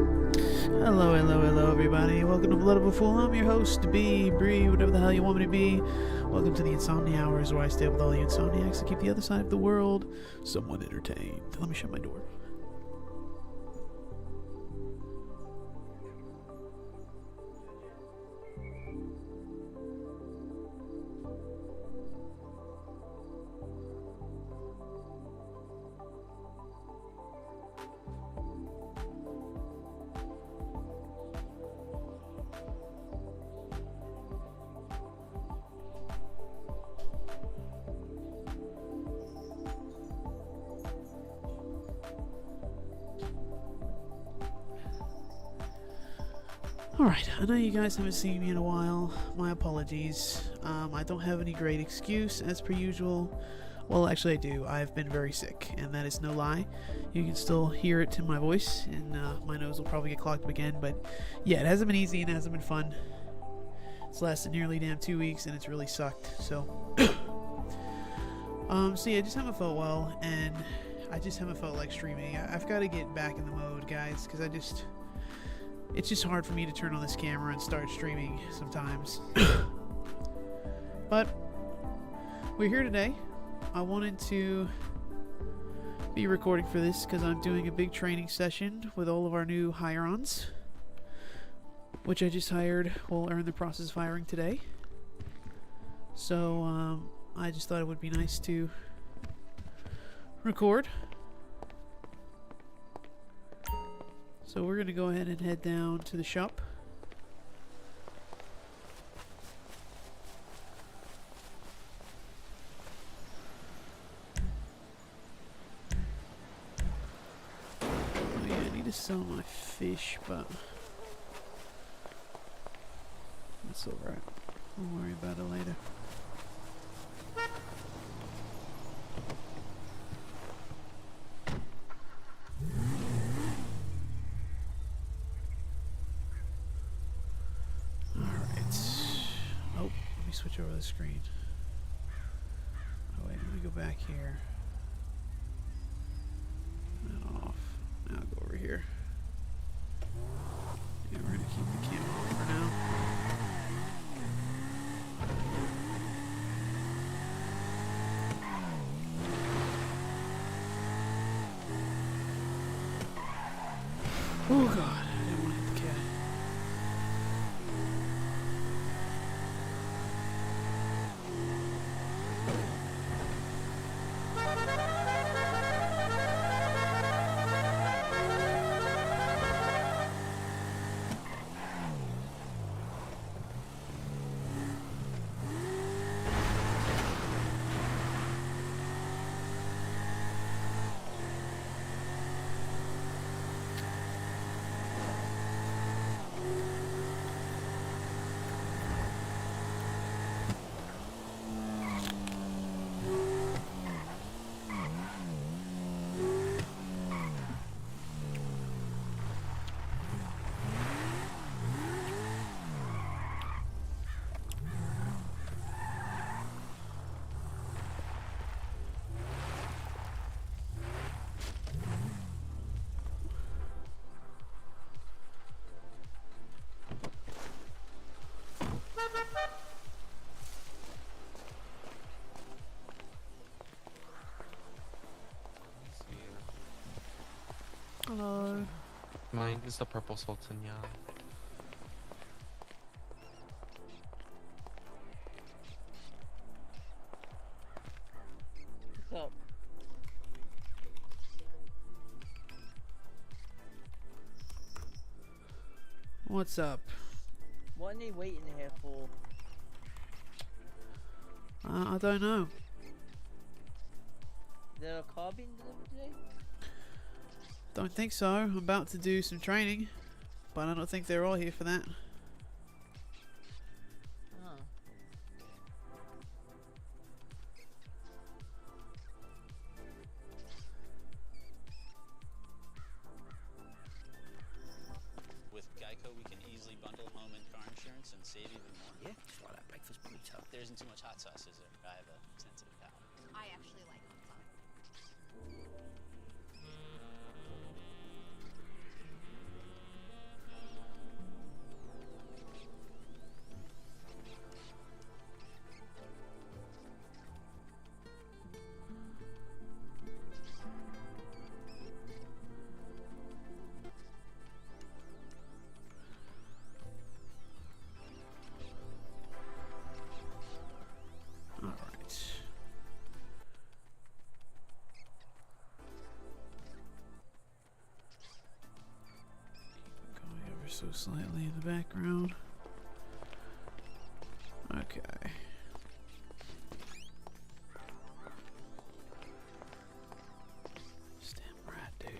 Hello, hello, hello, everybody. Welcome to BloodofaFool. I'm your host, B, Bree, whatever the hell you want me to be. Welcome to the Insomnia Hours, where I stay with all the insomniacs to keep the other side of the world somewhat entertained. Let me shut my door. Alright, I know you guys haven't seen me in a while. My apologies. I don't have any great excuse, as per usual. Well, actually I do. I've been very sick, and that is no lie. You can still hear it in my voice, and my nose will probably get clogged up again, but yeah, it hasn't been easy and it hasn't been fun. It's lasted nearly damn 2 weeks, and it's really sucked, so... so yeah, I just haven't felt well, and I just haven't felt like streaming. I've got to get back in the mode, guys, because it's just hard for me to turn on this camera and start streaming sometimes. But we're here today. I wanted to be recording for this because I'm doing a big training session with all of our new hire-ons, which I just hired, well, are in the process of hiring today. So I just thought it would be nice to record. So we're going to go ahead and head down to the shop. Oh yeah, I need to sell my fish, but that's alright. We'll worry about it later. Switch over the screen. Oh wait, let me go back here. And off. Now go over here. Yeah, we're gonna keep the camera on for now. Oh god, I didn't want to hit the cat. Hello. Mine is the purple sultan, yeah. What's up? What's up? What are they waiting here for? I don't know. Is there a car being delivered today? Don't think so. I'm about to do some training, but I don't think they're all here for that. Oh. With Geico, we can easily bundle home and car insurance and save even more. Yeah, just like that breakfast burrito. There isn't too much hot sauce, is there? I have a sensitive palate. I actually like hot sauce. So slightly in the background. Okay. Stem rat, dude.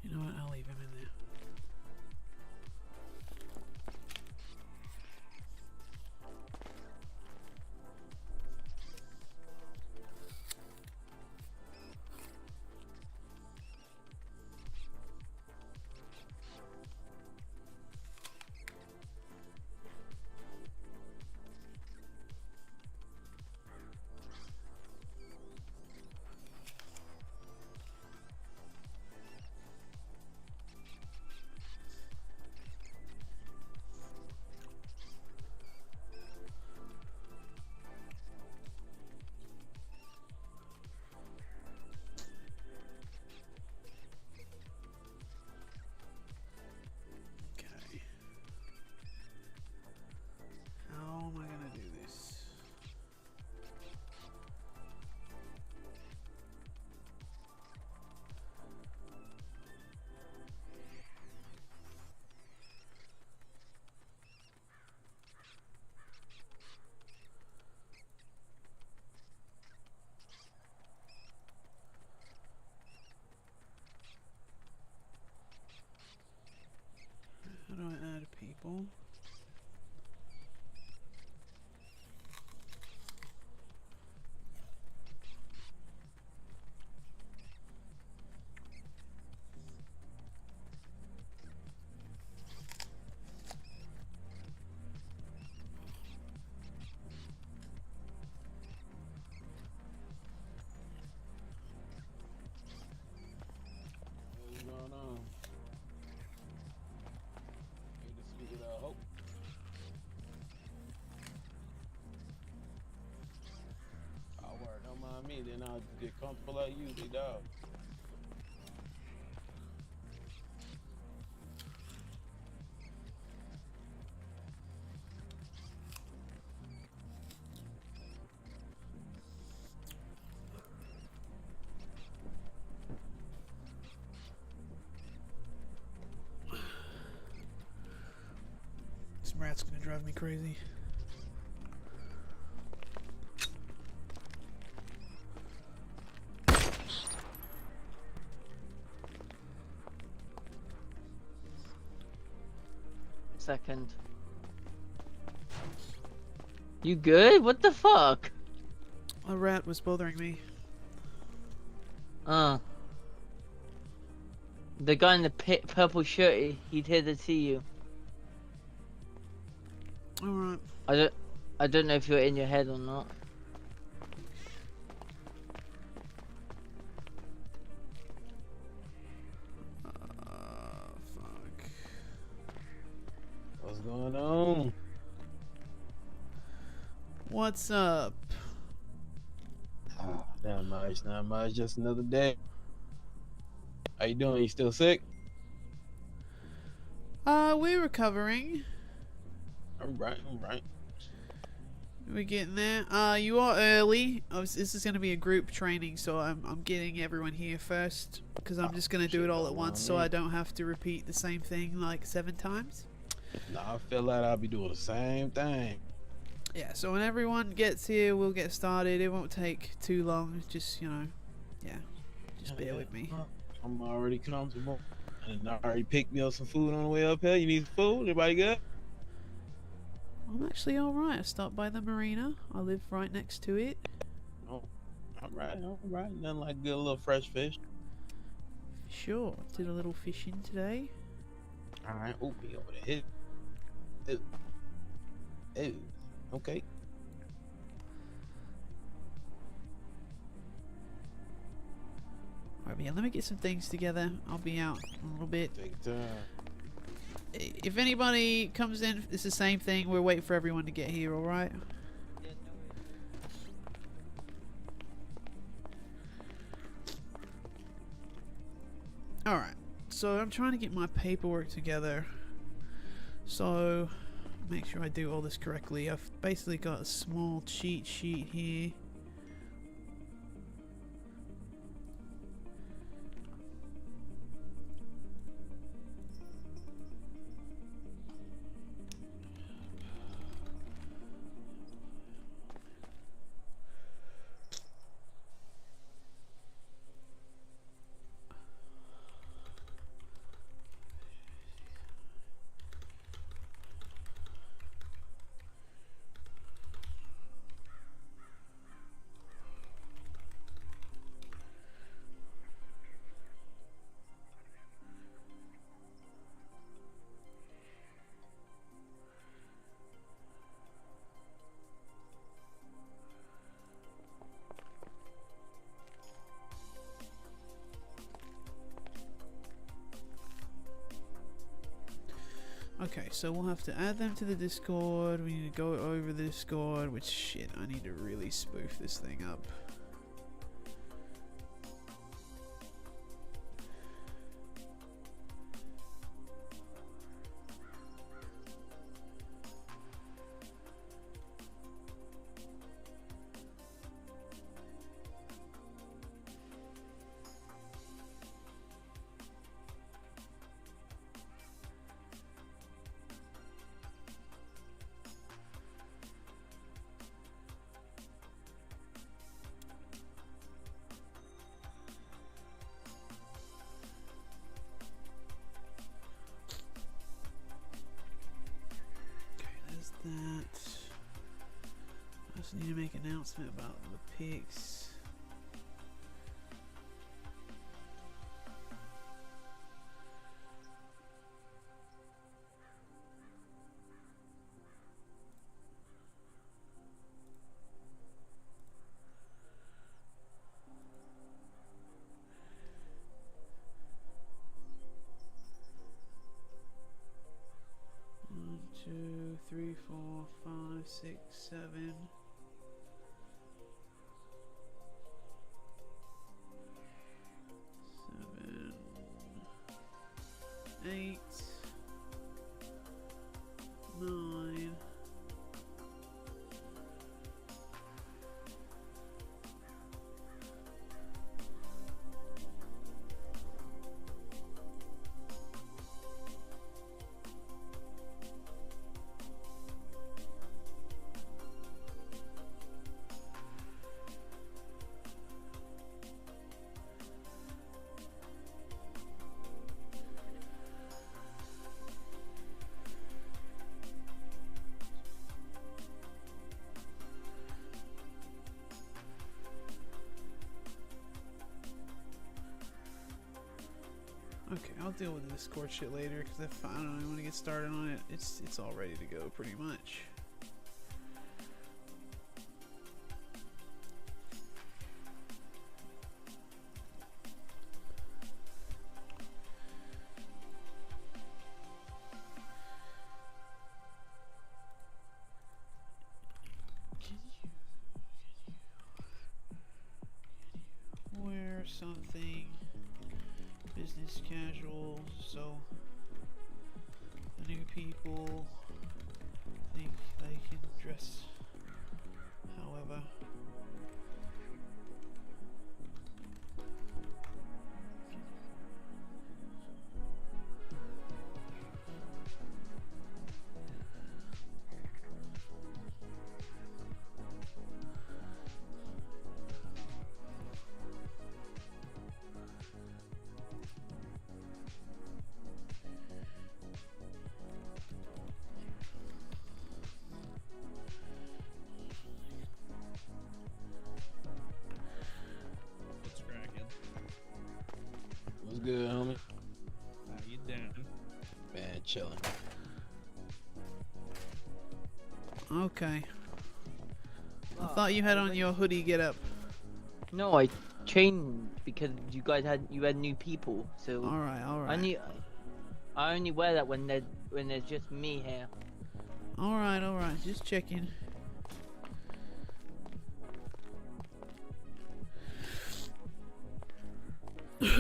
You know what? I'll leave him in there. Okay. How am I gonna do this? How do I add people? What's going on? Need to speak with Hope. I'll work. Don't mind me. Then I'll get comfortable like you, big dog. This rat's gonna drive me crazy. Second. You good? What the fuck? A rat was bothering me. The guy in the purple shirt, he'd here to see you. Alright. I don't know if you're in your head or not. Fuck. What's going on? What's up? Not much, not much. Just another day. How you doing? You still sick? We're recovering. I'm right. We're getting there. You are early. This is gonna be a group training, so I'm getting everyone here first because I'm just gonna do it all at once, so I don't have to repeat the same thing like 7 times. Nah, I feel like I'll be doing the same thing. Yeah. So when everyone gets here, we'll get started. It won't take too long. Just yeah. Just bear with me. I'm already comfortable. And I already picked me up some food on the way up here. You need some food? Everybody good? I'm actually alright. I stopped by the marina. I live right next to it. Oh, all right. Nothing like good little fresh fish. Sure. Did a little fishing today. All right. Oh, he over there. Ew. Okay. Alright, yeah, let me get some things together. I'll be out in a little bit. Take time. If anybody comes in, it's the same thing. We're waiting for everyone to get here, alright? Yeah, no Alright. So I'm trying to get my paperwork together. So, make sure I do all this correctly. I've basically got a small cheat sheet here. Okay, so we'll have to add them to the Discord. We need to go over the Discord, which shit, I need to really spoof this thing up. That. I just need to make an announcement about the pigs. One, two, three, 4, 5, 6, 7. 7, 8, 9. Okay, I'll deal with the Discord shit later because if I don't want to get started on it, it's all ready to go pretty much. Wear something business casual so the new people think they can dress however. What's good, homie? How you doing? Man, chilling. Okay. I thought you had on your hoodie get up. No, I changed because you guys had new people. So Alright, alright. I only wear that when there's just me here. Alright, just checking. Nice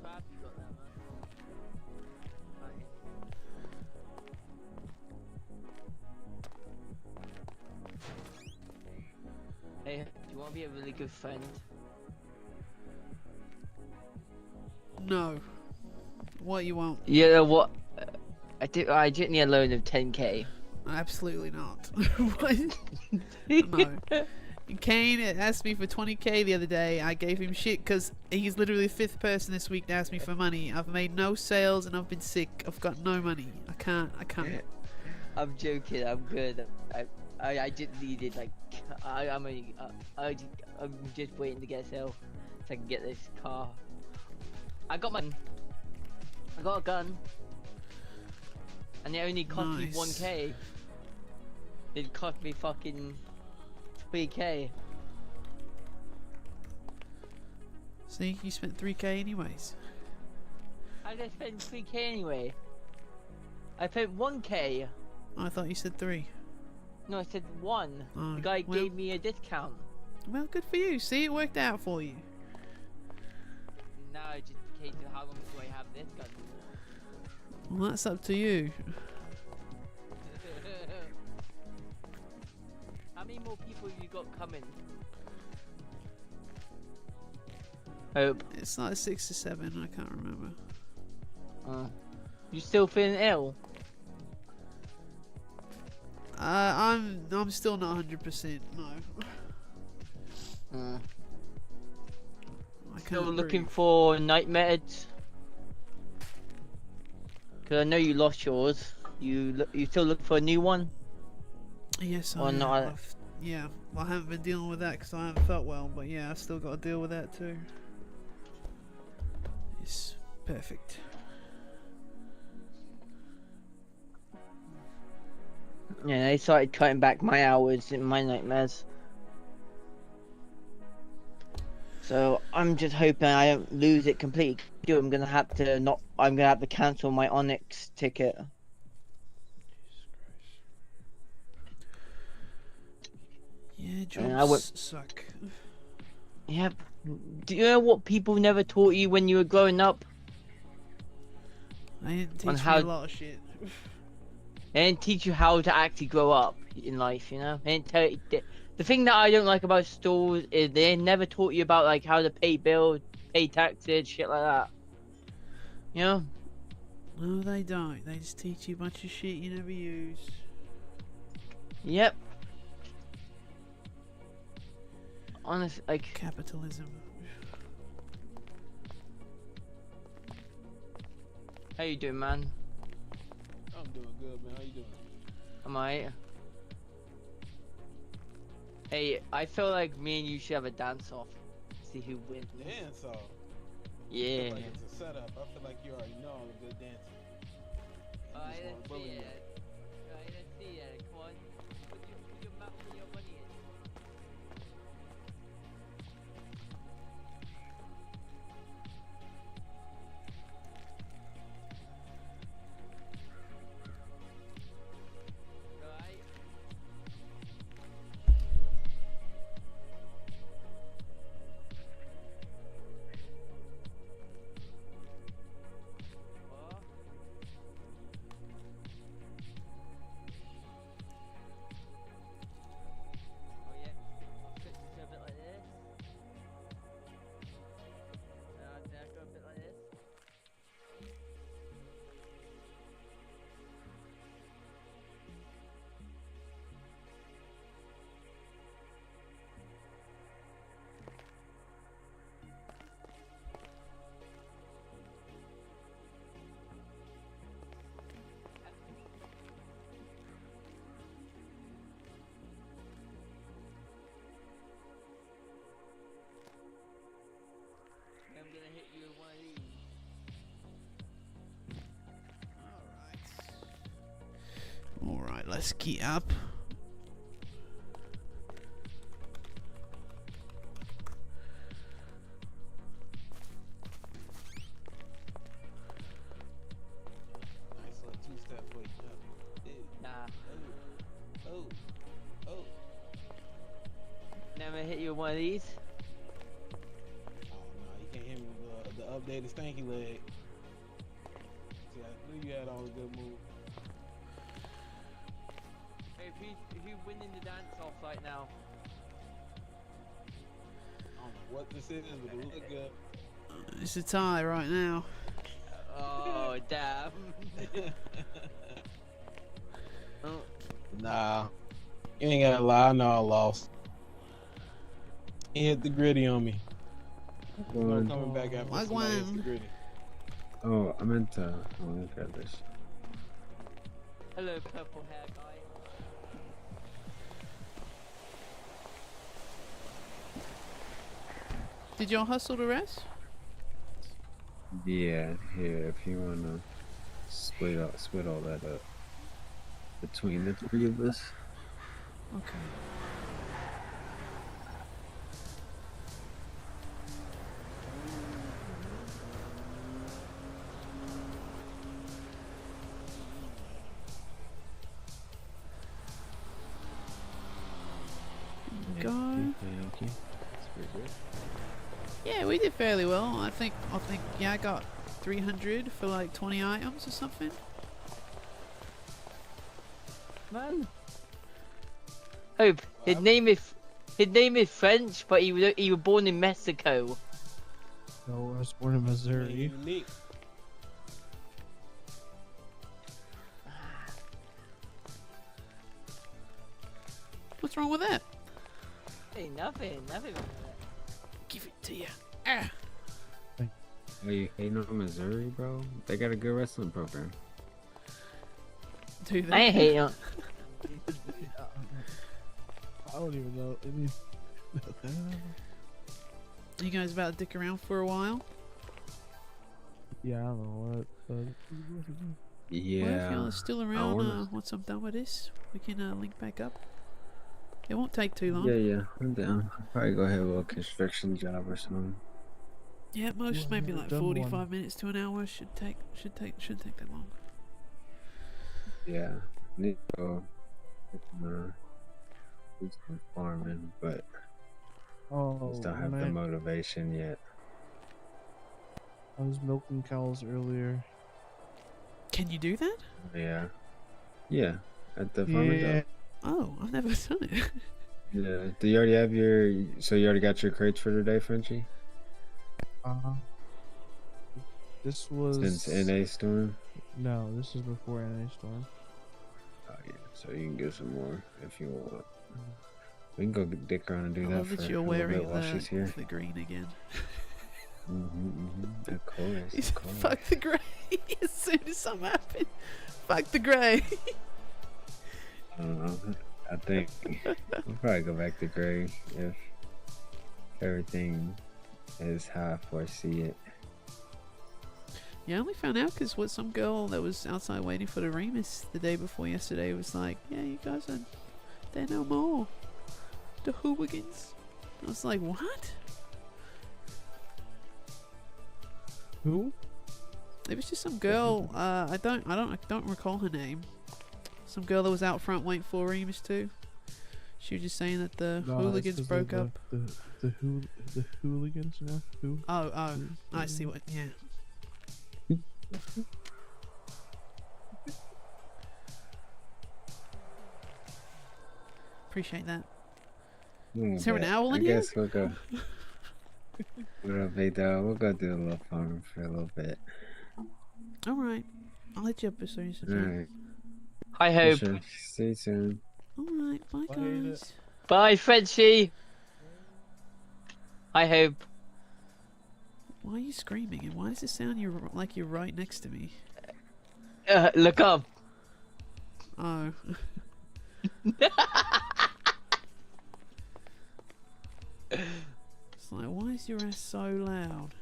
crab you got there, man. Hey, do you want to be a really good friend? No. What you want? Yeah, what? I didn't need a loan of 10k. Absolutely not. What? No. Kane asked me for 20k the other day. I gave him shit because he's literally the 5th person this week to ask me for money. I've made no sales and I've been sick. I've got no money. I can't. I'm joking. I'm good. I just needed like I'm just waiting to get a sale so I can get this car. I got a gun, and it only cost me Nice. 1k. It cost me fucking 3k. See, you spent 3k anyways. How did I spend 3k anyway? I paid 1k. I thought you said 3. No, I said 1. Oh, The guy well- gave me a discount. Well, good for you. See, it worked out for you. Now it's just a case of how long do I have this gun for? Well, that's up to you. How many more people have you got coming? Hope. It's like 6 or 7. I can't remember. You still feeling ill? I'm still not 100%. No. I Still can't looking breathe. for night meds? Cause I know you lost yours. You still looking for a new one? Yes, Or I am. not? Yeah, well, I haven't been dealing with that because I haven't felt well, but yeah, I've still got to deal with that too. It's perfect. Yeah, they started cutting back my hours in my nightmares. So I'm just hoping I don't lose it completely. I'm gonna have to cancel my Onyx ticket. Yeah, And I would- jobs suck. Yep. Do you know what people never taught you when you were growing up? They didn't On teach me how- a lot of shit. They didn't teach you how to actually grow up in life, you know? They didn't tell you, the thing that I don't like about stores is they never taught you about like how to pay bills, pay taxes, shit like that. You know? No, they don't. They just teach you a bunch of shit you never use. Yep. Honest, like, Capitalism. how you doing, man? I'm doing good, man. How you doing? Am I? Hey, I feel like me and you should have a dance off. See who wins. Dance off. I Yeah. feel like it's a setup. I feel like you already know I'm a good dancer. You Alright, just wanna let's bully see me. it. Alright, let's see it. Come on. Put your mouth where your money is. Alright. What? Oh yeah, I'll switch it to a bit like this. Then I'll go a bit like this. I'm gonna hit you with one of these. Alright, let's get up. Nice little two-step for you. Nah. Oh. Oh. Then I'm gonna hit you with one of these. Oh no, you can't hit me with the updated stanky leg. See, I knew you had all the good moves. Hey, who's winning the dance off right now? I don't know what this is, but it look good. It's a tie right now. Oh damn. Oh, Nah. You ain't gotta lie, I know I lost. He hit the gritty on me. I'm coming back after Like somebody hits the when? gritty. Oh, I meant to. Oh, look at this. hello, purple hair guy. Did y'all hustle the rest? Yeah, here, if you wanna split all that up between the three of us. Okay. go. Okay. That's pretty good. Yeah, we did fairly well. I think yeah, I got 300 for like 20 items or something. Man. Hope his name is French, but he was born in Mexico. No, I was born in Missouri. Unique. What's wrong with that? Hey, nothing wrong with that. Give it to you. Ah. Are you hating on Missouri, bro? They got a good wrestling program. Do they? I ain't hating on. I don't even know. I mean, You guys about to dick around for a while? yeah, I don't know what. But Yeah. Well, if y'all are still around, wanna- once I'm done with this, we can link back up. It won't take too long. Yeah, I'm down. I'll probably go ahead with a construction job or something. Yeah, at most Well, maybe never like done 45 one. minutes to an hour shouldn't take that long. Yeah. Need to go do some farming, but oh, just don't have when the motivation yet. I was milking cows earlier. Can you do that? Yeah. Yeah. At the farmer's Yeah. job. Oh, I've never done it. Yeah. Do you already have so you already got your crates for today, Frenchie? This was Since NA storm? No, this is before NA storm. Oh yeah. So you can get some more if you want. We can go dick around and do I that love for that a you're little wearing bit while she's here. the green again. Of course. He's Of course. fuck the grey as soon as something happens. Fuck the grey. I don't know. I think we'll probably go back to gray if everything is how I foresee it. Yeah, I only found out because what some girl that was outside waiting for the Remus the day before yesterday was like, yeah, you guys are there no more. The hooligans. I was like, what? Who? It was just some girl. I don't recall her name. Some girl that was out front waiting for Remus too. She was just saying that the No, hooligans it's 'cause broke of up. The hooligans, you know? Who? Oh, I see what. Yeah. Appreciate that. Is there an owl I in here? guess we'll go. What up, Vito? We'll go do a little farming for a little bit. Alright. I'll hit you up as soon as I can. Alright. Hi, Hope. Sure. See you soon. Alright, bye Bye, guys. Bye, Frenchie. Hi, Hope. Why are you screaming? And why does it sound like you're right next to me? Look up. Oh. It's like, why is your ass so loud?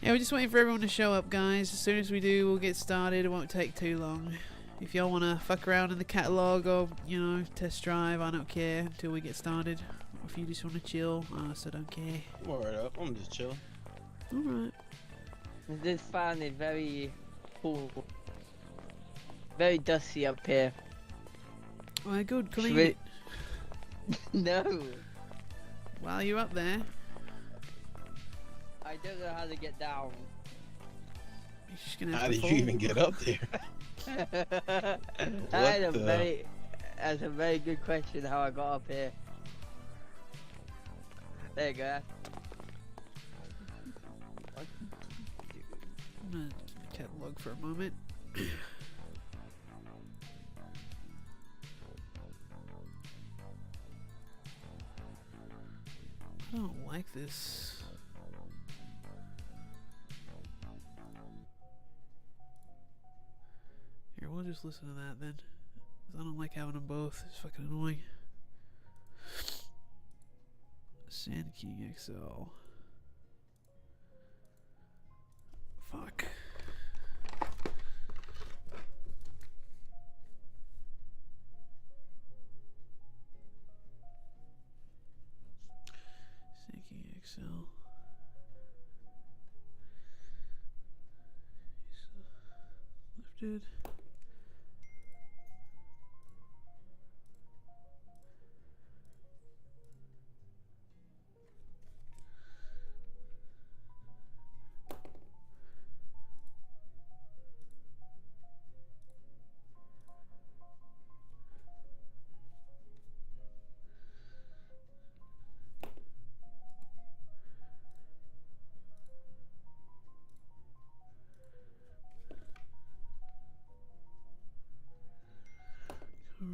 Yeah, we're just waiting for everyone to show up, guys. As soon as we do, we'll get started. It won't take too long. If y'all want to fuck around in the catalog or, you know, test drive, I don't care until we get started. Or if you just want to chill, I also don't care. I'm alright up. I'm just chilling. Alright. This fan is very cool. Very dusty up here. Well, good. Clean Should we- it No. while you're up there. I don't know how to get down. You're just gonna have How to did fall. you even get up there? That's the- that's a very good question how I got up here. There you go. I'm gonna keep the catalog for a moment. I don't like this. Here, we'll just listen to that then. 'Cause I don't like having them both. It's fucking annoying. Sand King XL. Fuck. Sinking XL. Lifted.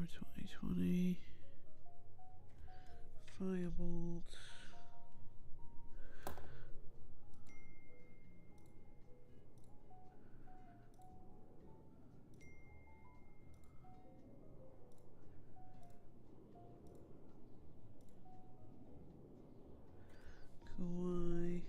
Summer 2020. Firebolt. Kawaii.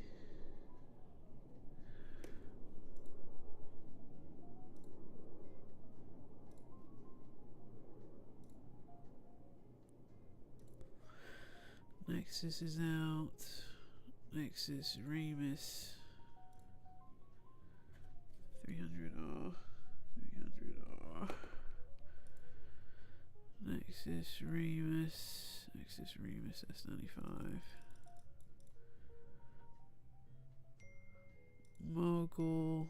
Nexus is out. Nexus Remus. 300R. 300R. Nexus Remus. Nexus Remus S95. Mogul.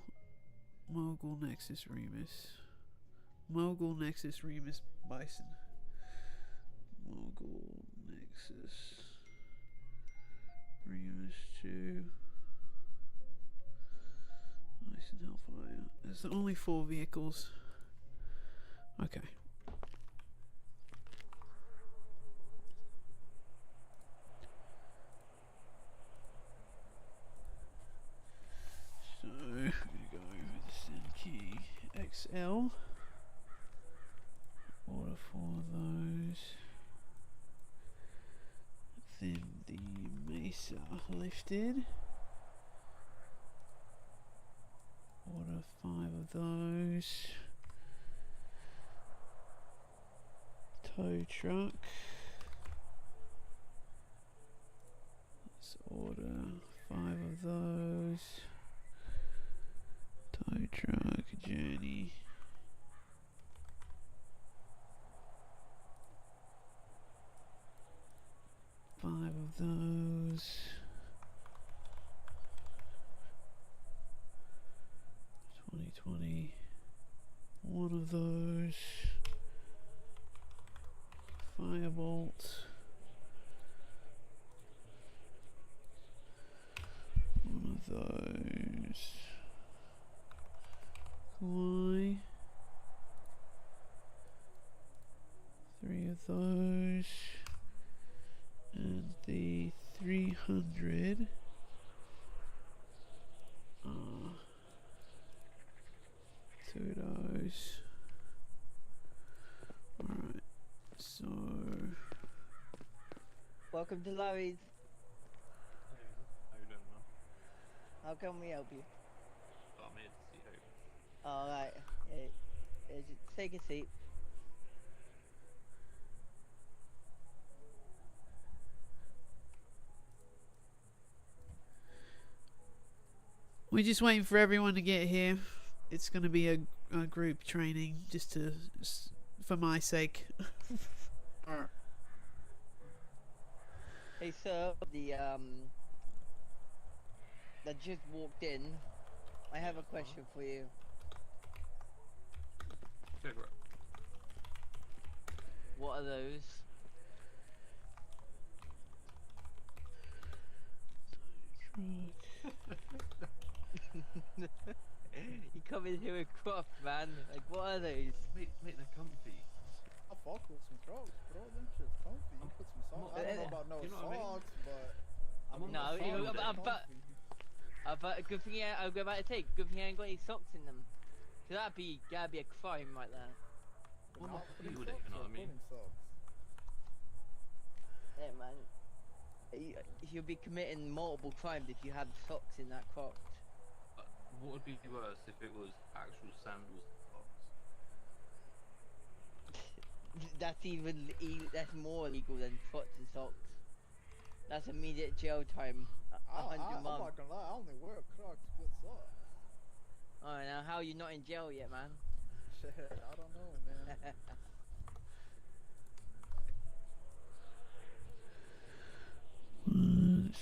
Mogul Nexus Remus. Mogul Nexus Remus Bison. Mogul Nexus Remus 2. Ice and Hellfire. There's only 4 vehicles. Okay. So, we're going to go over the send key XL. Order 4 of those. Then the Mesa lifted. Order 5 of those. Tow truck. Let's order 5 of those. Tow truck journey. 5 of those. 2020. 1 of those. Firebolt. 1 of those. Kawaii. 3 of those. And the 300 2 of those. Alright, so Welcome to Larry's. How you doing, man? How can we help you? Oh, I'm here to see you. Alright, just take a seat. we're just waiting for everyone to get here. It's going to be a group training just to for my sake. Hey sir, that just walked in. I have a question for you. Okay, bro. What are those? You come in here with Crocs, man. Like, what are those? Mate, they're comfy. I fuck with some Crocs, bro. Them shit's comfy. You put some socks. I don't know about no You know what I mean? socks, but I'm on No, the phone you- with it. but good thing I was about to say, good thing I ain't got any socks in them. So that'd be a crime right there. I'm on the phone with it, you know what I mean? Yeah, man. You'll be committing multiple crimes if you have socks in that Crocs. What would be worse if it was actual sandals? That's more illegal than Crocs and socks. That's immediate jail time. I'm 100 not months. gonna lie, I only wear Crocs with socks. Alright, now how are you not in jail yet, man? Shit, I don't know, man.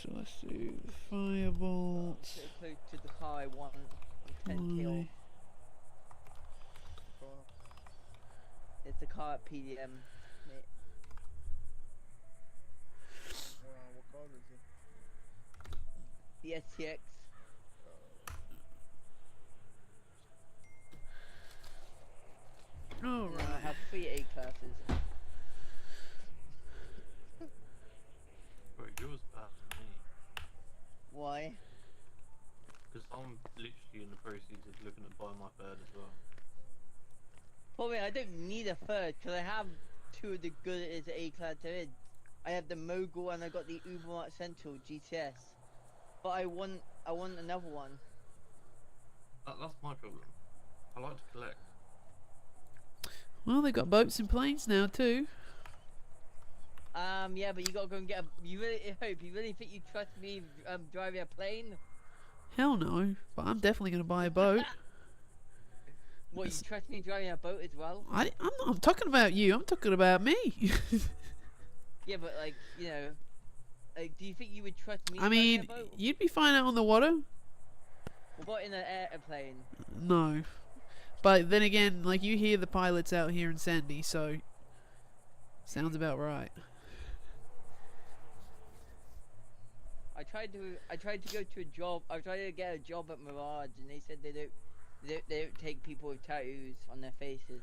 So let's do Firebolt. Get close to the car I want. 10 kill. Kawaii. It's a car at PDM. Mate. What color is it? The STX. Alright. I have 3 A classes. Because I'm literally in the proceeds of looking at buying my third as well. Well, I don't need a third because I have two of the good as A-class there is. I have the Mogul and I got the Ubermart Central GTS. But I want another one. That's my problem. I like to collect. Well, they've got boats and planes now too. Yeah, but you gotta go and get a. You really think you trust me driving a plane? Hell no, but I'm definitely gonna buy a boat. What, you trust me driving a boat as well? I'm talking about you. I'm talking about me. Yeah, but like, you know, like, do you think you would trust me I driving mean, a boat? you'd be fine out on the water. What about in an airplane? No, but then again, like you hear the pilots out here in Sandy, so sounds about right. I tried to go to a job. I tried to get a job at Mirage, and they said they don't take people with tattoos on their faces.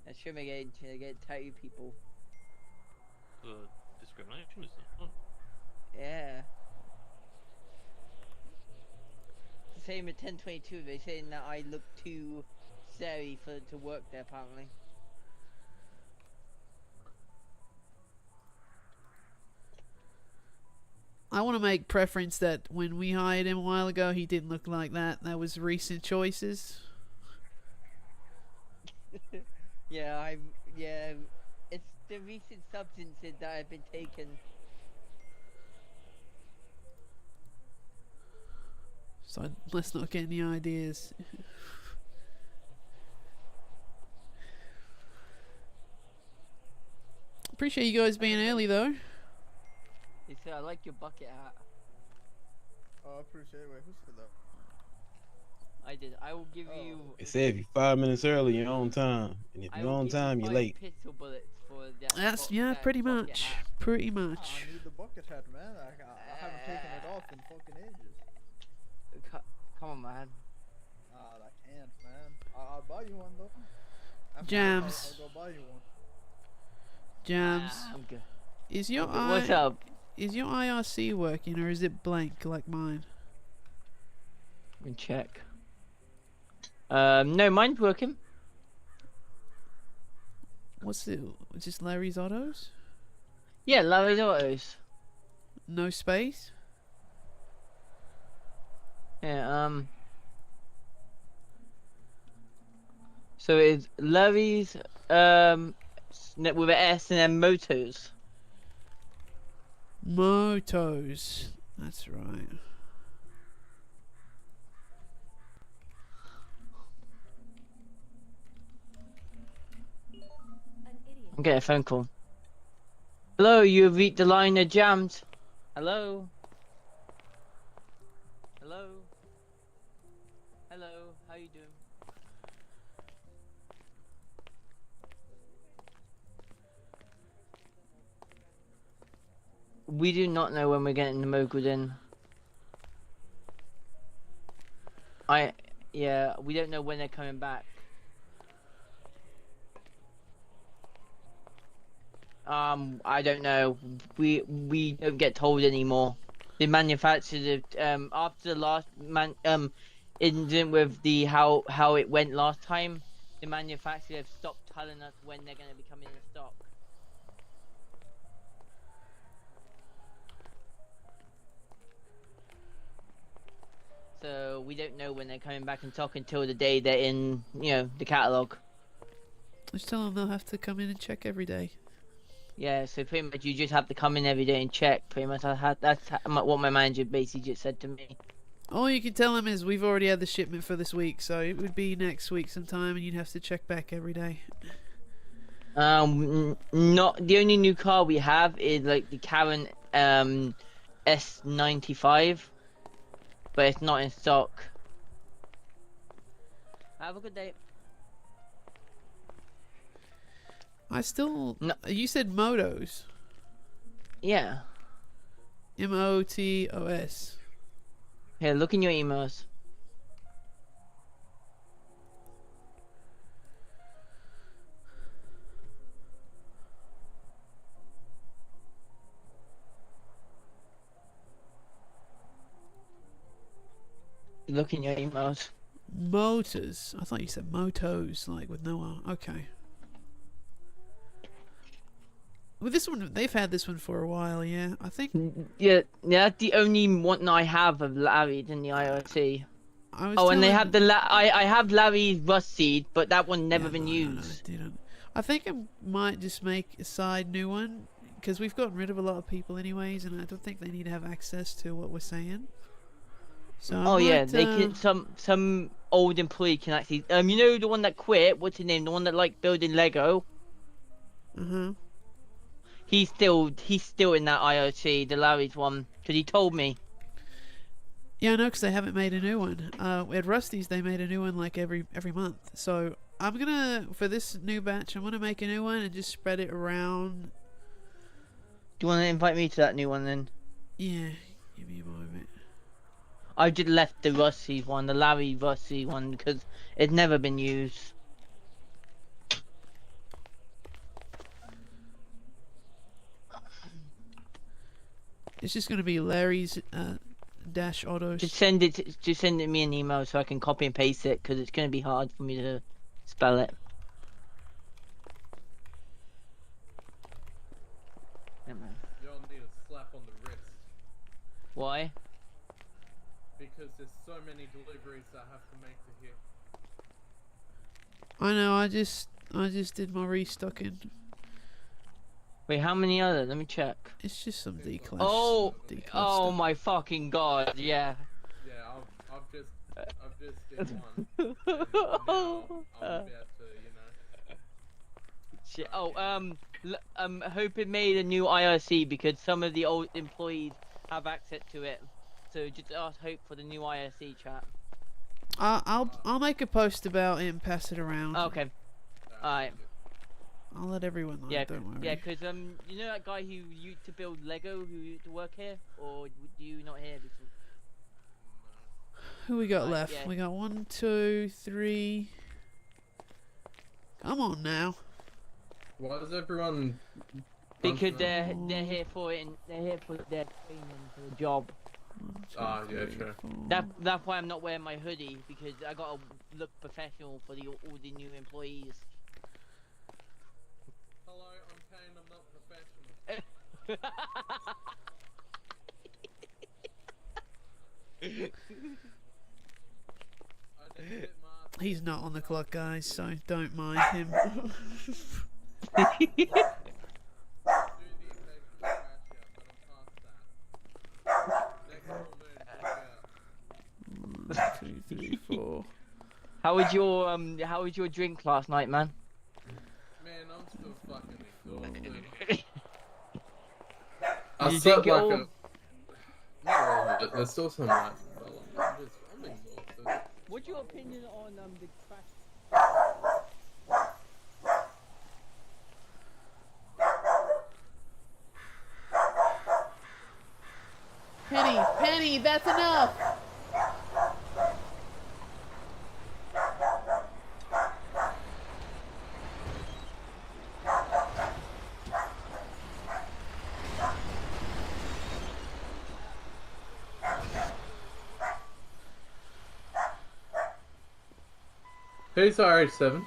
That's discriminating to get tattoo people. Discrimination, is it? Oh. Yeah. It's the same at 1022. They're saying that I look too scary to work there, apparently. I want to make preference that when we hired him a while ago, he didn't look like that. That was recent choices. Yeah, it's the recent substances that have been taken. So let's not get any ideas. Appreciate you guys being early though. He said, I like your bucket hat. Oh, I appreciate it. Wait, who said that? I did. I will give you. It said if you're 5 minutes early, you're on time, and if I you're will on give you time, you're 5 late. pistol bullets for that. That's yeah, that pretty bucket much, hat. pretty I much. need the bucket hat, man. I haven't taken it off in fucking ages. Come on, man. I can't, man. I'll buy you one though. After Jams. I'll go buy you one. Jams, I'm good. is your What's up? is your IRC working or is it blank like mine? Let me check. No, mine's working. What's it? Just Larry's Autos? Yeah, Larry's Autos. No space? Yeah, so it's Larry's, with an S and then Motos. Motos. That's right. I'm getting a phone call. Hello, you have reached the line of Jams. Hello? Hello? Hello, how you doing? We do not know when we're getting the Mogul in. Yeah, we don't know when they're coming back. I don't know. We don't get told anymore. The manufacturers, after the last incident with the how it went last time, the manufacturers have stopped telling us when they're going to be coming in stock. So we don't know when they're coming back in stock until the day they're in, the catalog. Just tell them they'll have to come in and check every day. Yeah, so pretty much you just have to come in every day and check. Pretty much that's what my manager basically just said to me. All you can tell them is we've already had the shipment for this week, so it would be next week sometime, and you'd have to check back every day. Not the only new car we have is like the Karen S95, but it's not in stock. Have a good day. I still. No. You said motos. Yeah. MOTOS. Here, look in your emails. Look in your emails. Motors. I thought you said motos, like with no R. Okay. With this one, they've had this one for a while, yeah. I think Yeah, that's the only one I have of Larry's in the IoT. I was. Oh, and they telling- have I have Larry's Rust Seed, but that one never Yeah, been no, used. I didn't. I think I might just make a side new one because we've gotten rid of a lot of people anyways, and I don't think they need to have access to what we're saying. So I Oh yeah, might, they can. Some old employee can actually. You know the one that quit. What's his name? The one that liked building Lego. He's still in that IoT, the Larry's one, because he told me. Yeah, I know, because they haven't made a new one. At Rusty's, they made a new one like every month. So I'm gonna, for this new batch, I'm gonna make a new one and just spread it around. Do you want to invite me to that new one then? Yeah, give me a moment. I just left the Rusty one, the Larry Rusty one, because it's never been used. It's just gonna be Larry's dash autos. Just send it me an email so I can copy and paste it, because it's gonna be hard for me to spell it. Y'all need a slap on the wrist. Why? Because there's so many deliveries that I have to make to here. I know. I just did my restocking. Wait, how many other? Let me check. It's just some declass. Oh, declass oh stuff. my fucking god! Yeah. Yeah, I've just did one. And now I'm about to, you know. Shit. Oh, Hope it made a new IRC because some of the old employees have access to it. So just ask Hope for the new IRC chat. I'll make a post about it and pass it around. Okay. Alright. I'll let everyone know. Yeah, don't worry. yeah, because you know that guy who used to build Lego, who used to work here, or do you not hear this? Who we got Right, left? yeah. We got 1, 2, 3. Come on now. Why does everyone? Because they're here for it, and they're here for their training for the job. 1, 2, Ah, yeah, 3, true. 4. That's why I'm not wearing my hoodie, because I gotta look professional for all the new employees. Hello, I'm Kane. I'm not professional. I just hit my. He's not on the clock, guys, so don't mind him. Do the occasional cash out, but I'm past that. Next full moon, check out. 1, 2, 3, 4. How was your drink last night, man? Man, I'm still fucking exhausted. I You slept drink it like all? a. Not all of it. There's still some left. But I'm exhausted. What's your opinion on the crash? Penny, that's enough! Who's RH7?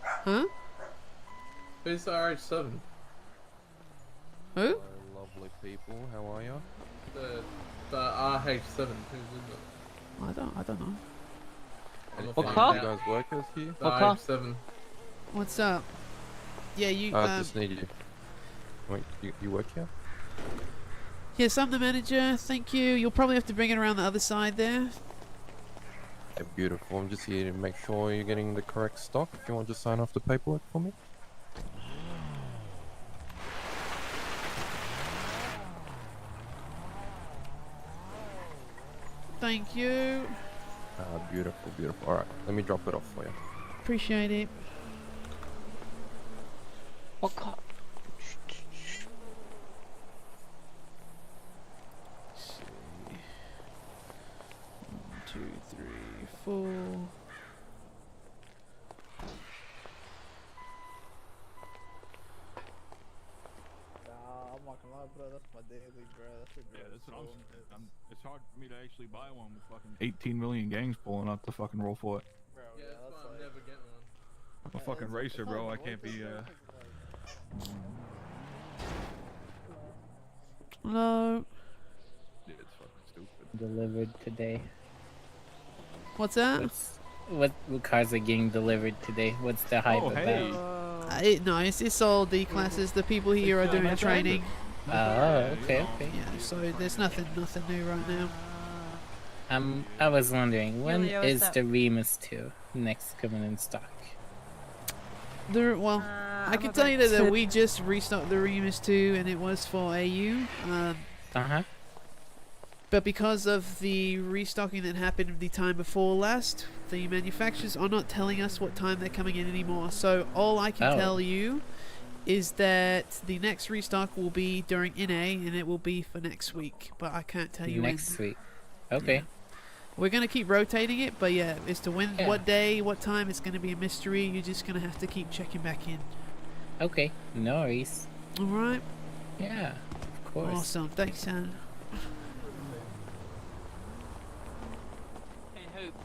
Huh? Who's RH7? Who? Lovely people, how are you? The RH7. Who's in it? I don't know. I'm What gonna car? find You out. guys workers here? The What car? RH7. What's up? Yeah, you. I just need you. Wait, you work here? Yes, I'm the manager. Thank you. You'll probably have to bring it around the other side there. Yeah, beautiful. I'm just here to make sure you're getting the correct stock. If you want to sign off the paperwork for me. Thank you. Beautiful, beautiful. Alright, let me drop it off for you. Appreciate it. What car? Let's see. 1, 2, 3, 4. I'm not gonna lie, brother. that's my daily, bro. That's a Yeah, that's what I'm so saying. nuts. It's hard for me to actually buy one with fucking 18 million gangs pulling up to fucking roll for it. Bro, Yeah, that's that's why I'm like, never getting one. I'm a fucking racer, it's not bro. I even can't worth be. it, bro, 'cause, like, I don't know. Hello. Yeah, it's fucking stupid. Delivered today. What's that? What cars are getting delivered today? What's the hype Oh, hey. about? No, it's all D classes. The people here are doing training. Oh, okay, okay. Yeah, so there's nothing new right now. I was wondering, when Yo, what's is up? the Remus 2 next coming in stock? Well, I can tell you that we just restocked the Remus 2 and it was for AU. Uh-huh. But because of the restocking that happened the time before last, the manufacturers are not telling us what time they're coming in anymore. So all I can tell you is that the next restock will be during NA and it will be for next week. But I can't tell you Next when. week. Okay. Yeah. We're going to keep rotating it, but yeah, as to when, what day, what time, it's going to be a mystery. You're just going to have to keep checking back in. Okay, no worries. Alright? Yeah, of course. Awesome, thanks, son.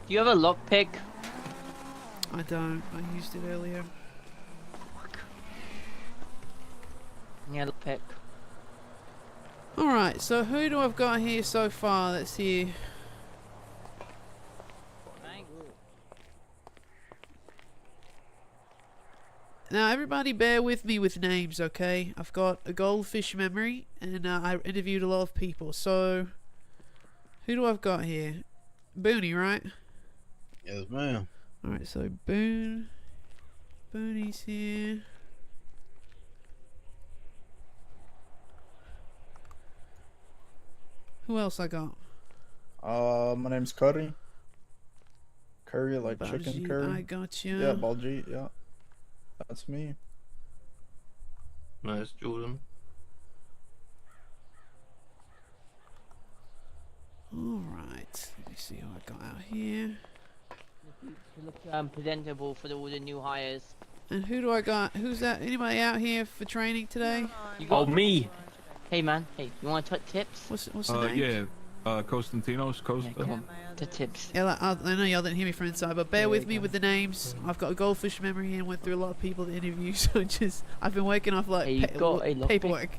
Do you have a lockpick? I don't. I used it earlier. Yeah, lockpick. Alright, so who do I've got here so far that's here? Now everybody bear with me with names, okay? I've got a goldfish memory and I interviewed a lot of people, so who do I've got here? Booney, right? Yes, ma'am. Alright, so Booney's here. Who else I got? My name's Curry. Curry, like Baljeet, chicken curry. I got you. Yeah, Baljeet, yeah. That's me. Nice, Jordan. Alright, let me see who I got out here. To look presentable for all the new hires. And who do I got? Who's that? Anybody out here for training today? Me. Hey man, hey, you want to touch tips? What's the name? Yeah. Constantinos, Costa. The tips. Yeah, I know y'all didn't hear me from inside, but bear with me with the names. I've got a goldfish memory and went through a lot of people to interview, so I've been working off like Hey, you got a lockpick? paperwork.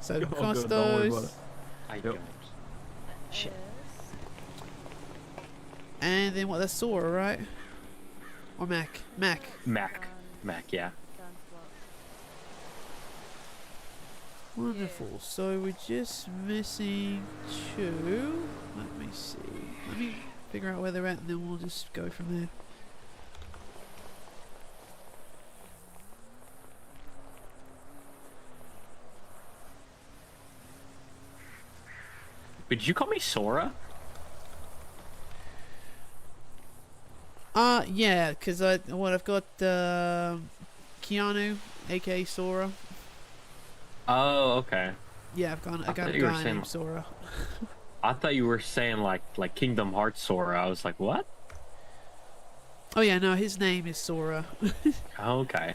So Oh, good, don't worry about Costos, it. Yep. Shit. and then what? That's Sora, right? Or Mac? Mac. Mac, yeah. Wonderful. So we're just missing 2. Let me see. Let me figure out where they're at, and then we'll just go from there. Did you call me Sora? Yeah, because I've got Keanu, aka Sora. Oh, okay. Yeah, I got thought a you were guy saying- named Sora. I thought you were saying like Kingdom Hearts Sora. I was like, what? Oh yeah, no, his name is Sora. Oh, okay.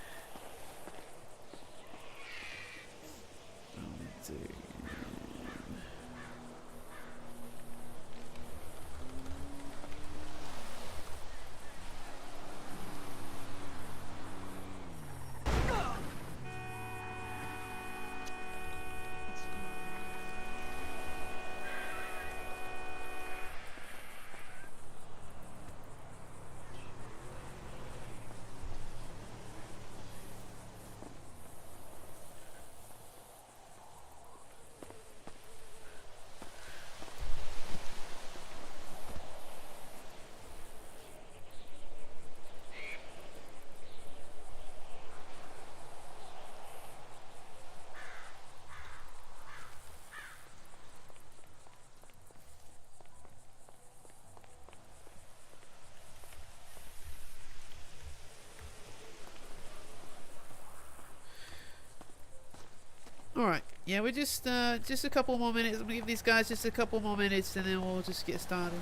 Alright, yeah, we're just a couple more minutes. I'm gonna give these guys just a couple more minutes and then we'll just get started.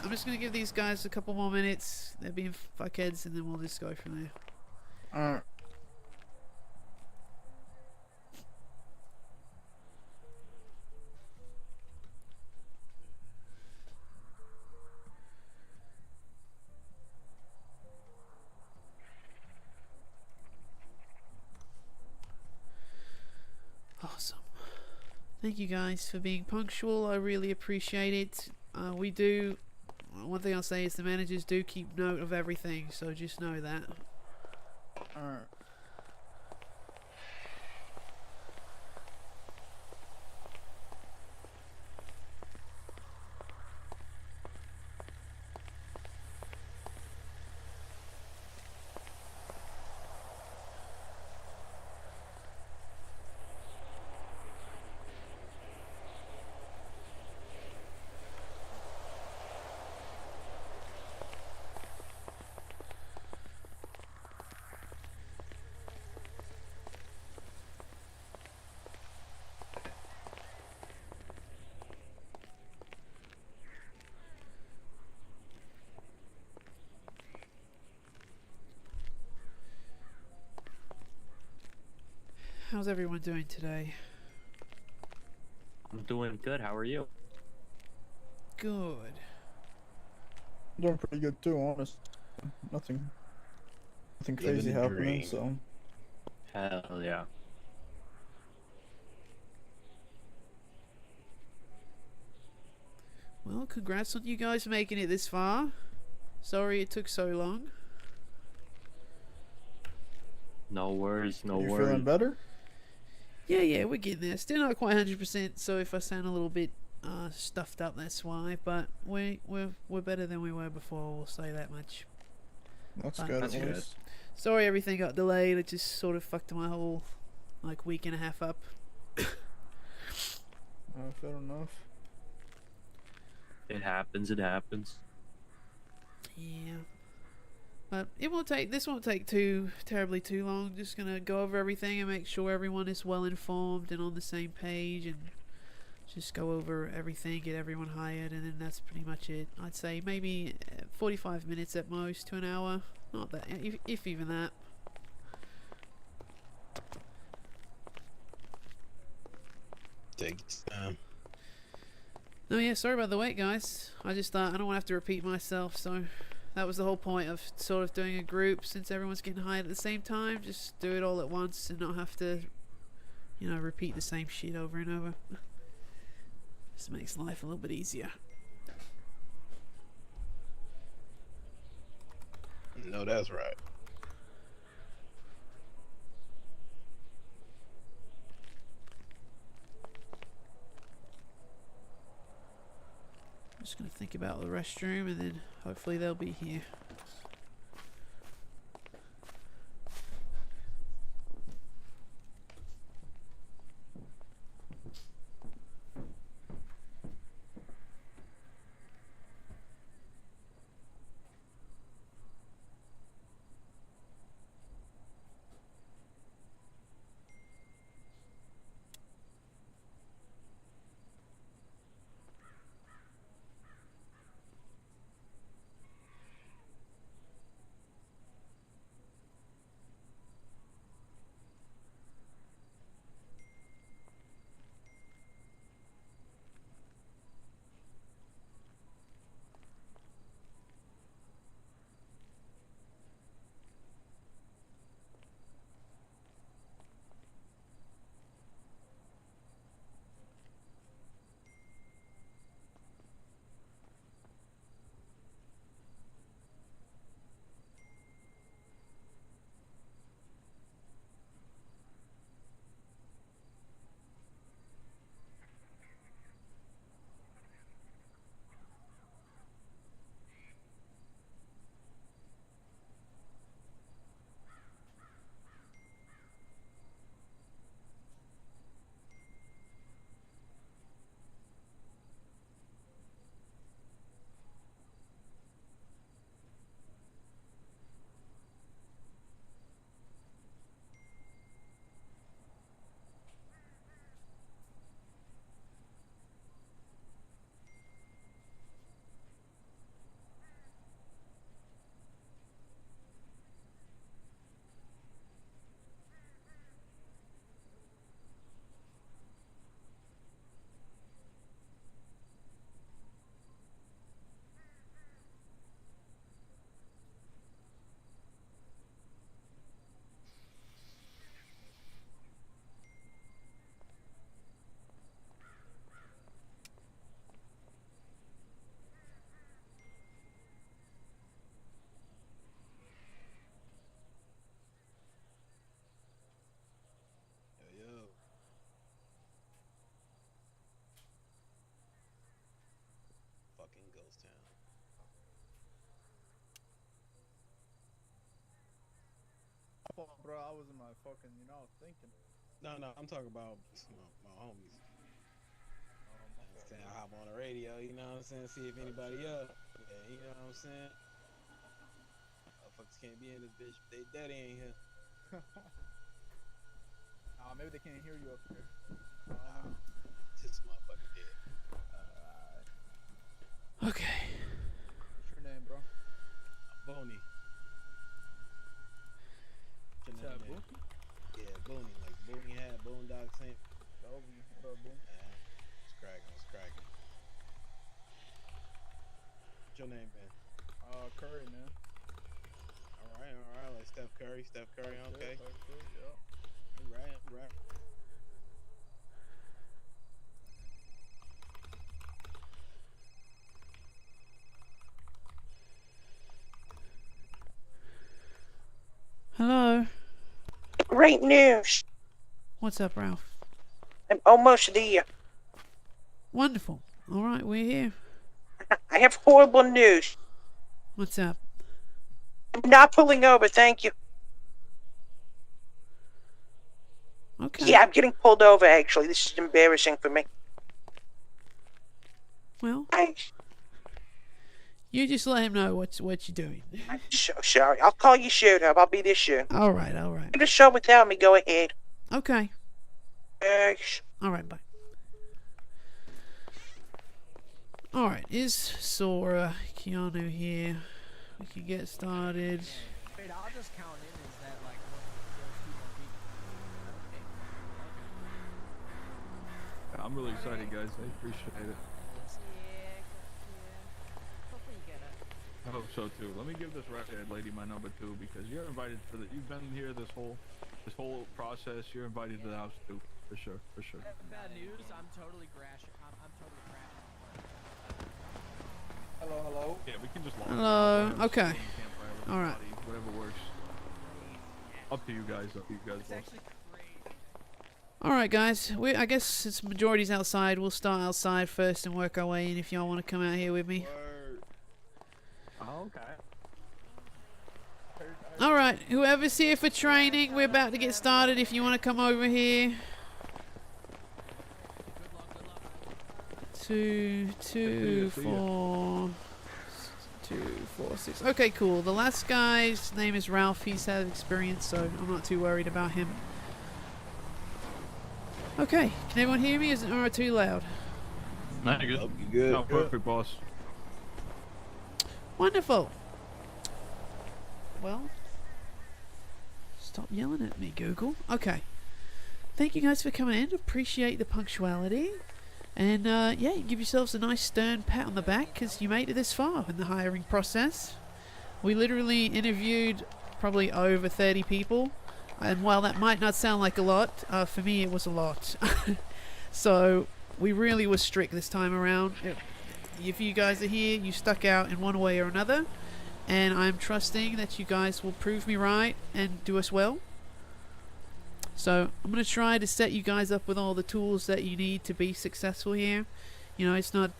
I'm just gonna give these guys a couple more minutes. They're being fuckheads and then we'll just go from there. Alright. Thank you guys for being punctual. I really appreciate it. We do. One thing I'll say is the managers do keep note of everything, so just know that. Alright. How's everyone doing today? I'm doing good. How are you? Good. Doing pretty good too, honest. Nothing crazy Living the happening, dream. so. Hell yeah. Well, congrats on you guys making it this far. Sorry it took so long. No worries, no You worries. feeling better? Yeah, we're getting there. Still not quite 100%, so if I sound a little bit stuffed up, that's why. But we're better than we were before. We'll say that much. That's But good. That's at good. least. sorry everything got delayed. It just sort of fucked my whole week and a half up. Fair enough. It happens, it happens. Yeah. But it won't take. This won't take too terribly long. Just gonna go over everything and make sure everyone is well informed and on the same page, and just go over everything, get everyone hired, and then that's pretty much it. I'd say maybe 45 minutes at most to an hour. Not that, if even that. Take your time. No, yeah, sorry about the wait, guys. I just thought I don't want to have to repeat myself, so that was the whole point of sort of doing a group. Since everyone's getting hired at the same time, just do it all at once and not have to, repeat the same shit over and over. Just makes life a little bit easier. No, that's right. I'm just gonna think about the restroom and then hopefully they'll be here. fault, bro. I was in my fucking, you know, thinking. No, I'm talking about my homies. I hop on the radio, you know what I'm saying? See if anybody up. Yeah, you know what I'm saying? Motherfuckers can't be in this bitch. They daddy ain't here. Maybe they can't hear you up here. This motherfucker dead. Okay. What's your name, bro? Boney. What's that, Boone? Yeah, Boney. Like Boney had Boondock Saint. What up, Boone? It's cracking. What's your name, man? Curry, man. All right. Like Steph Curry, okay. That's it, yeah. All right. Hello. Great news. What's up, Ralph? I'm almost there. Wonderful. All right, we're here. I have horrible news. What's up? I'm not pulling over, thank you. Okay. Yeah, I'm getting pulled over, actually. This is embarrassing for me. Well, Thanks. you just let him know what you're doing. I'm so sorry. I'll call you soon, Hub. I'll be there soon. All right. Do the show without me. Go ahead. Okay. Thanks. All right, bye. All right, is Sora, Keanu here? We can get started. Wait, I'll just count in. Is that like Yeah, I'm really excited, guys. I appreciate it. I hope so too. Let me give this redhead lady my number 2 because you're invited to the. You've been here this whole process. You're invited to the house too, for sure. Bad news. I'm totally crashing. I'm totally crashing. Hello. Yeah, we can just. Hello. Okay. All right. Whatever works. Up to you guys. Boss. All right, guys. I guess since majority's outside, we'll start outside first and work our way in. If y'all want to come out here with me. Oh, okay. All right. Whoever's here for training, we're about to get started. If you want to come over here. 2, 4, 6. Okay, cool. The last guy's name is Ralph. He's had experience, so I'm not too worried about him. Okay, can everyone hear me? Is it too loud? Nah, you're good. You good? No, perfect, boss. Wonderful. Well, stop yelling at me, Google. Okay. Thank you guys for coming in. Appreciate the punctuality. And yeah, give yourselves a nice stern pat on the back because you made it this far in the hiring process. We literally interviewed probably over 30 people. And while that might not sound like a lot, for me it was a lot. So we really were strict this time around. If you guys are here, you stuck out in one way or another. And I'm trusting that you guys will prove me right and do us well. So I'm going to try to set you guys up with all the tools that you need to be successful here. You know, it's not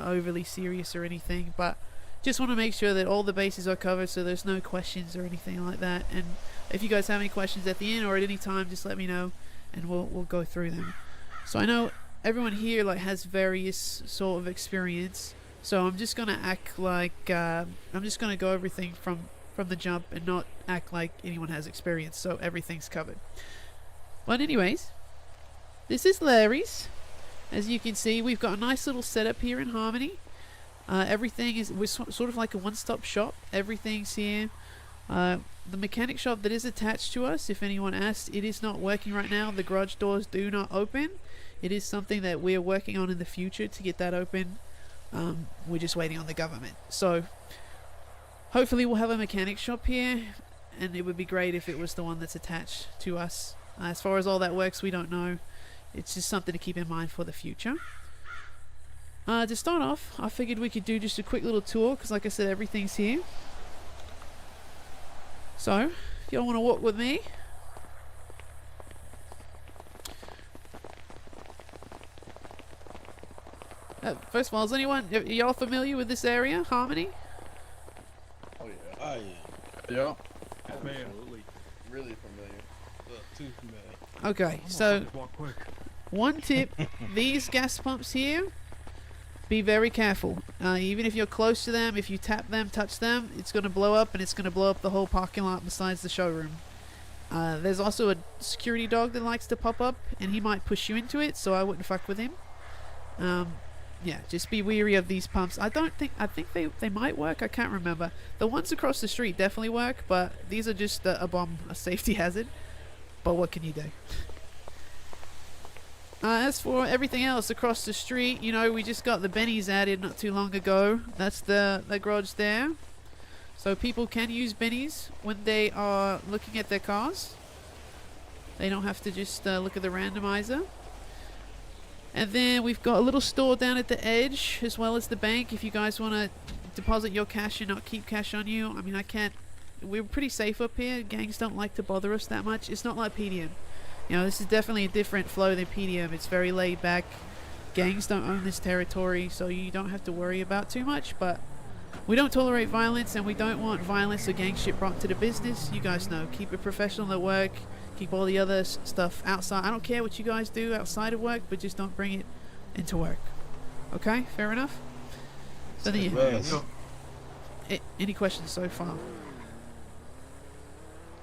overly serious or anything, but just want to make sure that all the bases are covered so there's no questions or anything like that. And if you guys have any questions at the end or at any time, just let me know and we'll go through them. So I know everyone here has various sort of experience, so I'm just going to act like I'm just going to go everything from the jump and not act like anyone has experience, so everything's covered. But anyways, this is Larry's. As you can see, we've got a nice little setup here in Harmony. We're sort of like a one-stop shop. Everything's here. The mechanic shop that is attached to us, if anyone asked, it is not working right now. The garage doors do not open. It is something that we're working on in the future to get that open. We're just waiting on the government. So hopefully we'll have a mechanic shop here, and it would be great if it was the one that's attached to us. As far as all that works, we don't know. It's just something to keep in mind for the future. To start off, I figured we could do just a quick little tour, because like I said, everything's here. So, if y'all want to walk with me. First of all, are y'all familiar with this area, Harmony? Oh yeah. Yeah. Absolutely. really familiar. Too familiar. Okay, so one tip: these gas pumps here, be very careful. Even if you're close to them, if you tap them, touch them, it's gonna blow up, and it's gonna blow up the whole parking lot besides the showroom. There's also a security dog that likes to pop up, and he might push you into it, so I wouldn't fuck with him. Yeah, just be weary of these pumps. I think they might work. I can't remember. The ones across the street definitely work, but these are just a bomb, a safety hazard. But what can you do? As for everything else across the street, you know, we just got the bennies added not too long ago. That's the garage there. So people can use bennies when they are looking at their cars. They don't have to just look at the randomizer. And then we've got a little store down at the edge, as well as the bank. If you guys want to deposit your cash and not keep cash on you, I mean, I can't. We're pretty safe up here. Gangs don't like to bother us that much. It's not like PDM. You know, this is definitely a different flow than PDM. It's very laid back. Gangs don't own this territory, so you don't have to worry about too much. But we don't tolerate violence, and we don't want violence or gang shit brought to the business. You guys know, keep it professional at work. Keep all the other stuff outside. I don't care what you guys do outside of work, but just don't bring it into work. Okay, fair enough. So there you go. Any questions so far?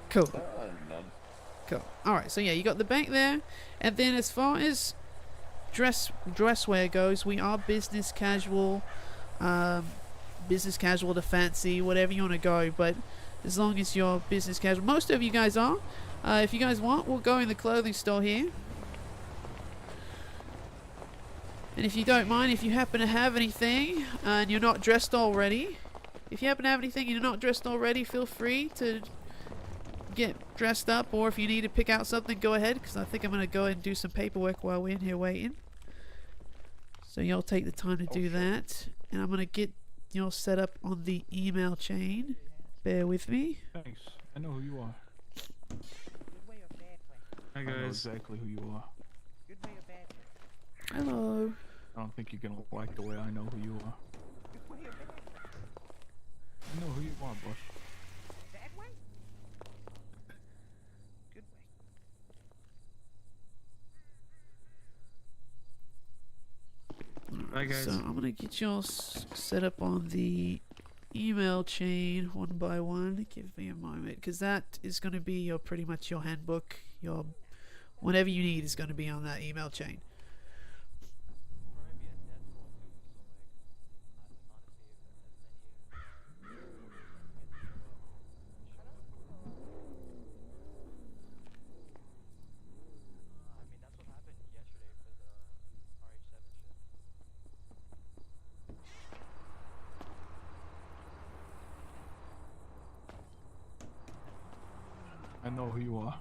Cool. Cool. All right. So yeah, you got the bank there, and then as far as dresswear goes, we are business casual to fancy, whatever you want to go. But as long as you're business casual, most of you guys are. If you guys want, we'll go in the clothing store here. And if you don't mind, if you happen to have anything and you're not dressed already, feel free to get dressed up. Or if you need to pick out something, go ahead, because I think I'm going to go ahead and do some paperwork while we're in here waiting. So y'all take the time to do that. And I'm going to get y'all set up on the email chain. Bear with me. Thanks. I know who you are. Hi I know exactly who you are. Hello. I don't think you're gonna like the way I know who you are. I know who you are, boss. Hi guys. So I'm gonna get y'all set up on the email chain one by one. Give me a moment, because that is going to be your pretty much your handbook. Your whatever you need is going to be on that email chain. I know who you are.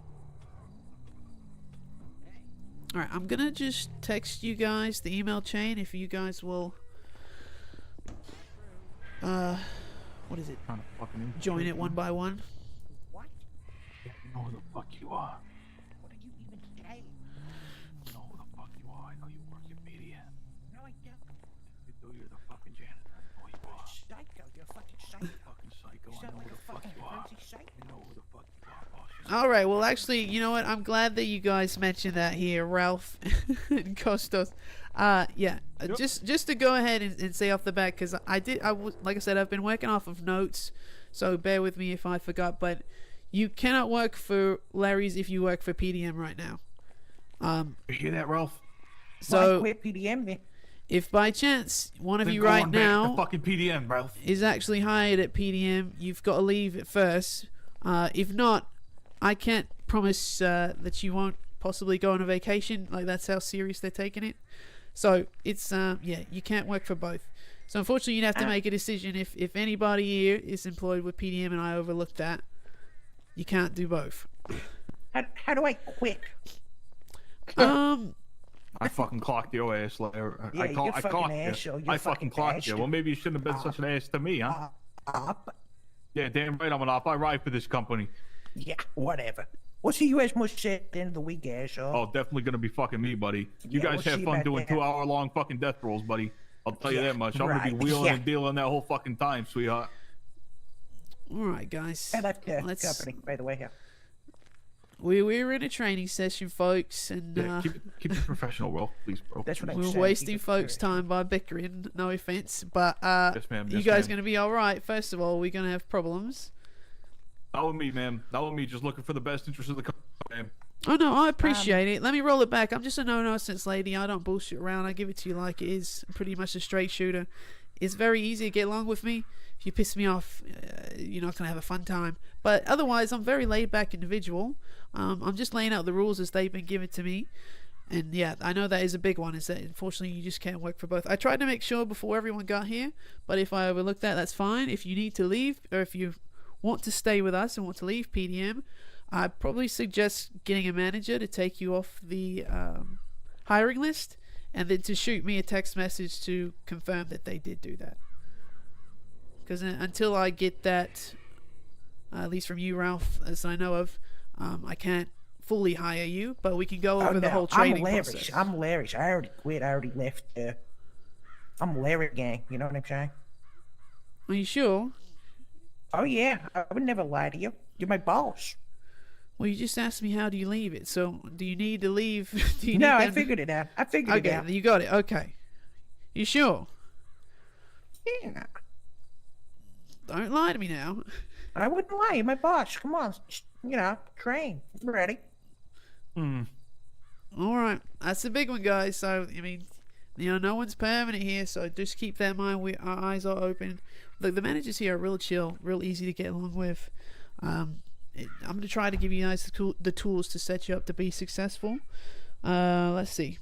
Alright, I'm gonna just text you guys the email chain if you guys will what is it? Join it one by one. What? You know who the fuck you are. What are you even saying? You know who the fuck you are. I know you work at media. No, I don't. You do, you're the fucking janitor. I know who you are. Psycho, you're a fucking psycho. Fucking psycho. You I sound know like who a the fuck fucking you are. crazy psycho. You know who the fuck you are, boss. Alright, well actually, you know what? I'm glad that you guys mentioned that here, Ralph and Costos. Yeah, just to go ahead and say off the bat, because like I said, I've been working off of notes, so bear with me if I forgot, but you cannot work for Larry's if you work for PDM right now. You hear that, Ralph? So, quit PDM then. if by chance one of Then you go right on back to now fucking PDM, Ralph. is actually hired at PDM, you've got to leave it first. If not, I can't promise that you won't possibly go on a vacation. Like, that's how serious they're taking it. So it's yeah, you can't work for both. So unfortunately, you'd have to make a decision. If anybody here is employed with PDM and I overlooked that, you can't do both. How do I quit? I fucking clocked your ass, Larry. Yeah, I you clocked fucking you. asshole, you I fucking fucking clocked you. bastard. Well, maybe you shouldn't have been such an ass to me, huh? Yeah, damn right I'm an op. I ride for this company. Yeah, whatever. We'll see you as much at the end of the week, asshole. Oh, definitely gonna be fucking me, buddy. You Yeah, guys we'll have see fun about doing that. 2-hour-long fucking death rolls, buddy. I'll tell you Yeah, that much. I'm gonna be right, wheeling yeah. and dealing that whole fucking time, sweetheart. All right, guys. I left the Let's company, by the way. Yeah. We're in a training session, folks, and Yeah, keep it professional, Will, please, bro. That's what I'm we're saying. wasting folks' time by bickering. No offense, but Yes, ma'am. you Yes, guys ma'am. gonna be all right? First of all, we're gonna have problems. Not with me, ma'am. Not with me. Just looking for the best interest of the company, ma'am. Oh no, I appreciate it. Let me roll it back. I'm just a no-nonsense lady. I don't bullshit around. I give it to you like it is. I'm pretty much a straight shooter. It's very easy to get along with me. If you piss me off, you're not gonna have a fun time. But otherwise, I'm a very laid-back individual. I'm just laying out the rules as they've been given to me. And yeah, I know that is a big one, is that unfortunately you just can't work for both. I tried to make sure before everyone got here, but if I overlooked that, that's fine. If you need to leave, or if you want to stay with us and want to leave PDM, I'd probably suggest getting a manager to take you off the hiring list, and then to shoot me a text message to confirm that they did do that. Because until I get that, at least from you, Ralph, as I know of, I can't fully hire you, but we can go over the whole training process. I'm Larry. I already quit. I already left. I'm Larry gang. You know what I'm saying? Are you sure? Oh yeah. I would never lie to you. You're my boss. Well, you just asked me how do you leave it. So, do you need to leave? Do you No, need I them- figured it out. I figured it out. Okay, you got it. Okay. You sure? Yeah. Don't lie to me now. I wouldn't lie. You're my boss. Come on. You know, train. I'm ready. All right, that's the big one, guys. So I mean, no one's permanent here, so just keep that in mind. Our eyes are open. Look, the managers here are real chill, real easy to get along with. I'm gonna try to give you guys the tools to set you up to be successful. Let's see.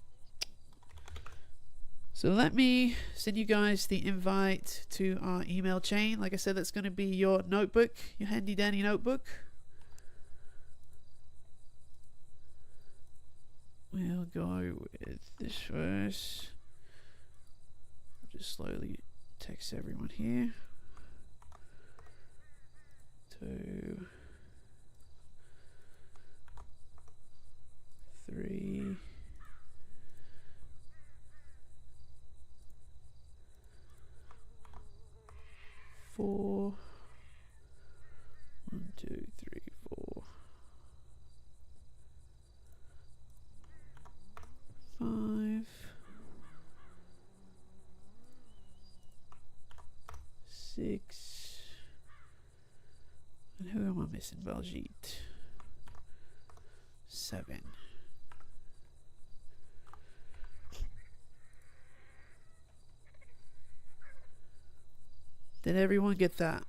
So let me send you guys the invite to our email chain. Like I said, that's going to be your notebook, your handy dandy notebook. We'll go with this first. I'll just slowly text everyone here. 2, 3. 4. 1, 2, 3, 4. 5. 6. And who am I missing? Baljeet. 7. Did everyone get that?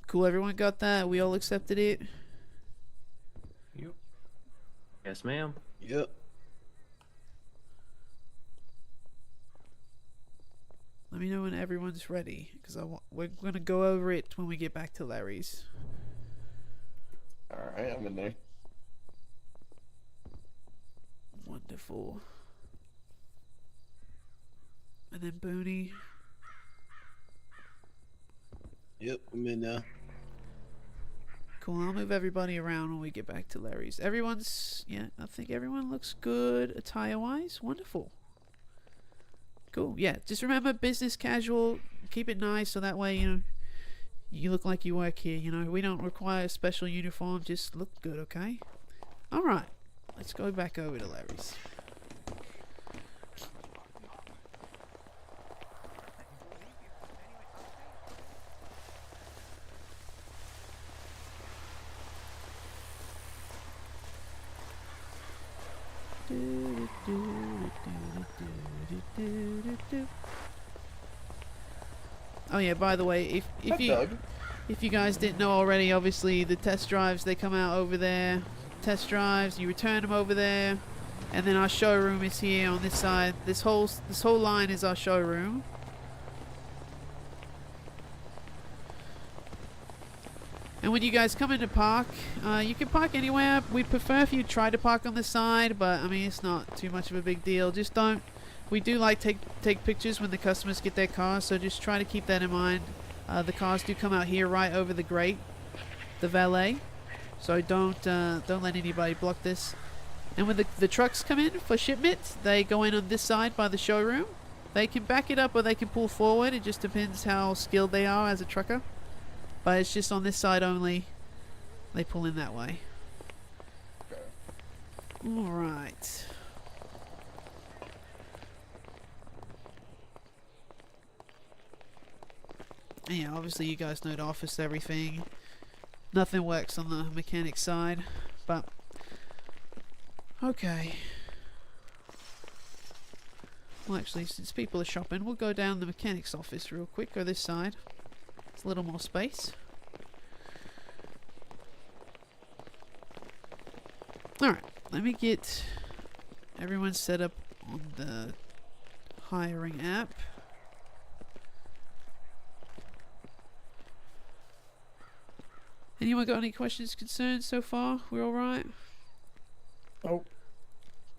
Cool, everyone got that? We all accepted it? Yep. Yes, ma'am. Yep. Let me know when everyone's ready, because we're going to go over it when we get back to Larry's. Alright, I'm in there. Wonderful. And then Booney. Yep, I'm in now. Cool, I'll move everybody around when we get back to Larry's. Yeah, I think everyone looks good attire-wise. Wonderful. Cool, yeah, just remember business casual. Keep it nice so that way, you look like you work here, We don't require a special uniform. Just look good, okay? Alright, let's go back over to Larry's. Oh yeah, by the way, if you guys didn't know already, obviously the test drives, they come out over there. Test drives, you return them over there, and then our showroom is here on this side. This whole line is our showroom. And when you guys come in to park, you can park anywhere. We'd prefer if you try to park on the side, but I mean, it's not too much of a big deal. Just don't. We do like take pictures when the customers get their cars, so just try to keep that in mind. The cars do come out here right over the grate, the valet. So don't let anybody block this. And when the trucks come in for shipment, they go in on this side by the showroom. They can back it up or they can pull forward. It just depends how skilled they are as a trucker. But it's just on this side only. They pull in that way. Alright. Yeah, obviously you guys know to office everything. Nothing works on the mechanic side. But okay. Well, actually, since people are shopping, we'll go down the mechanic's office real quick. Go this side. It's a little more space. Alright, let me get everyone set up on the hiring app. Anyone got any questions, concerns so far? We're alright? Oh.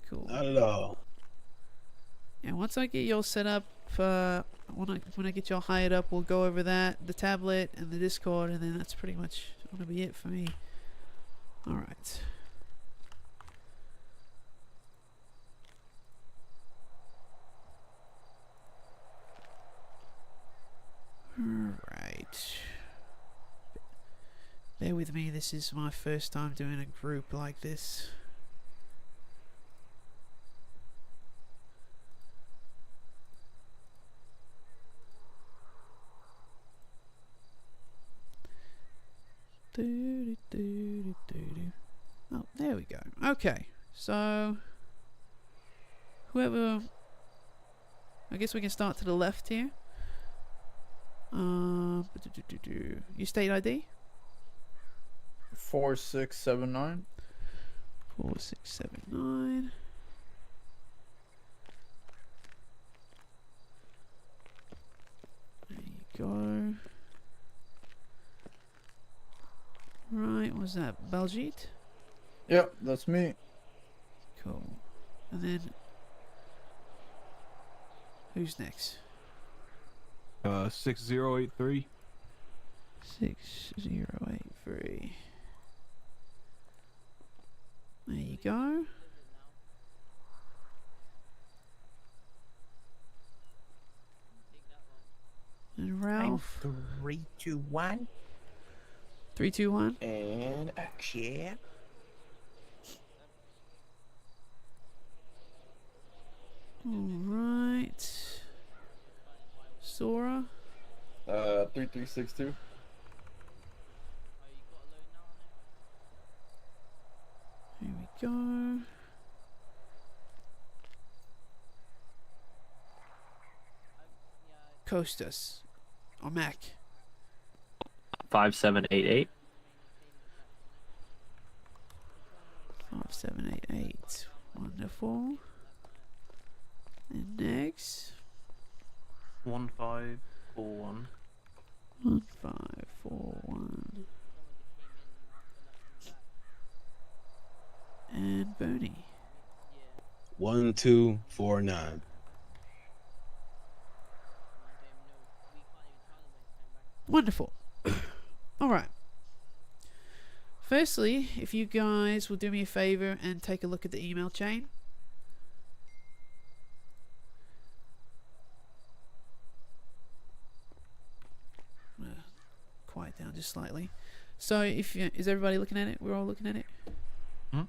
Cool. Not at all. And once I get y'all set up, when I get y'all hired up, we'll go over that, the tablet and the Discord, and then that's pretty much gonna be it for me. Alright. Alright. Bear with me, this is my first time doing a group like this. Oh, there we go. Okay, so whoever, I guess we can start to the left here. You state ID? 4679. 4679. There you go. Right, what was that? Baljeet? Yep, that's me. Cool. And then who's next? 6083. 6083. There you go. And Ralph. 321. 321. And action. Alright. Sora. 3362. Here we go. Costas. Or Mac. 5788. 5788. Wonderful. And next. 1541. 1541. And Bernie. 1249. Wonderful. Alright. Firstly, if you guys will do me a favor and take a look at the email chain. Quiet down just slightly. So, is everybody looking at it? We're all looking at it? Hmm?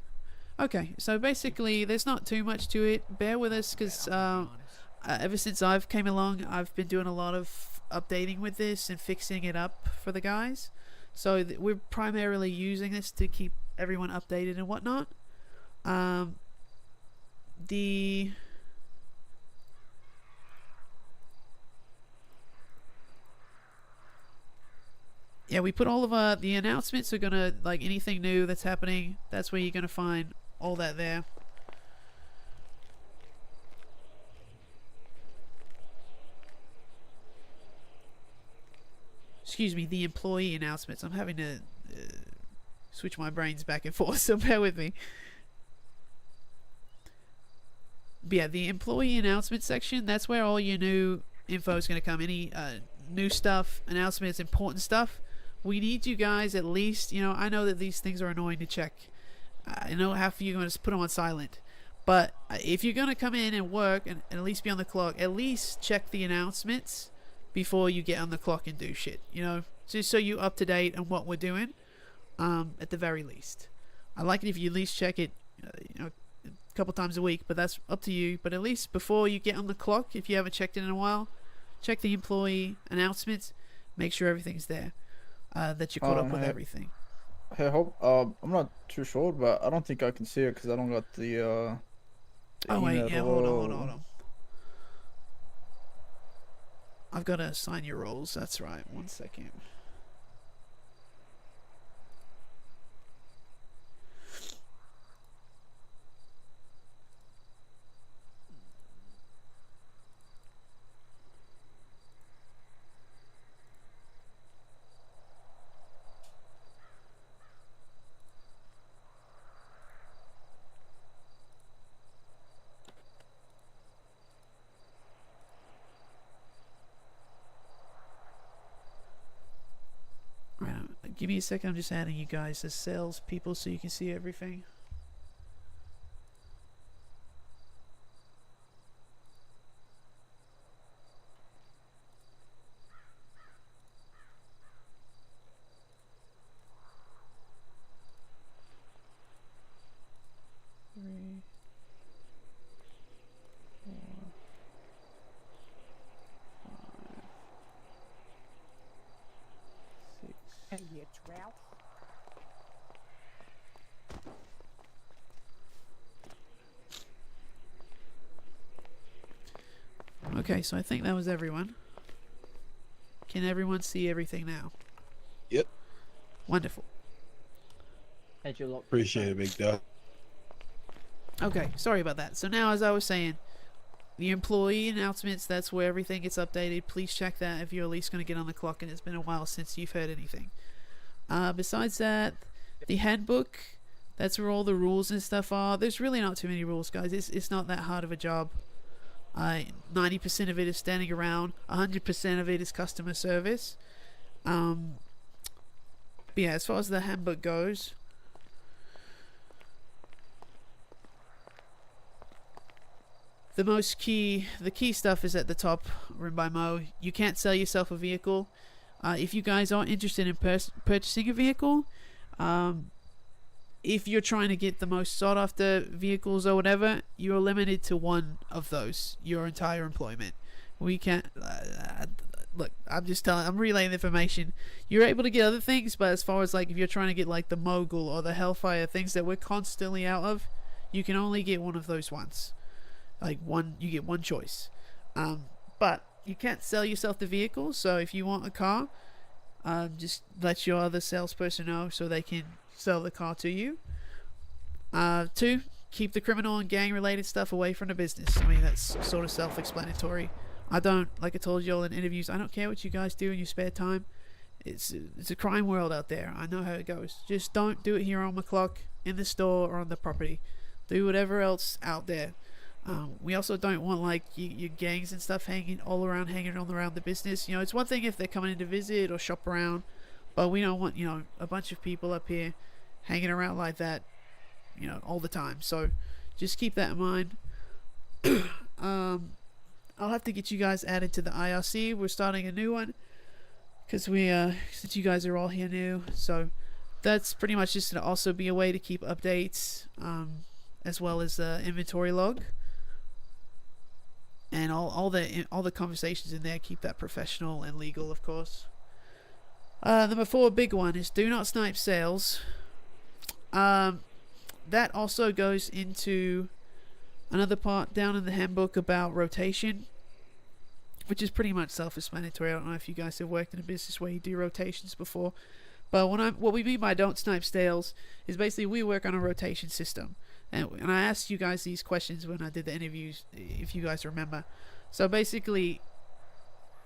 Okay, so basically, there's not too much to it. Bear with us, because ever since I've came along, I've been doing a lot of updating with this and fixing it up for the guys. So we're primarily using this to keep everyone updated and whatnot. Yeah, we put all of the announcements are gonna, like, anything new that's happening, that's where you're gonna find all that there. Excuse me, the employee announcements. I'm having to switch my brains back and forth, so bear with me. But yeah, the employee announcement section, that's where all your new info is going to come. Any new stuff, announcements, important stuff. We need you guys at least, I know that these things are annoying to check. I know half of you are going to just put them on silent. But if you're going to come in and work and at least be on the clock, at least check the announcements before you get on the clock and do shit. Just so you're up to date on what we're doing, at the very least. I like it if you at least check it, a couple times a week, but that's up to you. But at least before you get on the clock, if you haven't checked it in a while, check the employee announcements, make sure everything's there, that you're caught up with everything. Hey, Hope, I'm not too sure, but I don't think I can see it because I don't got the oh wait, email. yeah, hold on. I've got to assign your roles, that's right, 1 second. Give me a second, I'm just adding you guys as sales people so you can see everything. Three, 4, 5, 6. You trout. Okay, so I think that was everyone. Can everyone see everything now? Yep. Wonderful. Appreciate it, big dog. Okay, sorry about that. So now, as I was saying, the employee announcements, that's where everything gets updated. Please check that if you're at least going to get on the clock and it's been a while since you've heard anything. Besides that, the handbook, that's where all the rules and stuff are. There's really not too many rules, guys. It's not that hard of a job. 90% of it is standing around. 100% of it is customer service. But yeah, as far as the handbook goes, the key stuff is at the top, written by Mo. You can't sell yourself a vehicle. If you guys are interested in purchasing a vehicle, if you're trying to get the most sought after vehicles or whatever, you're limited to one of those your entire employment. We can't look, I'm relaying the information. You're able to get other things, but as far as like if you're trying to get like the Mogul or the Hellfire, things that we're constantly out of, you can only get one of those once. Like you get one choice. But you can't sell yourself the vehicle, so if you want a car, just let your other salesperson know so they can sell the car to you. 2, keep the criminal and gang related stuff away from the business. I mean, that's sort of self-explanatory. Like I told you all in interviews, I don't care what you guys do in your spare time. It's a crime world out there. I know how it goes. Just don't do it here on the clock, in the store, or on the property. Do whatever else out there. We also don't want like your gangs and stuff hanging all around the business. It's one thing if they're coming in to visit or shop around, but we don't want a bunch of people up here hanging around like that all the time. So just keep that in mind. I'll have to get you guys added to the IRC. We're starting a new one because since you guys are all here new, so that's pretty much just to also be a way to keep updates, as well as the inventory log. And all the conversations in there, keep that professional and legal, of course. Number 4, big one, is do not snipe sales. That also goes into another part down in the handbook about rotation, which is pretty much self-explanatory. I don't know if you guys have worked in a business where you do rotations before, but what we mean by don't snipe sales is basically we work on a rotation system. And I asked you guys these questions when I did the interviews, if you guys remember. So basically,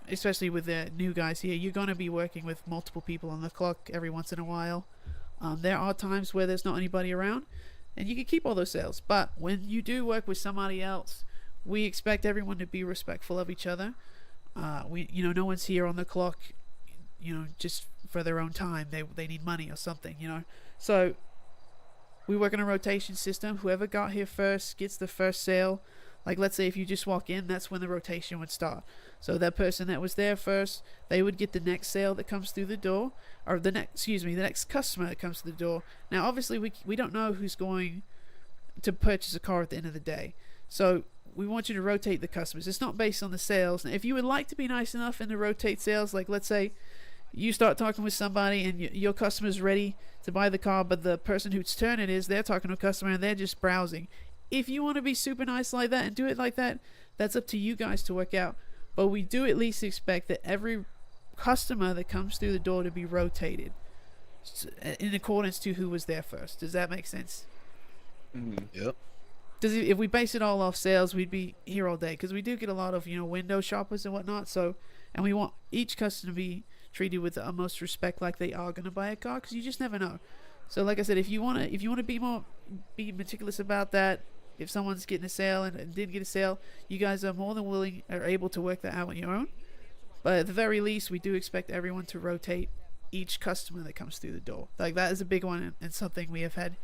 especially with the new guys here, you're going to be working with multiple people on the clock every once in a while. There are times where there's not anybody around, and you can keep all those sales. But when you do work with somebody else, we expect everyone to be respectful of each other. No one's here on the clock, just for their own time. They need money or something, So we work on a rotation system. Whoever got here first gets the first sale. Like, let's say if you just walk in, that's when the rotation would start. So that person that was there first, they would get the next sale that comes through the door, or the next customer that comes to the door. Now, obviously, we don't know who's going to purchase a car at the end of the day. So we want you to rotate the customers. It's not based on the sales. Now, if you would like to be nice enough and to rotate sales, like let's say you start talking with somebody and your customer's ready to buy the car, but the person whose turn it is, they're talking to a customer and they're just browsing. If you want to be super nice like that and do it like that, that's up to you guys to work out. But we do at least expect that every customer that comes through the door to be rotated in accordance to who was there first. Does that make sense? Yep. If we base it all off sales, we'd be here all day, because we do get a lot of window shoppers and whatnot. So, and we want each customer to be treated with the utmost respect, like they are going to buy a car, because you just never know. So, like I said, if you want to be meticulous about that. If someone's getting a sale and didn't get a sale, you guys are more than willing or able to work that out on your own. But at the very least, we do expect everyone to rotate each customer that comes through the door. Like, that is a big one and something we have had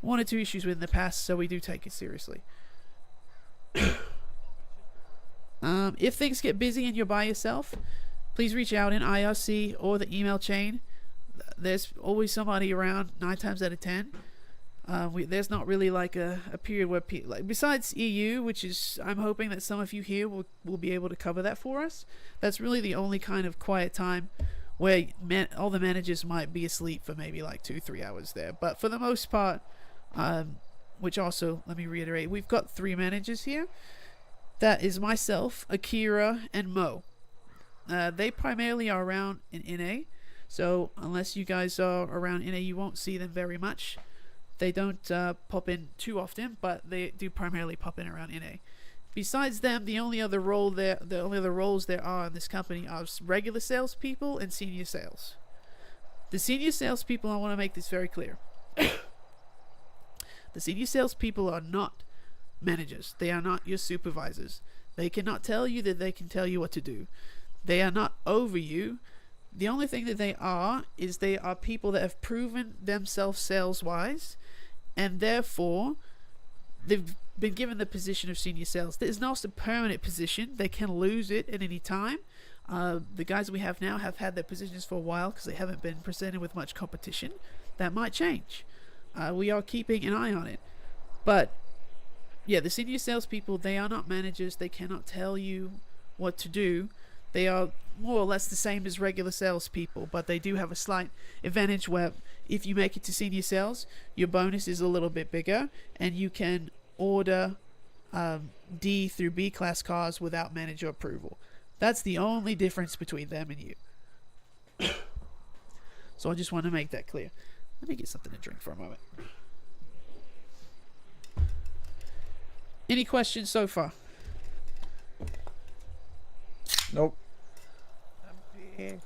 1 or 2 issues with in the past, so we do take it seriously. If things get busy and you're by yourself, please reach out in IRC or the email chain. There's always somebody around 9 times out of 10. There's not really like a period where besides EU, which is, I'm hoping that some of you here will be able to cover that for us. That's really the only kind of quiet time where all the managers might be asleep for maybe like 2-3 hours there. But for the most part, which also, let me reiterate, we've got 3 managers here. That is myself, Akira, and Mo. They primarily are around in NA, so unless you guys are around NA, you won't see them very much. They don't pop in too often, but they do primarily pop in around NA. Besides them, the only other roles there are in this company are regular salespeople and senior sales. The senior salespeople, I want to make this very clear. The senior salespeople are not managers. They are not your supervisors. They cannot tell you that they can tell you what to do. They are not over you. The only thing that they are is they are people that have proven themselves sales-wise, and therefore they've been given the position of senior sales. There's not a permanent position. They can lose it at any time. The guys we have now have had their positions for a while because they haven't been presented with much competition. That might change. We are keeping an eye on it. But yeah, the senior salespeople, they are not managers. They cannot tell you what to do. They are more or less the same as regular salespeople, but they do have a slight advantage where if you make it to senior sales, your bonus is a little bit bigger, and you can order D through B class cars without manager approval. That's the only difference between them and you. So I just want to make that clear. Let me get something to drink for a moment. Any questions so far? Nope. Okay.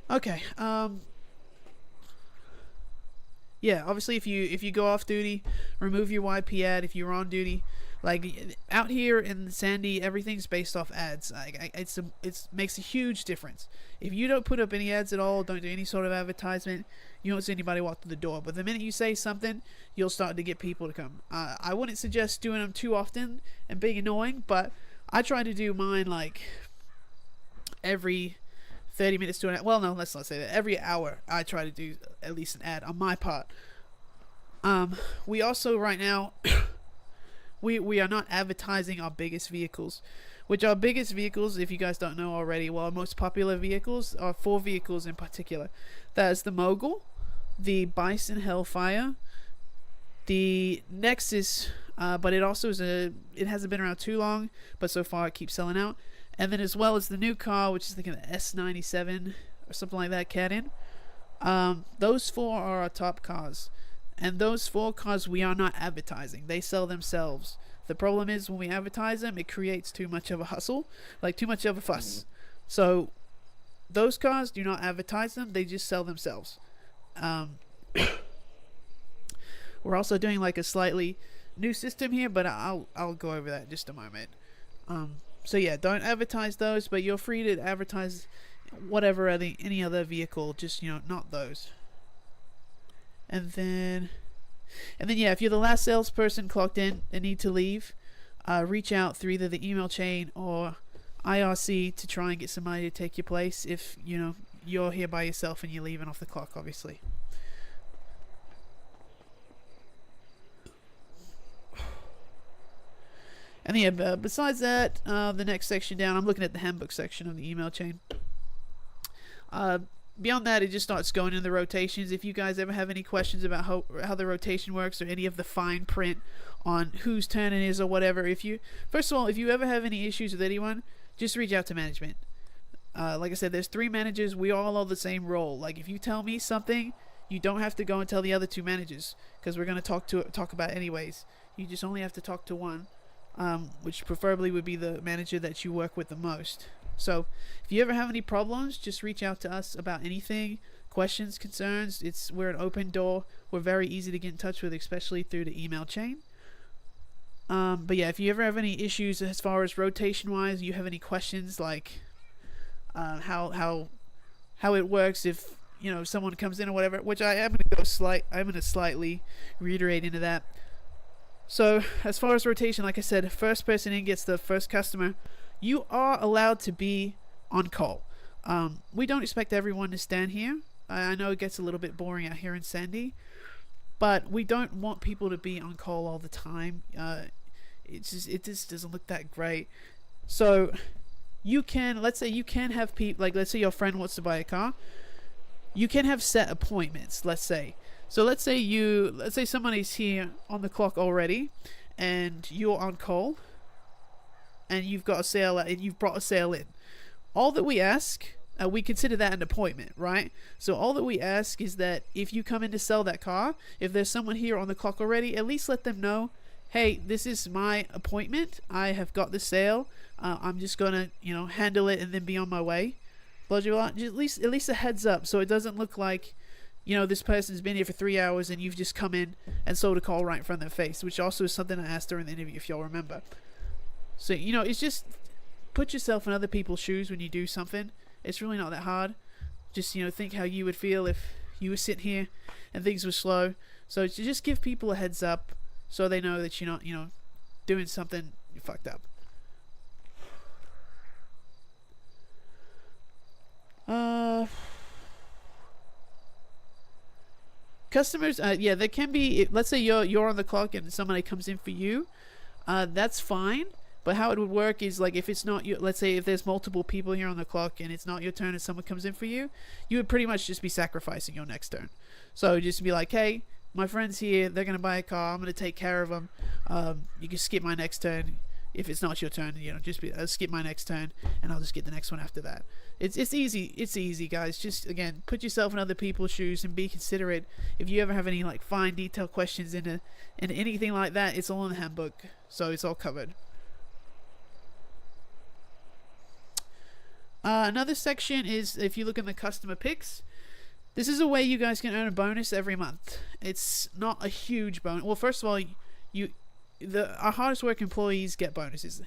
Okay. Yeah, obviously if you go off duty, remove your YP ad. If you're on duty, like out here in Sandy, everything's based off ads. It makes a huge difference. If you don't put up any ads at all, don't do any sort of advertisement, you won't see anybody walk through the door. But the minute you say something, you'll start to get people to come. I wouldn't suggest doing them too often and being annoying, but I try to do mine like every 30 minutes to an hour. Well, no, let's not say that. Every hour, I try to do at least an ad on my part. We also, right now, we are not advertising our biggest vehicles. Which our biggest vehicles, if you guys don't know already, well, our most popular vehicles are 4 vehicles in particular. That is the Mogul, the Bison Hellfire, the Nexus, but it also is it hasn't been around too long, but so far it keeps selling out. And then as well as the new car, which is like an S97 or something like that, Cat-in. Those 4 are our top cars, and those 4 cars we are not advertising. They sell themselves. The problem is when we advertise them, it creates too much of a hustle, like too much of a fuss. So those cars, do not advertise them. They just sell themselves. We're also doing like a slightly new system here, but I'll go over that in just a moment. So yeah, don't advertise those, but you're free to advertise whatever any other vehicle, just not those. And then yeah, if you're the last salesperson clocked in and need to leave, reach out through either the email chain or IRC to try and get somebody to take your place if you're here by yourself and you're leaving off the clock, obviously. And yeah, besides that, the next section down, I'm looking at the handbook section of the email chain. Beyond that, it just starts going into the rotations. If you guys ever have any questions about how the rotation works or any of the fine print on whose turn it is or whatever, first of all, if you ever have any issues with anyone, just reach out to management. Like I said, there's 3 managers. We all have the same role. Like if you tell me something, you don't have to go and tell the other 2 managers because we're going to talk about it anyways. You just only have to talk to one, which preferably would be the manager that you work with the most. So if you ever have any problems, just reach out to us about anything, questions, concerns. We're an open door. We're very easy to get in touch with, especially through the email chain. But yeah, if you ever have any issues as far as rotation wise, you have any questions like how it works if someone comes in or whatever, which I'm gonna slightly reiterate into that. So as far as rotation, like I said, first person in gets the first customer. You are allowed to be on call. We don't expect everyone to stand here. I know it gets a little bit boring out here in Sandy, but we don't want people to be on call all the time. It just doesn't look that great. So let's say you can have people, like let's say your friend wants to buy a car. You can have set appointments, let's say. So let's say somebody's here on the clock already and you're on call and you've got a sale and you've brought a sale in. All that we ask, we consider that an appointment, right? So all that we ask is that if you come in to sell that car, if there's someone here on the clock already, at least let them know, hey, this is my appointment. I have got the sale. I'm just gonna, handle it and then be on my way. Blah, blah, blah. At least a heads up, so it doesn't look like, this person's been here for 3 hours and you've just come in and sold a call right in front of their face, which also is something I asked during the interview, if y'all remember. So, it's just put yourself in other people's shoes when you do something. It's really not that hard. Just, think how you would feel if you were sitting here and things were slow. So just give people a heads up so they know that you're not, doing something fucked up. Customers, yeah, there can be, let's say you're on the clock and somebody comes in for you, that's fine. But how it would work is, like, if it's not your, let's say if there's multiple people here on the clock and it's not your turn and someone comes in for you, you would pretty much just be sacrificing your next turn. So just be like, hey, my friend's here, they're going to buy a car, I'm going to take care of them. You can skip my next turn. If it's not your turn, just skip my next turn and I'll just get the next one after that. It's easy, guys. Just, again, put yourself in other people's shoes and be considerate. If you ever have any, like, fine detailed questions into anything like that, it's all in the handbook, so it's all covered. Another section is, if you look in the customer picks, this is a way you guys can earn a bonus every month. It's not a huge bonus. Well, first of all, our hardest work employees get bonuses.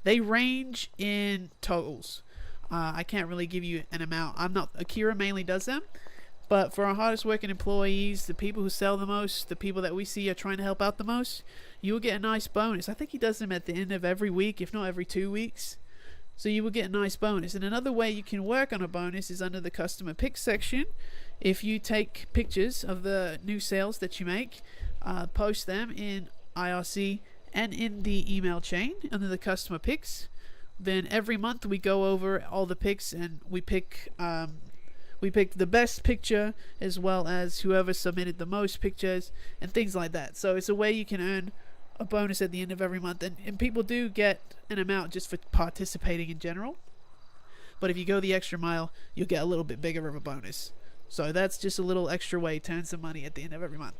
They range in totals. I can't really give you an amount. Akira mainly does them, but for our hardest working employees, the people who sell the most, the people that we see are trying to help out the most, you will get a nice bonus. I think he does them at the end of every week, if not every 2 weeks. So you will get a nice bonus. And another way you can work on a bonus is under the customer pick section. If you take pictures of the new sales that you make, post them in IRC and in the email chain under the customer picks, then every month we go over all the picks and we pick the best picture as well as whoever submitted the most pictures and things like that. So it's a way you can earn a bonus at the end of every month, and people do get an amount just for participating in general, but if you go the extra mile, you'll get a little bit bigger of a bonus. So that's just a little extra way to earn some money at the end of every month.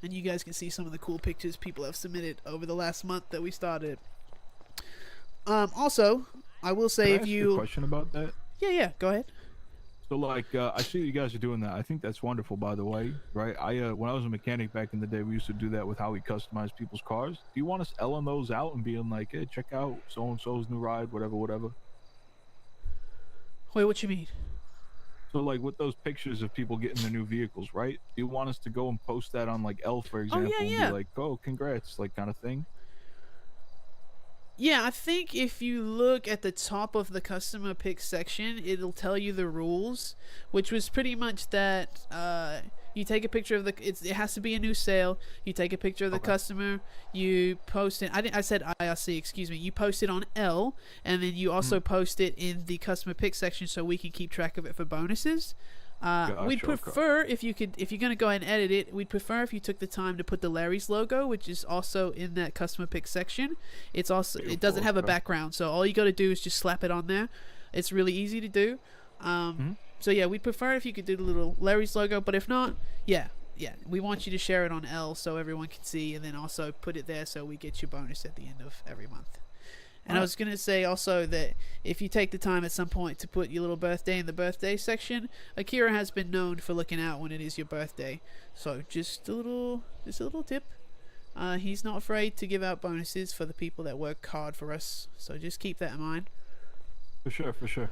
And you guys can see some of the cool pictures people have submitted over the last month that we started. Also, I will say, Can I if ask you a question about that? yeah, go ahead. So like, I see you guys are doing that. I think that's wonderful, by the way, right? When I was a mechanic back in the day, we used to do that with how we customize people's cars. Do you want us L'ing those out and being like, hey, check out so-and-so's new ride, whatever? Wait, what you mean? So like with those pictures of people getting their new vehicles, right? Do you want us to go and post that on like L, for example, and be like, oh, congrats, like kind of thing? Yeah, I think if you look at the top of the customer pick section, it'll tell you the rules, which was pretty much that you take a picture of the it has to be a new sale. You take a picture of the customer, you post it. I said IRC, excuse me. You post it on L, and then you also post it in the customer pick section so we can keep track of it for bonuses. We'd prefer if you're gonna go ahead and edit it, we'd prefer if you took the time to put the Larry's logo, which is also in that customer pick section. It doesn't have a background, so all you gotta do is just slap it on there. It's really easy to do. So yeah, we'd prefer if you could do the little Larry's logo, but if not, yeah, we want you to share it on L so everyone can see, and then also put it there so we get your bonus at the end of every month. And I was going to say also that if you take the time at some point to put your little birthday in the birthday section, Akira has been known for looking out when it is your birthday. So just a little tip. He's not afraid to give out bonuses for the people that work hard for us. So just keep that in mind. For sure.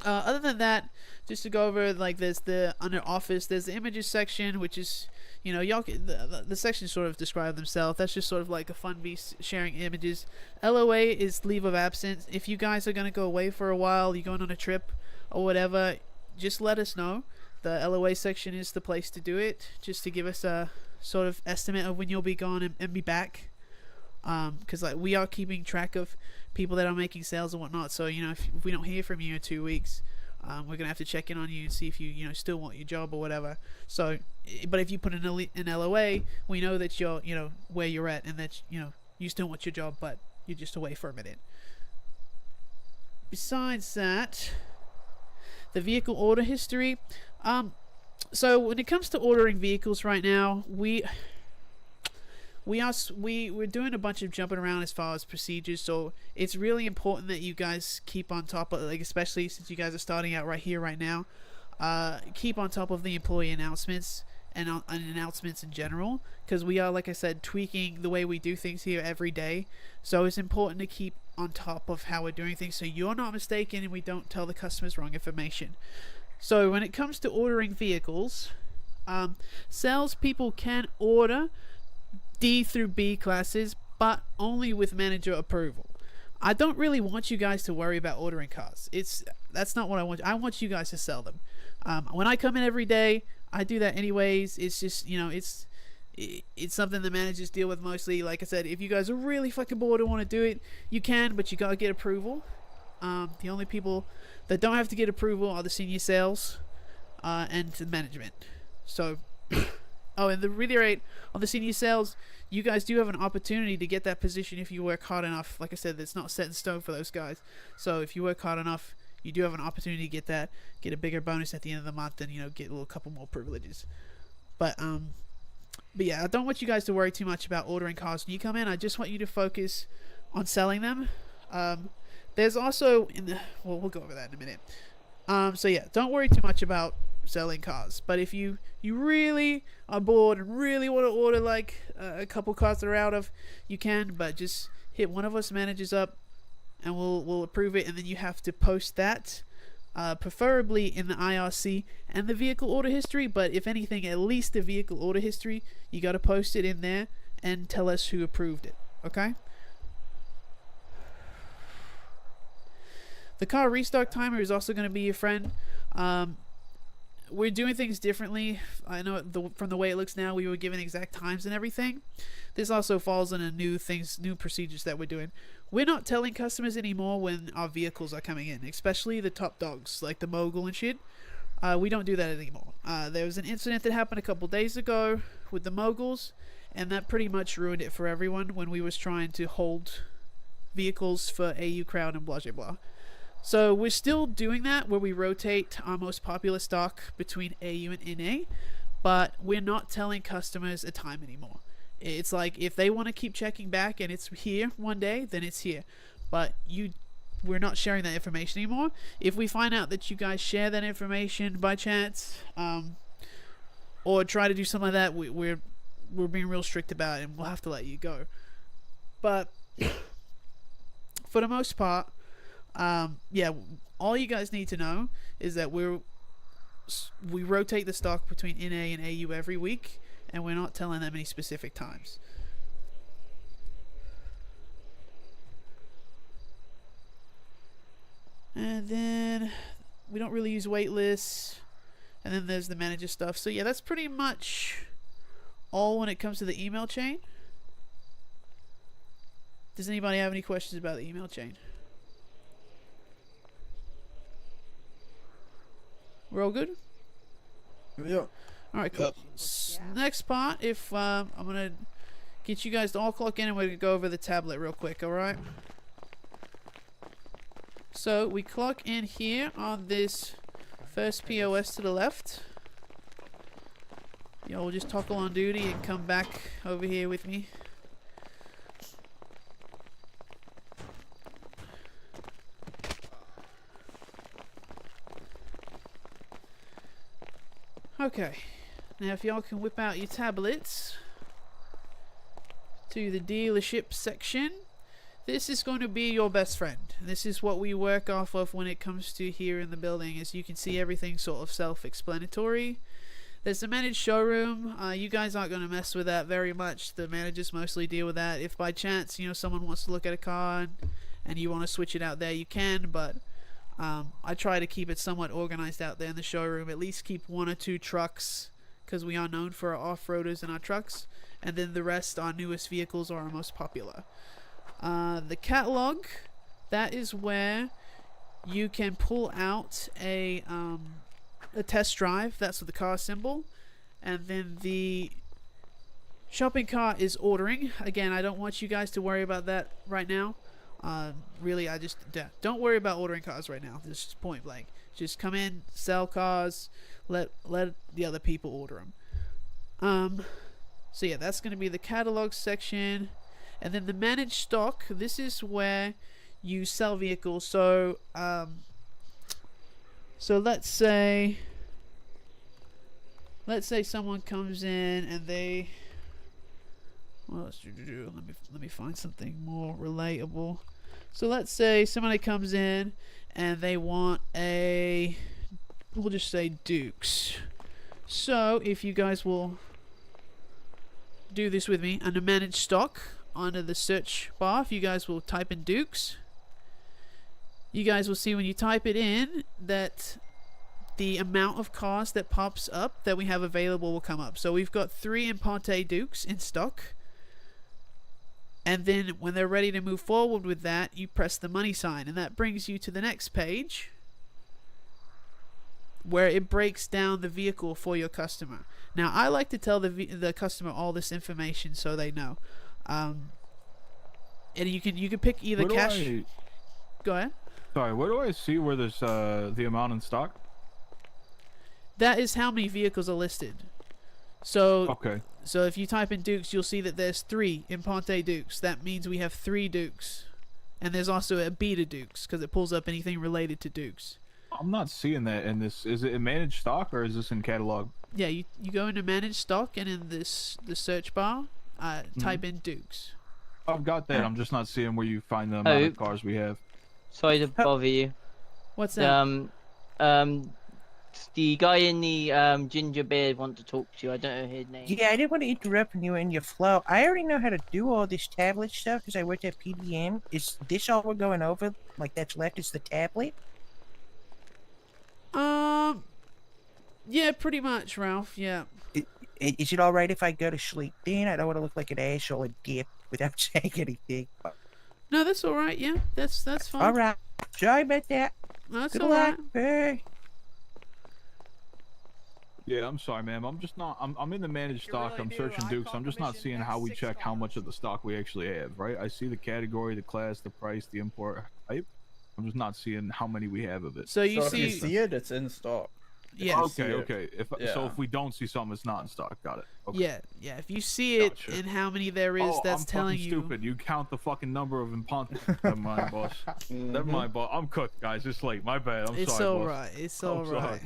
Other than that, just to go over, like, there's the under office, there's the images section, which is, you know, y'all the sections sort of describe themselves. That's just sort of like a fun beast sharing images. LOA is leave of absence. If you guys are gonna go away for a while, you're going on a trip or whatever, just let us know. The LOA section is the place to do it, just to give us a sort of estimate of when you'll be gone and be back. Because like we are keeping track of people that are making sales and whatnot, so you know, if we don't hear from you in 2 weeks, we're gonna have to check in on you and see if you know still want your job or whatever. So but if you put an LOA, we know that you're, you know, where you're at, and that, you know, you still want your job, but you're just away for a minute. Besides that, the vehicle order history, so when it comes to ordering vehicles right now, we're doing a bunch of jumping around as far as procedures, so it's really important that you guys keep on top of, like, especially since you guys are starting out right here right now, keep on top of the employee announcements and announcements in general, because we are, like I said, tweaking the way we do things here every day. So it's important to keep on top of how we're doing things so you're not mistaken and we don't tell the customers wrong information. So when it comes to ordering vehicles, salespeople can order D through B classes, but only with manager approval. I don't really want you guys to worry about ordering cars. That's not what I want. I want you guys to sell them. When I come in every day, I do that anyways. It's just, you know, it's something the managers deal with mostly. Like I said, if you guys are really fucking bored and want to do it, you can, but you gotta get approval. The only people that don't have to get approval are the senior sales and the management. So oh, and to reiterate on the senior sales, you guys do have an opportunity to get that position if you work hard enough. Like I said, it's not set in stone for those guys. So if you work hard enough, you do have an opportunity to get that, get a bigger bonus at the end of the month, and, you know, get a little couple more privileges. But yeah, I don't want you guys to worry too much about ordering cars when you come in. I just want you to focus on selling them. There's also we'll go over that in a minute. So yeah, don't worry too much about selling cars, but if you really are bored and really want to order like a couple cars that are out of, you can, but just hit one of us managers up and we'll approve it, and then you have to post that preferably in the IRC and the vehicle order history, but if anything, at least the vehicle order history, you got to post it in there and tell us who approved it. Okay. The car restock timer is also going to be your friend. We're doing things differently. I know from the way it looks now, we were given exact times and everything. This also falls into new procedures that we're doing. We're not telling customers anymore when our vehicles are coming in, especially the top dogs like the Mogul and shit. We don't do that anymore. There was an incident that happened a couple days ago with the Moguls, and that pretty much ruined it for everyone when we was trying to hold vehicles for AU crowd and blah blah blah. So we're still doing that where we rotate our most popular stock between AU and NA, but we're not telling customers a time anymore. It's like if they want to keep checking back and it's here one day, then it's here. But we're not sharing that information anymore. If we find out that you guys share that information by chance, or try to do something like that, we're being real strict about it, and we'll have to let you go. But for the most part, yeah, all you guys need to know is that we rotate the stock between NA and AU every week, and we're not telling them any specific times. And then we don't really use wait lists. And then there's the manager stuff. So yeah, that's pretty much all when it comes to the email chain. Does anybody have any questions about the email chain? We're all good? Yeah. Alright, cool. Next part, if I'm gonna get you guys to all clock in and we're gonna go over the tablet real quick, alright? So we clock in here on this first POS to the left. Y'all will just toggle on duty and come back over here with me. Okay, now if y'all can whip out your tablets to the dealership section, this is going to be your best friend. This is what we work off of when it comes to here in the building. As you can see, everything's sort of self-explanatory. There's the managed showroom. You guys aren't going to mess with that very much. The managers mostly deal with that. If by chance, you know, someone wants to look at a car and you want to switch it out there, you can, but I try to keep it somewhat organized out there in the showroom. At least keep 1 or 2 trucks, because we are known for our off-roaders and our trucks, and then the rest, our newest vehicles, are our most popular. The catalog, that is where you can pull out a test drive. That's with the car symbol. And then the shopping cart is ordering. Again, I don't want you guys to worry about that right now. Really, I just don't worry about ordering cars right now. This is point blank. Just come in, sell cars, let the other people order them. So yeah, that's going to be the catalog section. And then the managed stock, this is where you sell vehicles. So let's say someone comes in and they, well, let me find something more relatable. So let's say somebody comes in and they want a, we'll just say Dukes. So if you guys will do this with me, under managed stock, under the search bar, if you guys will type in Dukes, you guys will see when you type it in that the amount of cars that pops up that we have available will come up. So we've got 3 Impante Dukes in stock, and then when they're ready to move forward with that, you press the money sign, and that brings you to the next page where it breaks down the vehicle for your customer. Now I like to tell the customer all this information so they know. And you can pick either cash. Go ahead. Sorry, where do I see where there's the amount in stock? That is how many vehicles are listed. So okay. So if you type in Dukes, you'll see that there's 3 Impante Dukes. That means we have 3 Dukes, and there's also a Beta Dukes because it pulls up anything related to Dukes. I'm not seeing that in this. Is it in managed stock or is this in catalog? Yeah, you go into managed stock, and in the search bar, type in Dukes. I've got that. I'm just not seeing where you find the amount of cars we have. Sorry to bother you. What's that? The guy in the ginger beard want to talk to you. I don't know his name. Yeah, I didn't want to interrupt you in your flow. I already know how to do all this tablet stuff because I worked at PDM. Is this all we're going over? Like that's left is the tablet? Yeah, pretty much, Ralph. Yeah. Is it all right if I go to sleep then? I don't want to look like an asshole and dip without saying anything. No, that's all right. Yeah, that's fine. All right. Sorry about that. No, that's Good all luck. right. Bye. Yeah, I'm sorry, ma'am. I'm just not. I'm in the managed stock. I'm searching Dukes. I'm just not seeing how we check how much of the stock we actually have. Right? I see the category, the class, the price, the import type. I'm just not seeing how many we have of it. So you if you see it, it's in stock. Yeah. Okay. Okay. So if we don't see something, it's not in stock. Got it. Okay. Yeah. Yeah. If you see it and how many there is, that's I'm telling fucking you. Stupid. You count the fucking number of impound. Never mind, boss. Never mind, boss. I'm cooked, guys. It's late. My bad. I'm It's sorry, all boss. right. It's I'm all sorry. right.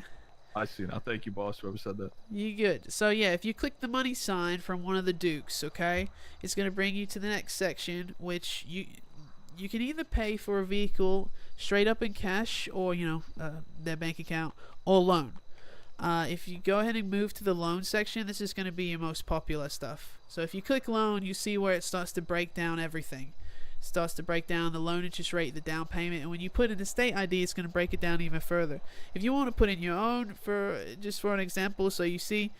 I see now. Thank you, boss. Whoever said that. You good. So yeah, if you click the money sign from one of the Dukes, okay, it's gonna bring you to the next section, which you can either pay for a vehicle straight up in cash, or their bank account, or loan. If you go ahead and move to the loan section, this is going to be your most popular stuff. So if you click loan, you see where it starts to break down everything. It starts to break down the loan interest rate, the down payment, and when you put in the state ID, it's going to break it down even further. If you want to put in your own, for an example, so you see,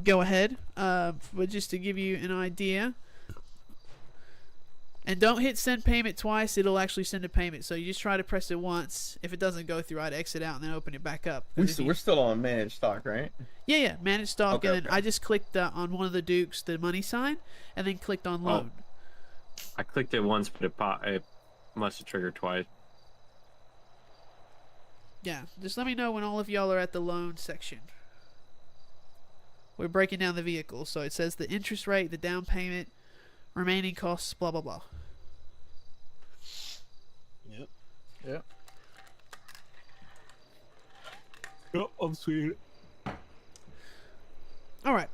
go ahead, but just to give you an idea. And don't hit send payment twice, it'll actually send a payment. So you just try to press it once. If it doesn't go through, I'd exit out and then open it back up. We're still on managed stock, right? Yeah, managed stock. Okay, and then I just clicked on one of the Dukes, the money sign, and then clicked on loan. I clicked it once, but it must have triggered twice. Yeah, just let me know when all of y'all are at the loan section. We're breaking down the vehicle. So it says the interest rate, the down payment, remaining costs, blah, blah, blah. Yep. Yep. Yep, I'm seeing it. Alright.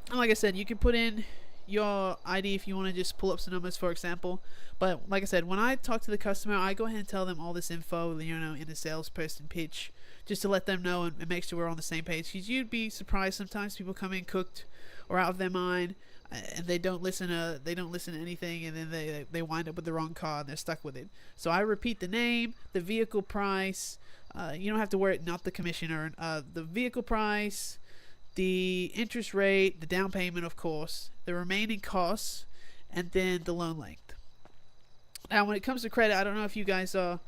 And like I said, you can put in your ID if you want to just pull up some numbers, for example. But like I said, when I talk to the customer, I go ahead and tell them all this info, in the salesperson pitch, just to let them know and make sure we're on the same page. Because you'd be surprised sometimes people come in cooked or out of their mind, and they don't listen to anything, and then they wind up with the wrong car and they're stuck with it. So I repeat the name, the vehicle price. You don't have to worry, not the commission earned. The vehicle price, the interest rate, the down payment, of course, the remaining costs, and then the loan length. Now, when it comes to credit, I don't know if you guys are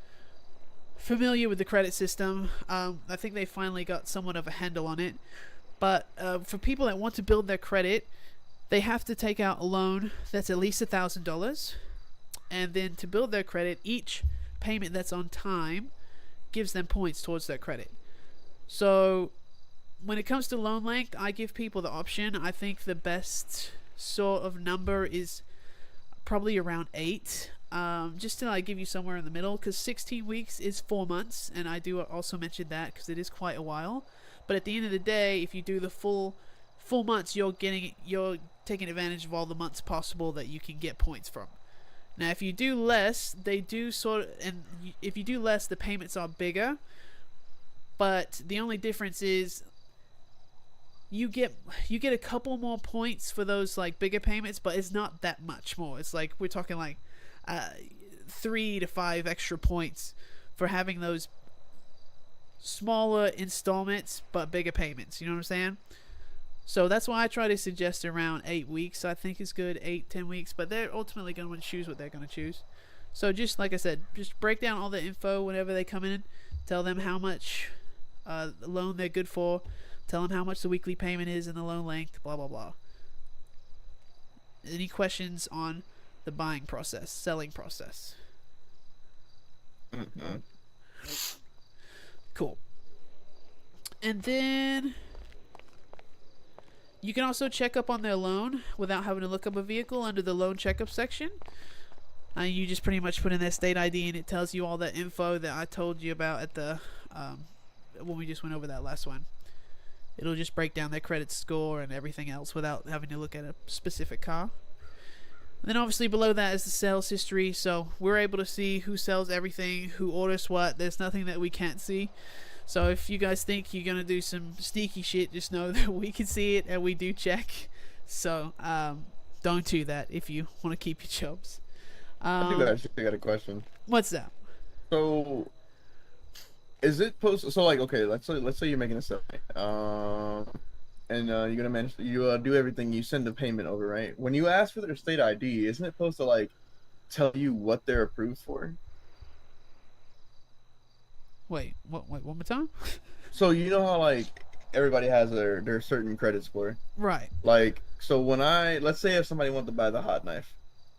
familiar with the credit system. I think they finally got somewhat of a handle on it. But for people that want to build their credit, they have to take out a loan that's at least $1,000. And then to build their credit, each payment that's on time gives them points towards their credit. So when it comes to loan length, I give people the option. I think the best sort of number is probably around 8. Just to give you somewhere in the middle, because 16 weeks is 4 months, and I do also mention that because it is quite a while. But at the end of the day, if you do the full months, you're taking advantage of all the months possible that you can get points from. Now, if you do less, if you do less, the payments are bigger. But the only difference is you get a couple more points for those bigger payments, but it's not that much more. It's we're talking 3 to 5 extra points for having those smaller installments but bigger payments. You know what I'm saying? So that's why I try to suggest around 8 weeks. I think is good, 8-10 weeks, but they're ultimately going to choose what they're going to choose. So just like I said, just break down all the info whenever they come in. Tell them how much loan they're good for. Tell them how much the weekly payment is and the loan length, blah, blah, blah. Any questions on the buying process, selling process? Cool. And then you can also check up on their loan without having to look up a vehicle under the loan checkup section. You just pretty much put in their state ID and it tells you all that info that I told you about at the when we just went over that last one. It'll just break down their credit score and everything else without having to look at a specific car. And then obviously below that is the sales history, so we're able to see who sells everything, who orders what. There's nothing that we can't see. So if you guys think you're gonna do some sneaky shit, just know that we can see it and we do check. So don't do that if you want to keep your jobs. I think I actually got a question. What's that? So, is it posted? So, okay, let's say you're making a sale, and you're gonna manage. You do everything. You send the payment over, right? When you ask for their state ID, isn't it supposed to tell you what they're approved for? Wait, what? Wait, one more time. So you know how everybody has their certain credit score. Right. Like, so when let's say if somebody wants to buy the hot knife,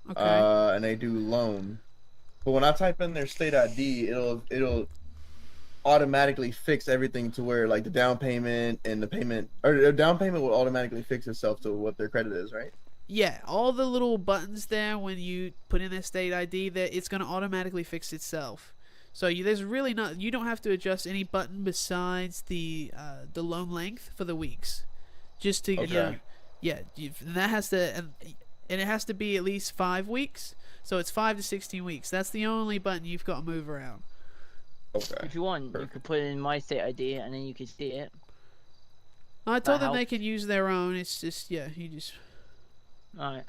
Okay. and they do loan, but when I type in their state ID, it'll automatically fix everything to where like the down payment and the payment, or the down payment will automatically fix itself to what their credit is, right? Yeah, all the little buttons there when you put in their state ID, that it's going to automatically fix itself. So there's really not, you don't have to adjust any button besides the loan length for the weeks, just to and that has to and it has to be at least 5 weeks. So it's 5 to 16 weeks. That's the only button you've got to move around. Okay. If you want, you could put in my state ID and then you can see it. I told them they can use their own. It's just you just. Alright.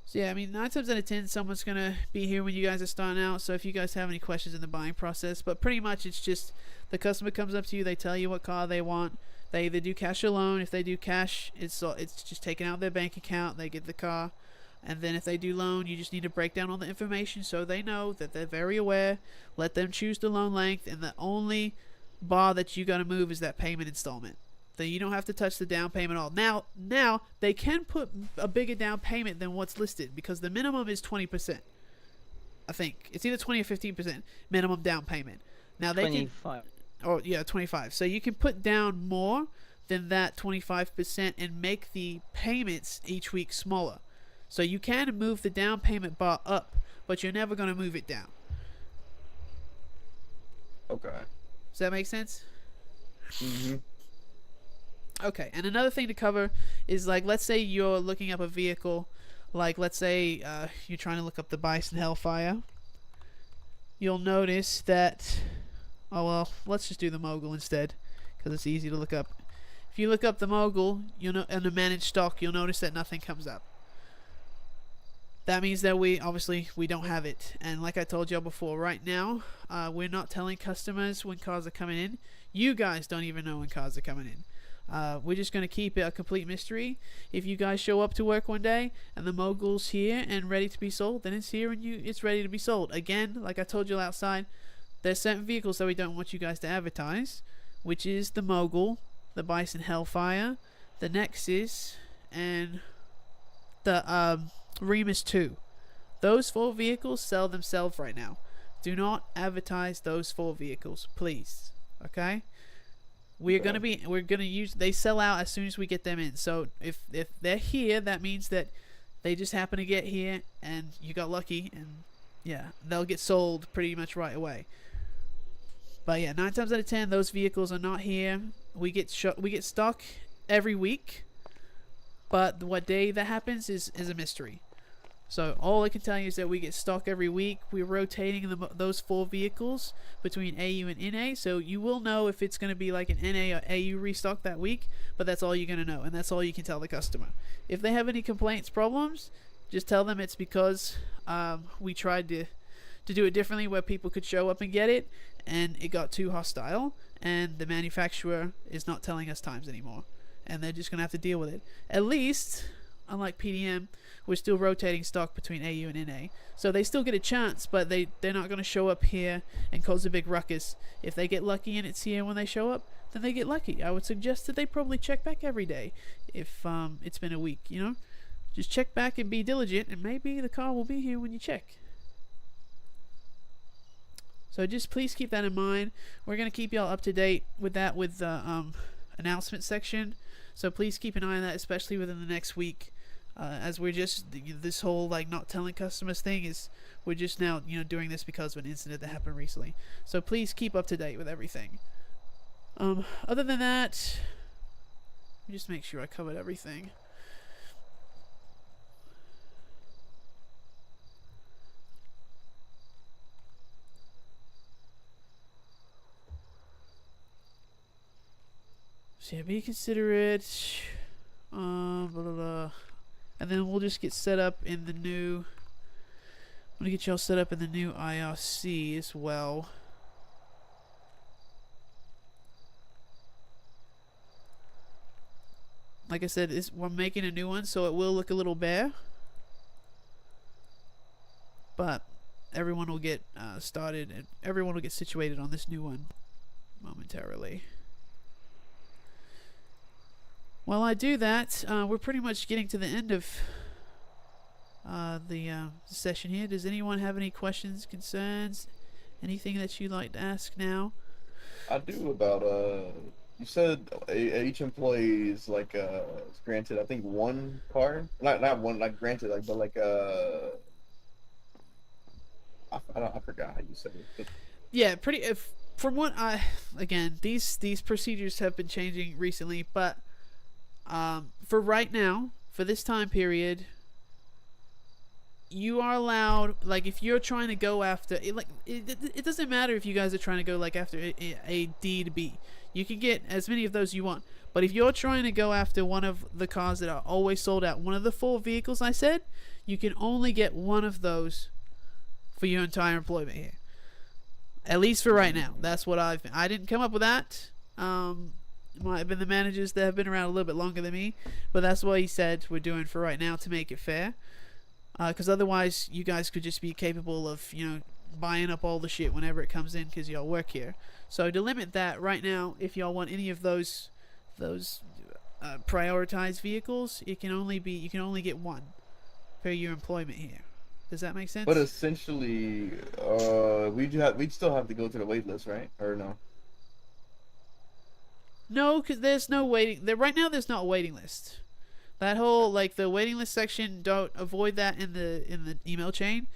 So yeah, I mean, 9 times out of 10, someone's gonna be here when you guys are starting out. So if you guys have any questions in the buying process, but pretty much it's just the customer comes up to you, they tell you what car they want. They either do cash or loan. If they do cash, it's just taken out of their bank account. They get the car, and then if they do loan, you just need to break down all the information so they know that they're very aware. Let them choose the loan length, and the only bar that you gotta move is that payment installment. Then you don't have to touch the down payment at all. Now they can put a bigger down payment than what's listed because the minimum is 20%. I think it's either 20 or 15% minimum down payment. Now they 25. Oh yeah, 25. So you can put down more than that 25% and make the payments each week smaller. So you can move the down payment bar up, but you're never going to move it down. Okay. Does that make sense? Mm-hmm. Okay, and another thing to cover is, like, let's say you're looking up a vehicle, like let's say you're trying to look up the Bison Hellfire. You'll notice that, oh well, let's just do the Mogul instead, because it's easy to look up. If you look up the Mogul, you'll know, and the managed stock, you'll notice that nothing comes up. That means that we don't have it. And like I told y'all before, right now, we're not telling customers when cars are coming in. You guys don't even know when cars are coming in. We're just going to keep it a complete mystery. If you guys show up to work one day and the Mogul's here and ready to be sold, then it's here and it's ready to be sold. Again, like I told you outside, there's certain vehicles that we don't want you guys to advertise, which is the Mogul, the Bison Hellfire, the Nexus, and the Remus 2. Those 4 vehicles sell themselves right now. Do not advertise those 4 vehicles, please. Okay? We're gonna use, they sell out as soon as we get them in. So if they're here, that means that they just happen to get here and you got lucky, and yeah, they'll get sold pretty much right away. But yeah, 9 times out of 10, those vehicles are not here. We get stock every week, but what day that happens is a mystery. So all I can tell you is that we get stock every week. We're rotating those 4 vehicles between AU and NA, so you will know if it's going to be like an NA or AU restock that week, but that's all you're going to know, and that's all you can tell the customer. If they have any complaints, problems, just tell them it's because we tried to do it differently where people could show up and get it, and it got too hostile, and the manufacturer is not telling us times anymore, and they're just going to have to deal with it. At least, unlike PDM, we're still rotating stock between AU and NA. So they still get a chance, but they're not going to show up here and cause a big ruckus. If they get lucky and it's here when they show up, then they get lucky. I would suggest that they probably check back every day if it's been a week, you know? Just check back and be diligent, and maybe the car will be here when you check. So just please keep that in mind. We're going to keep y'all up to date with that with the announcement section. So please keep an eye on that, especially within the next week. As we're just, this whole like not telling customers thing is, we're just now doing this because of an incident that happened recently. So please keep up to date with everything. Other than that, let me just make sure I covered everything. So yeah, be considerate. Blah, blah, blah. And then we'll just get set up in the new. I'm gonna get y'all set up in the new IRC as well. Like I said, we're making a new one, so it will look a little bare. But everyone will get started, and everyone will get situated on this new one momentarily. While I do that, we're pretty much getting to the end of the session here. Does anyone have any questions, concerns, anything that you'd like to ask now? I do about you said each employee is like is granted I think one car, not one like granted like but like I forgot how you said it. But... Yeah, pretty. From what again, these procedures have been changing recently, but for right now, for this time period, you are allowed, like, if you're trying to go after it, like it doesn't matter if you guys are trying to go like after a D to B. You can get as many of those you want, but if you're trying to go after one of the cars that are always sold out, one of the 4 vehicles I said, you can only get one of those for your entire employment here. At least for right now. That's what I didn't come up with that. It might have been the managers that have been around a little bit longer than me, but that's what he said we're doing for right now to make it fair. Because otherwise, you guys could just be capable of, you know, buying up all the shit whenever it comes in because y'all work here. So to limit that right now, if y'all want any of those prioritized vehicles, you can only get one per your employment here. Does that make sense? But essentially, we'd still have to go to the wait list, right? Or no? No, because there's no waiting. Right now, there's not a waiting list. That whole, like, the waiting list section, don't avoid that in the email chain.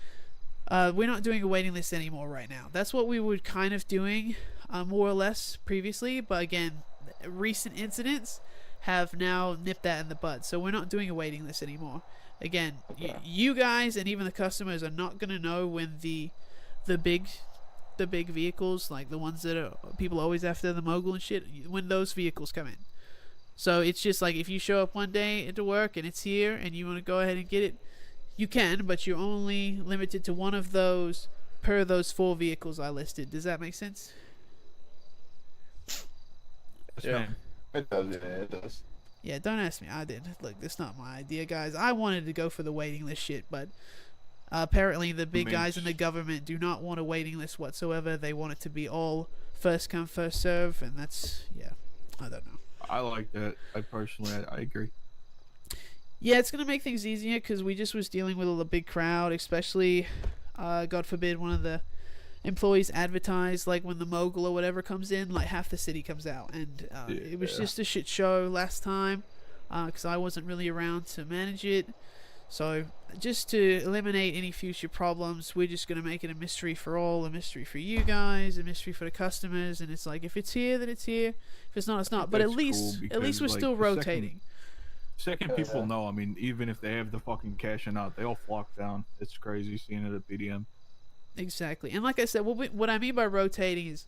We're not doing a waiting list anymore right now. That's what we were kind of doing, more or less, previously. But again, recent incidents have now nipped that in the bud. So we're not doing a waiting list anymore. Again, you guys and even the customers are not going to know when the big vehicles, like the ones that are people always after, the mogul and shit, when those vehicles come in. So it's just like if you show up one day into work and it's here and you want to go ahead and get it, you can, but you're only limited to one of those per those 4 vehicles I listed. Does that make sense? Yeah, it does. Yeah, it does. Yeah, don't ask me. I did. Look, that's not my idea, guys. I wanted to go for the waiting list shit, but apparently the big guys in the government do not want a waiting list whatsoever. They want it to be all first come, first serve, and that's, yeah, I don't know. I like that. I personally agree. Yeah, it's gonna make things easier because we just was dealing with a big crowd, especially, God forbid, one of the employees advertise like when the mogul or whatever comes in, like half the city comes out, and it was just a shit show last time because I wasn't really around to manage it. So just to eliminate any future problems, we're just gonna make it a mystery for all, a mystery for you guys, a mystery for the customers, and it's like if it's here, then it's here. If it's not, it's not. But at least we're still rotating. Second people know. I mean, even if they have the fucking cashing out, they all flock down. It's crazy seeing it at BDM. Exactly, and like I said, what I mean by rotating is,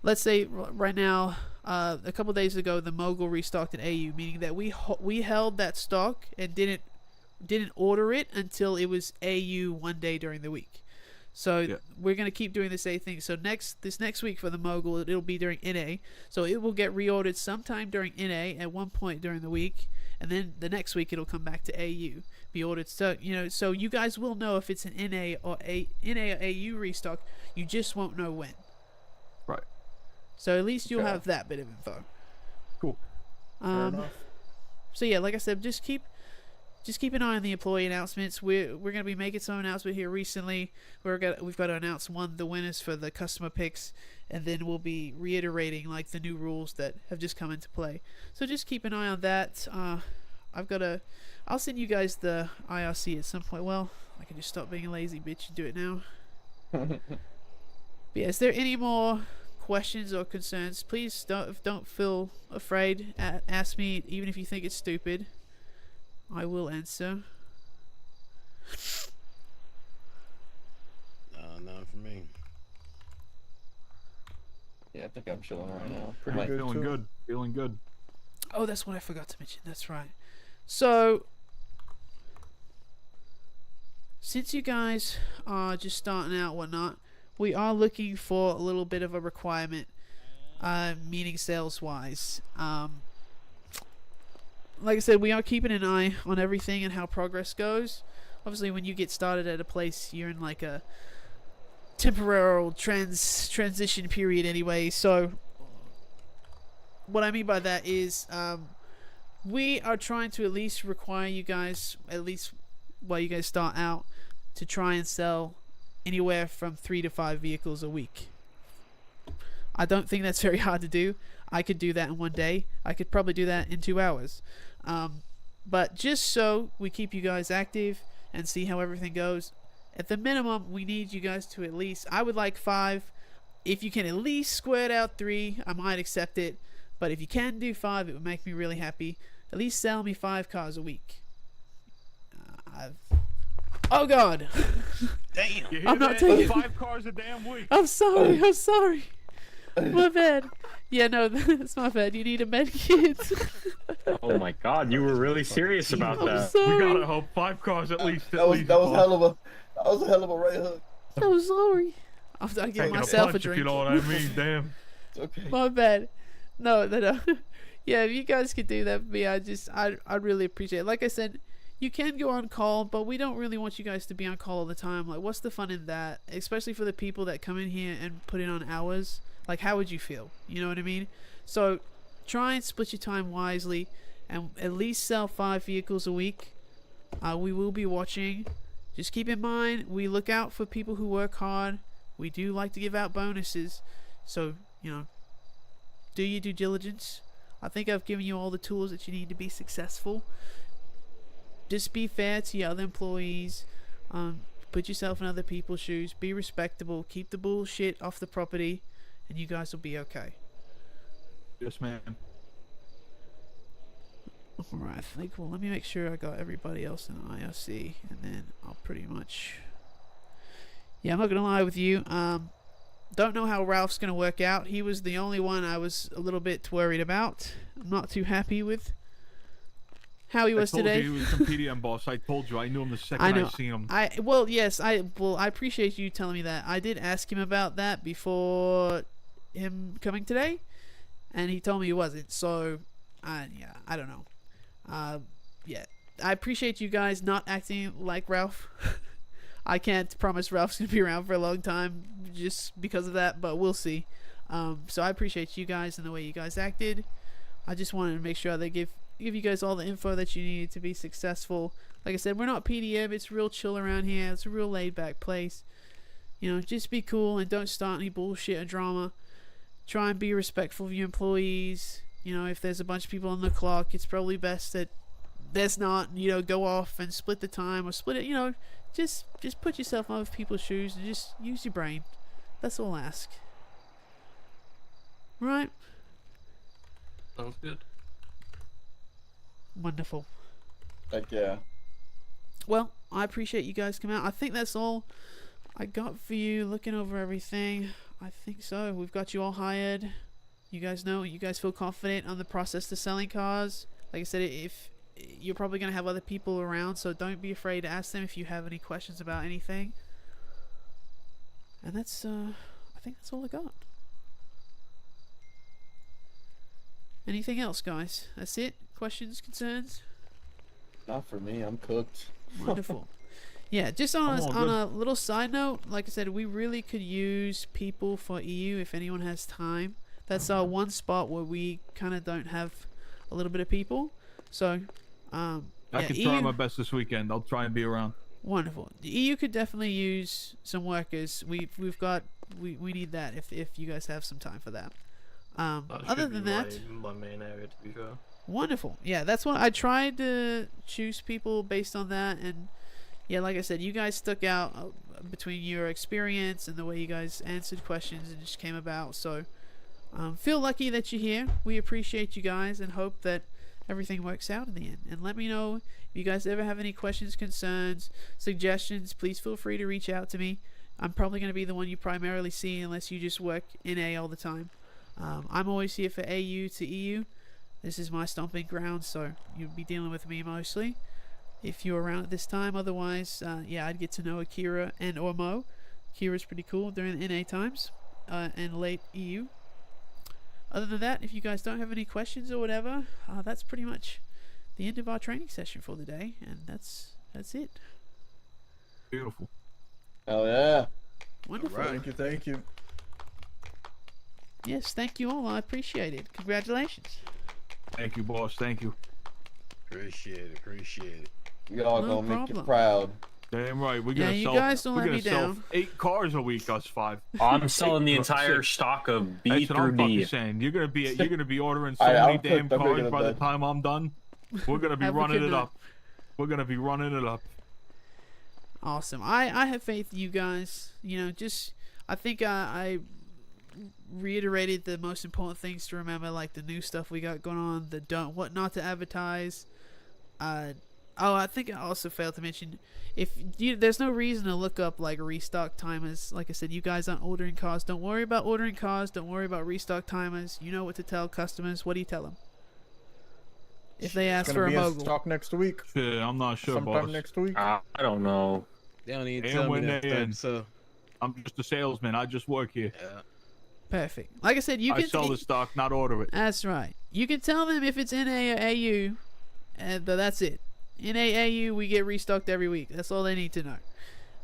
let's say right now, a couple days ago, the mogul restocked an AU, meaning that we held that stock and didn't order it until it was AU one day during the week. So we're gonna keep doing the same thing. So this next week for the mogul, it'll be during NA. So it will get reordered sometime during NA at one point during the week, and then the next week it'll come back to AU, be ordered. So so you guys will know if it's an NA or AU restock. You just won't know when. Right. So at least you'll have that bit of info. Cool. Fair enough. So yeah, like I said, just keep an eye on the employee announcements. We're gonna be making some announcement here recently. We've got to announce the winners for the customer picks, and then we'll be reiterating like the new rules that have just come into play. So just keep an eye on that. I'll send you guys the IRC at some point. Well, I can just stop being a lazy bitch and do it now. But yeah, is there any more questions or concerns? Please don't feel afraid. Ask me, even if you think it's stupid. I will answer. None for me. Yeah, I think I'm chilling right now. Feeling good. Oh, that's what I forgot to mention. That's right. So, since you guys are just starting out, whatnot, we are looking for a little bit of a requirement, meaning sales-wise. Like I said, we are keeping an eye on everything and how progress goes. Obviously, when you get started at a place, you're in like a temporal transition period anyway. So what I mean by that is we are trying to at least require you guys, at least while you guys start out, to try and sell anywhere from 3 to 5 vehicles a week. I don't think that's very hard to do. I could do that in one day. I could probably do that in 2 hours. But just so we keep you guys active and see how everything goes, at the minimum, we need you guys to at least, I would like 5. If you can at least square it out 3, I might accept it. But if you can do 5, it would make me really happy. At least sell me 5 cars a week. Oh God! Damn! I'm not taking 5 cars a damn week. I'm sorry. I'm sorry. My bad. Yeah, no, that's my bad. You need a med kit. Oh my God, you were really serious about I'm that. sorry. We gotta hope 5 cars at least. That was a hell of a right hook. I'm sorry. I'll give Taking myself a punch, drink. if you know what I mean. Damn. It's okay. My bad. No. Yeah, if you guys could do that for me, I'd really appreciate it. Like I said, you can go on call, but we don't really want you guys to be on call all the time. Like, what's the fun in that? Especially for the people that come in here and put in on hours. Like, how would you feel? You know what I mean? So, try and split your time wisely and at least sell 5 vehicles a week. We will be watching. Just keep in mind, we look out for people who work hard. We do like to give out bonuses. So, do your due diligence. I think I've given you all the tools that you need to be successful. Just be fair to your other employees. Put yourself in other people's shoes. Be respectable. Keep the bullshit off the property. And you guys will be okay. Yes, ma'am. Alright, I think, well, let me make sure I got everybody else in the IRC. And then I'll pretty much... Yeah, I'm not going to lie with you. Don't know how Ralph's going to work out. He was the only one I was a little bit worried about. I'm not too happy with how he was today. I told you he was some PDM boss. I told you. I knew him the second I seen him. I appreciate you telling me that. I did ask him about that before him coming today, and he told me he wasn't. So, yeah, I don't know. Yeah, I appreciate you guys not acting like Ralph. I can't promise Ralph's gonna be around for a long time just because of that, but we'll see. So I appreciate you guys and the way you guys acted. I just wanted to make sure they give you guys all the info that you needed to be successful. Like I said, we're not PDM. It's real chill around here. It's a real laid back place. Just be cool and don't start any bullshit or drama. Try and be respectful of your employees. If there's a bunch of people on the clock, it's probably best that there's not, go off and split the time or split it, just put yourself in other people's shoes and just use your brain. That's all I ask. Right? Sounds good. Wonderful. Heck yeah. Well, I appreciate you guys coming out. I think that's all I got for you. Looking over everything, I think so. We've got you all hired. You guys know, you guys feel confident on the process to selling cars. Like I said, if you're probably going to have other people around, so don't be afraid to ask them if you have any questions about anything. And that's, I think that's all I got. Anything else, guys? That's it? Questions, concerns? Not for me. I'm cooked. Wonderful. Yeah, just on a little side note, like I said, we really could use people for EU if anyone has time. That's our one spot where we kind of don't have a little bit of people. So, I can try my best this weekend. I'll try and be around. Wonderful. The EU could definitely use some workers. We need that if you guys have some time for that. Other than that, my main area, to be fair. Wonderful. Yeah, that's what I tried to choose people based on that, and yeah, like I said, you guys stuck out between your experience and the way you guys answered questions and just came about. So, feel lucky that you're here. We appreciate you guys and hope that everything works out in the end. And let me know if you guys ever have any questions, concerns, suggestions. Please feel free to reach out to me. I'm probably going to be the one you primarily see unless you just work in A all the time. I'm always here for AU to EU. This is my stomping ground, so you'll be dealing with me mostly if you're around at this time. Otherwise, yeah, I'd get to know Akira and or Mo. Akira's pretty cool during the NA times and late EU. Other than that, if you guys don't have any questions or whatever, that's pretty much the end of our training session for the day, and that's it. Beautiful. Hell yeah. Wonderful. Right. Thank you. Yes, thank you all. I appreciate it. Congratulations. Thank you, boss. Thank you. Appreciate it. Appreciate it. Y'all No gonna make you problem. proud. Damn right. We're Yeah, gonna you sell. guys don't we're let gonna me sell down. 8 cars a week. Us 5. I'm selling the entire 6. stock of B That's what through I'm fucking D. saying. You're gonna be ordering so Alright, many I'm damn cooked. I'm gonna cars go to by the bed. time I'm done. We're gonna be Have a running good it night. up. We're gonna be running it up. Awesome. I have faith in you guys. You know, just I think I reiterated the most important things to remember, like the new stuff we got going on, the what not to advertise. I think I also failed to mention, there's no reason to look up like restock timers. Like I said, you guys aren't ordering cars. Don't worry about ordering cars. Don't worry about restock timers. You know what to tell customers. What do you tell them? If they ask for a mogul. Stock next week. Yeah, I'm not sure, Sometime boss. next week. I don't know. They don't even And tell me when that they stuff, in. so. I'm just a salesman. I just work here. Perfect. Like I said, you I can sell the stock, not order it. That's right. You can tell them if it's NA or AU, but that's it. NA AU, we get restocked every week. That's all they need to know.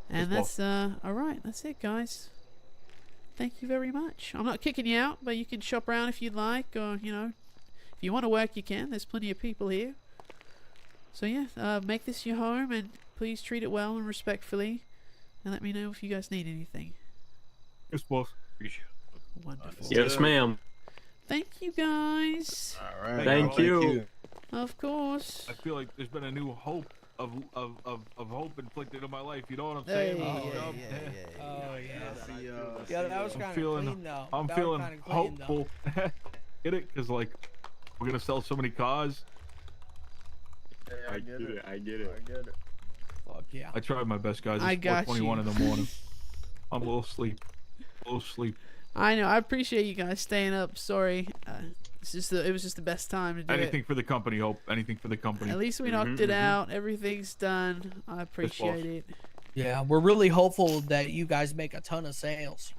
And Yes, that's all right. That's it, guys. Thank you very much. I'm not kicking you out, but you can shop around if you'd like, or you know, if you want to work, you can. There's plenty of people here. So yeah, make this your home, and please treat it well and respectfully, and let me know if you guys need anything. Yes, boss. Wonderful. Yes, ma'am. Thank you, guys. All right. Thank you. Of course. I feel like there's been a new hope of hope inflicted on my life. You know what I'm Hey, saying? yeah. Oh yeah. Yeah, that was I'm kind of feeling, clean though. I'm That was feeling kinda clean, though. hopeful. Get it? Cause like we're gonna sell so many cars. Yeah, I get it. I get it. I get it. Fuck yeah. I tried my best, guys. I It's got 4:21 you. in the morning. I'm a little sleep. I know. I appreciate you guys staying up. Sorry, it was just the best time to do Anything it. for the company, Hope. Anything for the company. At least we knocked it out. Everything's done. I appreciate it. Yeah, we're really hopeful that you guys make a ton of sales.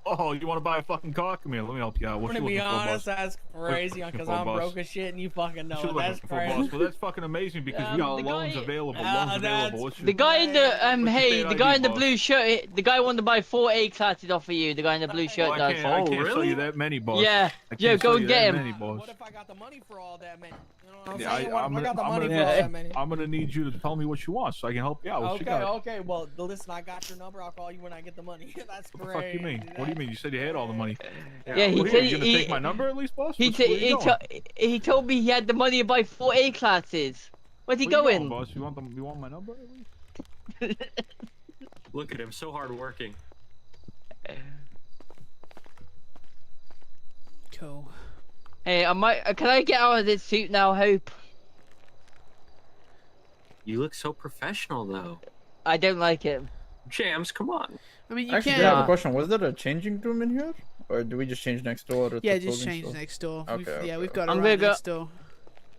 Oh, you want to buy a fucking car? Come here, let me help you out. I'm What gonna you be looking for, honest, boss? that's crazy What you because looking I'm for, boss? broke as shit and you fucking know What it. you That's looking for, crazy. boss? Well, that's fucking amazing because we got the loans guy- available. that's- What's your, The guy in the what's your hey, state the ID, guy in the boss? blue shirt, the guy wanted to buy 4 A classes off of you. The guy in the blue shirt I does. can't, I can't sell you that many, boss. Yeah, I can't yo, go sell and you get that him. Many, boss. What if I got the money for all that, man? You know what I'm Yeah, saying? What if I got the money for all that, man? I'm gonna need you to tell me what you want so I can help you out. What you got? Okay. Well, listen, I got your number. I'll call you when I get the money. That's What the great. fuck you mean? What do you mean? You said you had all the money. Yeah, he Well, said you gonna he- take my number at least, boss? He Where you going? he told me he had the money to buy 4 A classes. Where's he Where you going? boss? You want my number at least? Look at him, so hardworking. Cool. Hey, can I get out of this suit now, Hope? You look so professional, though. I don't like it. Jams, come on. I mean, you Actually, can't. I have a question. Was there a changing room in here, or do we just change next door? Yeah, just change next door. Okay. We've got it I'm right gonna go- next door.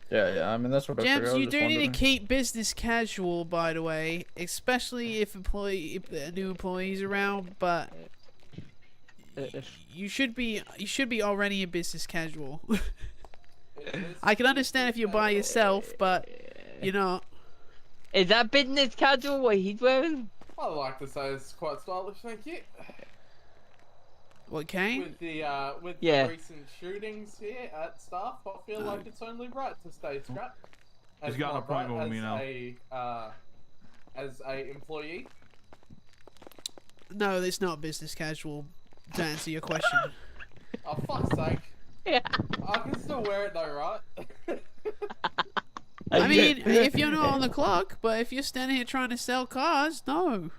Yeah. I mean, that's what I figured. I Gems, was you just do need wondering. to keep business casual, by the way, especially if new employees around. But you should be already in business casual. I can understand if you're by yourself, but you know. Is that business casual what he's wearing? I'd like to say it's quite stylish, thank you. What, Kane? With the Yeah. recent shootings here at staff, I feel like it's only right to stay strapped. He's As got an my appointment right with me now. As a employee. No, it's not business casual. To answer your question. Oh fuck's sake. Yeah. I can still wear it though, right? I mean, if you're not on the clock, but if you're standing here trying to sell cars, no.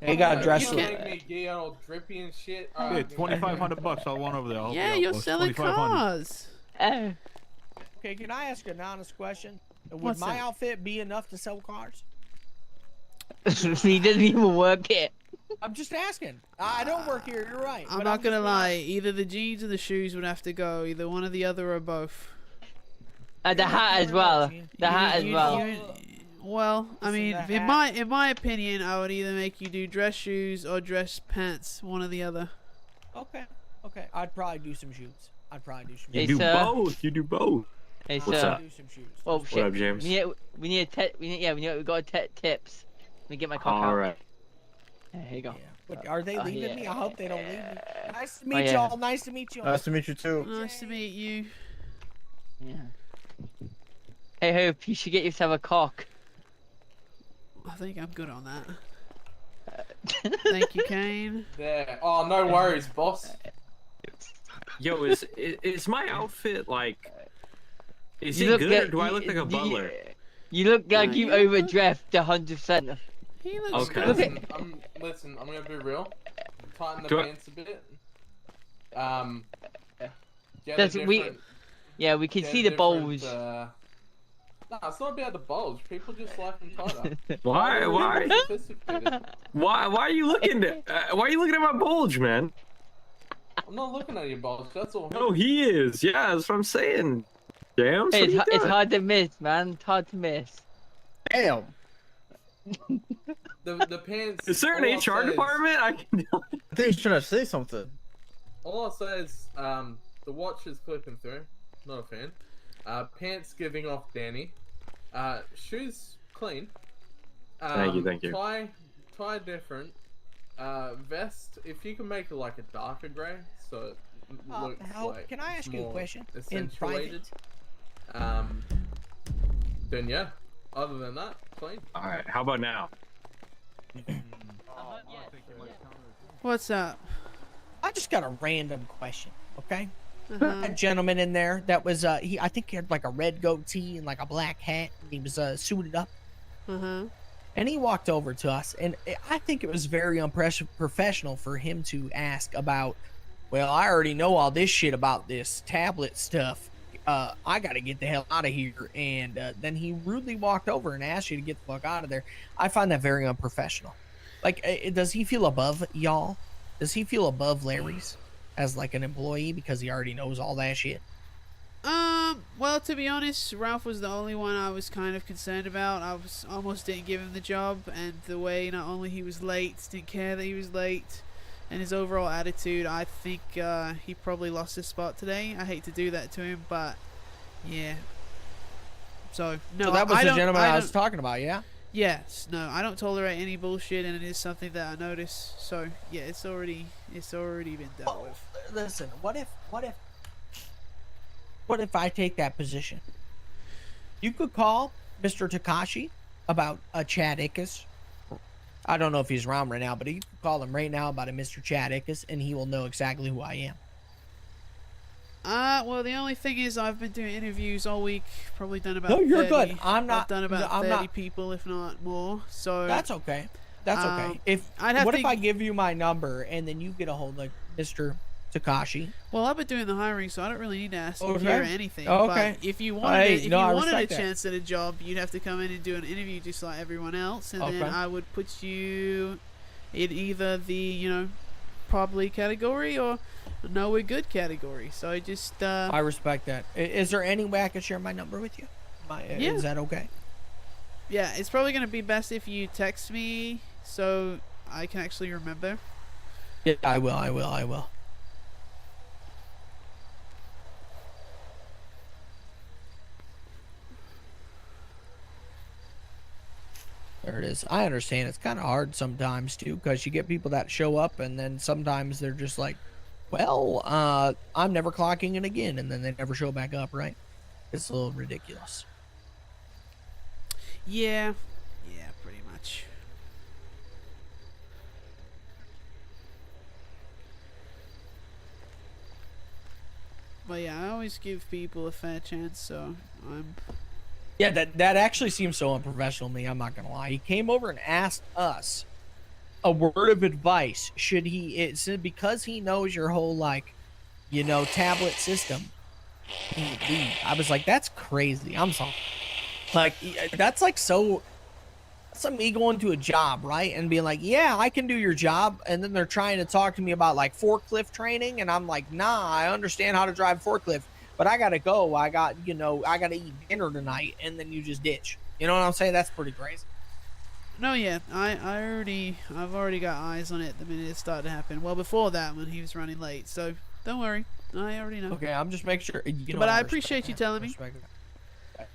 You gotta dress You it. make me get all drippy and shit. Yeah, $2,500. I'll run over there. I'll help Yeah, you out, you're boss. selling 2,500. cars. Okay, can I ask an honest question? Would What's my that? outfit be enough to sell cars? He didn't even work it. I'm just asking. I don't work here. You're right. I'm but not gonna just lie. Either the jeans or the shoes would have to go. Either one or the other or both. The hat as well. The hat as well. Well, I Listen, mean, the in my opinion, I would either make you do dress shoes or dress pants, one or the other. Okay. I'd probably do some shoes. Hey, You do sir. both. You do both. Hey, What's sir. up? Do some shoes. Oh What shit. up, James? We got to we got tips. Let me get my cock out. All right. Yeah, here you go. But are they leaving yeah. me? I hope they don't leave me. Nice to Oh, meet yeah. y'all. Nice to meet y'all. Nice to meet you too. Nice to meet you. Yeah. Hey, Hope, you should get yourself a cock. I think I'm good on that. Thank you, Kane. There. Oh, no worries, boss. Yo, is my outfit like? Is You it look good, at- or do I you- look like a you- butler? You look like you you look overdressed 100%. He looks Okay. good. Listen, I'm gonna be real. Tighten the Do I- pants a bit. Get a That's- we- different- Yeah, we can get a see the different, bulge. No, it's not about the bulge. People just like them tighter. Why? Why? Sophisticated. Why are you looking at? Why are you looking at my bulge, man? I'm not looking at your bulge. That's all. No, he is. Yeah, that's what I'm saying. Damn. Hey, it's hard to miss, man. It's hard to miss. Damn. The pants. Is there an all I'll HR say is- department? I can. I think he's trying to say something. All I'll say is, the watch is clipping through. Not a fan. Pants giving off Danny. Shoes clean. Thank you. Tie different. Vest, if you can make it like a darker grey, so it looks like can I ask you a more question in accentuated. private? Then yeah. Other than that, clean. All right. How about now? What's up? I just got a random question, okay? Uh-huh. A gentleman in there that was I think he had like a red goatee and like a black hat, and he was suited up. Uh-huh. And he walked over to us, and I think it was very unprofessional for him to ask about, well, I already know all this shit about this tablet stuff. I got to get the hell out of here. And then he rudely walked over and asked you to get the fuck out of there. I find that very unprofessional. Like, does he feel above y'all? Does he feel above Larry's as like an employee because he already knows all that shit? Well, to be honest, Ralph was the only one I was kind of concerned about. I was almost didn't give him the job, and the way not only he was late, didn't care that he was late, and his overall attitude, I think he probably lost his spot today. I hate to do that to him, but yeah. So no, So that was I the don't- gentleman I was don't- talking about, yeah? Yes, no, I don't tolerate any bullshit, and it is something that I notice. So yeah, it's already been dealt with. Listen, what if I take that position? You could call Mr. Takashi about a Chad Ickes. I don't know if he's around right now, but you could call him right now about a Mr. Chad Ickes, and he will know exactly who I am. Well, the only thing is I've been doing interviews all week. Probably done about. No, you're 30. good. I'm not. I've done about I'm 30 not. people, if not more. So That's okay. That's okay. If I'd what have if to- I give you my number and then you get a hold of Mr. Takashi? Well, I've been doing the hiring, so I don't really need to ask Okay. you or anything. Oh, okay. But if you wanted, Hey, if no, I you wanted a respect that. chance at a job, you'd have to come in and do an interview just like everyone else, and then Okay. I would put you in either the probably category or no, we're good category. So I just I respect that. Is there any way I can share my number with you? Yeah. Is that okay? Yeah, it's probably gonna be best if you text me so I can actually remember. Yeah, I will. There it is. I understand it's kind of hard sometimes too, because you get people that show up and then sometimes they're just like, well, I'm never clocking in again, and then they never show back up, right? It's a little ridiculous. Yeah, pretty much. But yeah, I always give people a fair chance, so I'm. Yeah, that actually seems so unprofessional to me. I'm not gonna lie. He came over and asked us a word of advice. Should he? It's because he knows your whole tablet system. I was like, that's crazy. I'm sorry. Like, that's like so. That's like me going to a job, right, and being like, yeah, I can do your job, and then they're trying to talk to me about like forklift training, and I'm like, nah, I understand how to drive forklift. But I gotta go. I gotta eat dinner tonight, and then you just ditch. You know what I'm saying? That's pretty crazy. No, yeah, I've already got eyes on it the minute it started to happen. Well, before that, when he was running late. So don't worry, I already know. Okay, I'm just making sure. But I appreciate you telling me.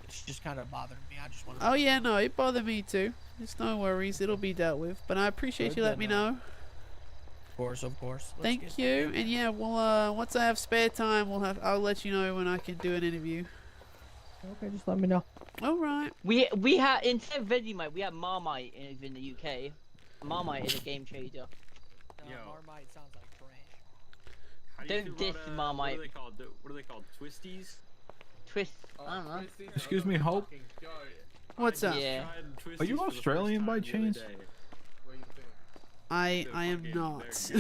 It's just kind of bothering me. I just want. Oh yeah, no, it bothered me too. It's no worries. It'll be dealt with. But I appreciate Good, you letting me then, know. Of course, of course. Let's Thank get you. And yeah, well, once I have spare time, I'll let you know when I can do an interview. Okay, just let me know. All right. We had instead of Vegemite, we had Marmite in the UK. Marmite is a game changer. Marmite sounds like trash. How do you Don't feel diss about, Marmite. What are they called? What are they called? Twisties? Twist. I don't know. Excuse me, Hope. What's up? Yeah. Are you Australian by chance? I am not.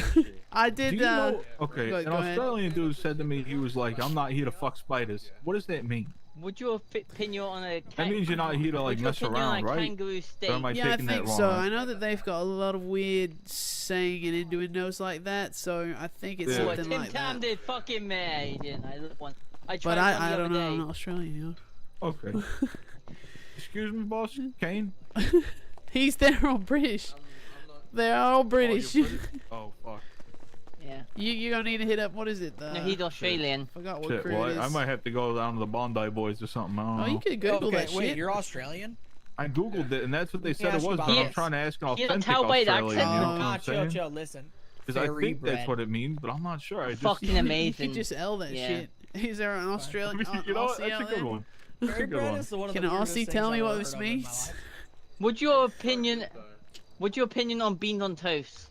I did. Do you know, go okay, an ahead. Australian dude said to me, he was like, "I'm not here to fuck spiders." What does that mean? Would your opinion on a That means you're not here to like mess around, right? Kangaroo steak? Or am I Yeah, I taking that think wrong? so. I know that they've got a lot of weird saying and innuendos like that, so I think it's Yeah. something Tim like Tam that. did fucking me. He didn't. I looked one. I tried But one I the don't other know. day. I'm not Australian, you know. Okay. Excuse me, boss. Kane. They're all British. They're all British. Oh fuck. Yeah. You're gonna need to hit up. What is it? No, he's Australian. Forgot what Shit, crew well, it is. I might have to go down to the Bondi Boys or something. I don't know. You could Google okay, that wait, shit. you're Australian? I googled it, and that's what they said it ask you was. about But I'm this. trying to ask an You don't authentic tell by the Australian. accent. You know what Nah, I'm chill, saying? chill. Listen. Because I Fairy think that's bread. what it means, but I'm not sure. I just Fucking You amazing. could just L that Yeah. shit. Is there an Australian? you know what? Aussie That's a out good there? one. That's a Fairy good bread one. is one of Can the an weirdest Aussie things tell me I've what ever this heard of in my means? life. What's your opinion? What's your opinion on beans on toast?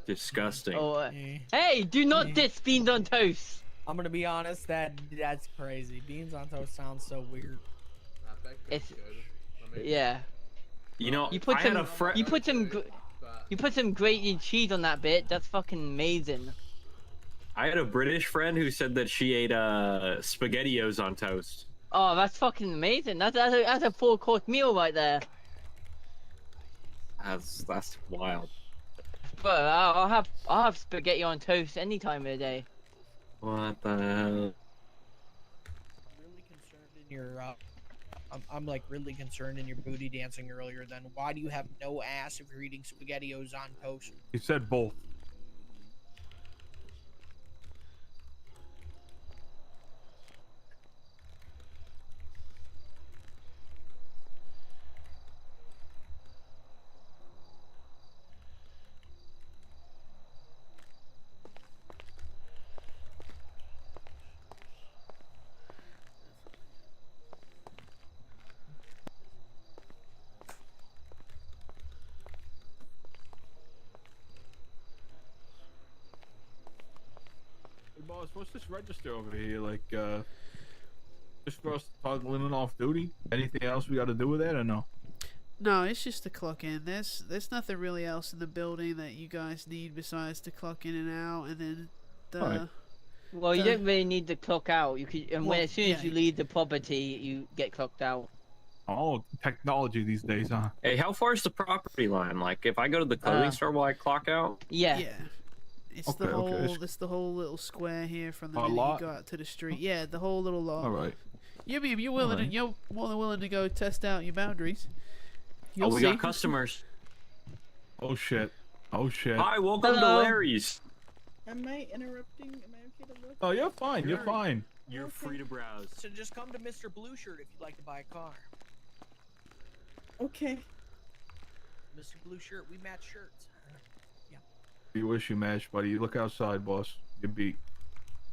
Disgusting. Oh, Yeah. hey, do not diss beans on toast. I'm gonna be honest. That's crazy. Beans on toast sounds so weird. It's yeah. You know, You put I had some. a friend. You put some. You put some grated cheese on that bit. That's fucking amazing. I had a British friend who said that she ate SpaghettiOs on toast. Oh, that's fucking amazing. That's a 4-course meal right there. That's wild. But I'll have spaghetti on toast any time of the day. What the hell? Really concerned in your. I'm like really concerned in your booty dancing earlier. Then why do you have no ass if you're eating SpaghettiOs on toast? He said both. Hey, boss, what's this register over here? Like, just for us to talk women off duty? Anything else we got to do with that or no? No, it's just to clock in. There's nothing really else in the building that you guys need besides to clock in and out, and then the. Right. Well, you don't really need to clock out. You could, and Well, as soon as yeah. you leave the property, you get clocked out. Oh, technology these days, huh? Hey, how far is the property line? Like, if I go to the clothing store, will I clock out? Yeah. Yeah. It's Okay, the whole. okay. It's the whole little square here from the A minute lot? you go out to the street. Yeah, the whole little lot. All right. You're willing. Alright. You're more than willing to go test out your boundaries. Oh, You'll we see. got customers. Oh shit. Oh shit. Hi, welcome Hello. to Larry's. Am I interrupting? Am I okay to look? Oh, you're fine. You're fine. You're free to browse. So just come to Mr. Blue Shirt if you'd like to buy a car. Okay. Mr. Blue Shirt, we match shirts. You wish you matched, buddy. You look outside, boss. Get beat.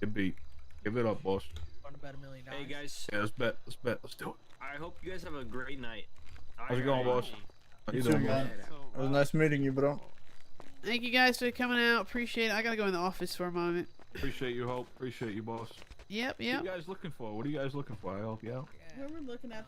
Get beat. Give it up, boss. Want to bet $1 million? Hey guys, Yeah, let's bet. Let's bet. Let's do it. I hope you guys have a great night. How's it going, boss? How you You too, doing, boss? man. It was nice meeting you, bro. Thank you guys for coming out. Appreciate it. I gotta go in the office for a moment. Appreciate you, Hope. Appreciate you, boss. Yep. What Yep. are you guys looking for? What are you guys looking for? I help you out. We were looking to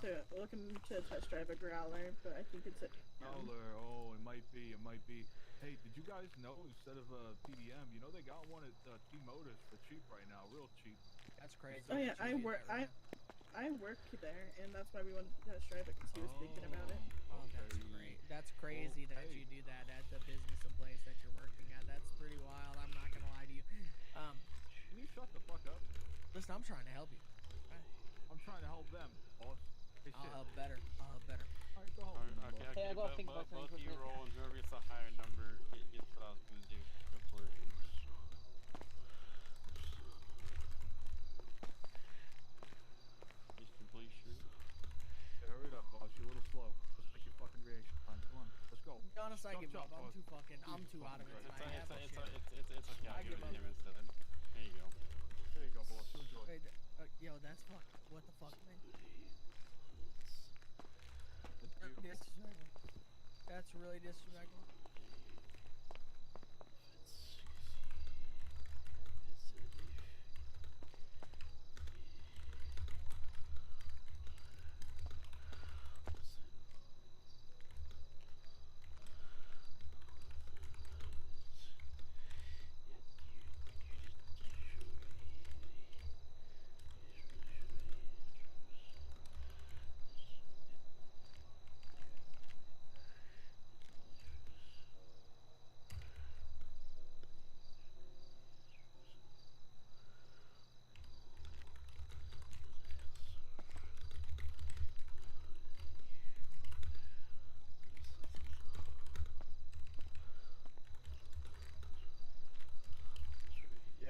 test drive a growler, but I think it's a. Howler. Oh, it might be. It might be. Hey, did you guys know instead of PDM, you know they got one at T-Motors for cheap right now, real cheap. That's crazy. Oh yeah, I work there, and that's why we wanted to test drive it because he was thinking about it. Oh, that's great. That's crazy that you do that at the business and place that you're working at. That's pretty wild. I'm not gonna lie to you. Can you shut the fuck up? Listen, I'm trying to help you. I'm trying to help them, boss. Hey, shit. I'll help better. I'll help better. All right, go home. Hey, I gotta think about something Both you quickly. roll, and whoever gets the higher number gets what I was gonna do. Go for it. give up. I'm too out of it tonight. Have a shit. It's okay. I I'll give give it up. to him instead. There you go. There you go, boss. Enjoy. Wait, yo, that's fuck. What the fuck, man? Disrespectful. That's really disrespectful.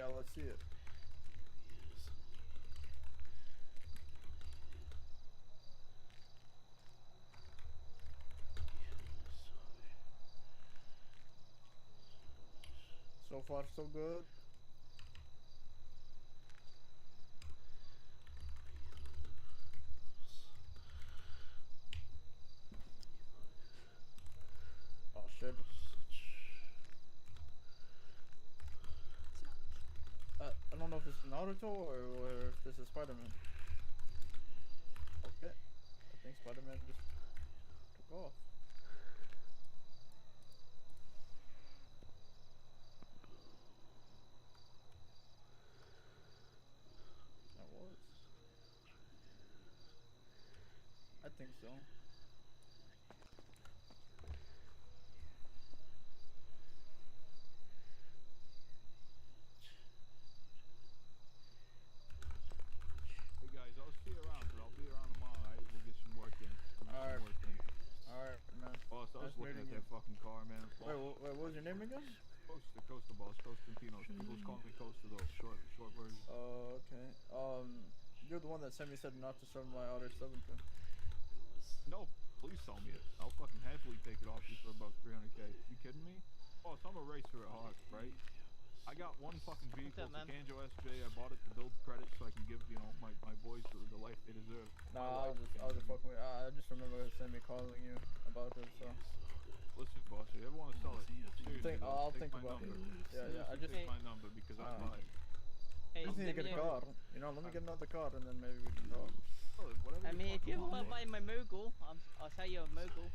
Yeah, let's see it. So far, so good. Oh shit. I don't know if it's Naruto or if this is Spider-Man. Okay. I think Spider-Man just took off. That was. I think so. Hey guys, I'll see you around, but I'll be around tomorrow, alright? We'll get some work in. Alright. Alright, man. Boss, I was Nice looking at meeting that fucking car, man. Wait, what was your name again? Costa, boss. Costantino. People's calling me Costa, though. Short version. Oh, okay. You're the one that sent me said not to serve my other subbing to. No, please sell me it. I'll fucking happily take it off you for about 300k. You kidding me? Boss, I'm a racer at heart, right? I got one fucking vehicle, it's a Canjo SJ. I bought it to build credit so I can give, you know, my boys the life they deserve. Nah, I was just fucking with. I just remember Sammy calling you about it, so. Listen, boss, if you ever want to sell it, seriously, I'll take think my about number. it. Yeah, I just take my number because I buy it. I just need to get a car. You know, let me get another car and then maybe we can talk. I mean, if you want to buy my mogul, I'll sell you a mogul.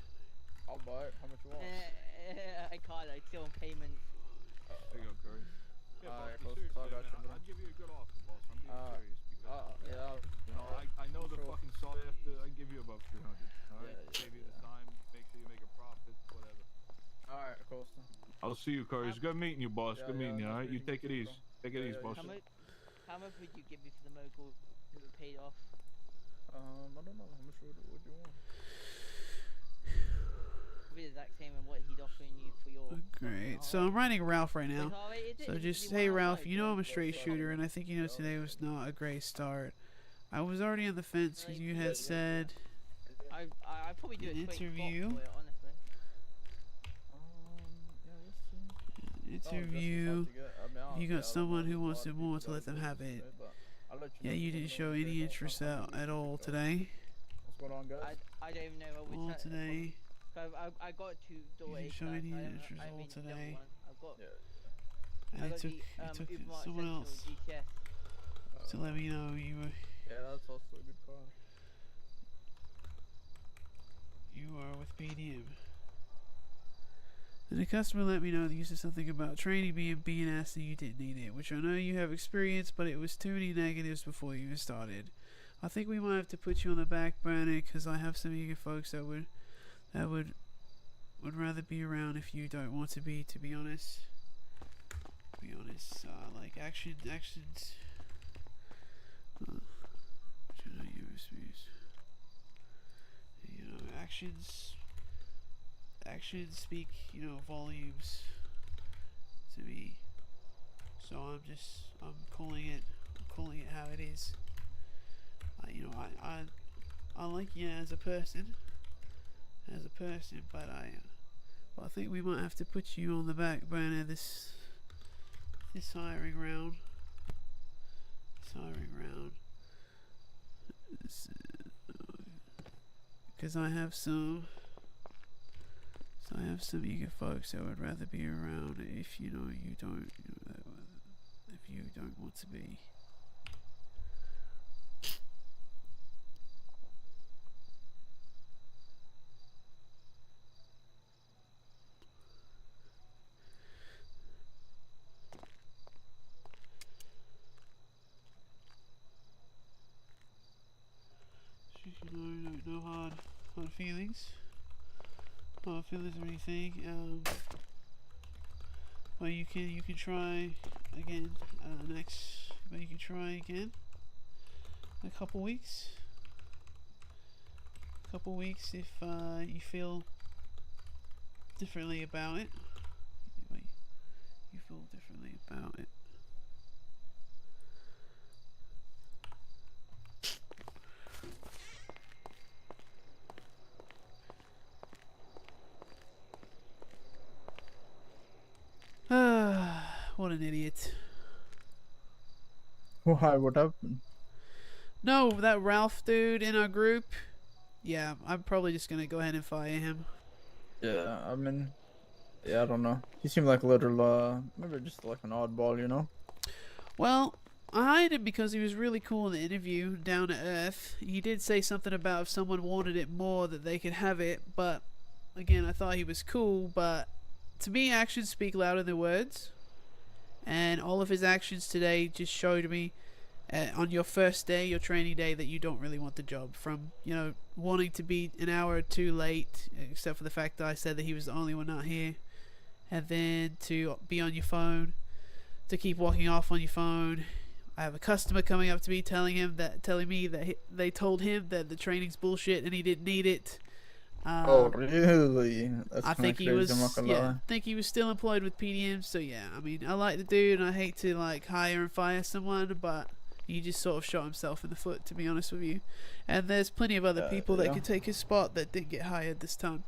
I'll buy it. How much you want? I can't. I still on payment. There you go, Curry. Yeah, Alright, boss, close to talk, seriously, got you, man, bro. I'd give you a good offer, boss. I'm being serious because, yeah, you know, I know the fucking sought after. I give you about 300. All right, save you the time. Make sure you make a profit, whatever. Alright, Costa. I'll see you, Curry. It's good meeting you, boss. Yeah, Good meeting you. nice All right, you meeting take it you, easy. bro. Take it easy, boss. How much would you give me for the mogul if it paid off? I don't know. How much would you want? Probably the exact same as what he's offering you for your. Great. So I'm riding Ralph right now. So just, hey Ralph, you know I'm a straight shooter, and I think you know today was not a great start. I was already on the fence because you had said I probably do an a quick interview. spot for it, honestly. Interview. You got someone who wants it more to let them have it. Yeah, you didn't show any interest at all today. What's going on, guys? I don't even know what All today. I got two You door didn't show any interest all today. I've got. And it took someone else to let me know you were. Yeah, that's also a good car. You are with BDM. And the customer let me know that you said something about training being asked that you didn't need it, which I know you have experience, but it was too many negatives before you even started. I think we might have to put you on the back burner because I have some eager folks that would rather be around if you don't want to be honest. Like actions. You know, actions speak, you know, volumes to me. So I'm calling it how it is. You know, I like you as a person, but But I think we might have to put you on the back burner this hiring round. Because I have some eager folks that would rather be around if you don't want to be. No hard feelings. Hard feelings or anything. But you can try again next. But you can try again in a couple weeks. If you feel differently about it. You feel differently about it. What an idiot. Why? What happened? No, that Ralph dude in our group. Yeah, I'm probably just gonna go ahead and fire him. Yeah, I mean, yeah, I don't know. He seemed like a little, maybe just like an oddball, you know? Well, I hired him because he was really cool in the interview, down to earth. He did say something about if someone wanted it more that they could have it, but again, I thought he was cool, but to me, actions speak louder than words. And all of his actions today just showed me on your first day, your training day, that you don't really want the job. From, wanting to be an hour or two late, except for the fact that I said that he was the only one not here. And then to be on your phone, to keep walking off on your phone. I have a customer coming up to me telling me that they told him that the training's bullshit and he didn't need it. Oh, really? That's I think he was, think he was still employed with PDM. So yeah, I mean, I like the dude, and I hate to hire and fire someone, but he just sort of shot himself in the foot, to be honest with you. And there's plenty of other people that could take his spot that didn't get hired this time.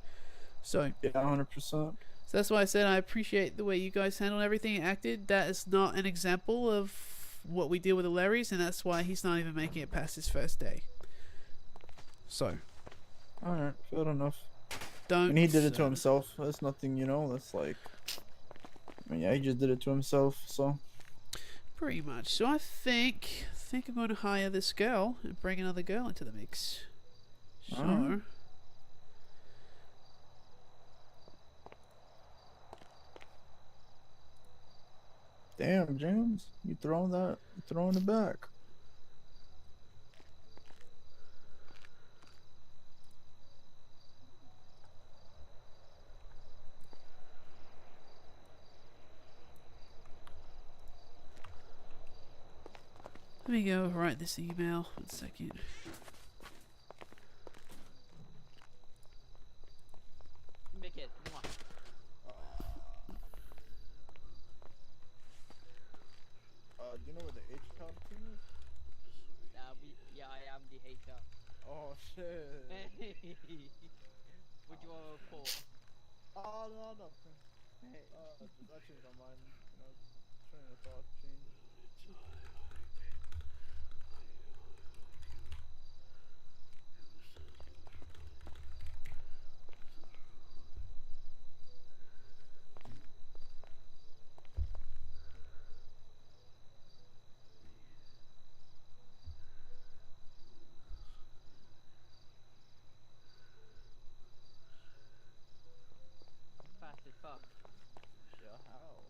So yeah, 100%. So that's why I said I appreciate the way you guys handled everything and acted. That is not an example of what we deal with the Larrys, and that's why he's not even making it past his first day. So. Alright, fair enough. Don't. And he did it to himself. That's nothing, that's like. I mean, yeah, he just did it to himself, so. Pretty much. So I think I'm going to hire this girl and bring another girl into the mix. So. Alright. Damn, James, you throwing it back. Let me go write this email. 1 second. Make it. Do you know where the HR team is? Yeah, I am the HR. Oh shit. What do you want to report? Oh no, nothing. I changed my mind. Train of thought change. Fast as fuck. Yeah, how?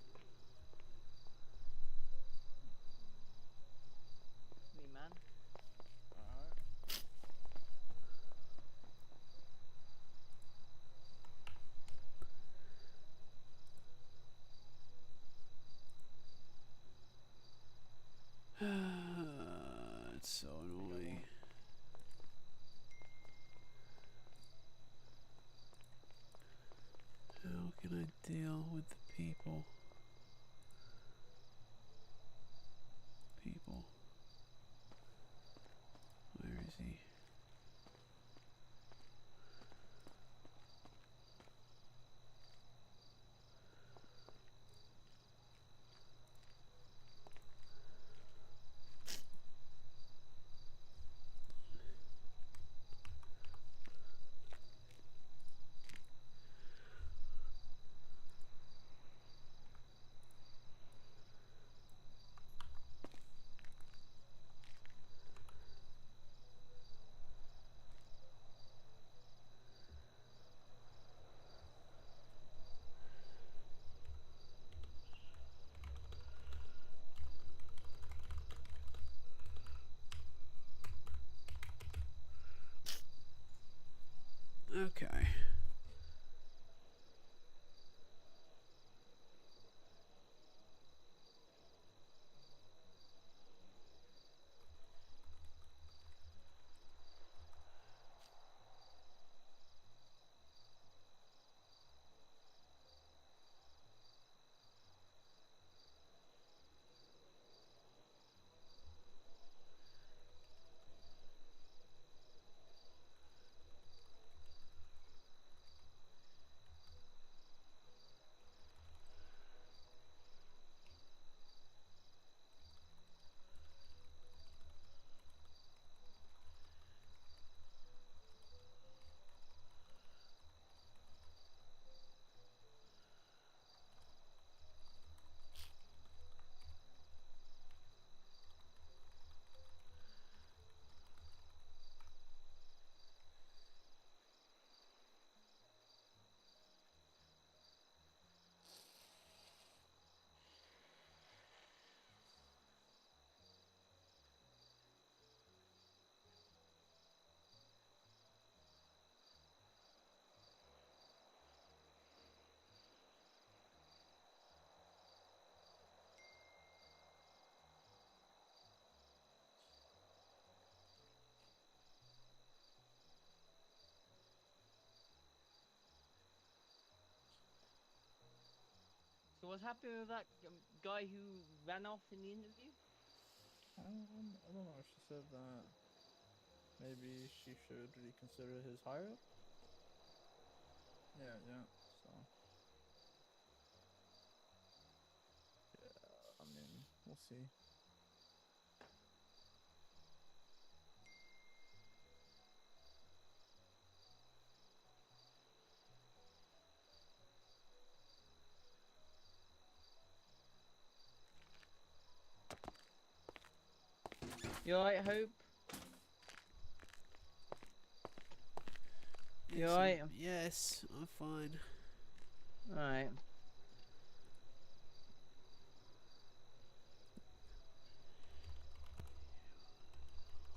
So what's happening with that guy who ran off in the interview? I don't know. She said that maybe she should reconsider his hire. Yeah, yeah. So yeah, I mean, we'll see. You alright, Hope? You Yes, alright? Yes, I'm fine. Alright.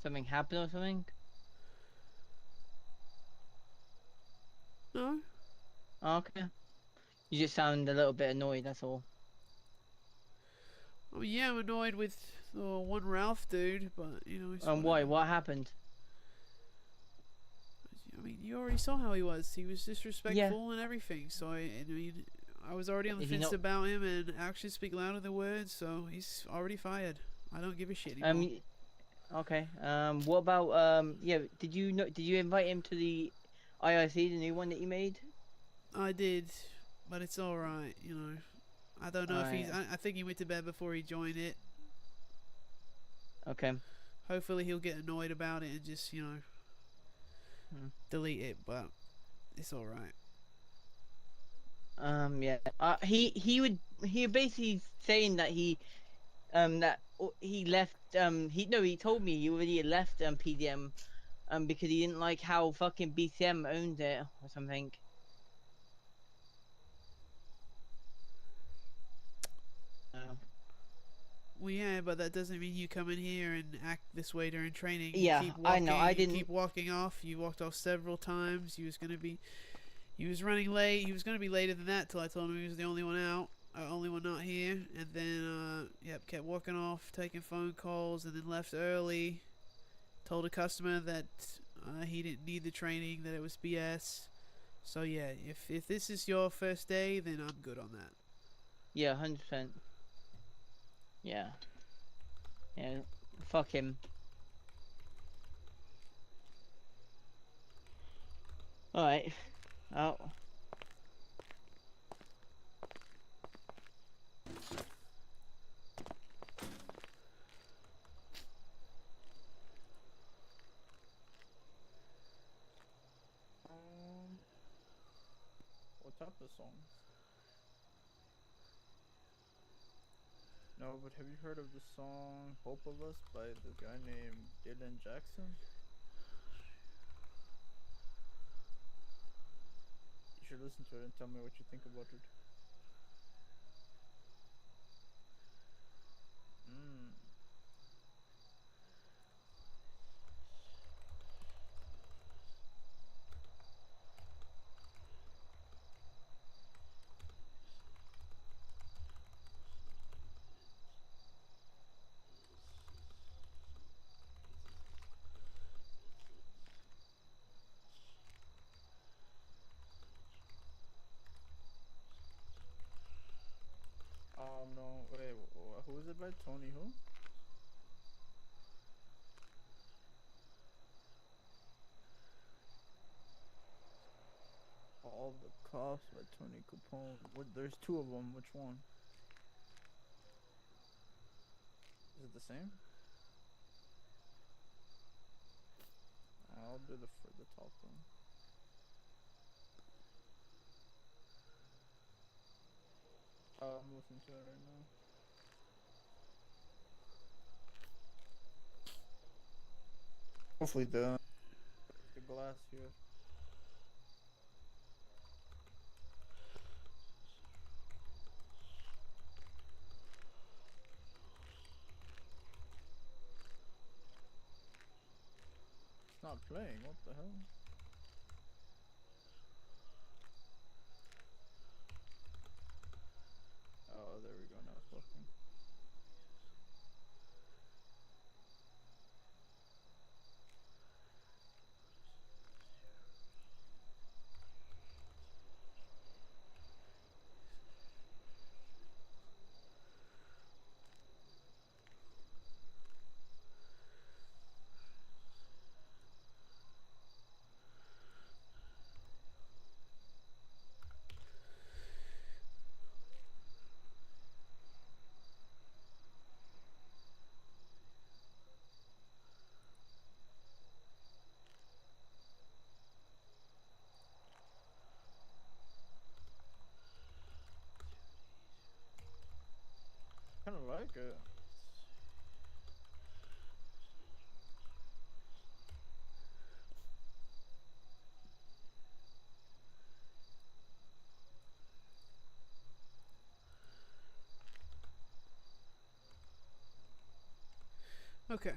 Something happened or something? No. Oh, okay. You just sound a little bit annoyed, that's all. Oh yeah, I'm annoyed with one Ralph dude, but you know. It's Why? whatever. What happened? I mean, you already saw how he was. He was disrespectful and everything. So I mean, I was already on the Is he fence not- about him, and actions speak louder than words. So he's already fired. I don't give a shit anymore. Okay. What about yeah? Did you invite him to the IRC, the new one that you made? I did, but it's all right. You know, I don't know if he's. Alright. I think he went to bed before he joined it. Okay. Hopefully he'll get annoyed about it and just delete it. But it's all right. Yeah. He basically saying that he left he told me he already left PDM because he didn't like how fucking BCM owned it or something. Well, yeah, but that doesn't mean you come in here and act this way during training. Yeah, you keep I know, I you didn't- keep walking off. You walked off several times. He was running late. He was gonna be later than that till I told him he was the only one out, only one not here. And then, kept walking off, taking phone calls, and then left early. Told a customer that he didn't need the training, that it was BS. So yeah, if this is your first day, then I'm good on that. Yeah, 100%. Yeah. Yeah. Fuck him. Alright. Oh. What type of songs? No, but have you heard of the song "Hope of Us" by the guy named Dylan Jackson? You should listen to it and tell me what you think about it. Oh no, wait, who is it by? Tony who? All the Cops by Tony Capone. There's two of them. Which one? Is it the same? I'll do the top one. I'm listening to it right now. Hopefully the glass here. It's not playing. What the hell? Oh, there we go. Now it's working. Kind of like it. Okay.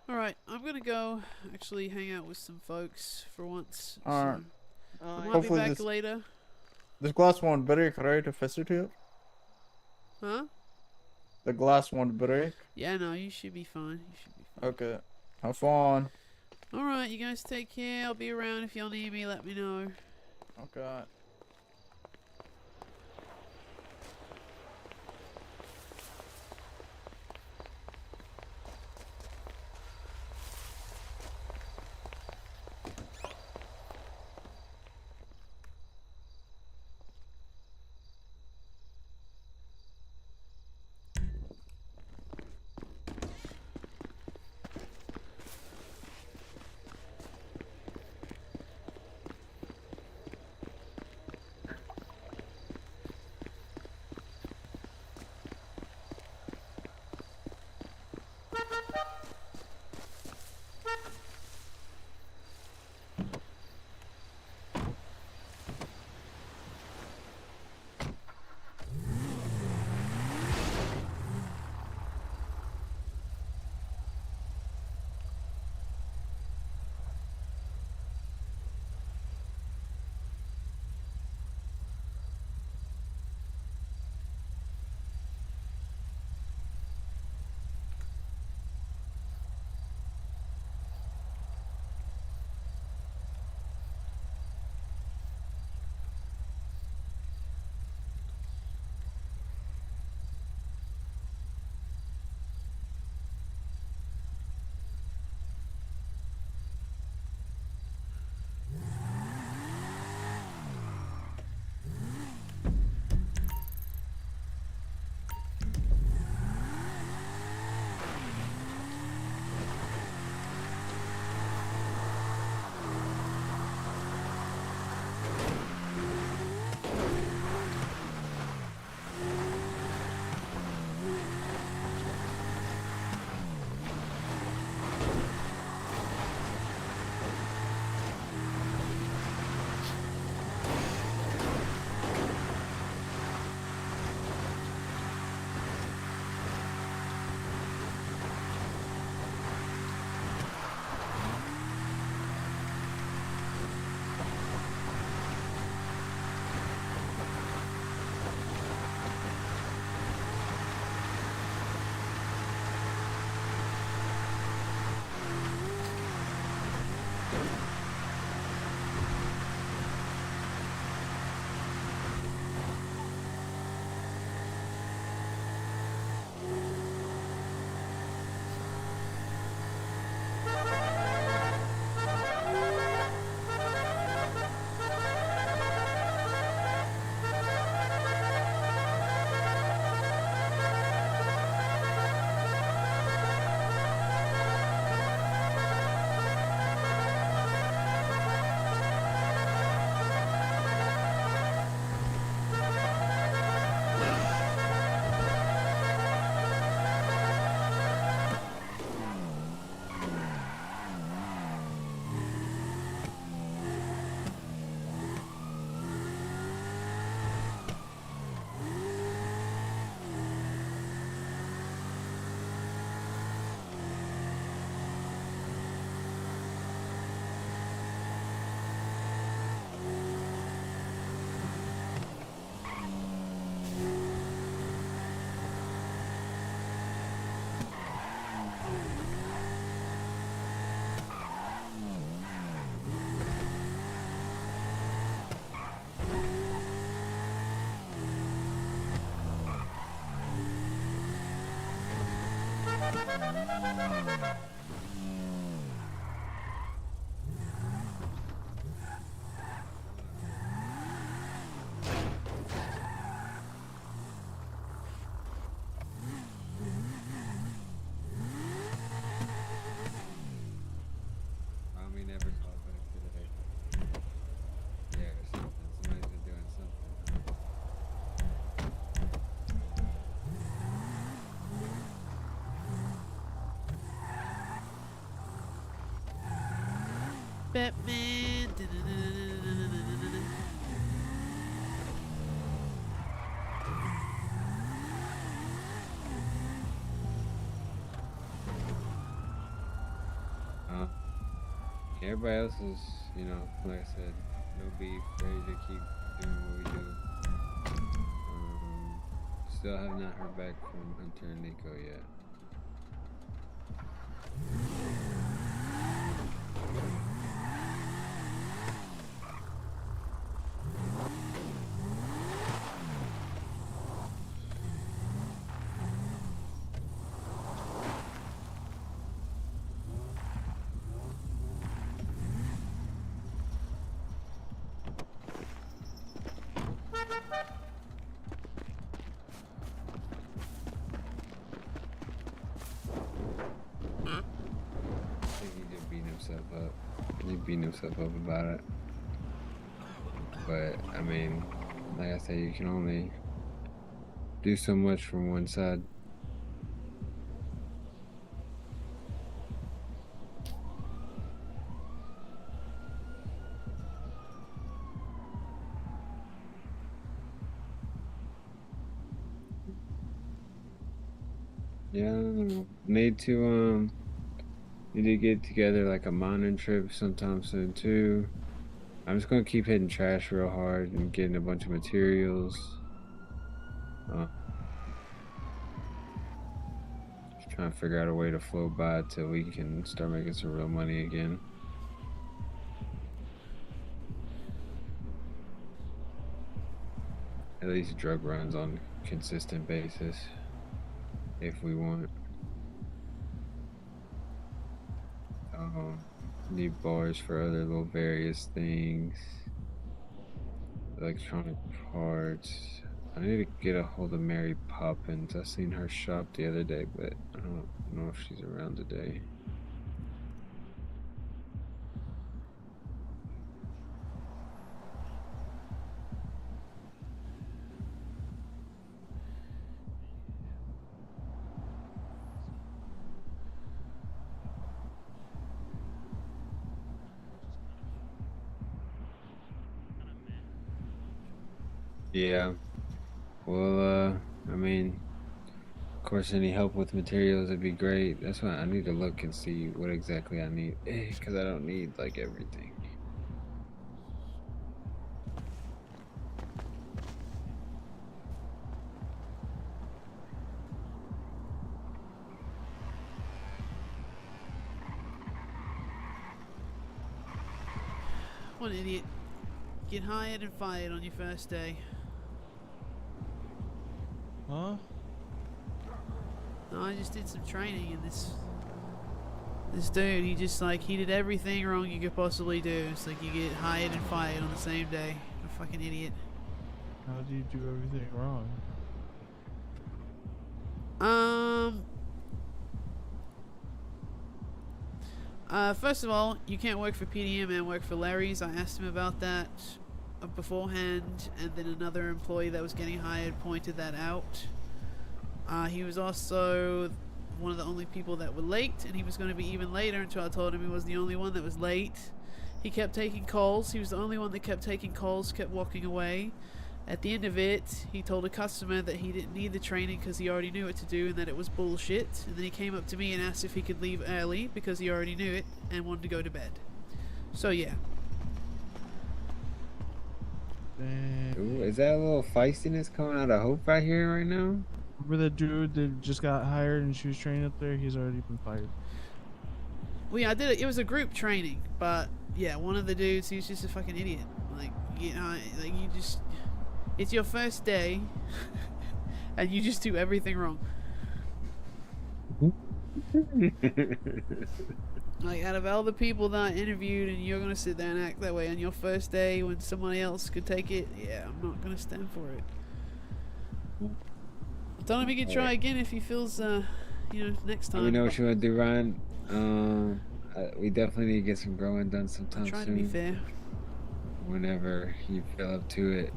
Alright, I'm gonna go actually hang out with some folks for once. Alright. So I might Hopefully be back this, later. this glass won't break, right? If I sit here? Huh? The glass won't break? Yeah, no, you should be fine. You should be fine. Okay. Have fun. Alright, you guys take care. I'll be around if y'all need me. Let me know. Okay. Batman. Everybody else is, you know, like I said, no beef, ready to keep doing what we do. Still have not heard back from Hunter and Nico yet. He beating himself up about it. But I mean, like I said, you can only do so much from one side. Yeah, need to get together like a mining trip sometime soon too. I'm just gonna keep hitting trash real hard and getting a bunch of materials. Just trying to figure out a way to flow by till we can start making some real money again. At least drug runs on a consistent basis if we want. Need bars for other little various things. Electronic parts. I need to get a hold of Mary Poppins. I seen her shop the other day, but I don't know if she's around today. Yeah. Well, I mean, of course, any help with materials would be great. That's why I need to look and see what exactly I need. Because I don't need, like, everything. What an idiot. Get hired and fired on your first day. Huh? No, I just did some training and this dude, he did everything wrong you could possibly do. It's like you get hired and fired on the same day. A fucking idiot. How do you do everything wrong? First of all, you can't work for PDM and work for Larry's. I asked him about that beforehand, and then another employee that was getting hired pointed that out. He was also one of the only people that were late, and he was going to be even later until I told him he was the only one that was late. He kept taking calls. He was the only one that kept taking calls, kept walking away. At the end of it, he told a customer that he didn't need the training because he already knew what to do and that it was bullshit. And then he came up to me and asked if he could leave early because he already knew it and wanted to go to bed. So yeah. Ooh, is that a little feistiness coming out of Hope right here right now? Remember that dude that just got hired and she was training up there? He's already been fired. Well, yeah, I did it. It was a group training, but yeah, one of the dudes, he's just a fucking idiot. Like, you know, like you just, it's your first day, and you just do everything wrong. Like, out of all the people that I interviewed, and you're gonna sit there and act that way on your first day when somebody else could take it, yeah, I'm not gonna stand for it. Tell him he can try again if he feels, next time. We know what you want to do, Ryan. We definitely need to get some growing done sometime I'm trying soon. to be fair. Whenever you feel up to it,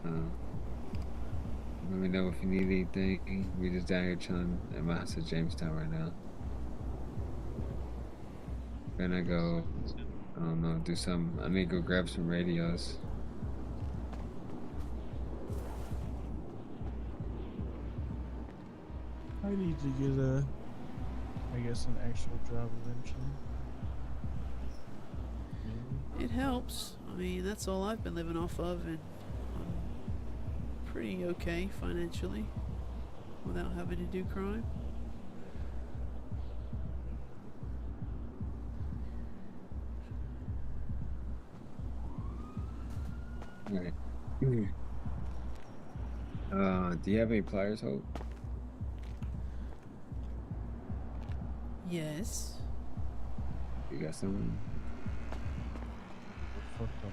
let me know if you need anything. We just down here chilling at my house at Jamestown right now. Gonna go I don't know, do some. I need to go grab some radios. I need to get I guess an actual job eventually. It helps. I mean, that's all I've been living off of, and I'm pretty okay financially without having to do crime. Alright. Do you have any pliers, Hope? Yes. You got some? Fuck them.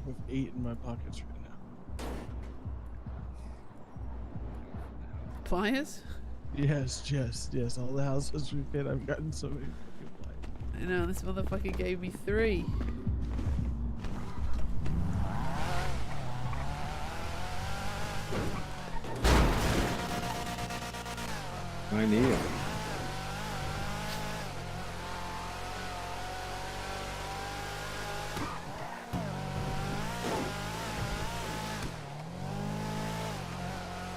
With 8 in my pockets right now. Pliers? Yes. All the houses we've hit, I've gotten so many fucking pliers. I know, this motherfucker gave me 3. I need it.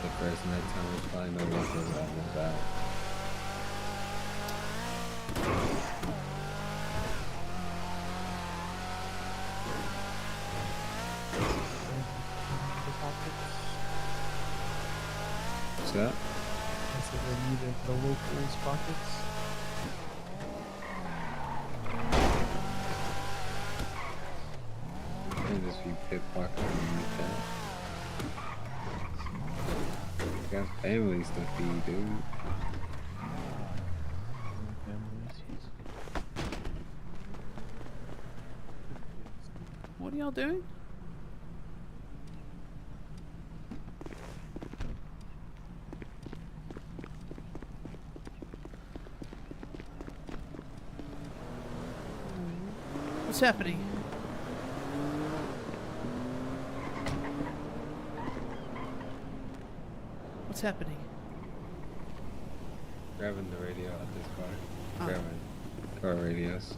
The first nighttime was probably no one was almost out. What's that? I said I needed the locals' pockets. And just be pickpocketing like that. Got families to feed, dude. What are y'all doing? What's happening? What's happening? Grabbing the radio at this car. Oh. Grabbing car radios.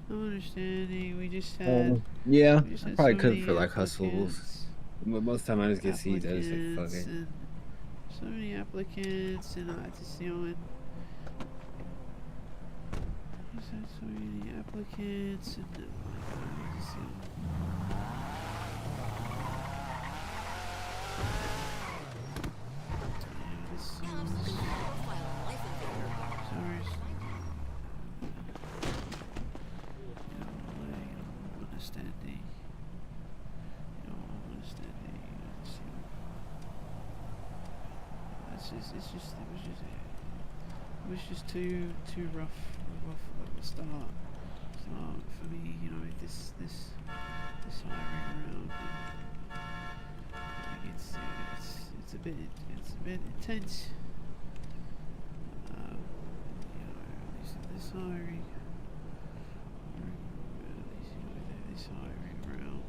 I'm understanding. We just had. Yeah, we just I had probably so could many for like applicants. hustles. But most of the time I just get seeds. I just like fuck it. And so many applicants, and I just just had so many applicants, and I just, it was just too rough at the start for me, you know, this hiring around. Like it's a bit intense. You know, this hiring around.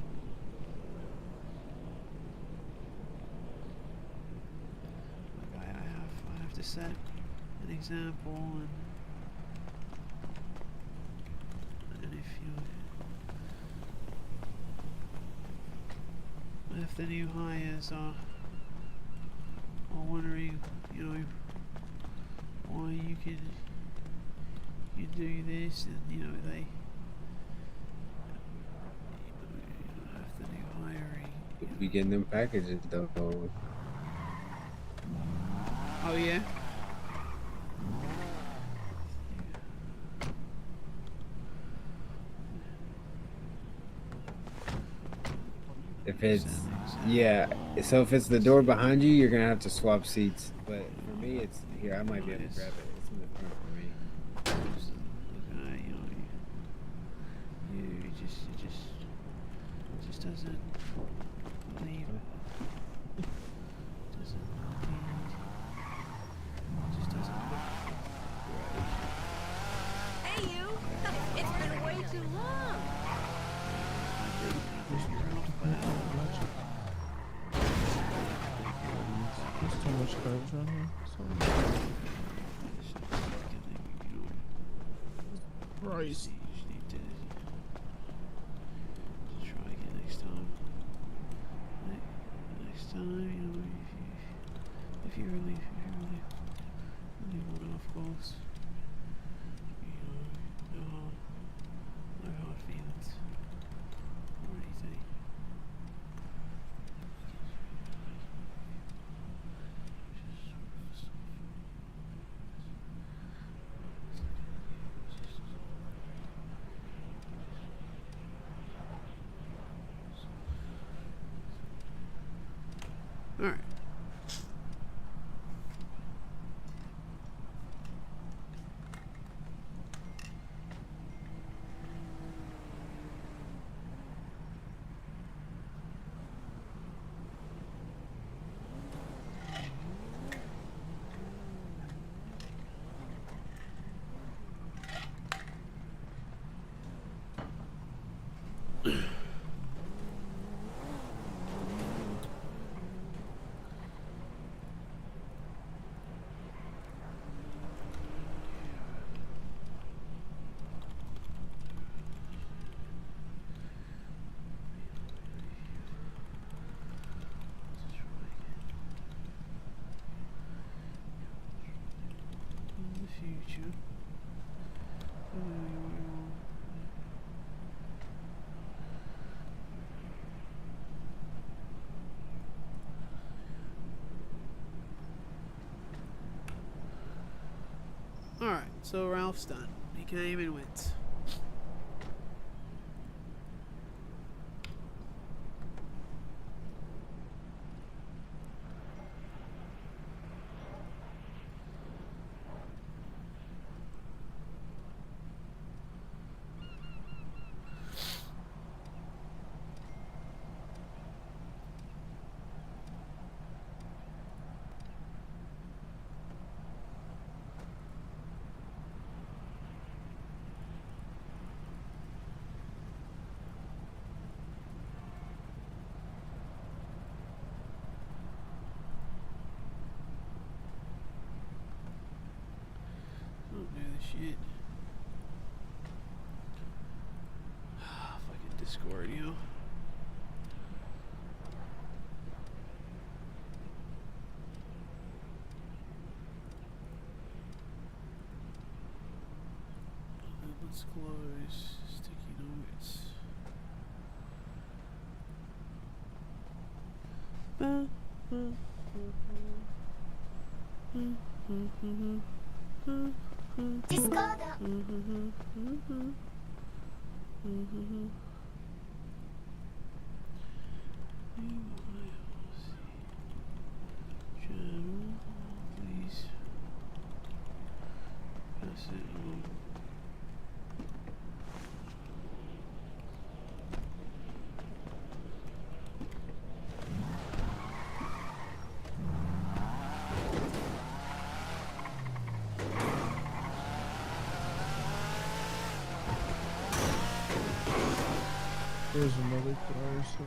Like I have to set an example, and if the new hires are wondering, you know, why you do this, and you know they have the new hiring. We getting them packages though. Oh yeah. If it's, yeah, so if it's the door behind you, you're gonna have to swap seats. But for me, it's here. I might be able to grab it. It's in the front for me. It just doesn't leave. Just doesn't look you. It's been way too long. There's too much garbage around here. Christ. Try again next time. Next time, you know, if you really want to, of course, you know, no hard feelings or anything. All right. In the future. Alright, so Ralph's done. He came and went. Don't do this shit. Fucking Discord, yo. Let's close sticky notes. Channel, please pass it on. There's another car. So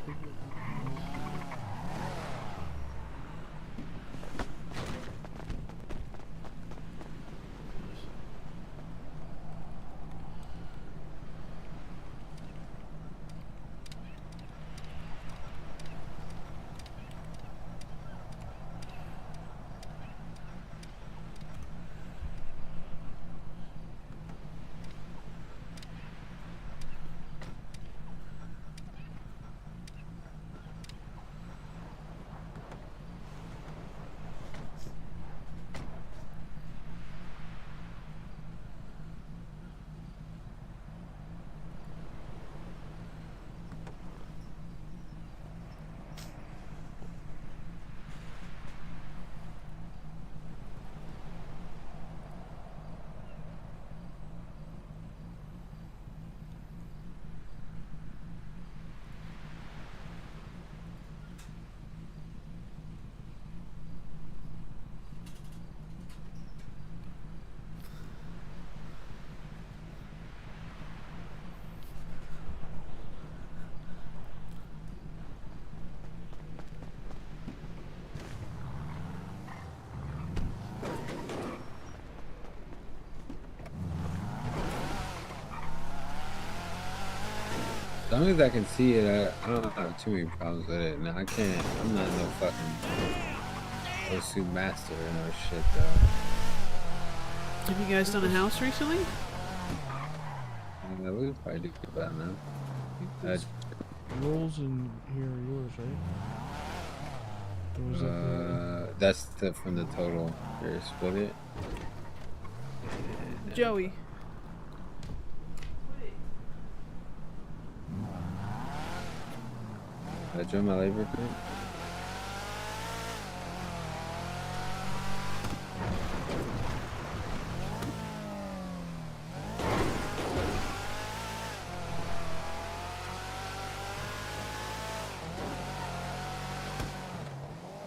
As long as I can see it, I don't have too many problems with it. Now I can't. I'm not no fucking Osu master or no shit though. Have you guys done a house recently? Yeah, we probably do about now. These rolls in here are yours, right? Or was that That's from the total. Here, split it. Joey. Join my labor group.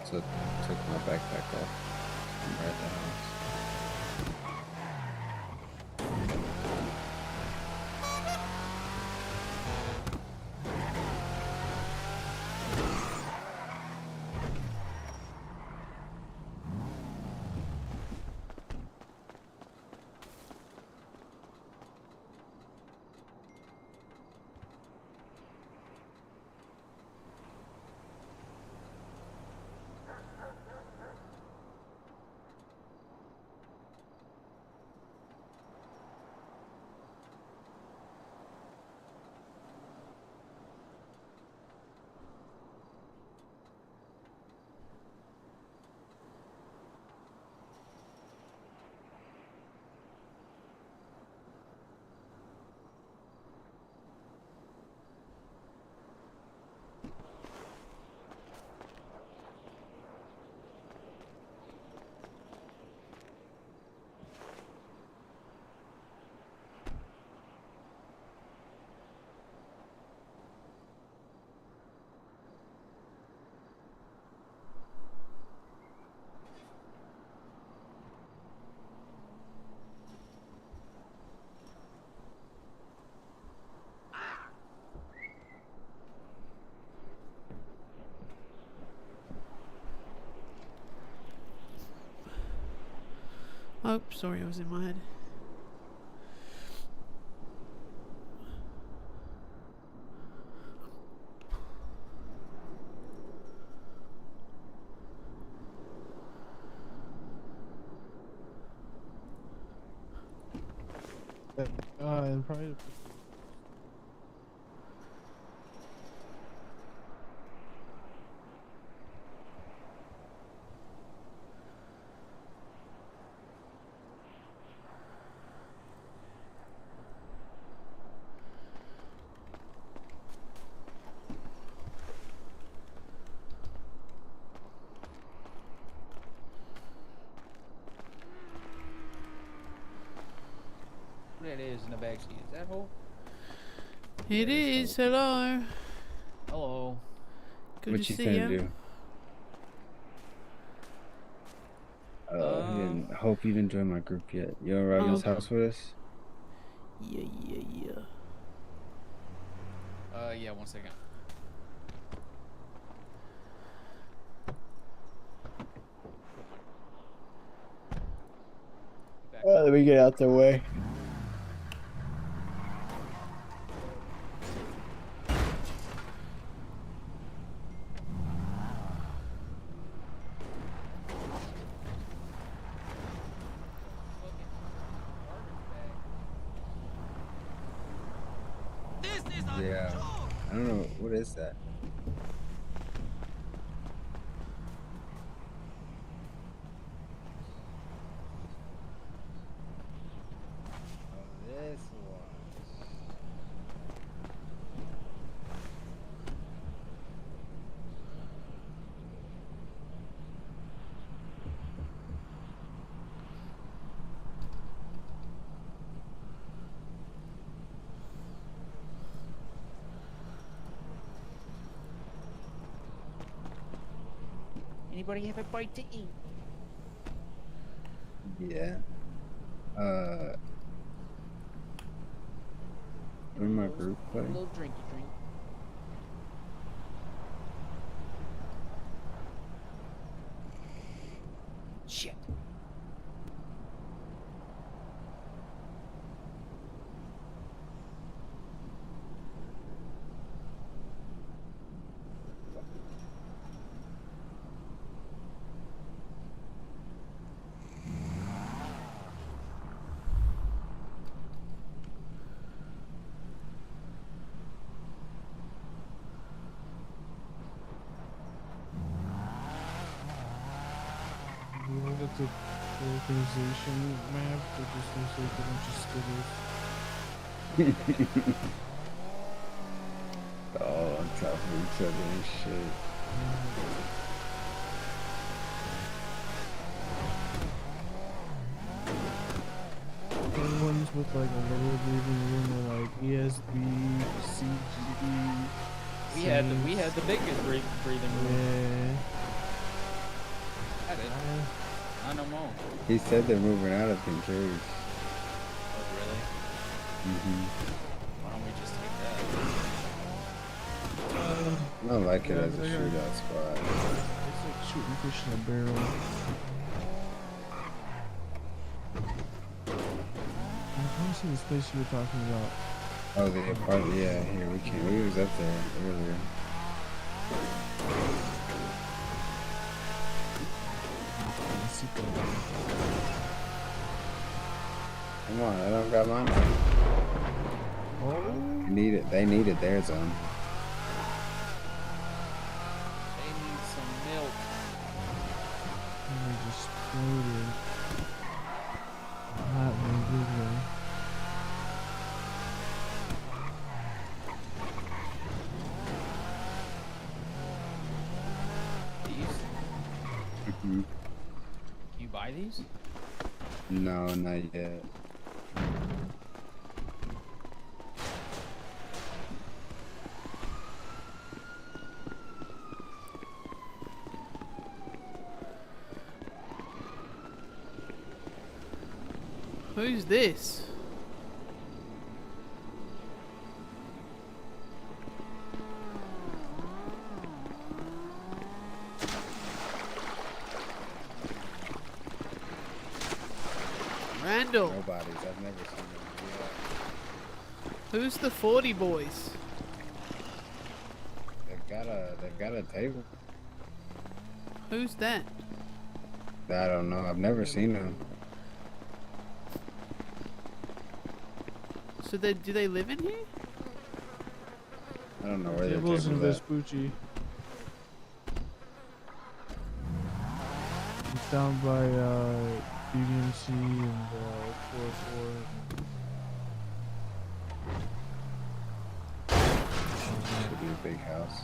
So took my backpack off. I'm at the house. Oh, sorry, I was in my head. and probably. What that is in the backseat? Is that hole? It is. Hello. Hello. Good What to you see finna you. do? Hope you didn't join my group yet. You alright in this house with us? Yeah. Yeah, 1 second. Let me get out the way. Yeah. I don't know. What is that? This one. Anybody have a bite to eat? Yeah. Join my group, A buddy. little drinky drink. Shit. galactic organization map that just looks like a bunch of skittles. Oh, on top of each other and shit. The ones with like a little breathing room are like ESB, CGD. We had the biggest breathing room. Yeah. Had it. I don't know. He said they're moving out of Pinterest. Oh really? Why don't we just take that? I don't like it Yeah, as a they got- shootout squad. It's like shooting fish in a barrel. I want to see this place you were talking about. Oh, the apartment. Yeah, here we came. We was up there earlier. Come on, I don't got mine. Oh. They need it. They needed their zone. They need some milk. And they just exploded. Not in a good way. These? Mhm. Can you buy these? No, not yet. Who's this? Randall. Nobody's. I've never seen them. Who's the 40 boys? They've got a table. Who's that? I don't know. I've never seen them. So do they live in here? I don't know where their Tables table's in at. Vespucci. It's down by BBMC and 404. Could be a big house.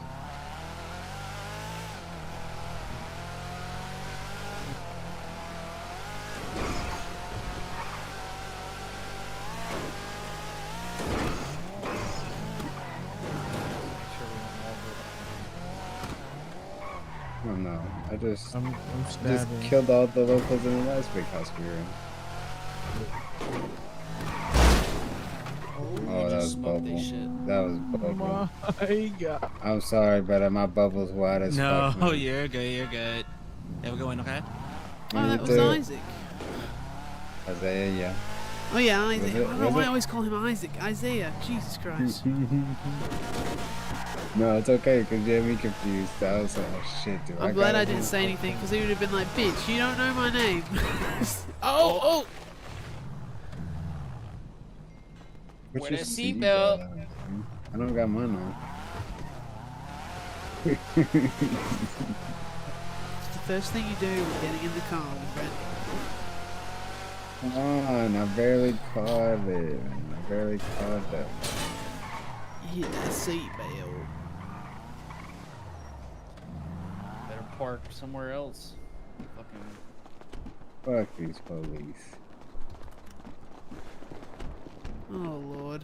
I don't know. I just I'm just stabbing. killed all the locals in the last big house we were in. Oh, that was bubble. That was bubble. My God. I'm sorry, brother. My bubble's wide as No, fuck. man. you're good. You're good. Have a good one, okay? Oh, that was Dude. Isaac. Isaiah, yeah. Oh yeah, Isaac. Was I it- don't know was why I it? always call him Isaac. Isaiah. Jesus Christ. No, it's okay, because you had me confused. I was like, oh shit, dude. I'm glad gotta I didn't do say anything because he would have been like, bitch, you don't know my name. oh! What's Wear your the seatbelt seatbelt. on? I don't got mine on. It's the first thing you do when getting in the car with Brent. Come on, I barely caught it. I barely caught that. You hit that seatbelt. Better park somewhere else. Fucking. Fuck these police. Oh Lord.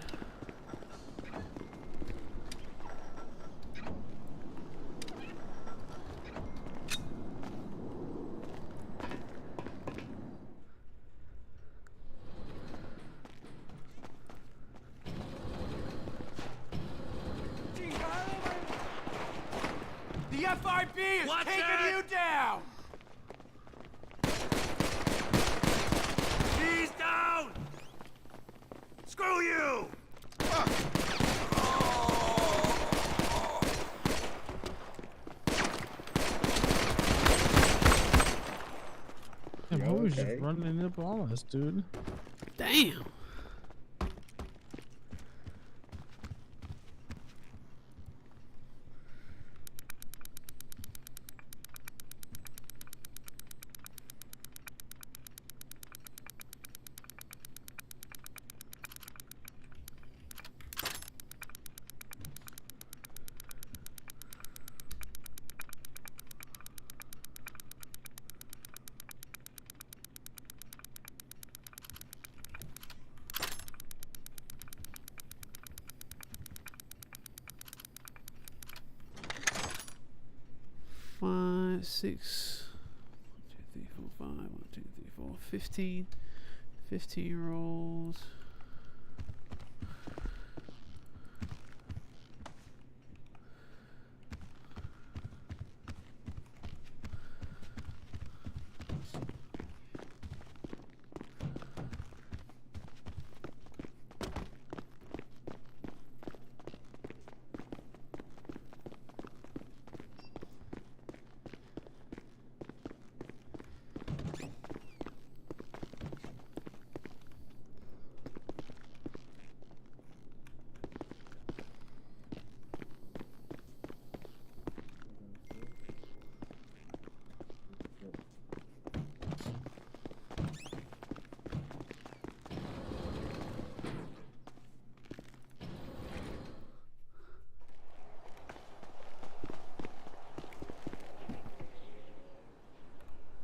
The FIB is taking you down! He's down! Screw you! Damn, I was just running up on us, dude. Damn. 6. 1, 2, 3, 4, 5. 1, 2, 3, 4. 15. 15-year-olds.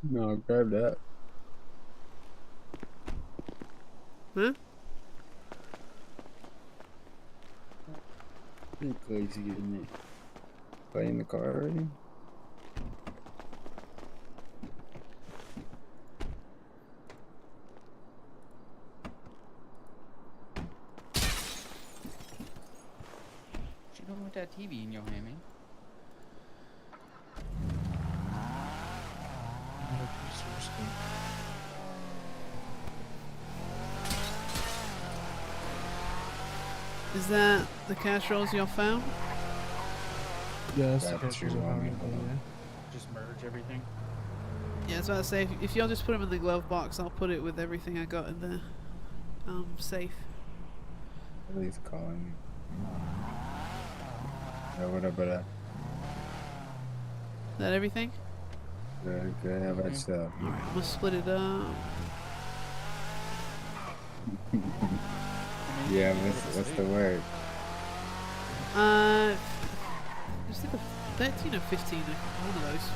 No, grab that. Huh? You crazy getting it. Play in the car already? What you doing with that TV in your hand, man? Is that the cash rolls y'all found? Yeah, that's the That's pictures true, of how I we mean, yeah. Just merge everything. Yeah, I was about to say, if y'all just put them in the glove box, I'll put it with everything I got in the safe. At least calling me. Yeah, what up, brother? Is that everything? Good, good. How about yourself? Alright, I'm gonna split it up. Yeah, what's the word? It's like a 13 or 15, one of those.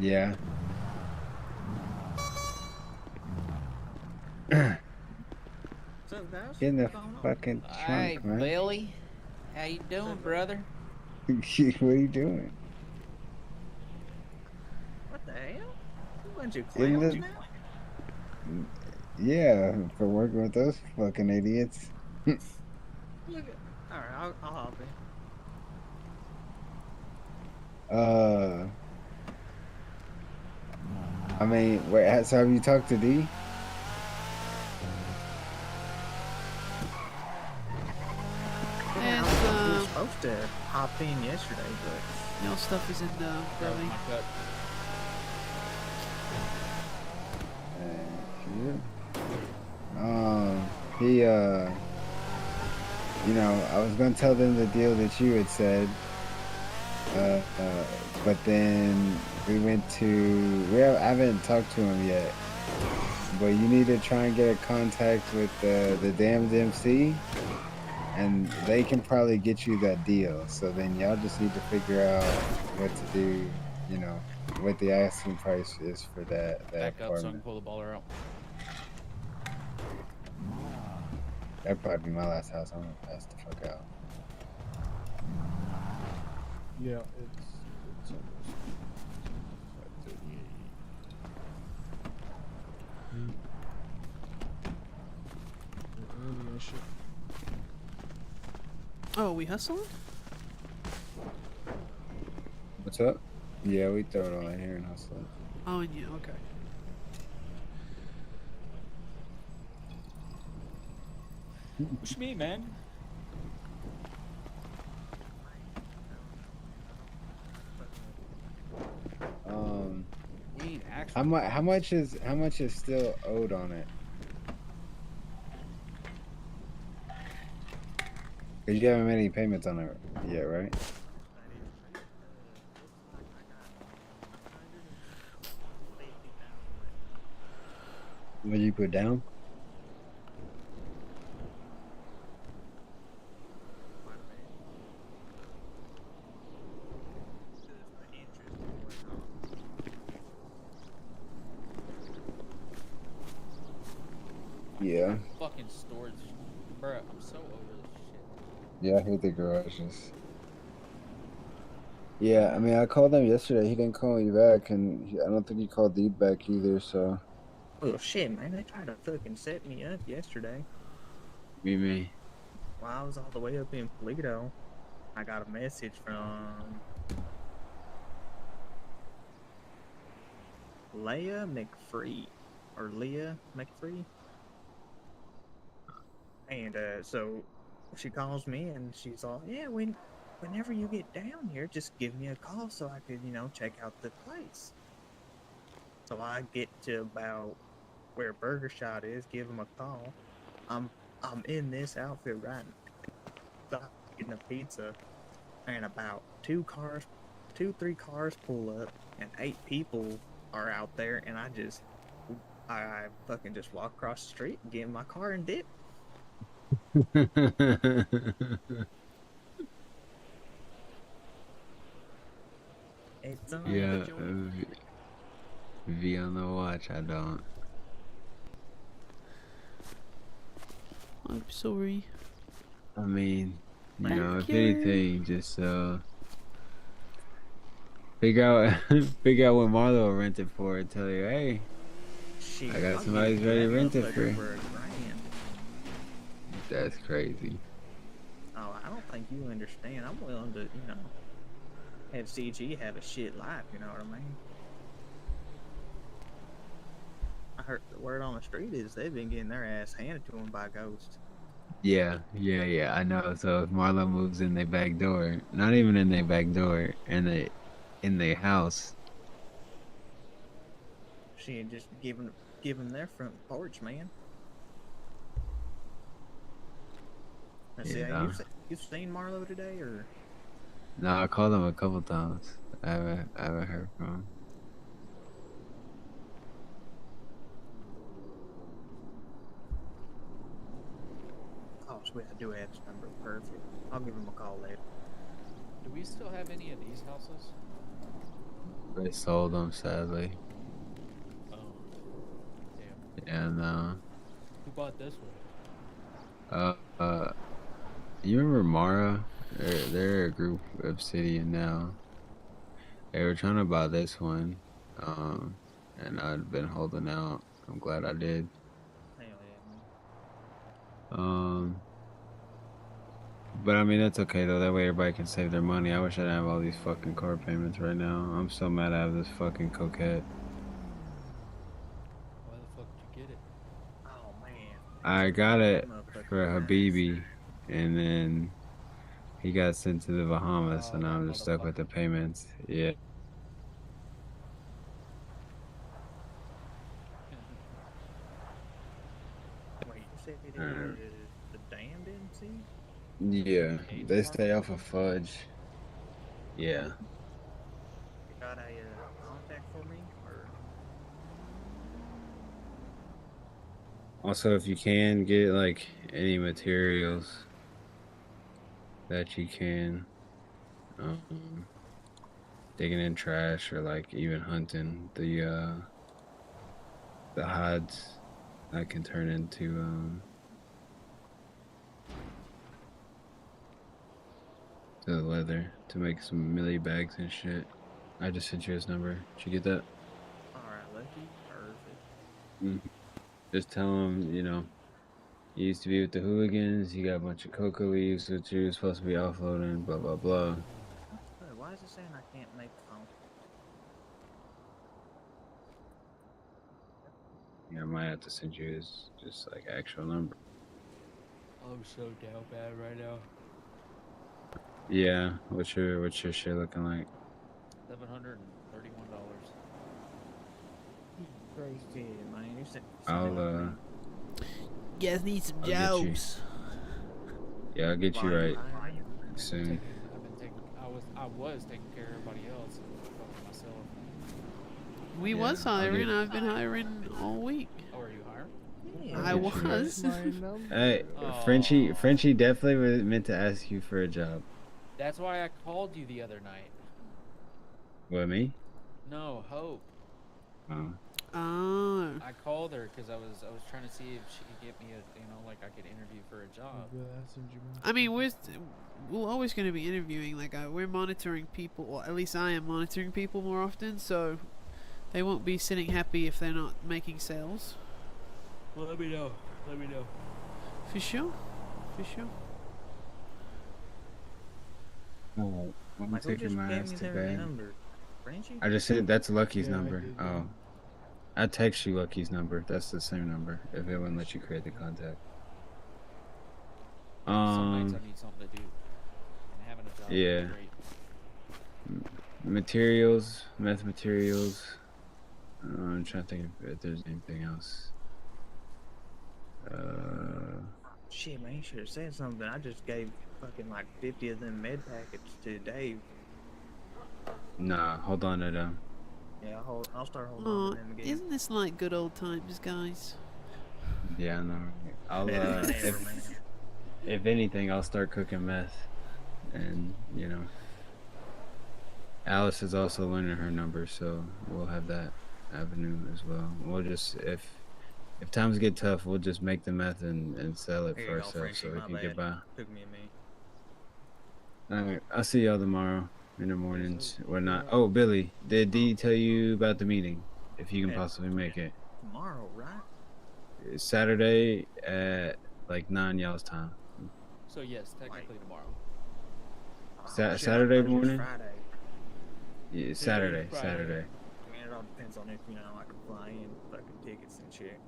Yeah. Get in the fucking Hey, trunk, man. Billy. How you doing, brother? What are you doing? What the hell? You bunch of In clowns the... now? Yeah, for working with those fucking idiots. Look at. Alright, I'll hop in. I mean, wait, so have you talked to D? And, We were supposed to hop in yesterday, but y'all stuff is in Belly. He, you know, I was gonna tell them the deal that you had said, but then we went to, I haven't talked to him yet, but you need to try and get a contact with the damned MC, and they can probably get you that deal. So then y'all just need to figure out what to do, you know, what the asking price is for that Back up so I apartment. can pull the baller out. That'd probably be my last house. I'm gonna pass the fuck out. Yeah, it's almost 5:38. Early as shit. Oh, we hustling? What's up? Yeah, we throw it all in here and hustle it. Oh, and yeah, okay. Push me, man. We need actual. How much is still owed on it? Cause you haven't made any payments on it yet, right? What did you put down? Yeah. Fucking storage. Bruh, I'm so over this shit. Yeah, I hate the garages. Yeah, I mean, I called him yesterday. He didn't call me back, and I don't think he called Deep back either. So, Well, shit, man. They tried to fucking set me up yesterday. me. While I was all the way up in Toledo, I got a message from Leah McFree, or Leah McFree. And so she calls me and she's all, yeah, whenever you get down here, just give me a call so I could, check out the place. So I get to about where Burger Shot is, give him a call. I'm in this outfit right now, getting a pizza, and about 3 cars pull up, and 8 people are out there, and I fucking just walk across the street, get in my car, and dip. It's on Yeah, V on the watch. I don't. I'm sorry. I mean, you know, if Mercury. anything, just figure out figure out what Marlo will rent it for and tell you, hey, Shit, I got I'll somebody give who's ready to that rent it motherfucker for. for $1,000. That's crazy. Oh, I don't think you understand. I'm willing to, have CG have a shit life, you know what I mean? I heard the word on the street is they've been getting their ass handed to them by ghosts. Yeah, I know. So if Marlo moves in their back door, not even in their back door, in their house. She just give them their front porch, man. Let's see, Yeah. you've seen Marlo today, or? No, I called him a couple times. I haven't heard from him. Oh, sweet, I do have his number. Perfect. I'll give him a call later. Do we still have any of these houses? They sold them, sadly. Oh. Damn. And Who bought this one? you remember Mara? They're a group Obsidian now. They were trying to buy this one, and I'd been holding out. I'm glad I did. Hell yeah, man. But I mean, that's okay though. That way everybody can save their money. I wish I didn't have all these fucking car payments right now. I'm so mad I have this fucking coquette. Why the fuck did you get it? Oh, man. I got it for Habibi, and then he got sent to the Bahamas, and I'm just stuck with the payments. Yeah. Wait, you said it is the damned MC? Yeah, they stay off of Fudge. Yeah. You got a contact for me, or? Also, if you can get like any materials that you can, digging in trash or like even hunting the hides, that can turn into to the leather to make some millie bags and shit. I just sent you his number. Did you get that? Alright, Lucky. Perfect. Just tell him, you know, you used to be with the hooligans, you got a bunch of coca leaves that you're supposed to be offloading, blah, blah, blah. Why is it saying I can't make the phone? Yeah, I might have to send you his, just like, actual number. I'm so down bad right now. Yeah, what's your shit looking like? $731. Crazy, man. You said I'll, You guys need some I'll get you. jobs. Yeah, I'll get you right soon. I was taking care of everybody else and fucking myself. We Yeah, was I'll hiring. get- I've been hiring all week. Oh, are you hiring? I I'll get you right. was. Hey, Frenchie definitely was meant to ask you for a job. That's why I called you the other night. What, me? No, Hope. Oh. Oh. I called called her because I was trying to see if she could get me like I could interview for a job. I mean, we're always going to be interviewing. Like, we're monitoring people, or at least I am monitoring people more often, so they won't be sitting happy if they're not making sales. Well, let me know. Let me know. For sure. For sure. Oh, I'm Like, who taking just my gave ass me to their bed. number? Frenchie? I just said that's Lucky's Yeah, I number. did, Oh, I text you Lucky's number. That's the same number. If it wouldn't let you create the contact. Some nights I need something to do. And having a job Yeah. is great. Materials, meth materials. I'm trying to think if there's anything else. Shit, man, you should have said something. I just gave fucking like 50 of them med packets to Dave. Nah, hold on to them. Yeah, I'll start holding Aw, on to them again. isn't this like good old times, guys? Yeah, I know. I'll Better than ever, man. if anything, I'll start cooking meth, and Alice is also learning her number, so we'll have that avenue as well. We'll just if times get tough, we'll just make the meth and sell it Here for you go, ourselves so Frenchie, we my can bad. get by. Took me a minute. Alright, I'll see y'all tomorrow in the mornings. Or not. Oh, Billy, did Dee tell you about the meeting? If you can possibly make it. Tomorrow, right? It's Saturday at like 9 y'all's time. So yes, technically tomorrow. Shit, Saturday I thought it was morning? Friday. Yeah, Saturday. Friday. Saturday. I mean, it all depends on if, I can fly in, fucking tickets and shit.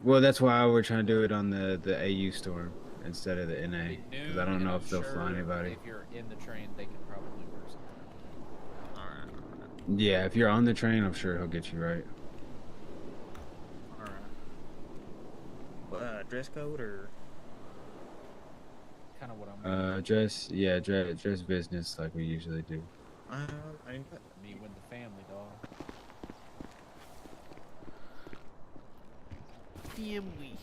Well, that's why we're trying to do it on the AU store instead of the NA. Because I don't know if they'll fly anybody. If you're in the train, they can probably work something. Alright. Yeah, if you're on the train, I'm sure he'll get you right. Alright. Dress code or? Kind of what I'm. Dress business like we usually do. Meet with the family, dog. Family.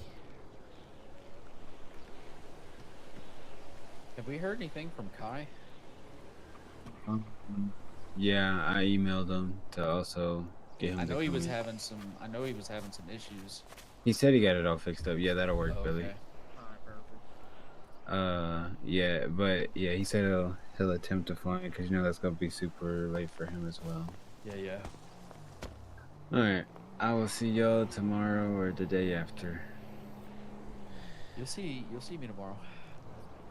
Have we heard anything from Kai? Yeah, I emailed him to also get him. I to know he come was in. having some. I know he was having some issues. He said he got it all fixed up. Yeah, that'll work, Oh, Billy. okay. Yeah, but yeah, he said he'll attempt to fly because that's gonna be super late for him as well. Yeah. All right, I will see y'all tomorrow or the day after. You'll see me tomorrow.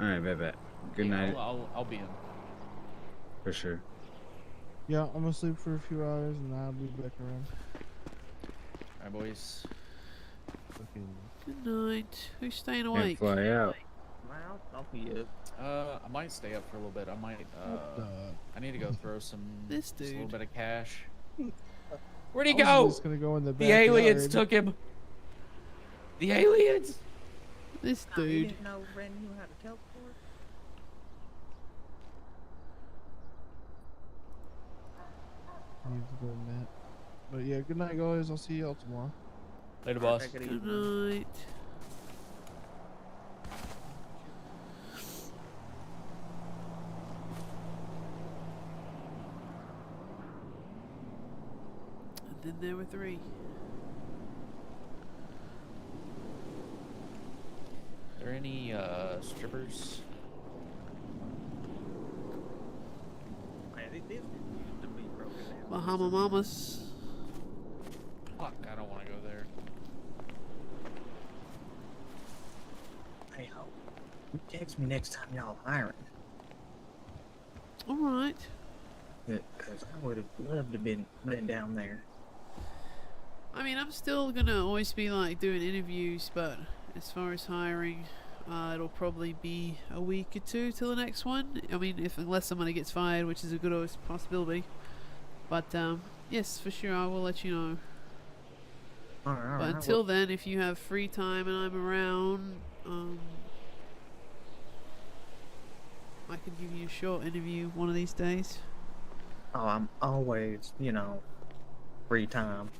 All right, bet. Good Yeah, night. I'll be in. For sure. Yeah, I'm gonna sleep for a few hours and I'll be back around. Alright, boys. Good night. Who's staying And awake? fly out. I'll be up. I might stay up for a little bit. I might. I need to go throw some. This just a little dude. bit of cash. Where'd he I was go? just gonna go in the The aliens backyard. took him. The aliens. This You dude. didn't know Ren knew how to teleport? I need to go in that. But yeah, good night, guys. I'll see y'all tomorrow. Later, boss. Take it Good easy. night. And then there were three. Are there any strippers? Man, these used to be broken down. Bahama Mamas. Fuck, I don't want to go there. Hey, ho. Text me next time y'all hiring. Alright. Because I would have loved to been down there. I mean, I'm still gonna always be like doing interviews, but as far as hiring, it'll probably be a week or two till the next one. I mean, unless somebody gets fired, which is a good possibility. But yes, for sure, I will let you know. Alright, But until then, if you have free time and I'm around, I could give you a short interview one of these days. Oh, I'm always, free time.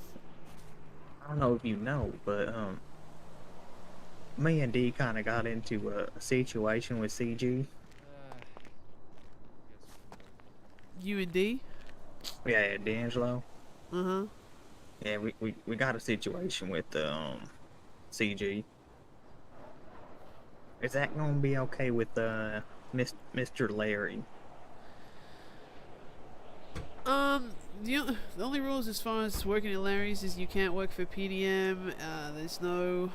I don't know if you know, but me and D kind of got into a situation with CG. You and D? Yeah, D'Angelo. Uh-huh. Yeah, we got a situation with CG. Is that gonna be okay with Mr. Larry? The only rules as far as working at Larry's is you can't work for PDM. There's no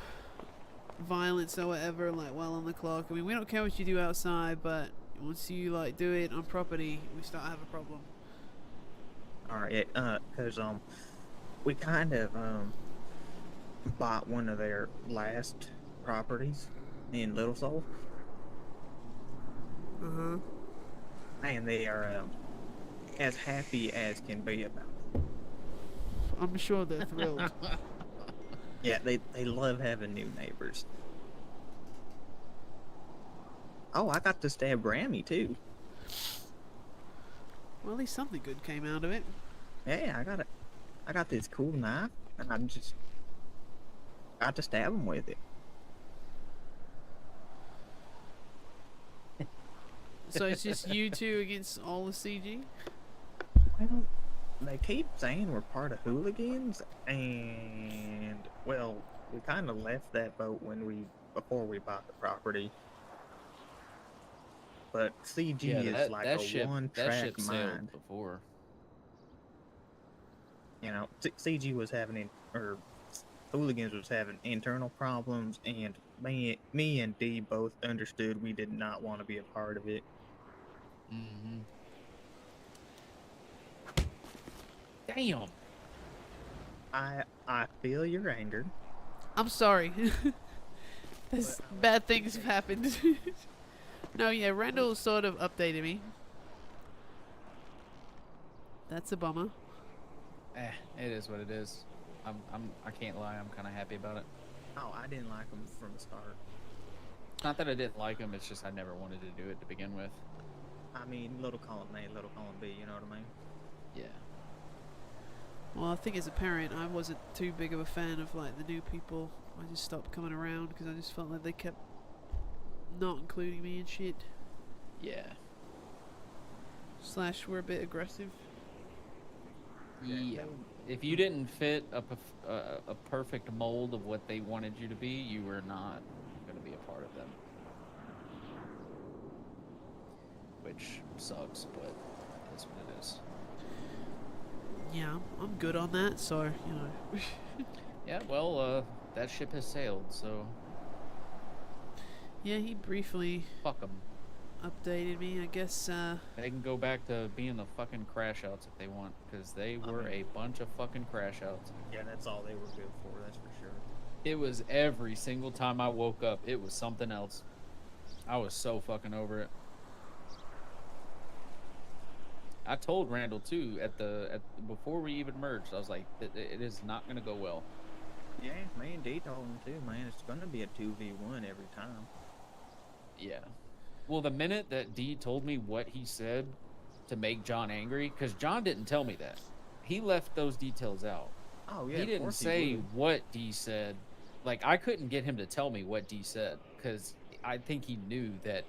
violence or whatever, like while on the clock. I mean, we don't care what you do outside, but once you like do it on property, we start to have a problem. All right, cause we kind of bought one of their last properties in Little Soul. And they are as happy as can be about it. I'm sure they're thrilled. Yeah, they love having new neighbors. Oh, I got to stab Grammy too. Well, at least something good came out of it. Yeah, I got this cool knife, and I just got to stab him with it. So it's just you two against all the CG? Well, they keep saying we're part of hooligans, and well, we kind of left that boat before we bought the property. But CG is like a one-track mind. Before. You know, CG was having, or hooligans was having internal problems, and me and D both understood we did not want to be a part of it. Damn. I feel your anger. I'm sorry. This bad things have happened. No, yeah, Randall sort of updated me. That's a bummer. It is what it is. I can't lie. I'm kind of happy about it. Oh, I didn't like him from the start. Not that I didn't like him. It's just I never wanted to do it to begin with. I mean, little column A, little column B. You know what I mean? Yeah. Well, I think as a parent, I wasn't too big of a fan of like the new people. I just stopped coming around because I just felt like they kept not including me and shit. Yeah. / we're a bit aggressive. Yeah. If you didn't fit a perfect mold of what they wanted you to be, you were not going to be a part of them. Which sucks, but it is what it is. Yeah, I'm good on that, so, you know. Yeah, well, that ship has sailed, so... Yeah, he briefly... Fuck them. Updated me, I guess, They can go back to being the fucking crash outs if they want, because they were a bunch of fucking crash outs. Yeah, that's all they were good for, that's for sure. It was every single time I woke up, it was something else. I was so fucking over it. I told Randall too before we even merged. I was like, it is not gonna go well. Yeah, me and D told him too, man. It's gonna be a 2v1 every time. Yeah. Well, the minute that D told me what he said to make John angry, because John didn't tell me that. He left those details out. Oh yeah. He didn't say what D said. Like, I couldn't get him to tell me what D said, because I think he knew that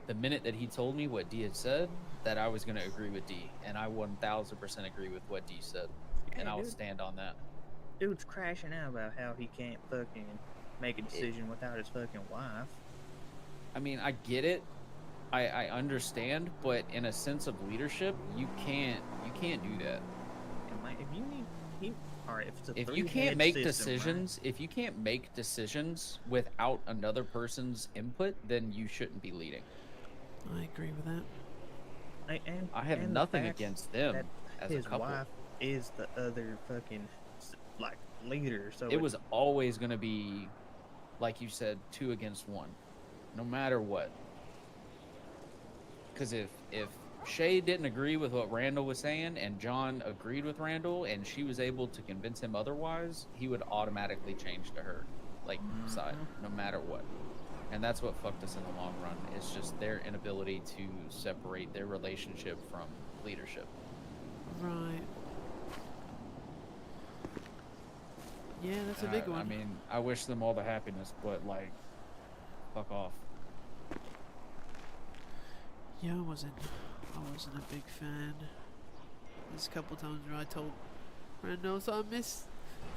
the minute that he told me what D had said, that I was going to agree with D, and I 1000% agree with what D said, and I will stand on that. Dude's crashing out about how he can't fucking make a decision without his fucking wife. I mean, I get it, I understand, but in a sense of leadership, you can't do that. If you need, all right, if you can't make decisions, if you can't make decisions without another person's input, then you shouldn't be leading. I agree with that. I have nothing against them as a couple. His wife is the other fucking like leader, so it was always going to be, like you said, 2 against 1, no matter what. Because if Shay didn't agree with what Randall was saying, and John agreed with Randall, and she was able to convince him otherwise, he would automatically change to her, like, side, no matter what. And that's what fucked us in the long run. It's just their inability to separate their relationship from leadership. Right. Yeah, that's a big one. I mean, I wish them all the happiness, but, like, fuck off. Yeah, I wasn't a big fan. There's a couple times where I told Randall. So I miss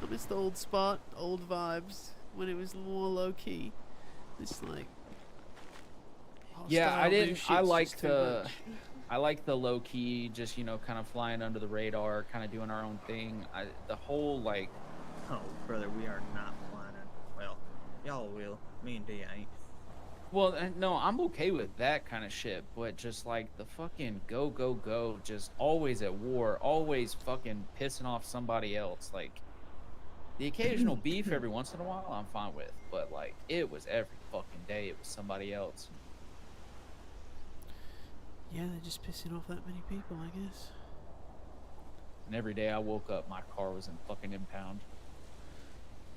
the old spot, old vibes when it was more low key. It's like Yeah, hostile new I shit's just like too the much. I like the low key, just kind of flying under the radar, kind of doing our own thing. The whole like. Oh, brother, we are not flying. Well, y'all will. Me and D ain't. Well, no, I'm okay with that kind of shit, but just like the fucking go, go, go, just always at war, always fucking pissing off somebody else. Like, the occasional beef every once in a while, I'm fine with, but like, it was every fucking day, it was somebody else. Yeah, they're just pissing off that many people, I guess. And every day I woke up, my car was in fucking impound.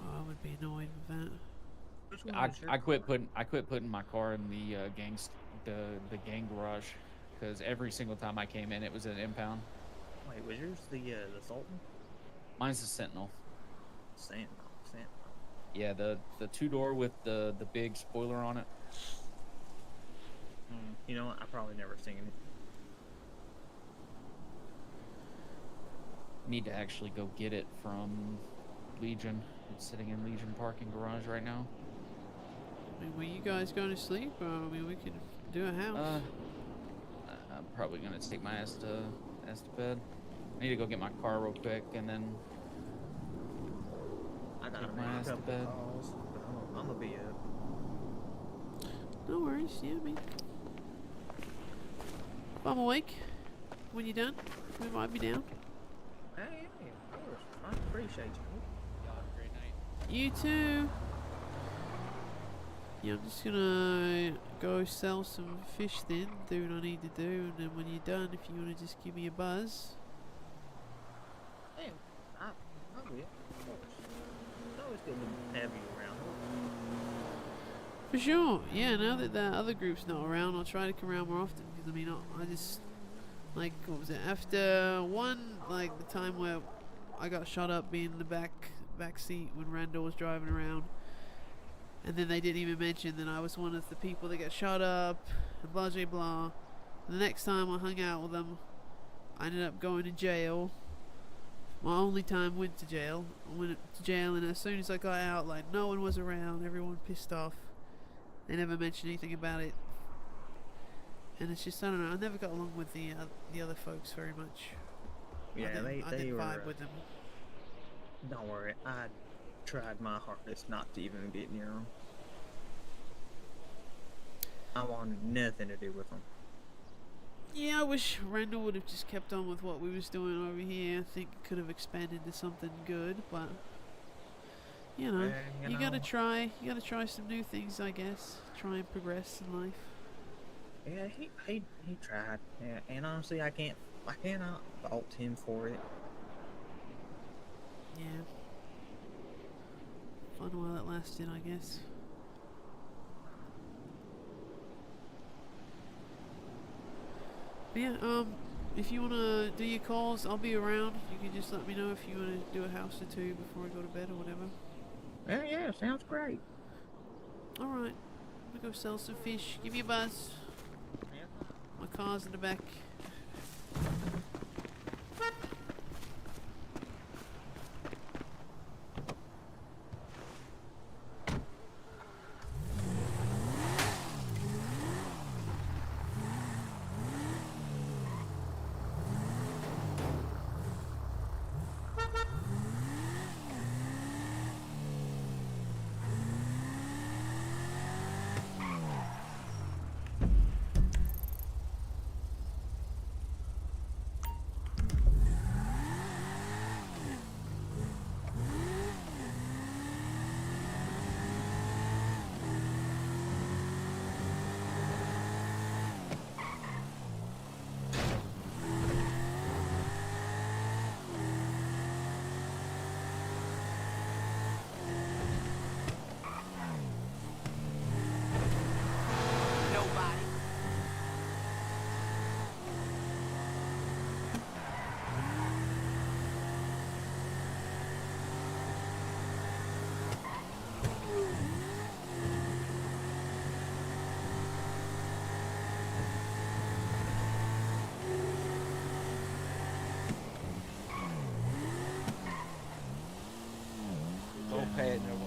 Oh, I would be annoyed with that. I quit putting my car in the gang garage, because every single time I came in, it was an impound. Wait, was yours the Sultan? Mine's the Sentinel. Sentinel. Yeah, the 2-door with the big spoiler on it. You know what? I probably never seen it. Need to actually go get it from Legion. It's sitting in Legion parking garage right now. I mean, were you guys going to sleep? Or, I mean, we could do a house. I'm probably gonna take my ass to bed. I need to go get my car real quick and then I gotta take make my a ass to couple bed. calls, but I'm gonna be up. No worries. Yeah, I mean, if I'm awake when you're done, we might be down. Hey, of course. I appreciate you. Y'all have a great night. You too. Yeah, I'm just gonna go sell some fish then, do what I need to do, and then when you're done, if you wanna just give me a buzz. Hey, I will. Of course. It's always good to have you around. For sure. Yeah, now that the other group's not around, I'll try to come around more often, because I mean, I just, like, what was it? After the time where I got shot up being in the back seat when Randall was driving around. And then they didn't even mention that I was one of the people that got shot up, and blah, blah, blah. And the next time I hung out with them, I ended up going to jail. My only time went to jail. I went to jail, and as soon as I got out, like, no one was around, everyone pissed off. They never mentioned anything about it. And it's just, I don't know, I never got along with the other folks very much. Yeah, I didn't were. vibe with them. Don't worry, I tried my hardest not to even get near them. I wanted nothing to do with them. Yeah, I wish Randall would have just kept on with what we was doing over here. I think it could have expanded to something good, but you know, you gotta try some new things, I guess. Try and progress in life. Yeah, he tried. Yeah, and honestly, I cannot fault him for it. Yeah. Fun while it lasted, I guess. But yeah, if you wanna do your calls, I'll be around. You can just let me know if you wanna do a house or two before I go to bed or whatever. Yeah, sounds great. Alright. I'm gonna go sell some fish. Give me a buzz. My car's in the back. Don't pay it no more.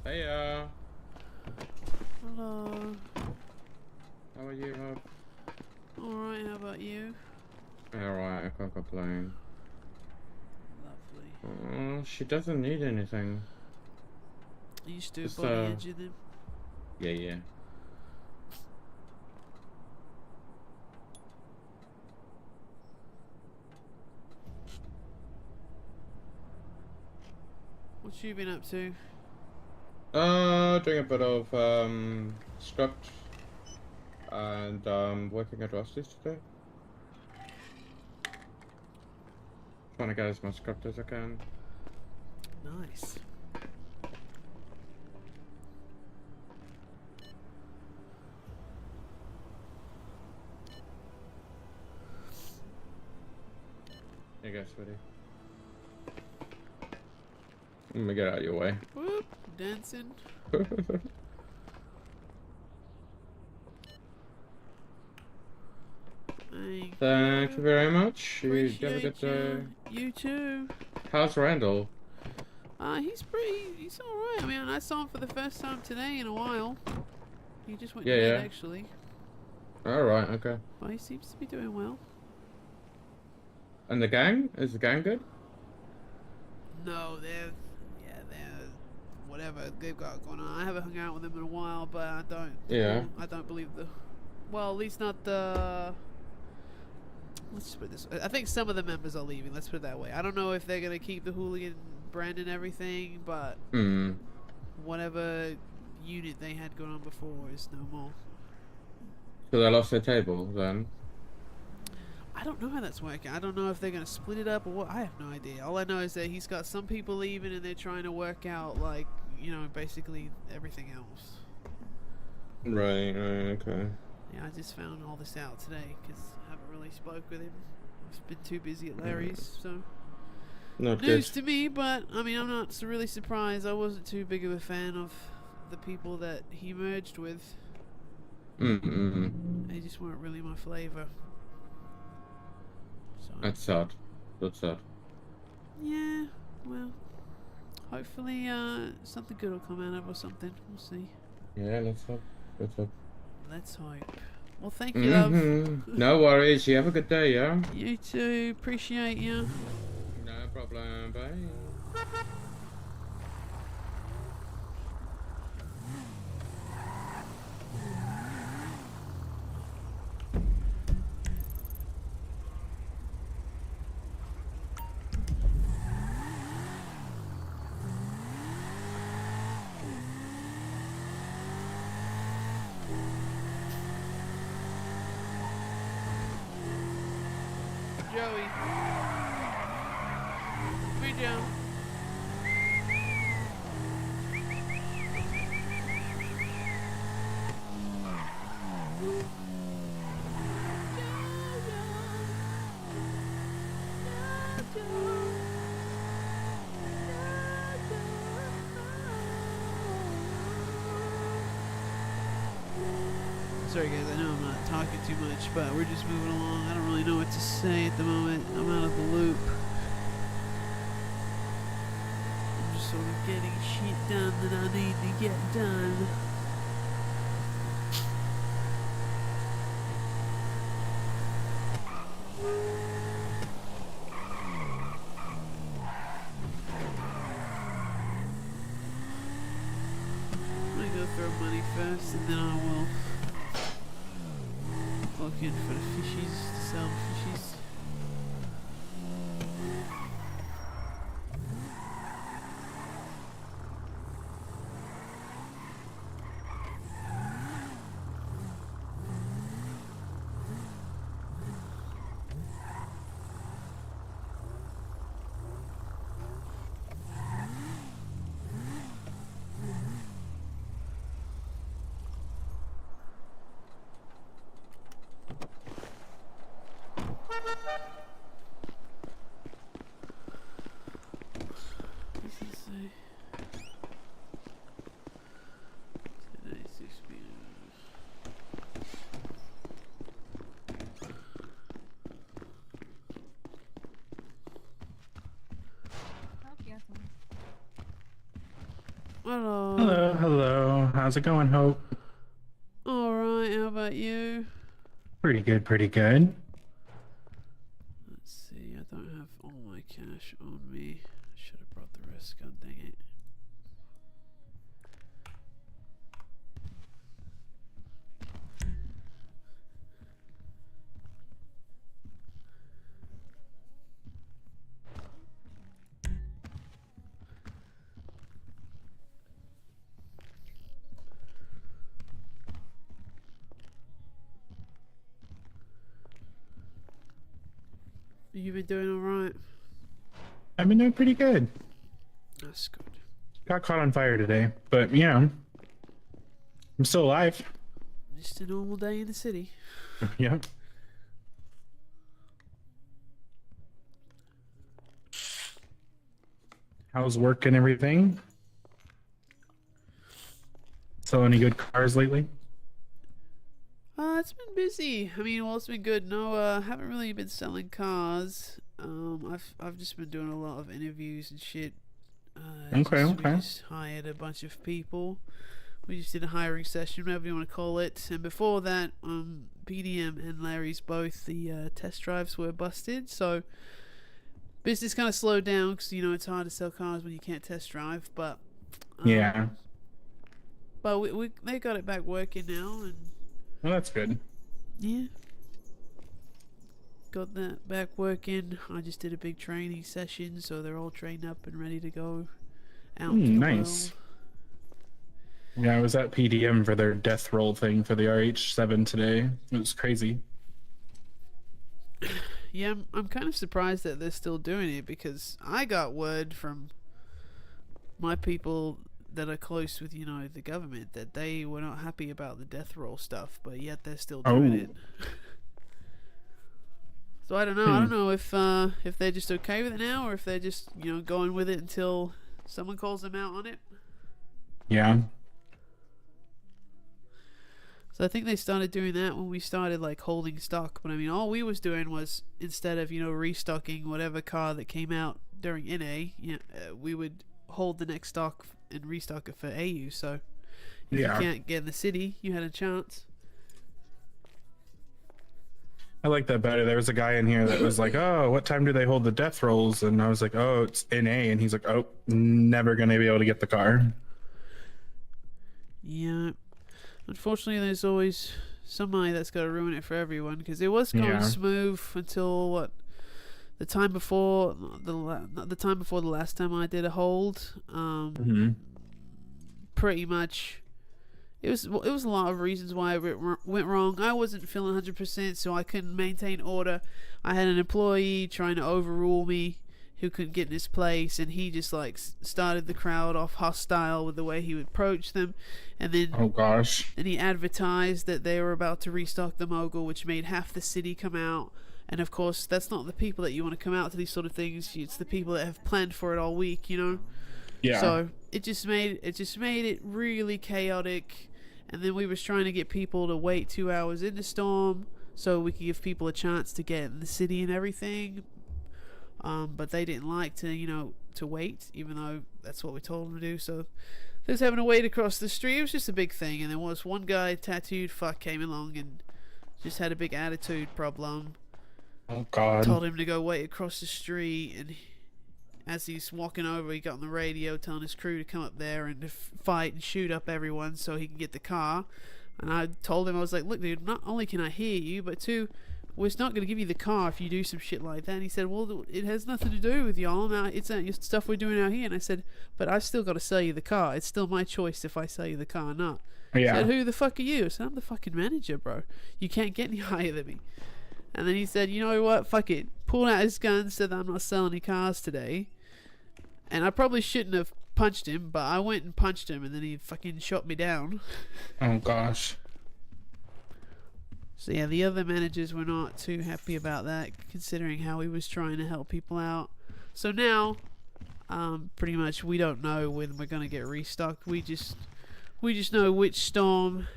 Hey, Hello. how are you, Hope? Alright, how about you? Alright, I can't complain. Lovely. She doesn't need anything. Are you still Just, body edging them? Yeah. What you been up to? Doing a bit of, script. And, working at Rusty's today. Trying to get as much script as I can. Nice. Here you go, sweetie. Let me get out of your way. Whoop, dancing. Thank you very much. You have a Appreciate good day. you too. How's Randall? He's alright. I mean, I saw him for the first time today in a while. He just went Yeah, to bed, yeah. actually. Alright, okay. But he seems to be doing well. And the gang? Is the gang good? No, they're whatever they've got going on. I haven't hung out with them in a while, but I don't believe well, at least not the. Let's just put it this way. I think some of the members are leaving. Let's put it that way. I don't know if they're gonna keep the hooligan brand and everything, but whatever unit they had going on before is no more. So they lost their table then? I don't know how that's working. I don't know if they're going to split it up or what. I have no idea. All I know is that he's got some people leaving and they're trying to work out, like, basically everything else. Right, okay. Yeah, I just found all this out today because I haven't really spoke with him. I've been too busy at Larry's, so... Not News good. to me, but, I mean, I'm not so really surprised. I wasn't too big of a fan of the people that he merged with. They just weren't really my flavor. So, That's sad. That's sad. yeah, well, hopefully something good will come out of it or something. We'll see. Yeah, let's hope. Let's hope. Let's hope. Well, thank you, love. No worries. You have a good day, yeah? You too. Appreciate you. No problem. Bye. Joey. Hey, Joe. Sorry guys, I know I'm not talking too much, but we're just moving along. I don't really know what to say at the moment. I'm out of the loop. I'm just sort of getting shit done that I need to get done. money first, and then I will clock in for the fishies to sell fishies. Hello. Hello, hello. How's it going, Hope? Alright, how about you? Pretty good, pretty good. Let's see, I don't have all my cash on me. Should have brought the rest, god dang it. You been doing alright? I've been doing pretty good. That's good. Got caught on fire today, but you know, I'm still alive. Just a normal day in the city. Yep. How's work and everything? Sell any good cars lately? It's been busy. I mean, well, it's been good. No, haven't really been selling cars. I've just been doing a lot of interviews and shit. Okay. We just hired a bunch of people. We just did a hiring session, whatever you want to call it. And before that, PDM and Larry's both the test drives were busted. So business kind of slowed down because you know it's hard to sell cars when you can't test drive. But Yeah. But they got it back working now, and Well, that's good. yeah, got that back working. I just did a big training session, so they're all trained up and ready to go out into the Nice. Yeah, I was at PDM for their death roll thing for the RH7 today. It was crazy. world. Yeah, I'm kind of surprised that they're still doing it because I got word from my people that are close with, you know, the government that they were not happy about the death roll stuff, but yet they're still doing it. So I don't know. I don't know if they're just okay with it now, or if they're just, you know, going with it until someone calls them out on it. Yeah. So I think they started doing that when we started like holding stock. But I mean, all we was doing was instead of, you know, restocking whatever car that came out during NA, you know, we would hold the next stock and restock it for AU. So if Yeah. you can't get in the city, you had a chance. I like that better. There was a guy in here that was like, "Oh, what time do they hold the death rolls?" And I was like, "Oh, it's NA." And he's like, "Oh, never gonna be able to get the car." Yeah. Unfortunately, there's always somebody that's got to ruin it for everyone, because it was going smooth until what, the time before the time before the last time I did a hold. Pretty much, it was a lot of reasons why it went wrong. I wasn't feeling 100%, so I couldn't maintain order. I had an employee trying to overrule me who couldn't get in his place, and he just like started the crowd off hostile with the way he would approach them, and then oh gosh, then he advertised that they were about to restock the mogul, which made half the city come out. And of course, that's not the people that you want to come out to these sort of things. It's the people that have planned for it all week, you know. Yeah. So it just made it really chaotic. And then we was trying to get people to wait 2 hours in the storm so we could give people a chance to get in the city and everything. But they didn't like to, you know, to wait, even though that's what we told them to do. So they was having to wait across the street. It was just a big thing. And there was one guy, tattooed fuck, came along and just had a big attitude problem. Oh God. Told him to go wait across the street, as he's walking over, he got on the radio telling his crew to come up there and to fight and shoot up everyone so he can get the car. And I told him, I was like, look, dude, not only can I hear you, but two, well, it's not going to give you the car if you do some shit like that. And he said, well, it has nothing to do with y'all. It's stuff we're doing out here. And I said, but I still got to sell you the car. It's still my choice if I sell you the car or not. Yeah. He said, who the fuck are you? I said, I'm the fucking manager, bro. You can't get any higher than me. And then he said, you know what, fuck it. Pulled out his gun, said that I'm not selling any cars today. And I probably shouldn't have punched him, but I went and punched him, and then he fucking shot me down. Oh gosh. So yeah, the other managers were not too happy about that, considering how he was trying to help people out. So now, pretty much we don't know when we're gonna get restocked. We just know which storm,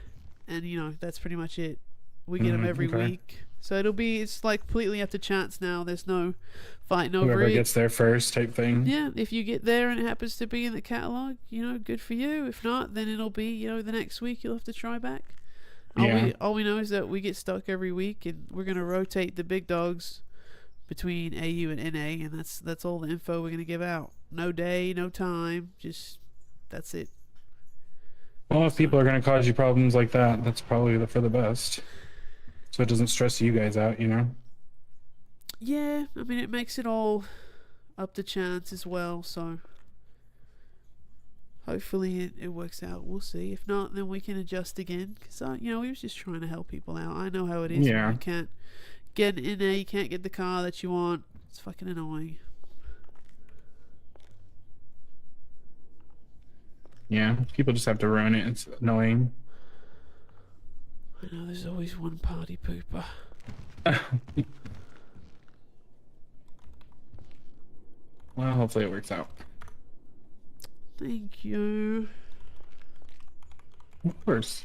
and you know that's pretty much it. We get them every week. So it's like completely up to chance now. There's no fighting over Whoever it. gets there first type thing. Yeah, if you get there and it happens to be in the catalog, you know, good for you. If not, then it'll be, you know, the next week you'll have to try back. All we know is that we get stuck every week, and we're gonna rotate the big dogs between AU and NA, and that's all the info we're gonna give out. No day, no time, just that's it. Well, if people are going to cause you problems like that, that's probably for the best. So it doesn't stress you guys out, you know? Yeah, I mean, it makes it all up to chance as well, so hopefully it works out. We'll see. If not, then we can adjust again, because, you know, we was just trying to help people out. I know how it is. Yeah. You can't get in there, you can't get the car that you want. It's fucking annoying. Yeah, people just have to ruin it. It's annoying. I know there's always one party pooper. Well, hopefully it works out. Thank you. Of course.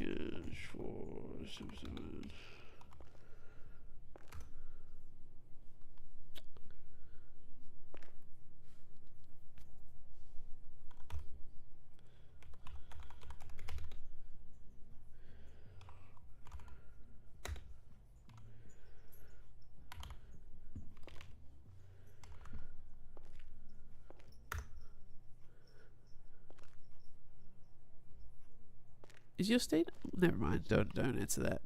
Is your state? Never mind. Don't answer that.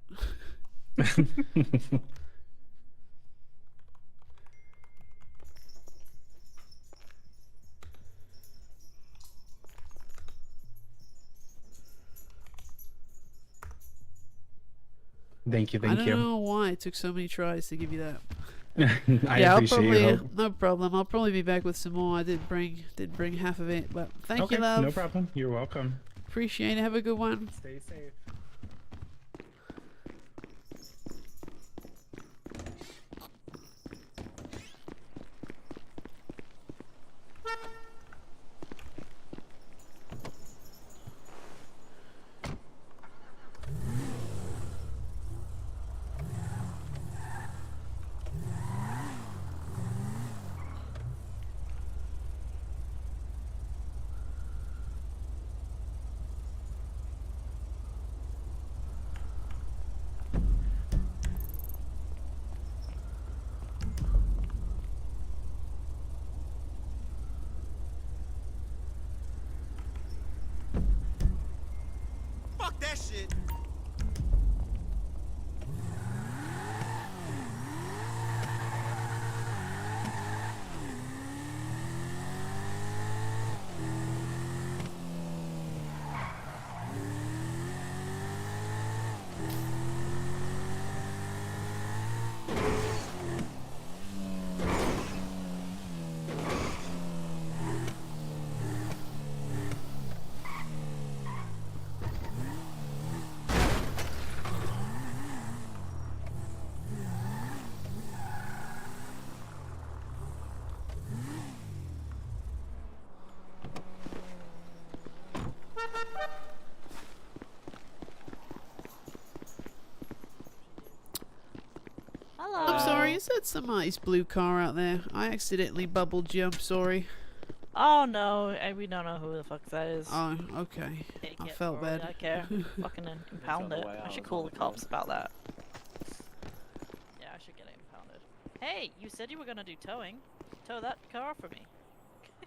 Thank you. I don't know why it took so many tries to give you that. I yeah, appreciate I'll probably your help. no problem. I'll probably be back with some more. I did bring half of it, but thank Okay, you, love. no problem. You're welcome. Appreciate it. Have a good one. Stay safe. Fuck that shit. I'm sorry. Is that somebody's blue car out there? I accidentally bubbled you. I'm sorry. Oh no, we don't know who the fuck that is. Oh, okay. Take I it felt for what bad. I care. Fucking impound it. I should call the cops about that. Yeah, I should get it impounded. Hey, you said you were gonna do towing. Tow that car for me.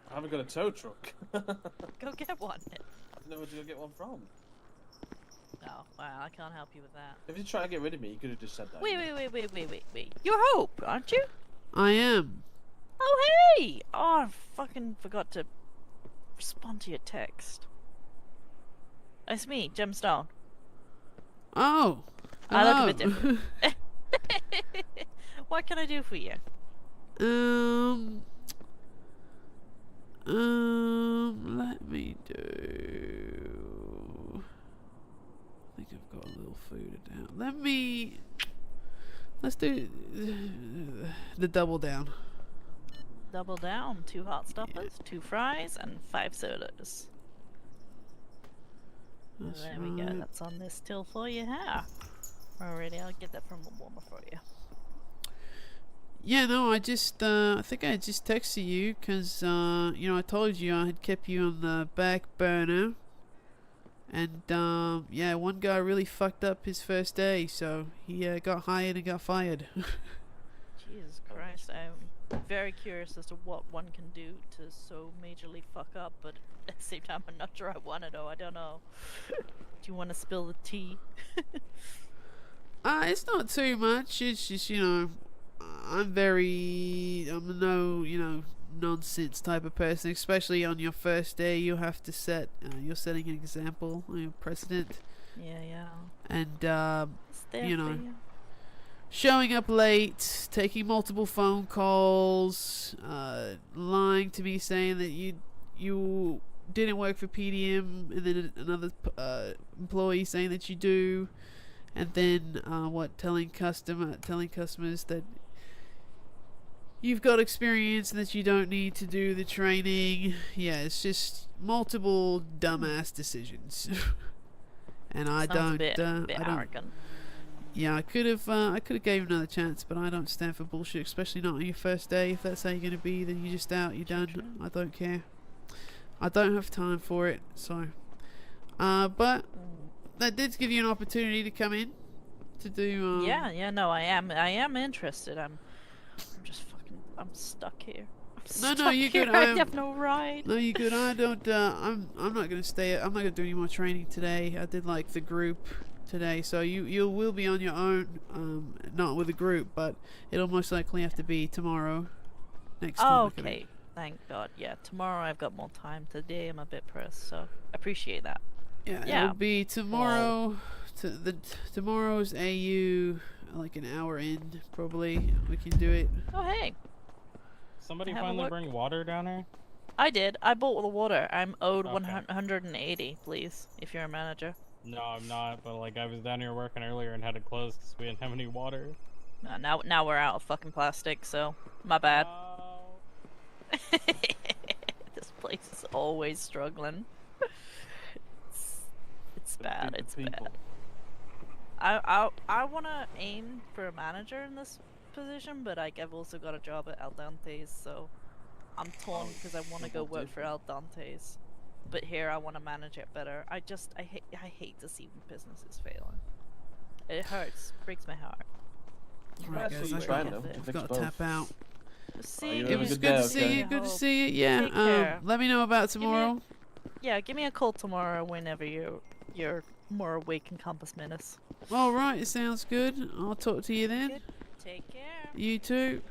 I haven't got a tow truck. Go get one. I don't know where to go get one from. Oh, wow, I can't help you with that. If you try to get rid of me, you could have just said that. Wait. You're Hope, aren't you? I am. Oh, hey! Oh, I fucking forgot to respond to your text. It's me, Gemstone. Oh. I look a bit hello. different. What can I do for you? Let me do. I think I've got a little food down. Let's do the double down. Double down. 2 hot stuffers, 2 fries, and 5 sodas. That's There we go. right. That's on this till for you. Yeah. Alrighty, I'll get that from a warmer for you. Yeah, no, I think I just texted you because, I told you I had kept you on the back burner. And, yeah, one guy really fucked up his first day, so he got hired and got fired. Jesus Christ, I'm very curious as to what one can do to so majorly fuck up, but at the same time, I'm not sure I want to know. I don't know. Do you want to spill the tea? It's not too much. It's just, I'm no, nonsense type of person. Especially on your first day, you have to you're setting an example, precedent. Yeah. And, It's there for you. showing up late, taking multiple phone calls, lying to me saying that you didn't work for PDM, and then another employee saying that you do. And then telling customers that you've got experience and that you don't need to do the training. Yeah, it's just multiple dumbass decisions. And I Sounds don't. a bit I don't. arrogant. Yeah, I could have gave him another chance, but I don't stand for bullshit, especially not on your first day. If that's how you're gonna be, then you're just out. You're done. I don't care. I don't have time for it. So, but. That did give you an opportunity to come in to do. No, I am interested. I'm stuck here. No, you good. I have no ride. No, you good. I don't. I'm not gonna stay. I'm not gonna do any more training today. I did like the group today, so you will be on your own. Not with a group, but it'll most likely have to be tomorrow. Next time. Okay. Thank God. Yeah, tomorrow I've got more time. Today I'm a bit pressed, so appreciate that. Yeah, it'll be tomorrow. Tomorrow's AU, like an hour in, probably. We can do it. Oh, hey. Somebody Have a finally look. bring water down here? I did. I bought the water. I'm owed Okay. 180, please, if you're a manager. No, I'm not, but like I was down here working earlier and had to close because we didn't have any water. Now we're out of fucking plastic, so my bad. This place is always struggling. It's bad. It's bad. I wanna aim for a manager in this position, but like I've also got a job at Al Dante's, so I'm torn because I want to go work for Al Dante's, but here I want to manage it better. I hate to see businesses failing. It hurts, breaks my heart. Right, guys, I've got to tap out. See, It was good to see you. Good to see you. Yeah. Take care. Let me know about tomorrow. Give me a call tomorrow whenever you're more awake and compass menace. All right, it sounds good. I'll talk to you then. Take care. You too.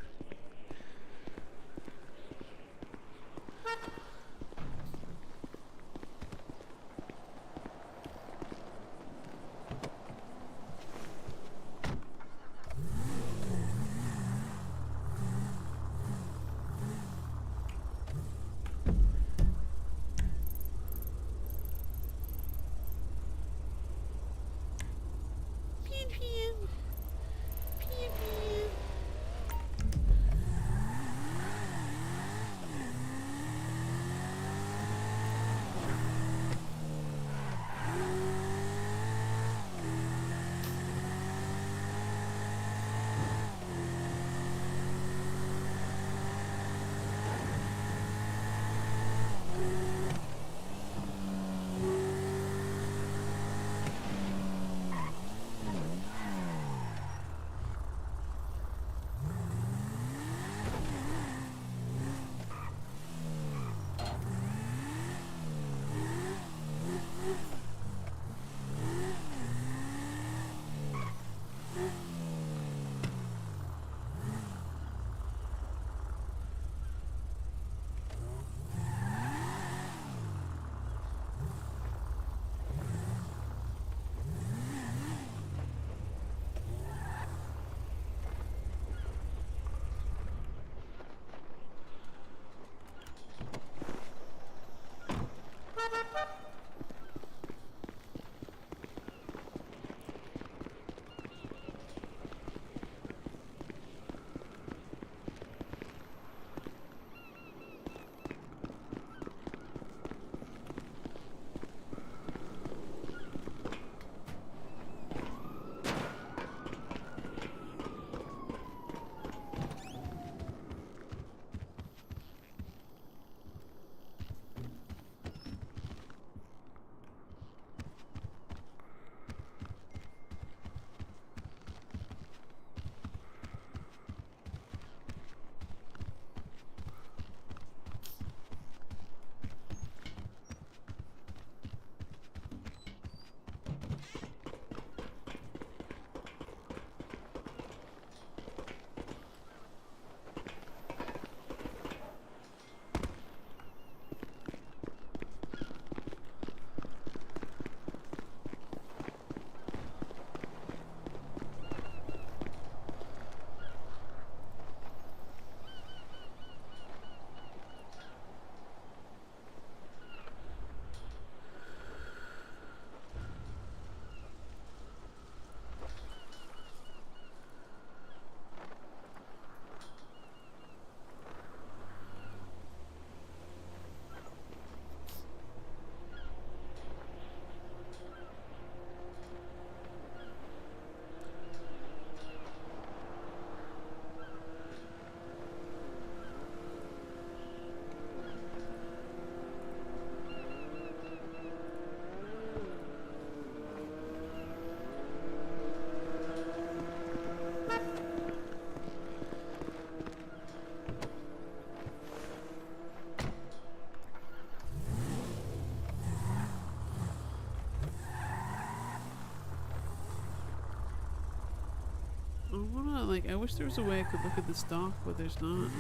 wanna, like, I wish there was a way I could look at this dock, but there's not.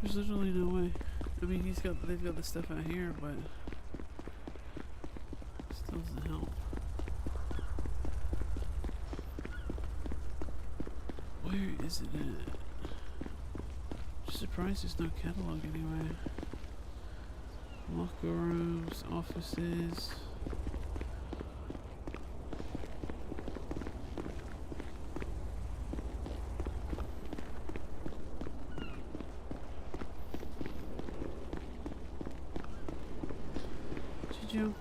There's literally no way. I mean, they've got the stuff out here, but it still doesn't help. Where is it at? Just surprised there's no catalog anyway. Locker rooms, offices. Joe.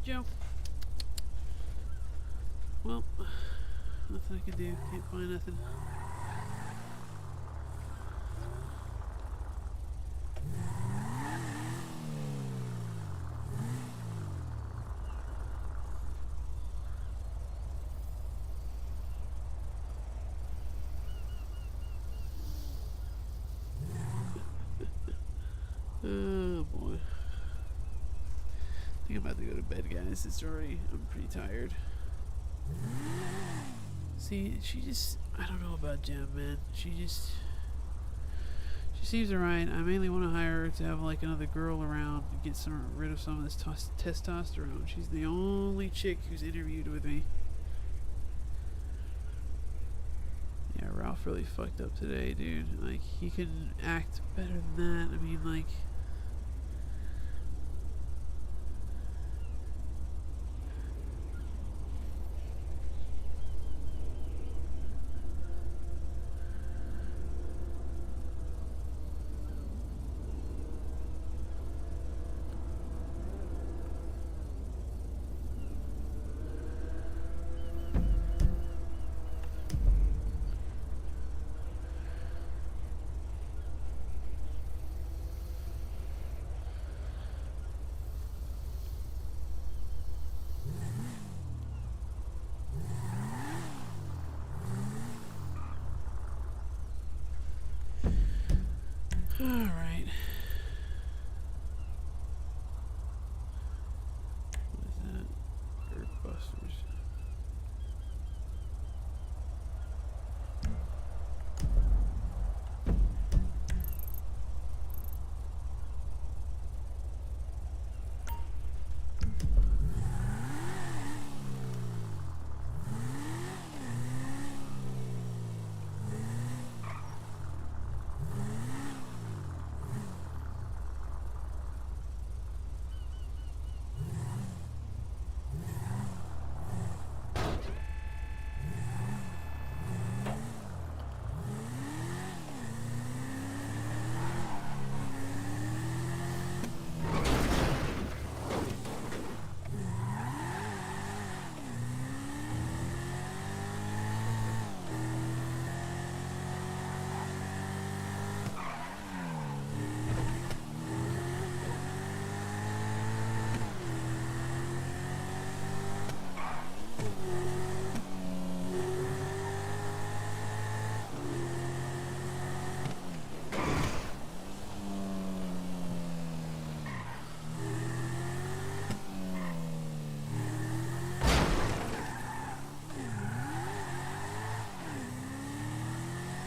Joe. Well, nothing I can do. Can't find nothing. Oh boy. I think I'm about to go to bed, guys. I'm pretty tired. See, I don't know about Jem, man. She seems alright. I mainly want to hire her to have like another girl around and get rid of some of this testosterone. She's the only chick who's interviewed with me. Yeah, Ralph really fucked up today, dude. Like, he can act better than that. I mean, like... Alright. What is that? Earthbusters.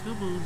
Come on.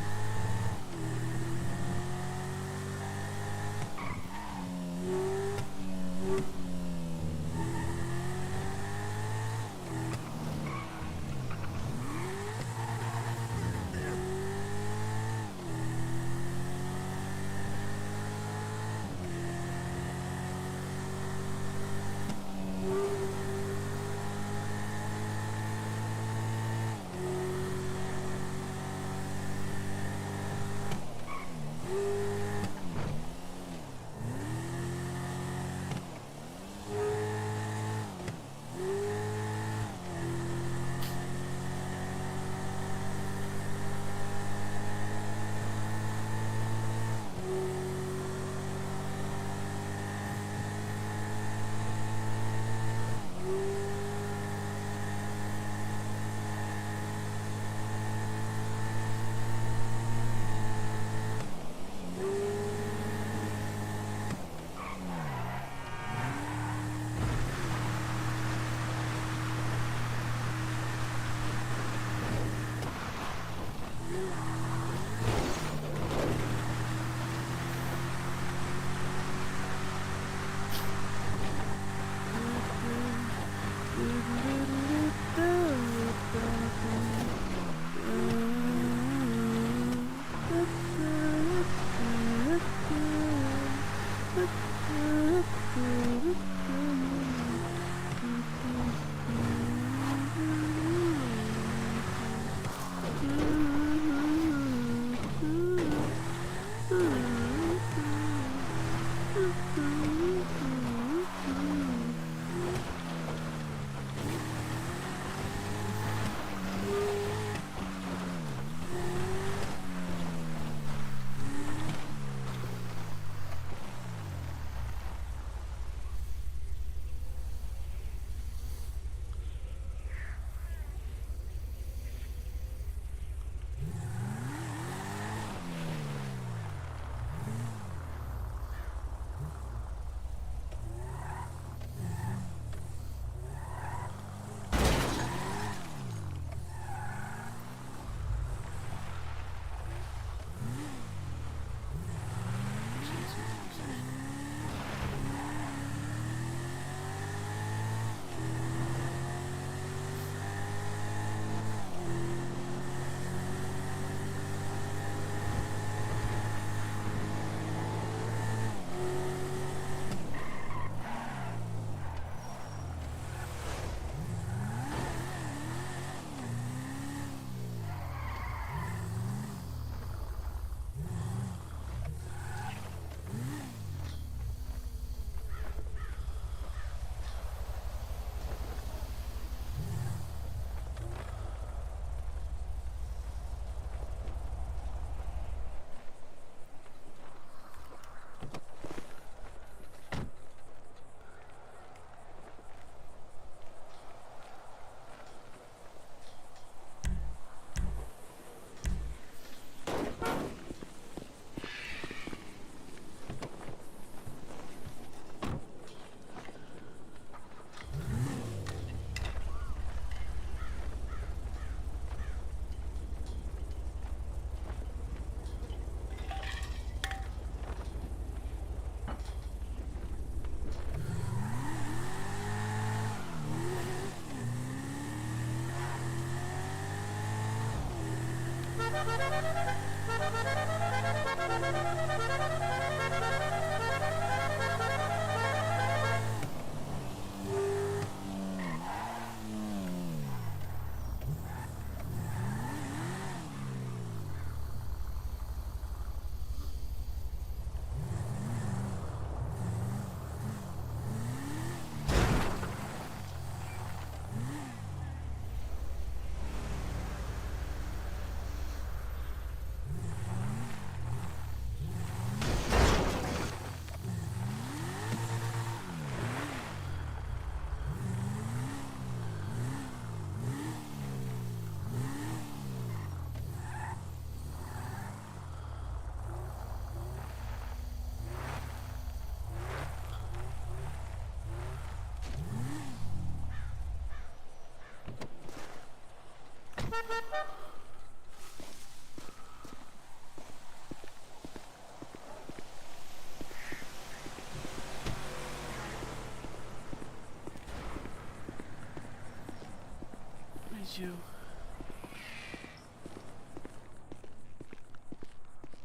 You.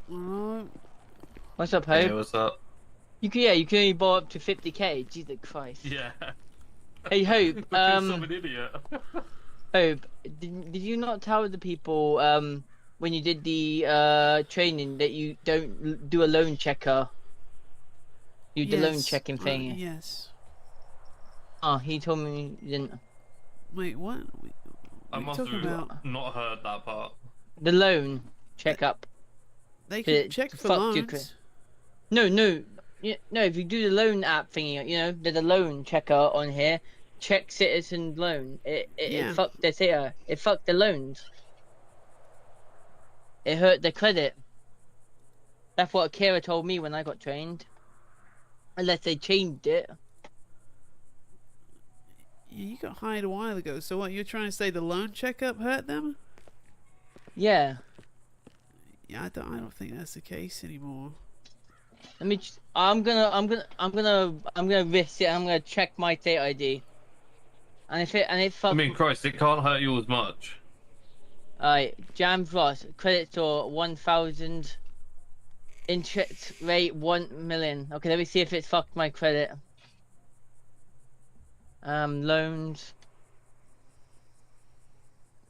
Well, What's up, Hey, Hope? what's up? You can only borrow up to 50k. Jesus Christ. Yeah. Hey, Hope. Because I'm an idiot. Hope, did you not tell the people when you did the training that you don't do a loan checker? You the loan yes, checking thing. yes. Oh, he told me you didn't. Wait, what? I must have not heard that part. The loan checkup. They can check for loans. No. Yeah, no, if you do the loan app thingy, you know, there's a loan checker on here. Check citizen loan. It fucked the theater. It fucked the loans. It hurt the credit. That's what Kira told me when I got trained. Unless they changed it. Yeah, you got hired a while ago. So what? You're trying to say the loan checkup hurt them? Yeah. Yeah, I don't think that's the case anymore. Let me. I'm gonna risk it. I'm gonna check my state ID. And if it fucks. I mean, Christ, it can't hurt you as much. Alright, Jam Ross, credit score 1,000. Interest rate 1 million. Okay, let me see if it's fucked my credit. Loans.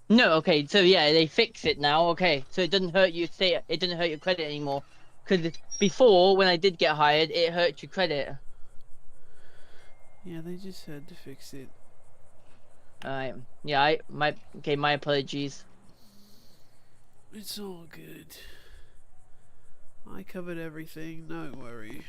No, okay, so yeah, they fix it now. Okay, so it doesn't hurt you. It doesn't hurt your credit anymore. Because before, when I did get hired, it hurt your credit. Yeah, they just had to fix it. Alright, yeah, my apologies. It's all good. I covered everything, don't worry.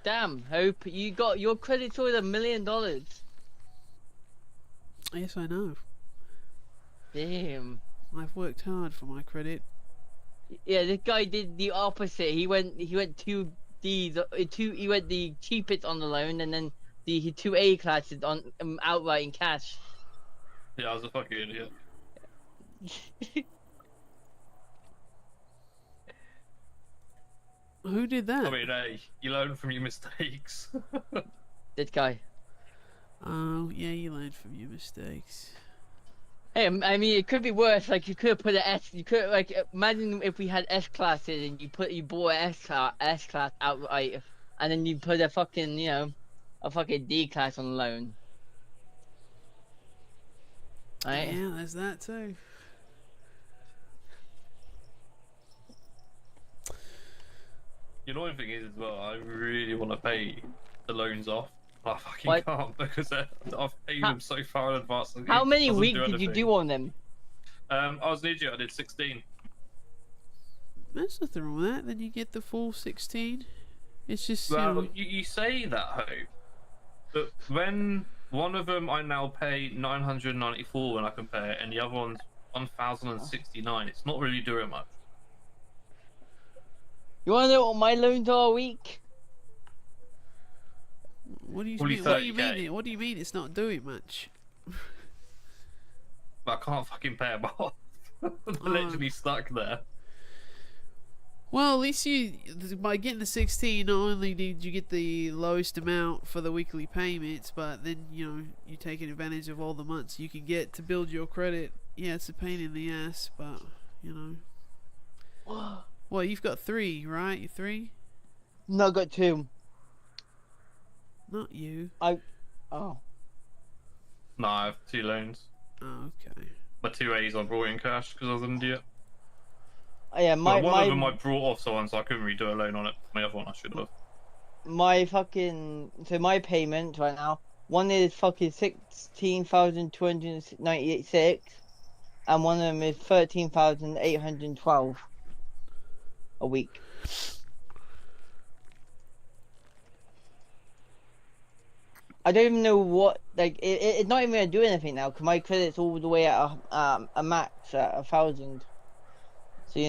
Damn, Hope, you got your credit score $1 million. Yes, I know. Damn. I've worked hard for my credit. Yeah, this guy did the opposite. He went two D's, he went the cheapest on the loan, and then the 2 A classes on outright in cash. Yeah, I was a fucking idiot. Who did that? I mean, hey, you learn from your mistakes. This guy. Oh, yeah, you learn from your mistakes. Hey, I mean, it could be worse. Like, you could have put an S. You could, like, imagine if we had S classes and you bought an S class outright, and then you put a fucking, you know, a fucking D class on loan. Right? Yeah, there's that too. The annoying thing is as well, I really want to pay the loans off. But I fucking can't because I've paid them so far in advance. How many weeks did you do on them? I was an idiot. I did 16. There's nothing wrong with that. Then you get the full 16. It's just. Well, you know, you say that, Hope, but when one of them I now pay 994 when I compare it, and the other one's 1,069, it's not really doing much. You want to know what my loans are a week? What do you Probably mean? What do you 30K. mean? What do you mean? It's not doing much. But I can't fucking pay them off. They're literally stuck there. Well, at least by getting the 16, not only did you get the lowest amount for the weekly payments, but then, you're taking advantage of all the months you can get to build your credit. Yeah, it's a pain in the ass, but, Well, you've got 3, right? You 3? No, I got 2. Not you. Oh. No, I have 2 loans. Oh, okay. My 2 A's I brought in cash because I was an idiot. Oh, yeah, One of them I brought off someone, so I couldn't really do a loan on it. My other one I should have. My my payment right now, one is fucking 16,298.6, and one of them is 13,812 a week. I don't even know what, it's not even gonna do anything now because my credit's all the way at a max at 1,000. So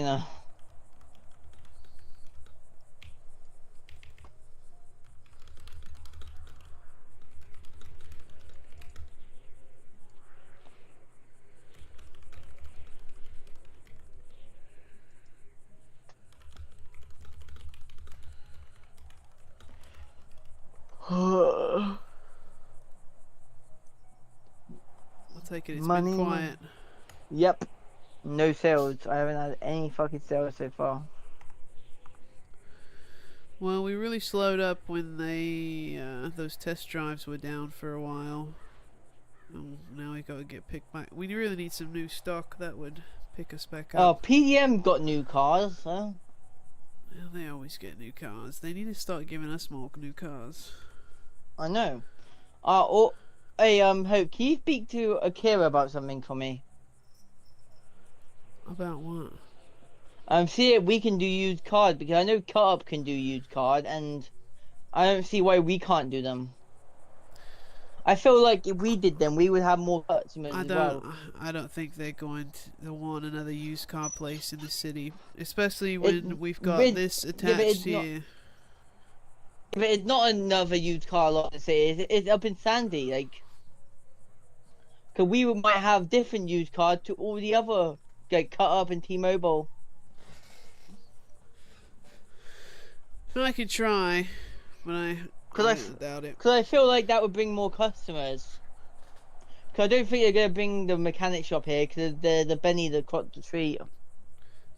I'll take it. It's been quiet. Yep. No sales. I haven't had any fucking sales so far. Well, we really slowed up when those test drives were down for a while. Now we gotta get picked back. We really need some new stock that would pick us back up. Oh, PDM got new cars, huh? Well, they always get new cars. They need to start giving us more new cars. I know. Hey, Hope, can you speak to Akira about something for me? About what? See if we can do used cars, because I know CASHAPP can do used cars, and I don't see why we can't do them. I feel like if we did them, we would have more customers as well. I don't think they're going to want another used car place in the city, especially when we've got this attached here. But it's not another used car lot to say. It's up in Sandy, because we might have different used cars to all the other CASHAPP and T-Mobile. I could try, but I doubt it. Because I feel like that would bring more customers. Because I don't think they're going to bring the mechanic shop here, because they're the Benny that crossed the street.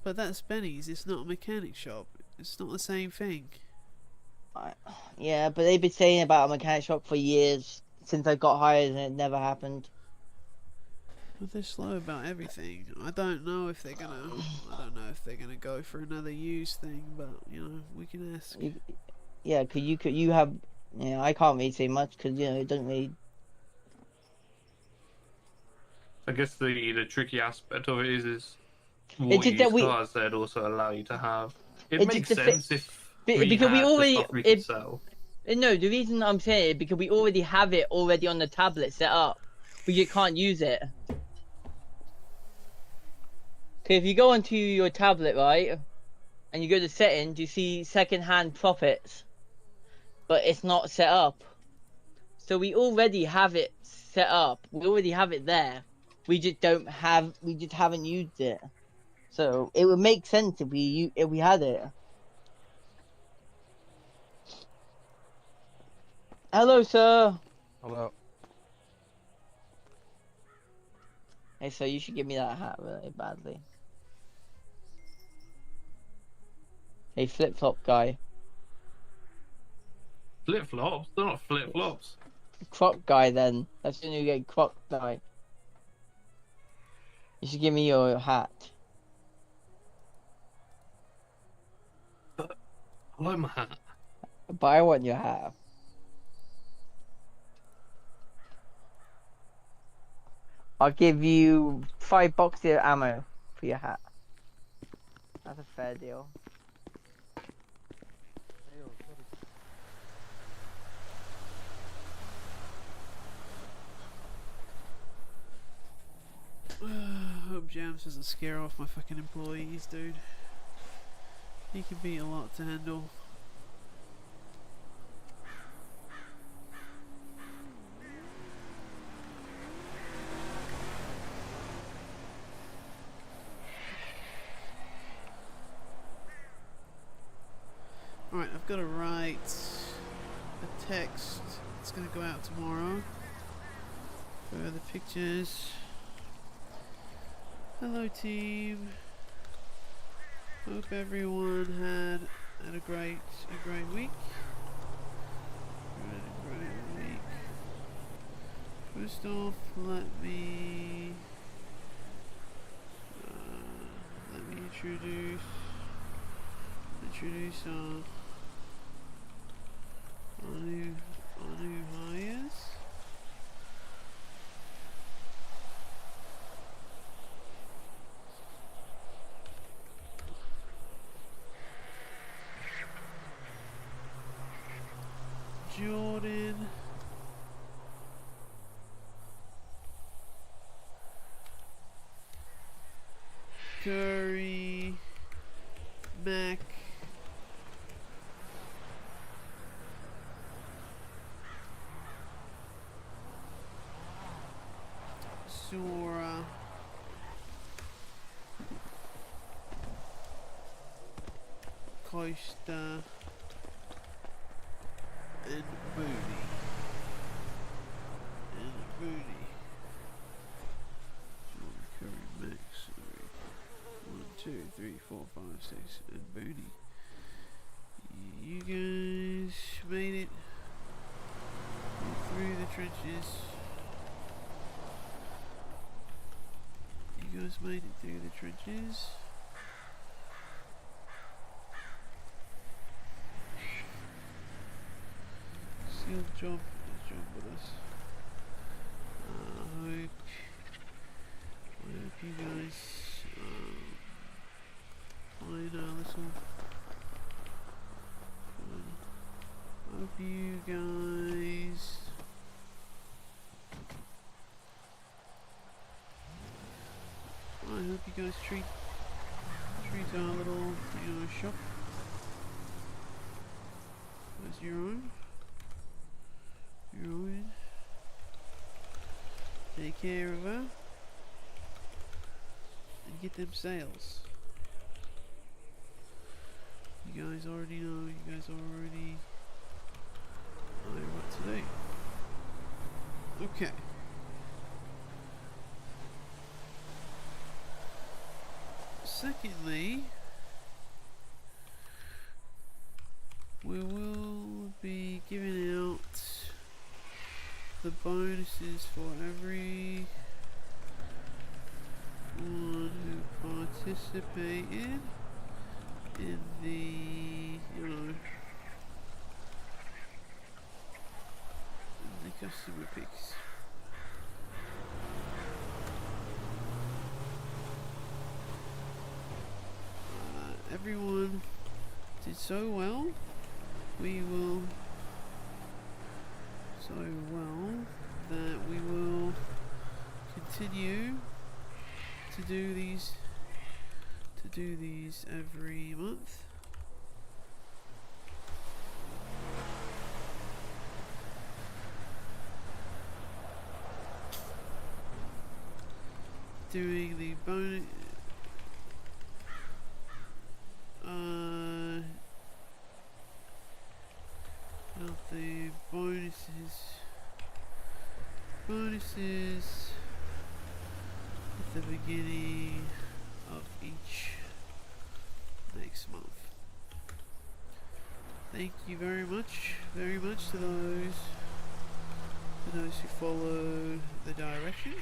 But that's Benny's, it's not a mechanic shop. It's not the same thing. Yeah, but they've been saying about a mechanic shop for years, since I got hired, and it never happened. But they're slow about everything. I don't know if they're gonna go for another used thing, but we can ask. Yeah, cause you have, I can't really say much because it doesn't really. I guess the tricky aspect of it is It's what just that used cars they'd also allow you to have. It It's makes just sense if we because had we the already stuff we could sell. No, the reason I'm saying it because we already have it already on the tablet set up. We just can't use it. Okay, if you go onto your tablet, right, and you go to settings, you see second-hand profits, but it's not set up. So we already have it set up. We already have it there. We just haven't used it. So it would make sense if we had it. Hello, sir. Hello. Hey, so you should give me that hat really badly. Hey, flip-flop guy. Flip-flops? They're not flip-flops. Croc guy, then. That's the new get croc guy. You should give me your hat. I like my hat. But I want your hat. I'll give you 5 boxes of ammo for your hat. That's a fair deal. Hope Jams doesn't scare off my fucking employees, dude. He can be a lot to handle. gotta write a text. It's gonna go out tomorrow for the pictures. Hello team. Hope everyone had a great week. First off, let me introduce our new hires. Jordan, Curry, Mac, Sora, Costa, and Booty. Curry, Max, 1, 2, 3, 4, 5, 6, and Booty. You guys made it through the trenches. You guys made it through the trenches. Still jump with us. I hope you guys find a little. I hope you guys treat our little shop as your own. Take care of her and get them sales. You guys already know. You guys already know what to do. Okay. Secondly, we will be giving out the bonuses for every one who participated in the, the customer picks. Everyone did so well. We will so well that we will continue to do these every month. Doing the bonus the bonuses at the beginning of each next month. Thank you very much to those who followed the directions.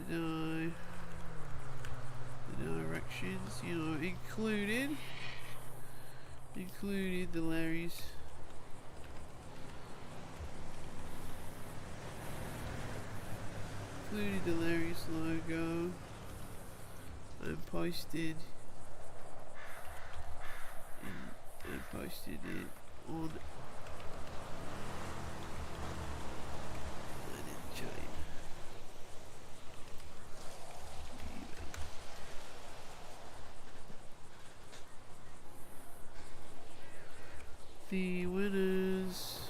The directions, included the Larry's. Included the Larry's logo and posted it on chain. The winners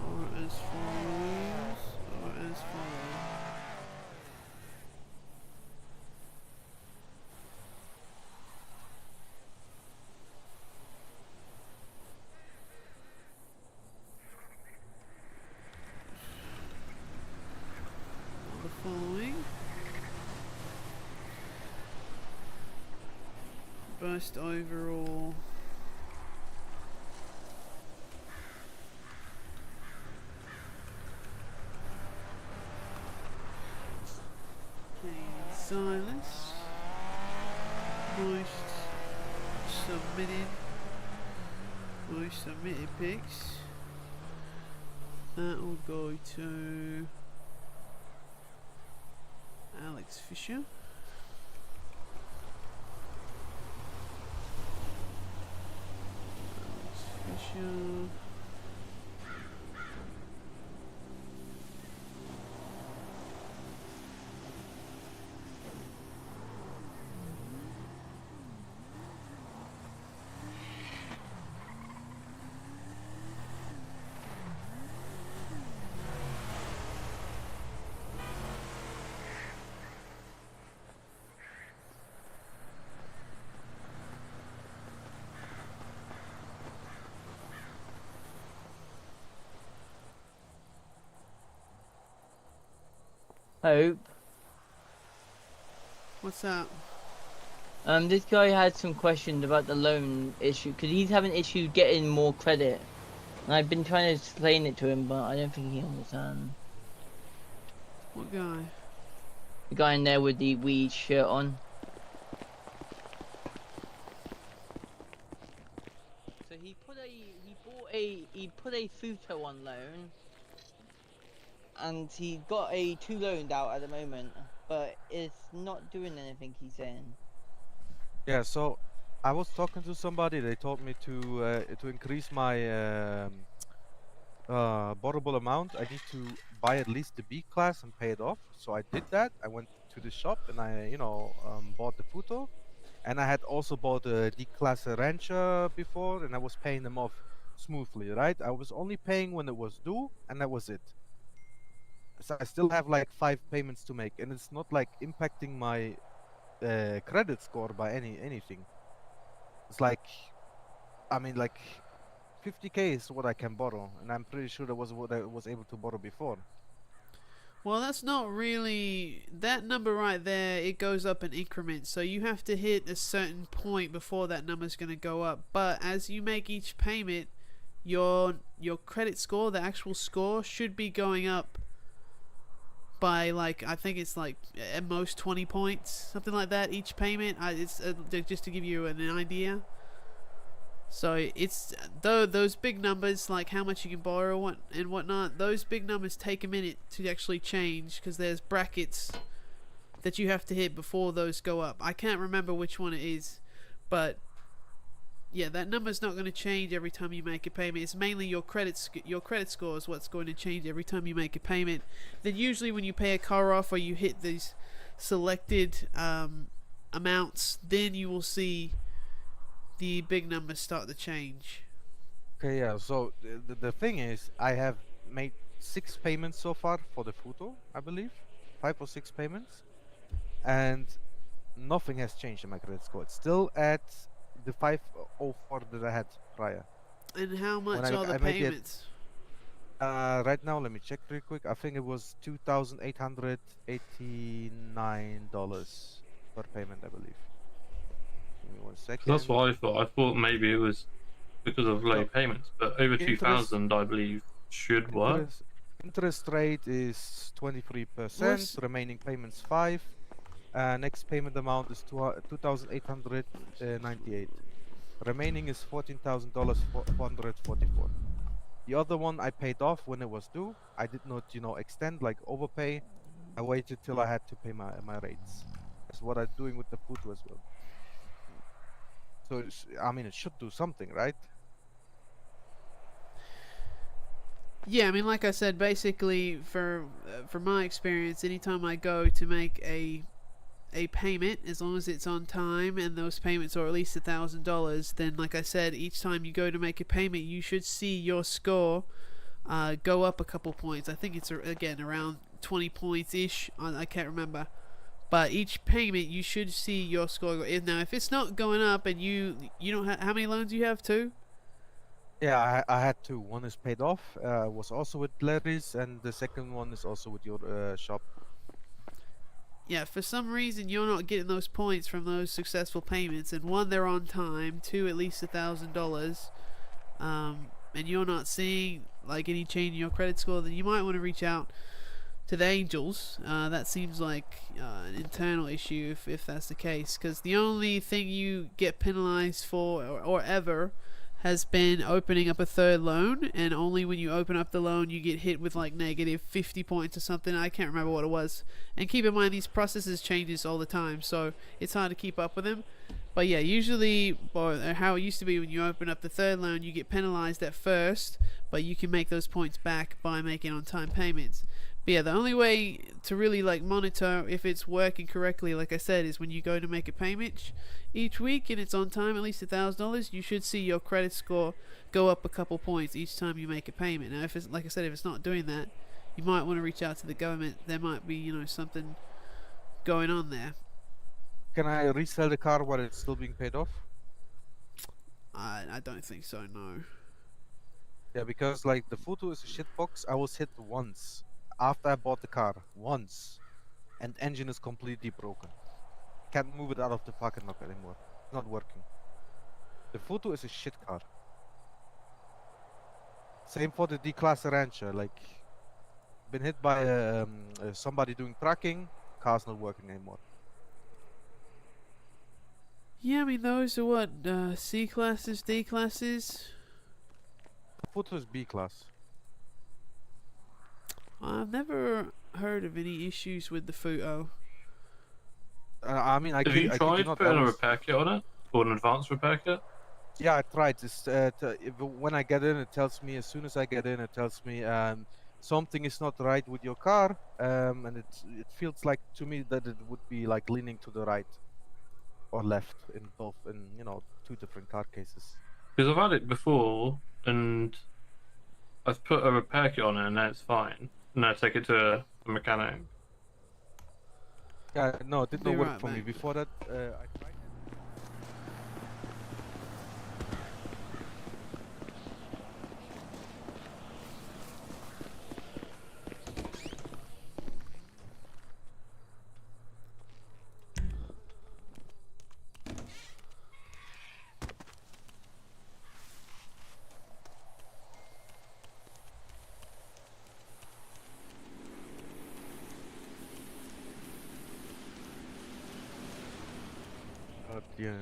are as follows. first overall. Silence. Moist. Submitted. Moist submitted pics. That will go to Alex Fisher. Alex Fisher. Hope. What's up? This guy had some questions about the loan issue because he's having issue getting more credit, and I've been trying to explain it to him, but I don't think he understands. What guy? The guy in there with the weed shirt on. So he put a Futo on loan, and he got a 2 loaned out at the moment, but it's not doing anything. He's saying. Yeah, so I was talking to somebody. They told me to increase my borrowable amount. I need to buy at least the B class and pay it off. So I did that. I went to the shop and I, bought the Futo, and I had also bought a D class Rancher before, and I was paying them off smoothly, right? I was only paying when it was due, and that was it. So I still have like 5 payments to make, and it's not like impacting my credit score by anything. It's like, I mean, like 50k is what I can borrow, and I'm pretty sure that was what I was able to borrow before. Well, that's not really that number right there. It goes up in increments, so you have to hit a certain point before that number's going to go up. But as you make each payment, your credit score, the actual score, should be going up by, like, I think it's like at most 20 points, something like that, each payment. It's just to give you an idea. So it's those big numbers, like how much you can borrow and whatnot, those big numbers take a minute to actually change because there's brackets that you have to hit before those go up. I can't remember which one it is, but yeah, that number's not going to change every time you make a payment. It's mainly your credit score is what's going to change every time you make a payment. Then usually when you pay a car off or you hit these selected amounts, then you will see the big numbers start to change. Okay, yeah, so the thing is, I have made 6 payments so far for the Futo, I believe. 5 or 6 payments. And nothing has changed in my credit score. It's still at the 504 that I had prior. And how much are the payments? Right now, let me check real quick. I think it was $2,889 per payment, I believe. Give me 1 second. That's what I thought. I thought maybe it was because of late payments, but over 2,000, I believe, should work. Interest rate is 23%. Remaining payments 5. Next payment amount is 2,898. Remaining is $14,444. The other one I paid off when it was due. I did not, extend, like overpay. I waited till I had to pay my rates. That's what I'm doing with the Futo as well. So I mean, it should do something, right? Yeah, I mean, like I said, basically, for my experience, anytime I go to make a payment, as long as it's on time and those payments are at least $1,000, then, like I said, each time you go to make a payment, you should see your score go up a couple points. I think it's again around 20 points ish. I can't remember, but each payment you should see your score go. Now, if it's not going up and you don't have, how many loans you have? 2? Yeah, I had 2. One is paid off, was also with Larry's, and the second one is also with your shop. yeah, for some reason you're not getting those points from those successful payments, and one, they're on time, two, at least $1,000, and you're not seeing like any change in your credit score, then you might want to reach out to the Angels. That seems like an internal issue if that's the case, because the only thing you get penalized for or ever has been opening up a third loan, and only when you open up the loan you get hit with like negative 50 points or something. I can't remember what it was. And keep in mind, these processes changes all the time, so it's hard to keep up with them. But yeah, usually, or how it used to be, when you open up the third loan you get penalized at first, but you can make those points back by making on-time payments. But yeah, the only way to really like monitor if it's working correctly, like I said, is when you go to make a payment each week and it's on time, at least $1,000, you should see your credit score go up a couple points each time you make a payment. Now, if it's, like I said, if it's not doing that, you might want to reach out to the government. There might be, you know, something going on there. Can I resell the car while it's still being paid off? I don't think so, no. Yeah, because like the photo is a shitbox. I was hit once after I bought the car, once, and engine is completely broken. Can't move it out of the pocket knock anymore. It's not working. The photo is a shit car. Same for the D-Class Rancher. Like, been hit by somebody doing tracking. Car's not working anymore. Yeah, I mean, those are what, C classes, D classes? The photo is B-Class. I've never heard of any issues with the photo. I mean, Have you tried putting a repair kit on it? Or an advanced repair kit? Yeah, I tried. When I get in, it tells me, as soon as I get in, it tells me something is not right with your car. And it feels like to me that it would be like leaning to the right or left in both, you know, two different car cases. Because I've had it before, and I've put a repair kit on it, and now it's fine. And I take it to a mechanic. Yeah, no, it did not Be work right for me. back. Before that, I tried. Yes.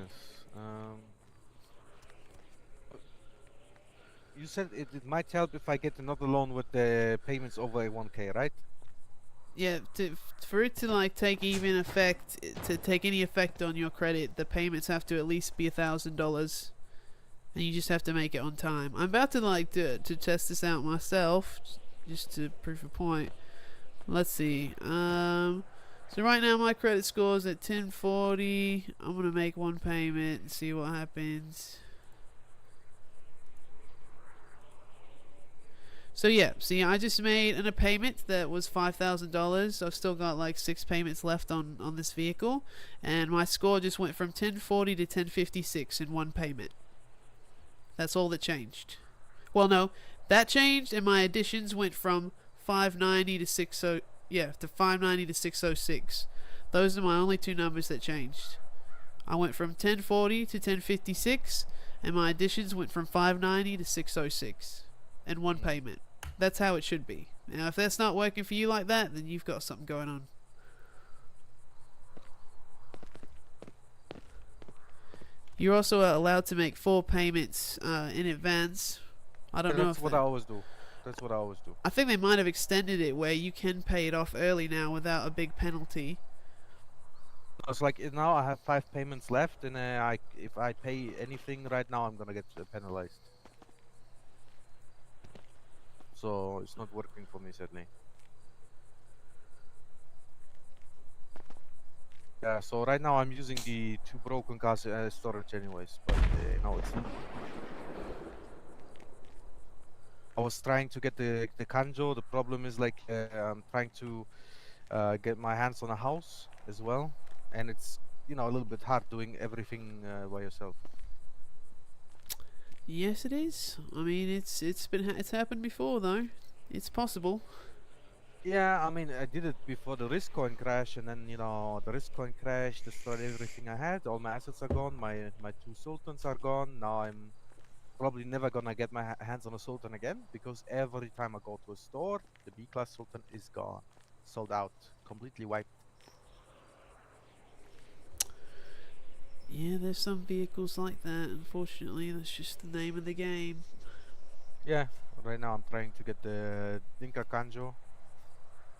You said it might help if I get another loan with the payments over 1K, right? Yeah, for it to like take even effect, to take any effect on your credit, the payments have to at least be $1,000, and you just have to make it on time. I'm about to like to test this out myself, just to prove a point. Let's see. So right now my credit score is at 1040. I'm gonna make one payment and see what happens. So yeah, see, I just made a payment that was $5,000. I've still got like 6 payments left on this vehicle, and my score just went from 1040 to 1056 in one payment. That's all that changed. Well, no, that changed, and my additions went from 590 to 60. Yeah, to 590 to 606. Those are my only two numbers that changed. I went from 1040 to 1056, and my additions went from 590 to 606 in one payment. That's how it should be. Now, if that's not working for you like that, then you've got something going on. You're also allowed to make 4 payments in advance. I don't know if That's what I always do. That's what I always do. I think they might have extended it where you can pay it off early now without a big penalty. It's like now I have 5 payments left, and if I pay anything right now, I'm gonna get penalized. So it's not working for me, sadly. Yeah. So right now I'm using the 2 broken cars storage, anyways. But no, it's not. I was trying to get the Kanjo. The problem is like I'm trying to get my hands on a house as well, and it's, you know, a little bit hard doing everything by yourself. Yes, it is. I mean, it's happened before though. It's possible. Yeah, I mean, I did it before the risk coin crash, and then the risk coin crash destroyed everything I had. All my assets are gone. My two sultans are gone. Now I'm probably never gonna get my hands on a sultan again because every time I go to a store, the B class sultan is gone, sold out, completely wiped. Yeah, there's some vehicles like that. Unfortunately, that's just the name of the game. Yeah, right now I'm trying to get the Dinka Kanjo,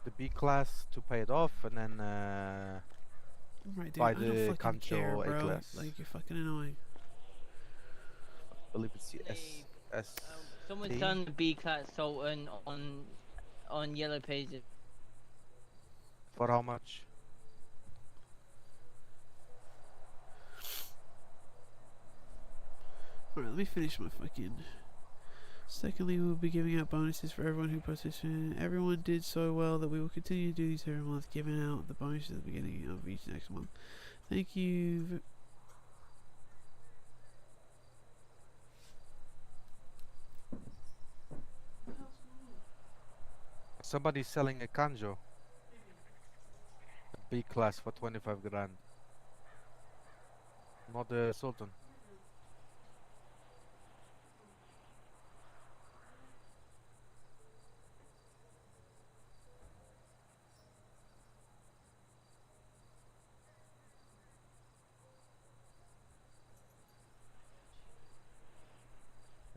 the B class to pay it off, and then Right, dude, buy I don't the fucking care, Kanjo A bro. class. Like, you're fucking annoying. I believe it's the S. Someone's T. done the B class Sultan on Yellow Pages. For how much? Alright, let me finish my fucking... Secondly, we will be giving out bonuses for everyone who participated. Everyone did so well that we will continue to do these every month, giving out the bonuses at the beginning of each next month. Thank you. Somebody's selling a Kanjo. A B class for 25 grand. Not the Sultan.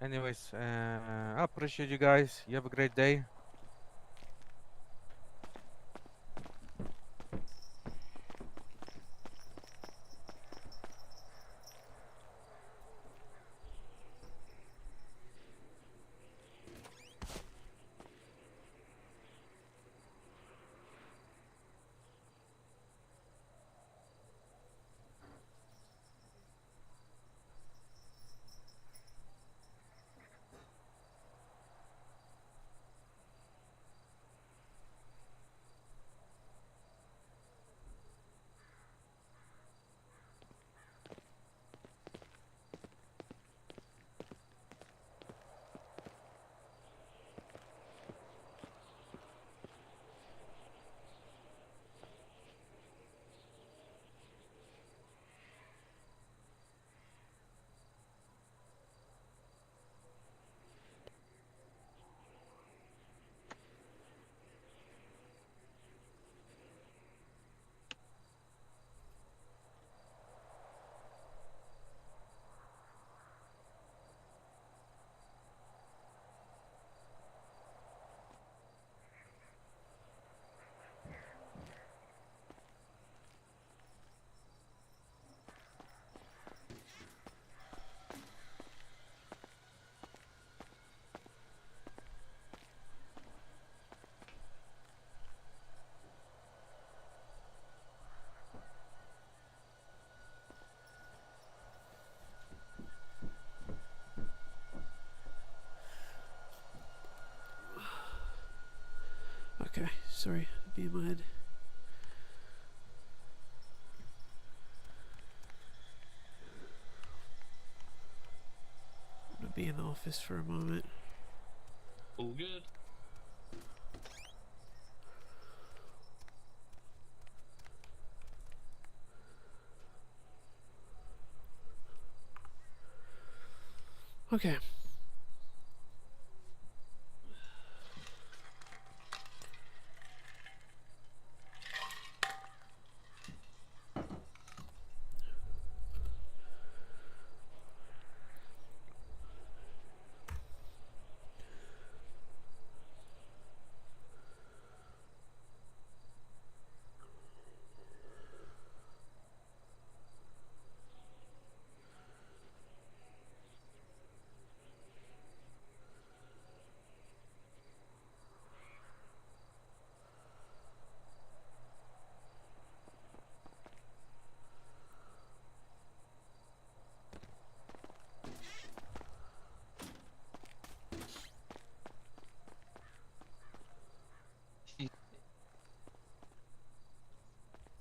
Anyways, I appreciate you guys. You have a great day. Okay, sorry, be in my head. I'm gonna be in the office for a moment. All good. Okay.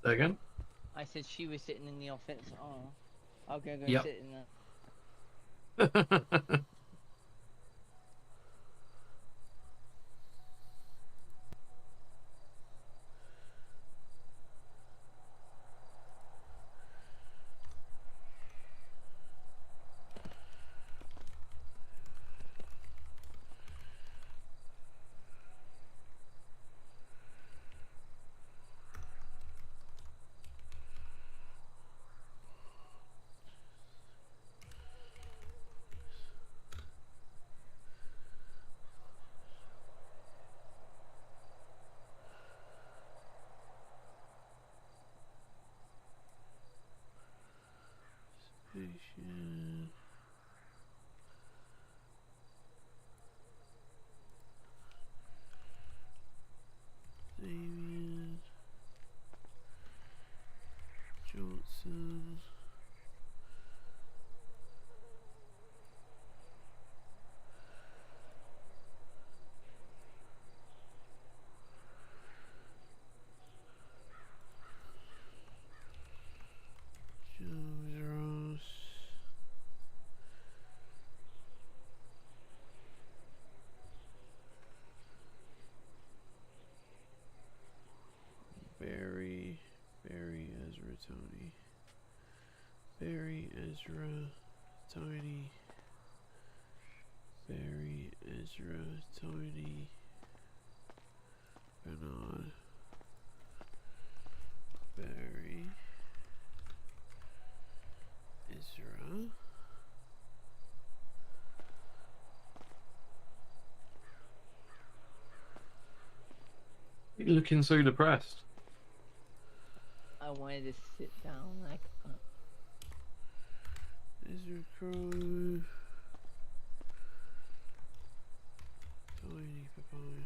Again? I said she was sitting in the office. Oh, I'll go Yep. sit in there. Ezra, Tony, Barry, Ezra, Tony, Bernard, Barry, Ezra. You're looking so depressed. I wanted to sit down. Like, Ezra Crow. Tiny Papaya.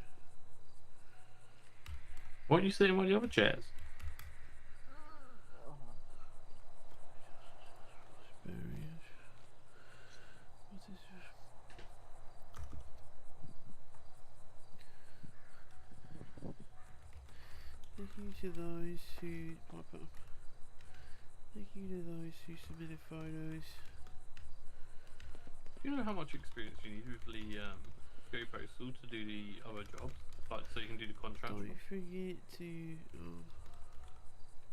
Why aren't you sitting on the other chairs? Barry. What is this? Thank you to those who pop up. Thank you to those who submitted photos. Do you know how much experience you need with the Go Postal to do the other jobs? Like, so you can do the contract. Don't forget to You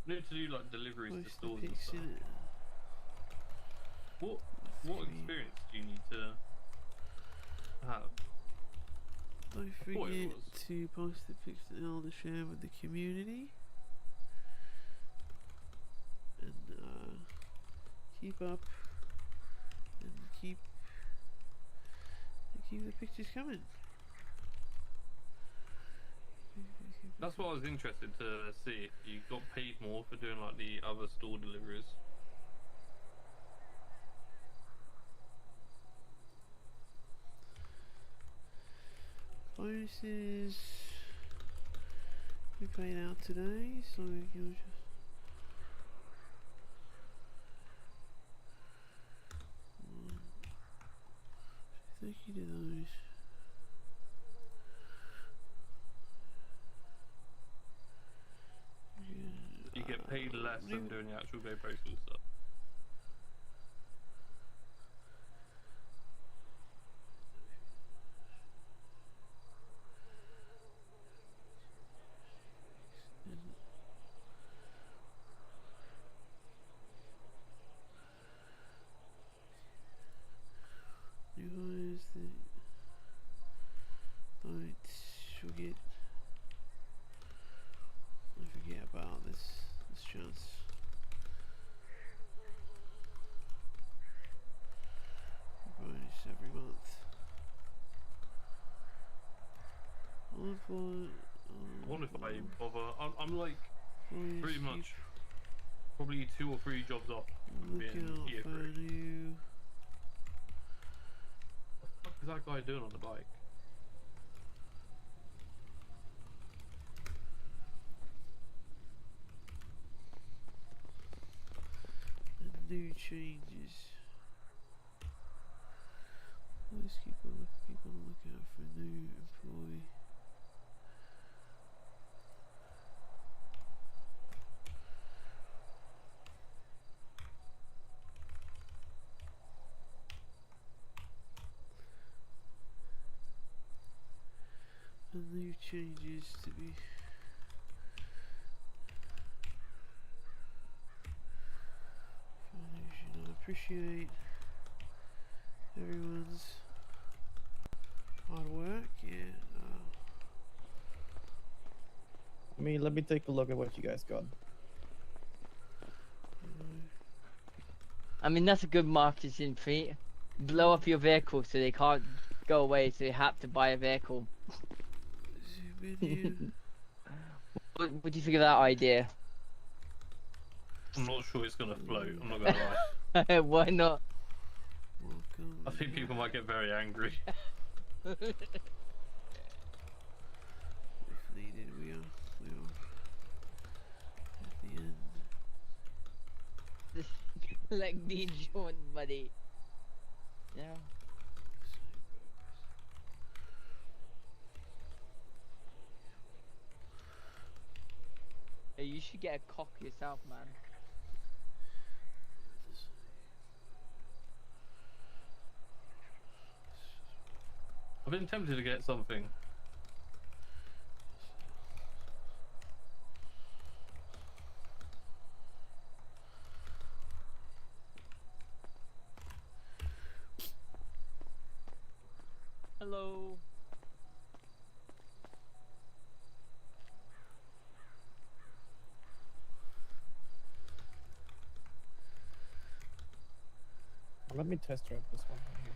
need to do like deliveries to post the stores and pics stuff. in it. What experience do you need to have? Don't thought it forget was. to post the pics that Elder share with the community. And keep up and keep the pictures coming. That's what I was interested to see, if you got paid more for doing like the other store deliveries. Bonuses we paid out today, so you'll just thank you to those. You get paid less than doing the actual Go Postal stuff. You guys that don't forget about this chance. Bonus every month. I wonder if I bother. I'm like pretty much probably 2 or 3 jobs off from Look being out year for 3. new. What is that guy doing on the bike? And new changes. Let's keep on the lookout for new employee. And new changes to be foundation. I appreciate everyone's hard work and Let me take a look at what you guys got. I mean, that's a good marketing feat. Blow up your vehicle so they can't go away, so they have to buy a vehicle. What do you think of that idea? I'm not sure it's gonna float. I'm not gonna lie. Why not? I think people might get very angry. if needed, we are at the end. Like the insurance buddy. Yeah. Hey, you should get a cock yourself, man. I've been tempted to get something. Hello. Let me test drive this one right here.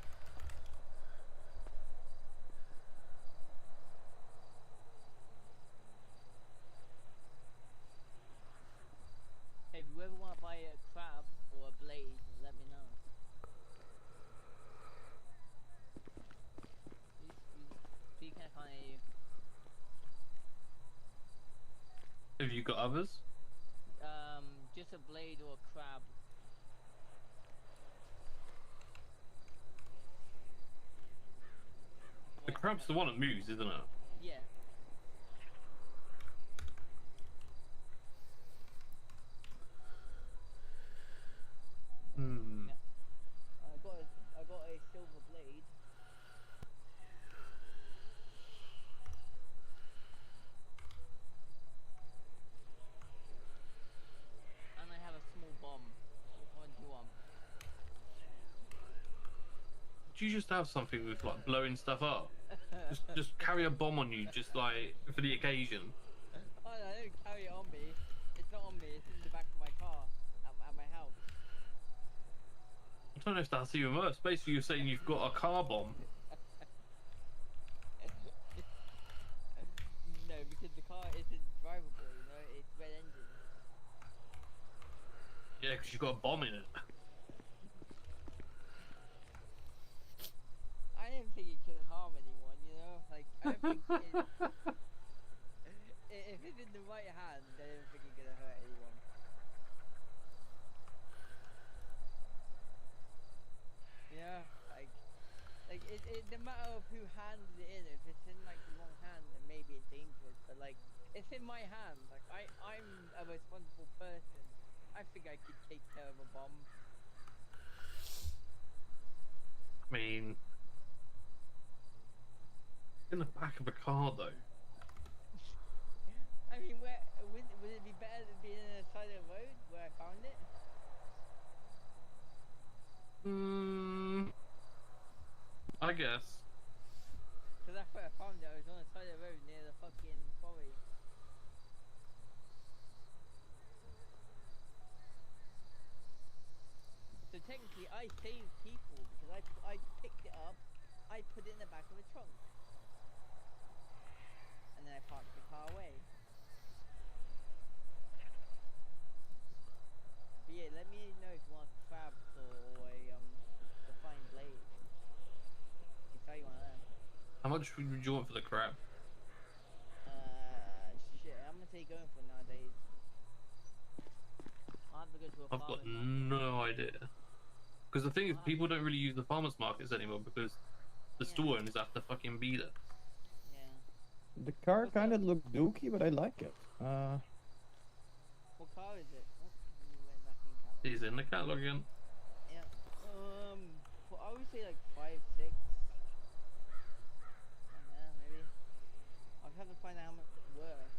Hey, if you ever want to buy a crab or a blade, let me know. Speaking, I can't hear you. Have you got others? Just a blade or a crab. The crab's the one that moves, isn't it? Yeah. Hmm. I got a silver blade. And I have a small bomb. Which one do you want? Do you just have something with like blowing stuff up? just carry a bomb on you, just like for the occasion. Oh, no, I don't carry it on me. It's not on me. It's in the back of my car at my house. I don't know if that's even worse. Basically, you're saying you've got a car bomb. No, because the car isn't drivable. You know, it's red engine. Yeah, because you've got a bomb in it. I didn't think it could harm anyone. You know, like I don't think if it's in the right hand, I don't think it's gonna hurt anyone. Yeah, like it no matter of who handed it in. If it's in like the wrong hand, then maybe it's dangerous. But like it's in my hand. Like I'm a responsible person. I think I could take care of a bomb. I mean, in the back of a car though. I mean, where would it be better than being on the side of the road where I found it? I guess. Because that's where I found it. I was on the side of the road near the fucking quarry. So technically, I saved people because I picked it up, I put it in the back of a trunk, and then I parked the car away. But yeah, let me know if you want crabs or a fine blade. I can sell you one of them. How much would you want for the crab? Shit, how much are you going for nowadays? I'll have to go to a I've got farmer's market. no idea. Because the thing is, people don't really use the farmers markets anymore because the store owners have to fucking be there. The car kind of looked dookie, but I like it. What car is it? Oh, you went back in catalog. He's in the catalog again. Yeah. Well, I would say like 5, 6. Yeah, maybe. I'll have to find out how much it's worth.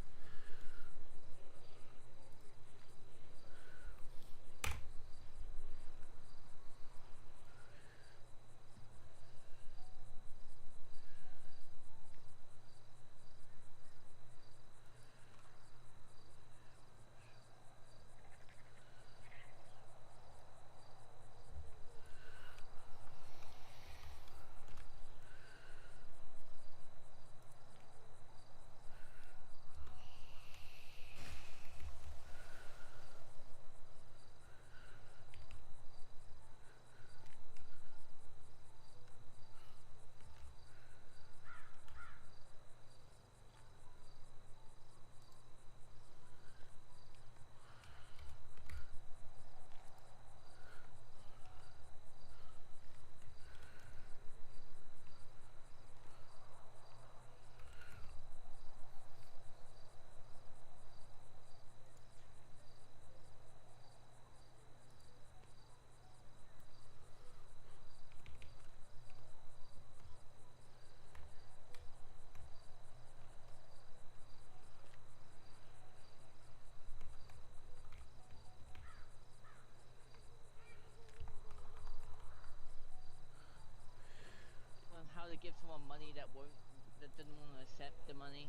the money.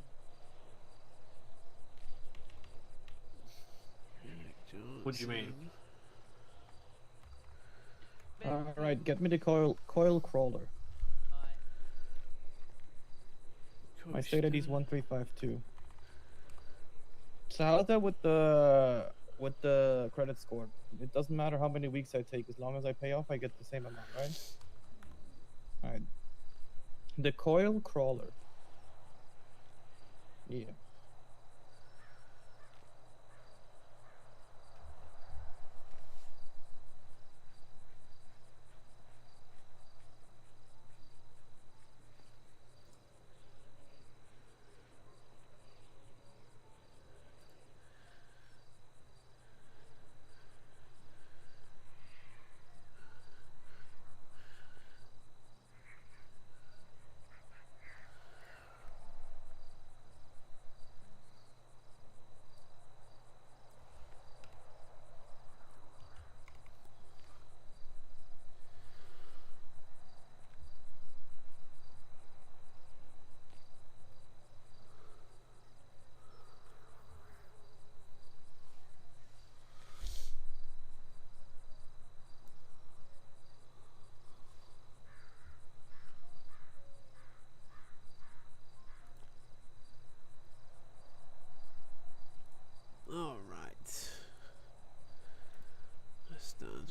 What do you mean? Alright, get me the coil crawler. My state ID is 1352. So how's that with the credit score? It doesn't matter how many weeks I take, as long as I pay off, I get the same amount, right? Alright. The coil crawler. Yeah. All right. That's done.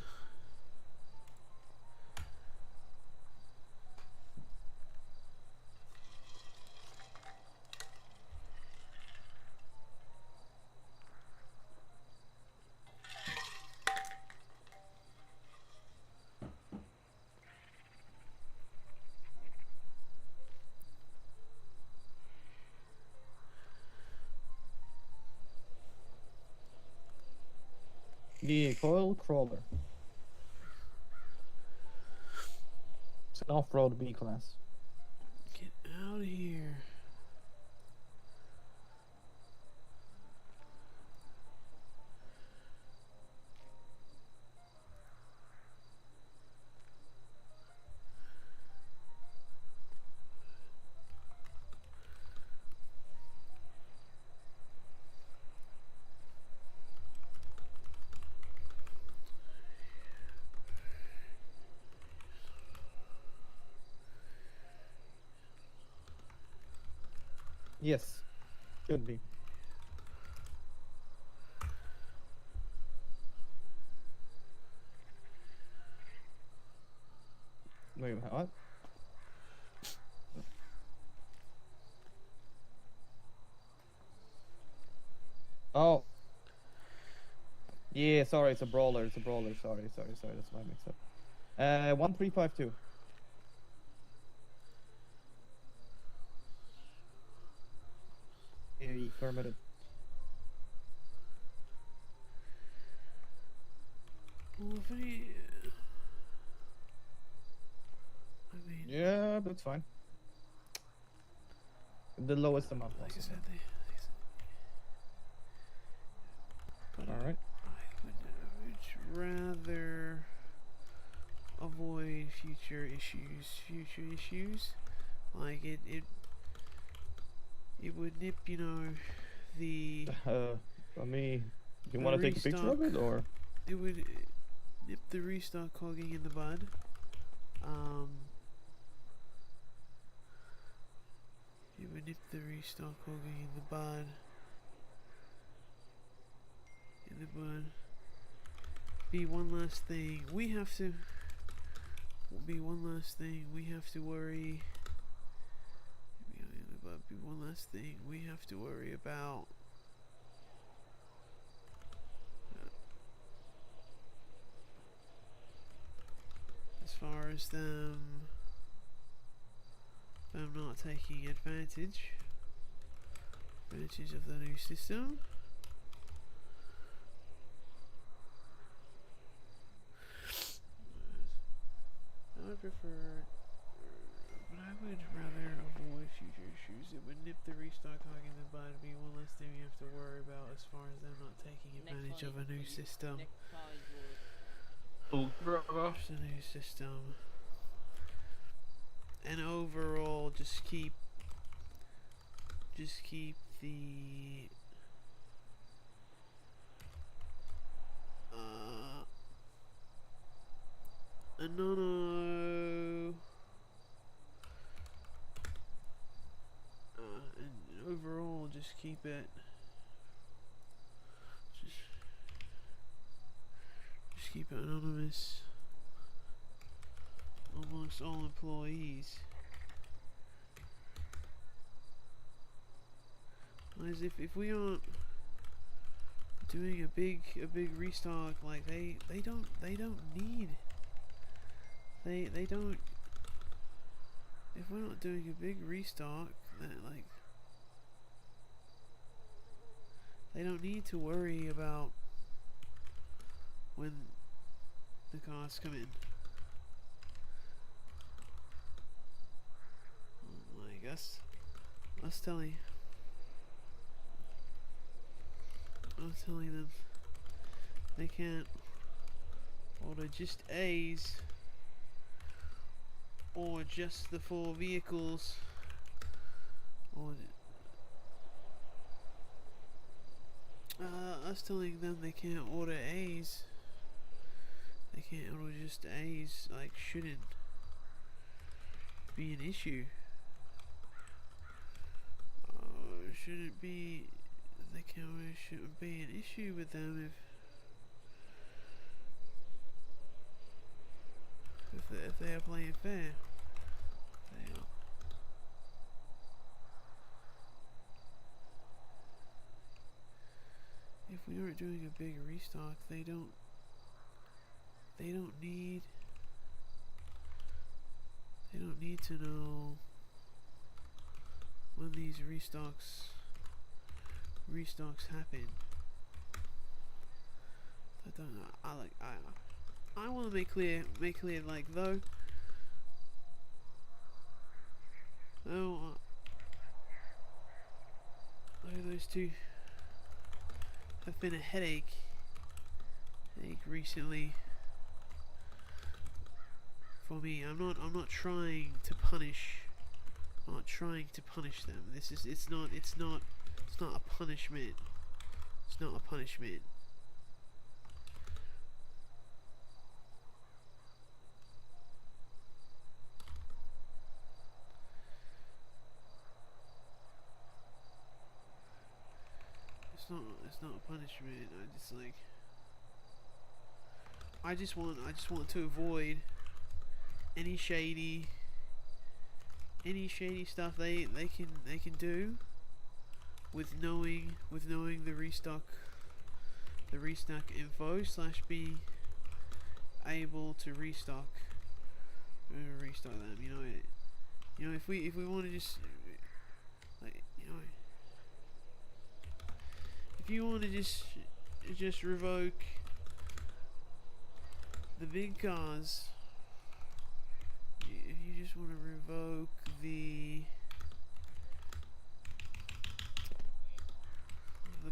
The coil crawler. It's an off-road B class. Get out of here. Yes. Should be. Wait, what? Oh. Yeah, sorry, it's a brawler. It's a brawler. Sorry. That's my mix-up. 1352. Yeah, affirmative. Well, if I mean, Yeah, that's fine. The lowest amount like I possible. said, but Alright. I would rather avoid future issues. Like it would nip, you know, the. I mean, you want to take a picture of it, or? It would nip the restock clogging in the bud. It would nip the restock clogging in the bud. Be one last thing we have to. Be one last thing we have to worry. Be one last thing we have to worry about. As far as them not taking advantage of the new system. I would prefer, but I would rather avoid future issues. It would nip the restock hog in the bud, be one less thing you have to worry about as far as them not taking advantage of a new system. Oh, brother. A new system. And overall, just keep just keep the Nono and overall just keep it just keep it anonymous amongst all employees. As if we aren't doing a big restock, like they don't need, they don't, if we're not doing a big restock, then like they don't need to worry about when the cars come in. Like us telling them they can't order just A's or just the 4 vehicles, or us telling them they can't order A's, they can't order just A's, like, shouldn't be an issue. Shouldn't be, shouldn't be an issue with them if they are playing fair. They are. If we aren't doing a big restock, they don't need to know when these restocks happen. I want to make clear like though those two have been a headache recently for me. I'm not trying to punish. I'm not trying to punish them. It's not a punishment. It's not a punishment. It's not a punishment. I just want to avoid any shady stuff they can do with knowing the restock info / be able to restock them. You know, if we want to just like, you know, if you want to just revoke the big cars, if you just want to revoke the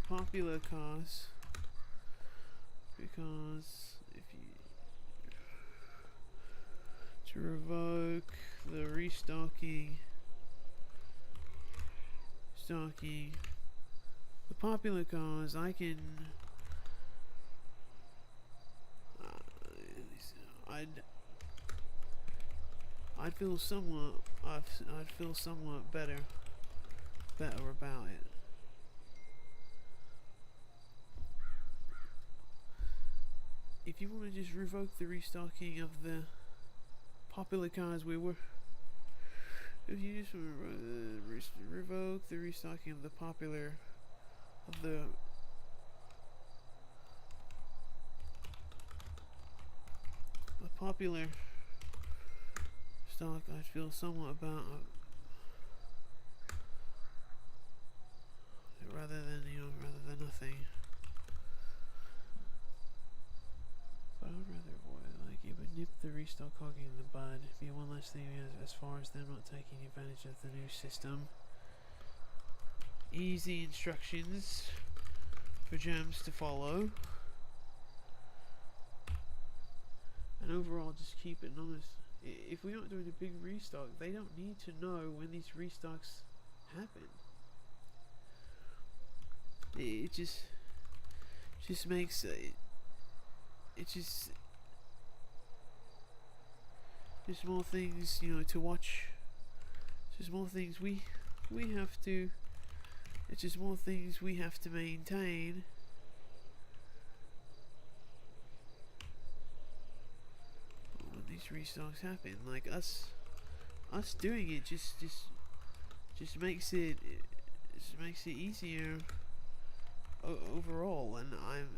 popular cars, because if you to revoke the restocking the popular cars, I can I'd feel somewhat better about it. If you want to just revoke the restocking of the popular cars, if you just want to revoke the restocking of the popular stock, I'd feel somewhat about rather than nothing. But I would rather avoid, like, it would nip the restock hogging in the bud, be one less thing as far as them not taking advantage of the new system. Easy instructions for gems to follow. And overall, just keep it honest. If we aren't doing a big restock, they don't need to know when these restocks happen. it just makes it just more things, you know, to watch. Just more things we have to. It's just more things we have to maintain. When these restocks happen, like us doing it just makes it easier overall, and I'm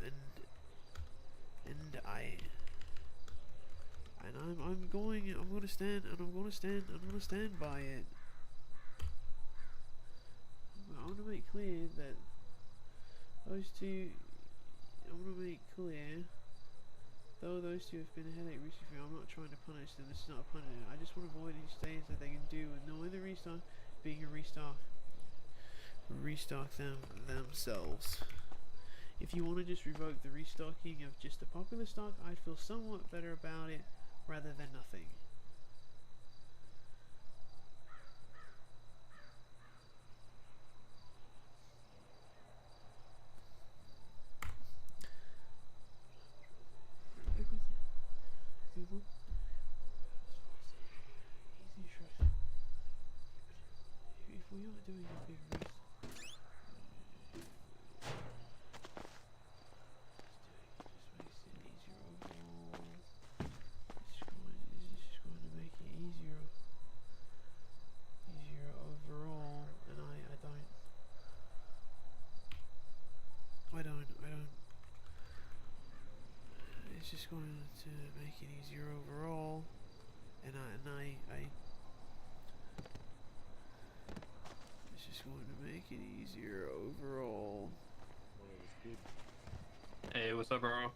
gonna stand by it. I want to make clear that those two. I want to make clear, though those two have been a headache recently, I'm not trying to punish them. This is not a punishment. I just want to avoid any stays that they can do with knowing the restock being a restock themselves. If you want to just revoke the restocking of just the popular stock, I'd feel somewhat better about it rather than nothing. If we are doing a big restock, it's just going to make it easier overall, and it's just going to make it easier overall. Hey, what's up, bro?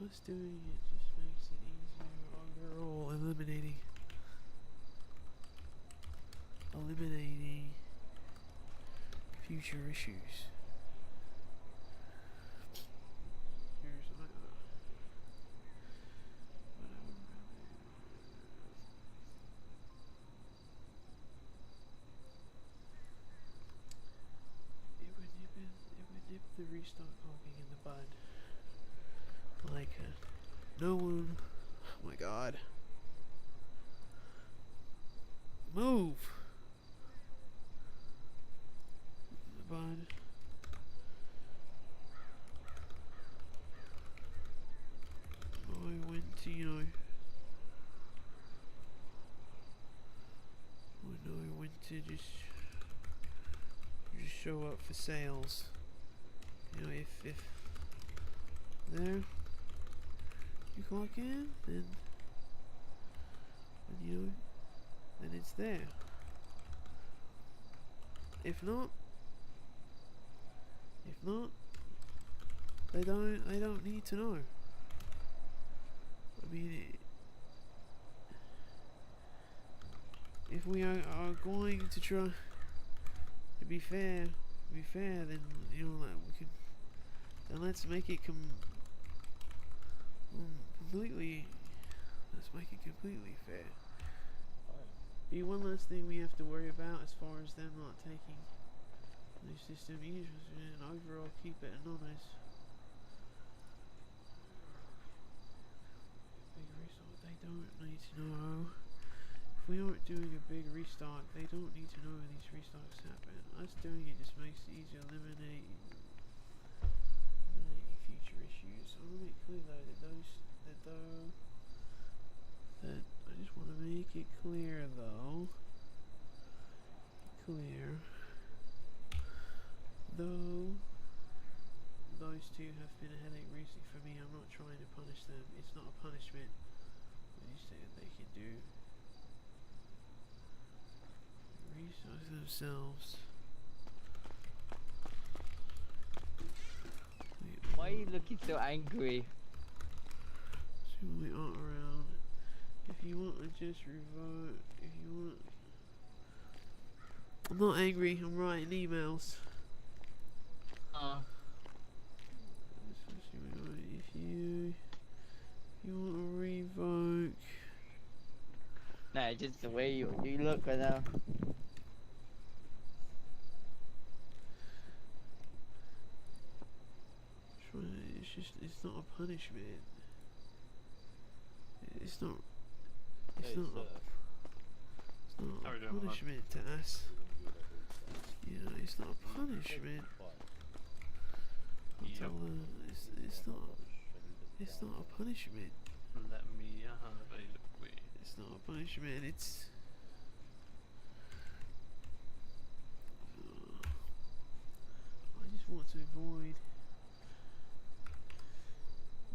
Us doing it just makes it easier overall, eliminating future issues. It would nip the restock hogging in the bud. Like, no one. Oh my god. Move! The bud. I went to, you know. When I went to just show up for sales. You know, if there you clock in, then you know, then it's there. If not, they don't need to know. I mean, if we are going to try to be fair, then you know, like, we can. Then let's make it completely. Let's make it completely fair. Be one last thing we have to worry about as far as them not taking the system users, and overall keep it anonymous. Big restock, they don't need to know. If we aren't doing a big restock, they don't need to know when these restocks happen. Us doing it just makes it easier eliminating future issues. I want to make clear though that I just want to make it clear though. Though those two have been a headache recently for me, I'm not trying to punish them. It's not a punishment. When you say that they can do resource themselves. Why are you looking so angry? So we aren't around. If you want to just revote, if you want. I'm not angry, I'm writing emails. If you want to revoke. Nah, just the way you look right now. it's not a punishment. It's not a punishment to us. You know, it's not a punishment. It's not a punishment. Let me have a look. It's not a punishment. It's I just want to avoid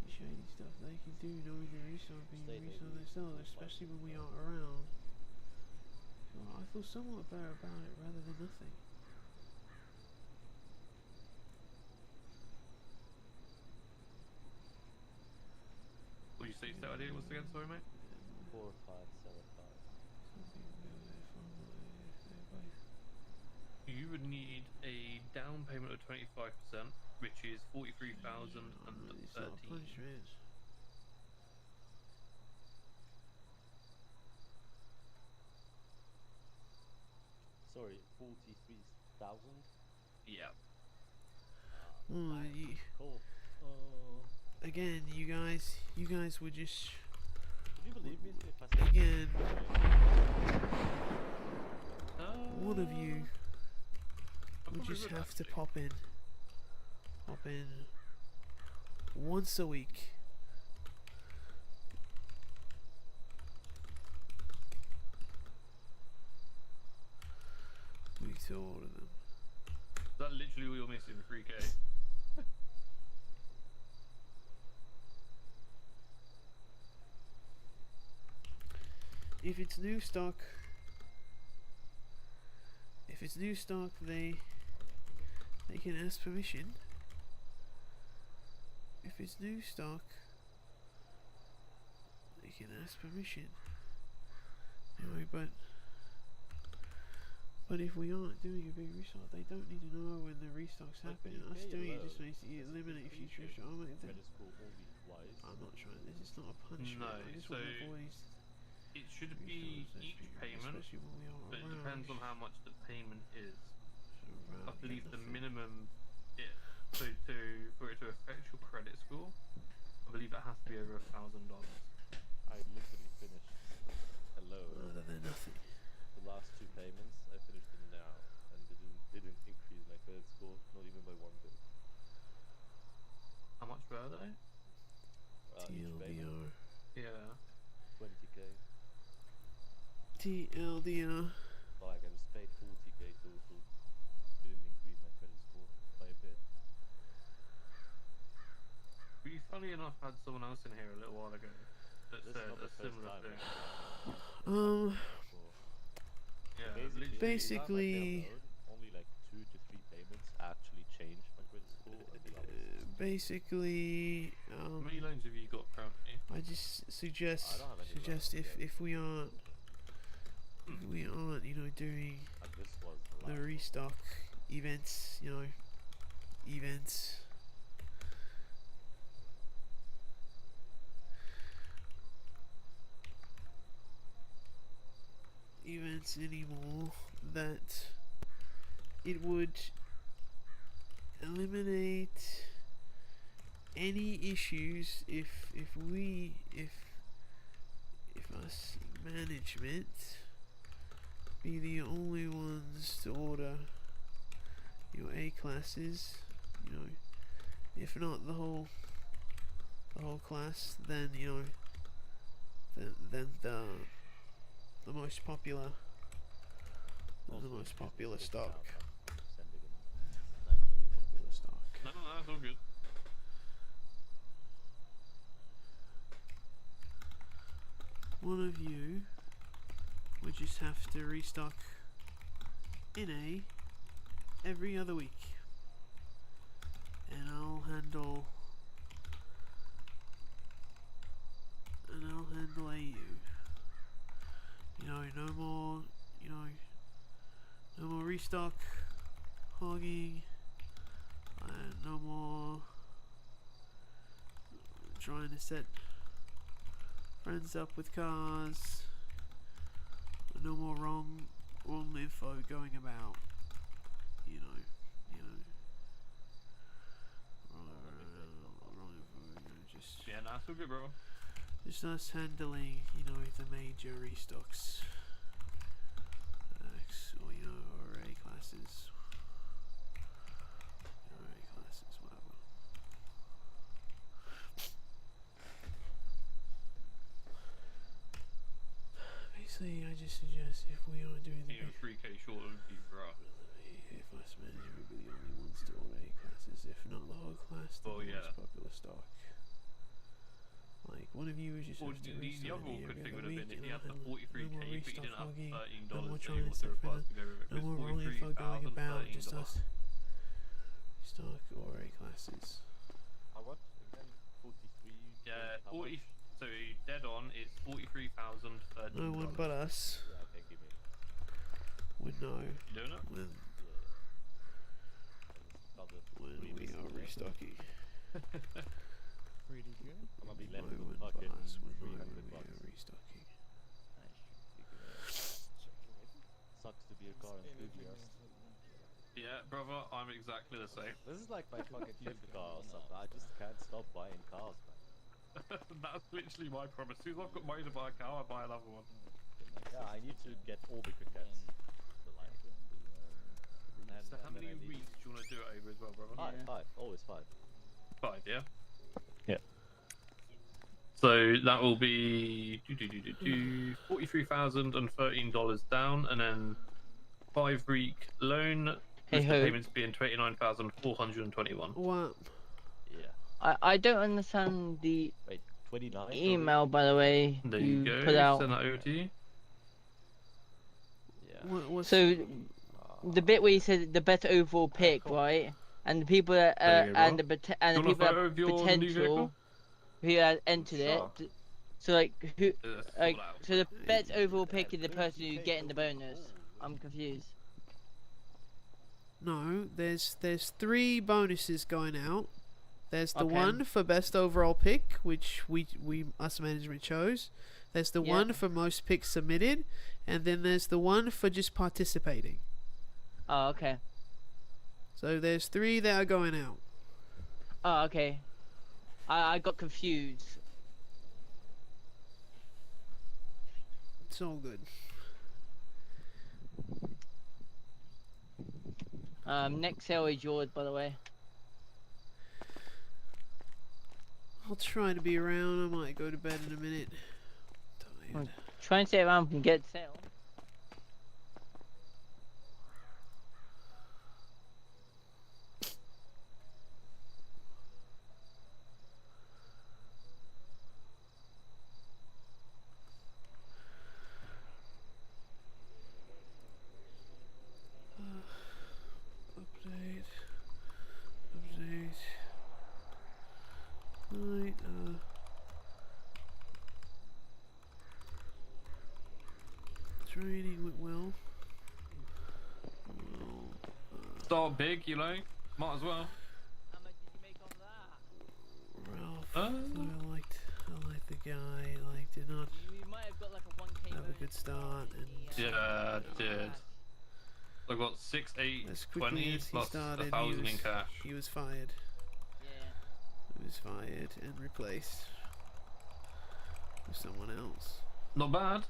the shady stuff they can do knowing the resource being resource themselves, especially when we aren't around. So I feel somewhat better about it rather than nothing. Will you say Saturday once again, sorry mate? 4575. You would need a down payment of 25%, which is 43,013. Sorry, 43,000? Yeah. Cool. Again, you guys would just. Would you believe me if I said again? One of you would just have to pop in once a week. Week to all of them. Is that literally what you're missing? 3K. If it's new stock, they can ask permission. If it's new stock, they can ask permission. Anyway, but if we aren't doing a big restock, they don't need to know when the restocks happen. Us doing it just makes it eliminate future issues. I'm not trying. This is not a punishment. No, I just so want to avoid. it should be each payment, but it depends on how much the payment is. I believe the minimum, for it to affect your credit score, I believe it has to be over $1,000. I literally finished. Hello. Other than nothing. The last 2 payments, I finished them now, and didn't increase my credit score, not even by 1 bit. How much were they? Each payment, Yeah. 20k. TLDR. Like I just paid 40k total. Didn't increase my credit score by a bit. We funny enough had someone else in here a little while ago that said a similar thing. Yeah, basically, only like 2 to 3 payments actually changed my credit score, and the others. Basically, how many loans have you got currently? I just suggest if we aren't you know, doing the restock events, you know, events anymore, that it would eliminate any issues if us management be the only ones to order your A classes, you know, if not the whole class, then you know, then the most popular stock. No, that's all good. One of you would just have to restock in A every other week, and I'll handle AU. You know, no more restock hogging, no more trying to set friends up with cars, no more wrong info going about, wrong Yeah, nah, it's all good, bro. Just us handling, you know, the major restocks. Or, you know, or A classes. Or A classes, whatever. Basically, I just suggest if we are doing the Even 3K short would be rough. if us manager would be the only ones to all A classes, if not the whole class, the most popular stock. Like, one of you is just Well, have to the resign other awkward thing would have been if he had the no 43K, more but he restock didn't have logging, $13 no more that he trying to was set required further, to go with it. no more rolling info going about, just us. Stock or A classes. How much again? 43. Yeah, how 40. much? So dead on, it's 43,000. No one but us Yeah, okay, give me. would know You doing it? when we are restocking. Pretty good. I'm gonna be No left with one but fucking us would know 300 when we bucks. are restocking. Sucks to be a car enthusiast. Yeah, brother, I'm exactly the same. This is like my fucking fifth car or something. I just can't stop buying cars, man. That's literally my promise. As soon as I've got money to buy a car, I buy another one. Yeah, I need to get all the crickets. So how many weeks do you want to do it over as well, brother? Five, always five. 5, yeah? Yeah. So that will be $43,013 down, and then 5-week loan. Hey with ho. the payments being 29,421. What? Yeah. I don't understand the 29. email, by the way. There you go. Put out. Send that over to you. Yeah. So the bit where you said the best overall pick, right? And the people that There you go, and bro. the Do and you the want a people photo of your that new potential vehicle? who had entered Sure. it. So like who? Like sort out. so the best overall pick is the person who's getting the bonus. I'm confused. No, there's 3 bonuses going out. There's the Okay. one for best overall pick, which we us management chose. There's the Yeah. one for most picks submitted, and then there's the one for just participating. Oh, okay. So there's 3 that are going out. Oh, okay. I got confused. It's all good. Next sale is yours, by the way. I'll try to be around. I might go to bed in a minute. Tired. Try and stay around and get sale. Update. Right, training went well. Start big, you know? Might as well. Ralph, I liked the guy. Like, did not have a good start. And Yeah, did. I got 6, 8, as quickly 20 as he plus started, 1,000 in cash. he was fired. He was fired and replaced with someone else. Not bad.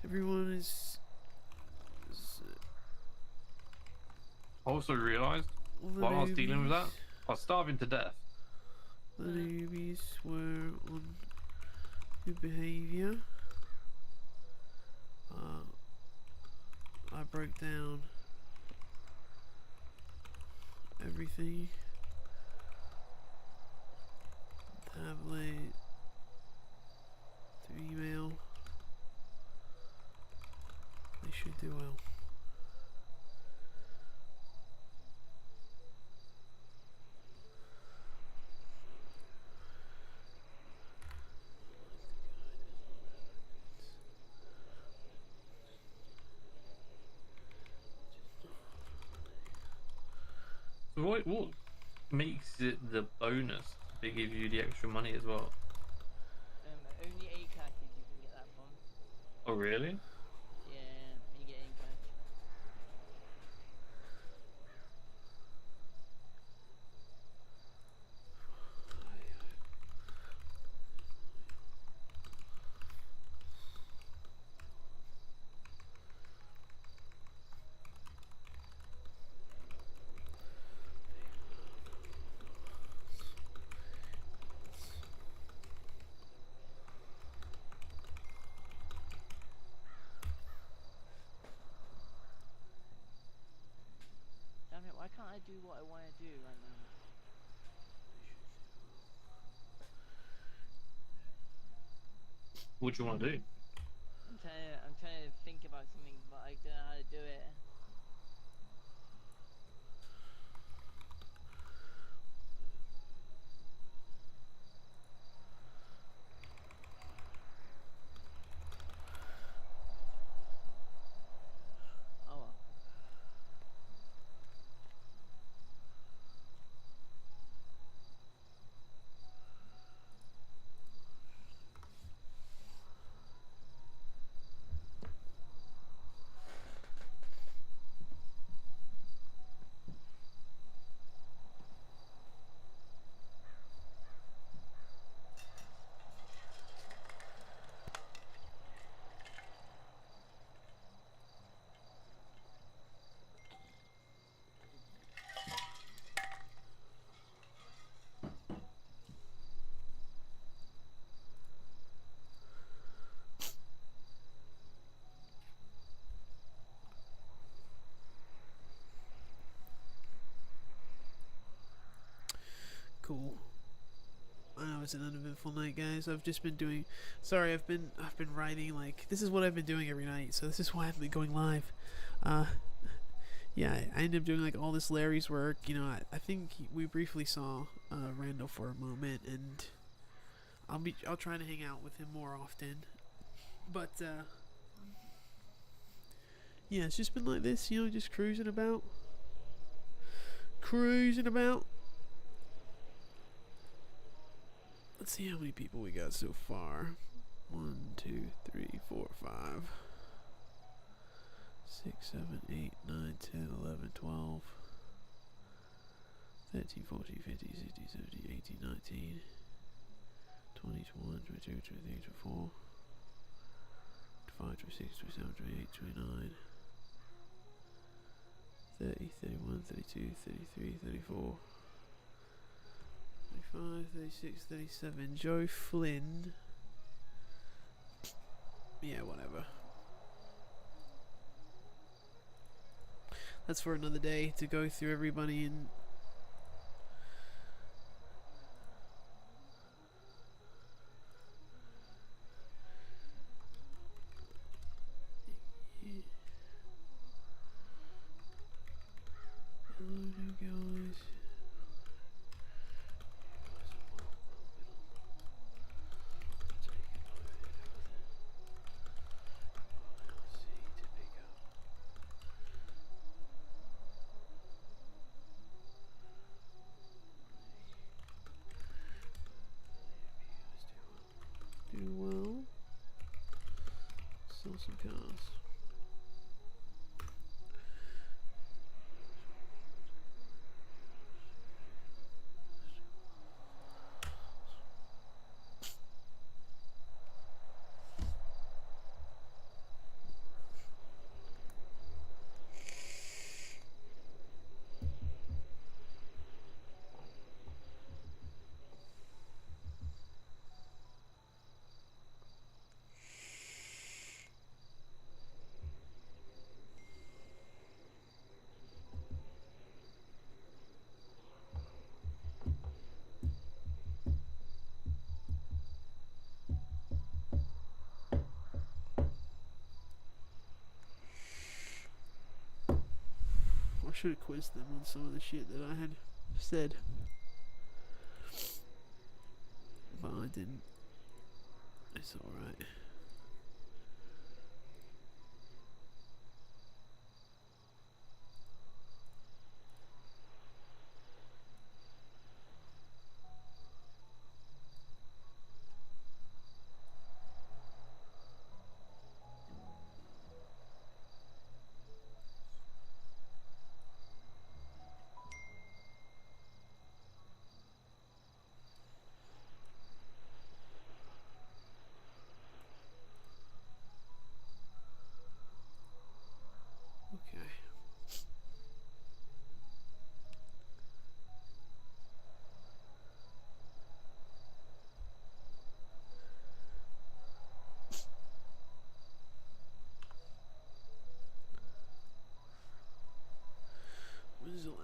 Everyone is I also realised Well, the while I was dealing with that, newbies- I was starving to death. the newbies were on good behavior. I broke down everything. Tablet to email. They should do well. So what makes it the bonus? They give you the extra money as well. Only A classes you can get that from. Oh really? Yeah, you get A cash. trying to do what I want to do right now. What do you want to do? I'm trying to think about something, but I don't know how to do it. Oh well. Cool. I know it's an uneventful night, guys. I've just been doing. Sorry, I've been writing. Like, this is what I've been doing every night. So this is why I've been going live. Yeah, I ended up doing like all this Larry's work. You know, I think we briefly saw Randall for a moment, and I'll try to hang out with him more often. But yeah, it's just been like this. You know, just cruising about. Cruising about. Let's see how many people we got so far. 1, 2, 3, 4, 5, 6, 7, 8, 9, 10, 11, 12, 13, 14, 15, 16, 17, 18, 19, 20, 21, 22, 23, 24, 25, 26, 27, 28, 29, 30, 31, 32, 33, 34, 35, 36, 37. Joe Flynn. Yeah, whatever. That's for another day to go through everybody and hello guys. Do well. Sell some cars. I should have quizzed them on some of the shit that I had said. But I didn't. It's alright.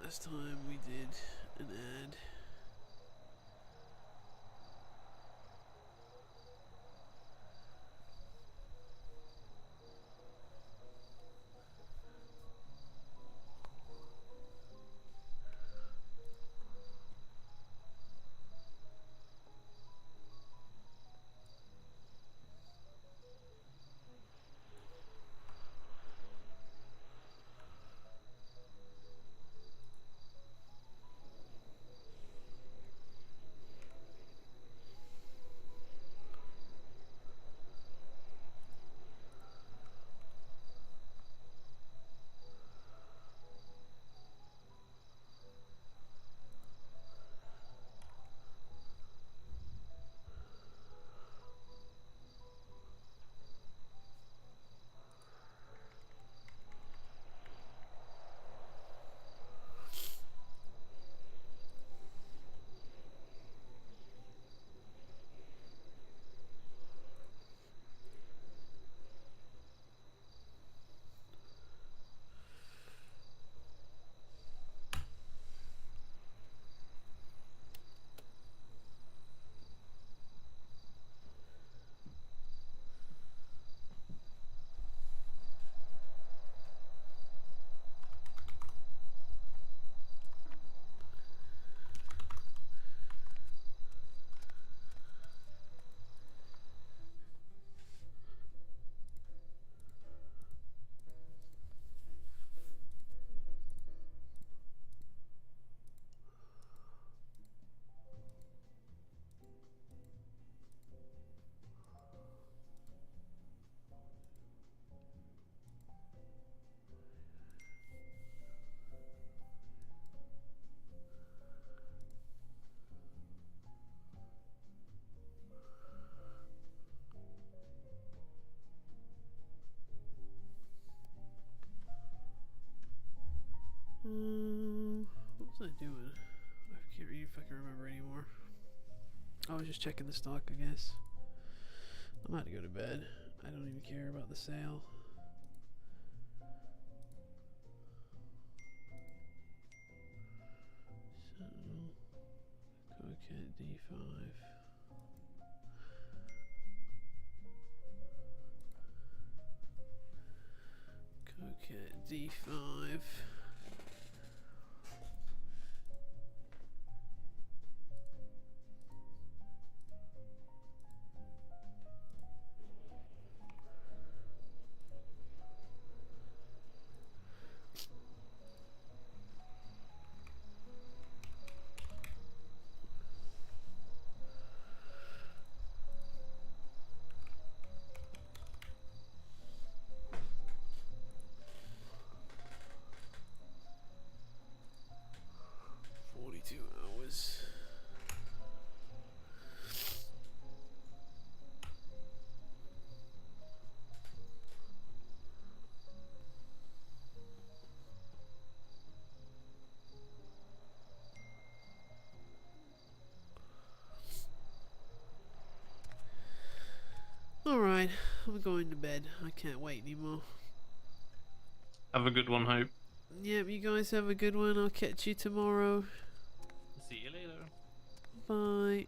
last time we did an ad. What was I doing? I can't really fucking remember anymore. I was just checking the stock, I guess. I'm about to go to bed. I don't even care about the sale. So, Coquette D5. Coquette D5. Hours. Alright, I'm going to bed. I can't wait anymore. Have a good one, Hope. Yep, you guys have a good one. I'll catch you tomorrow. See you later. Bye.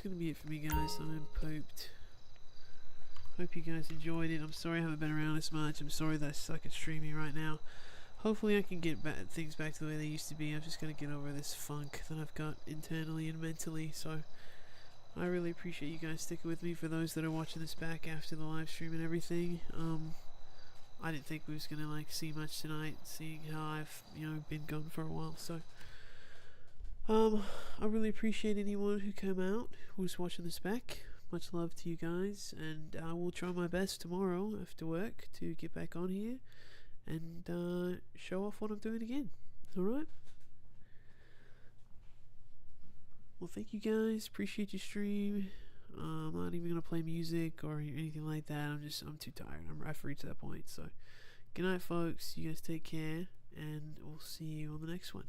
gonna be it for me, guys. I'm pooped. Hope you guys enjoyed it. I'm sorry I haven't been around as much. I'm sorry that I suck at streaming right now. Hopefully I can get things back to the way they used to be. I've just got to get over this funk that I've got internally and mentally. So I really appreciate you guys sticking with me. For those that are watching this back after the live stream and everything, I didn't think we was gonna like see much tonight, seeing how I've been gone for a while. So I really appreciate anyone who came out, who's watching this back. Much love to you guys, and I will try my best tomorrow after work to get back on here and show off what I'm doing again. Alright? Well, thank you guys. Appreciate your stream. I'm not even gonna play music or anything like that. I'm too tired. I've reached that point. So, good night, folks. You guys take care, and we'll see you on the next one.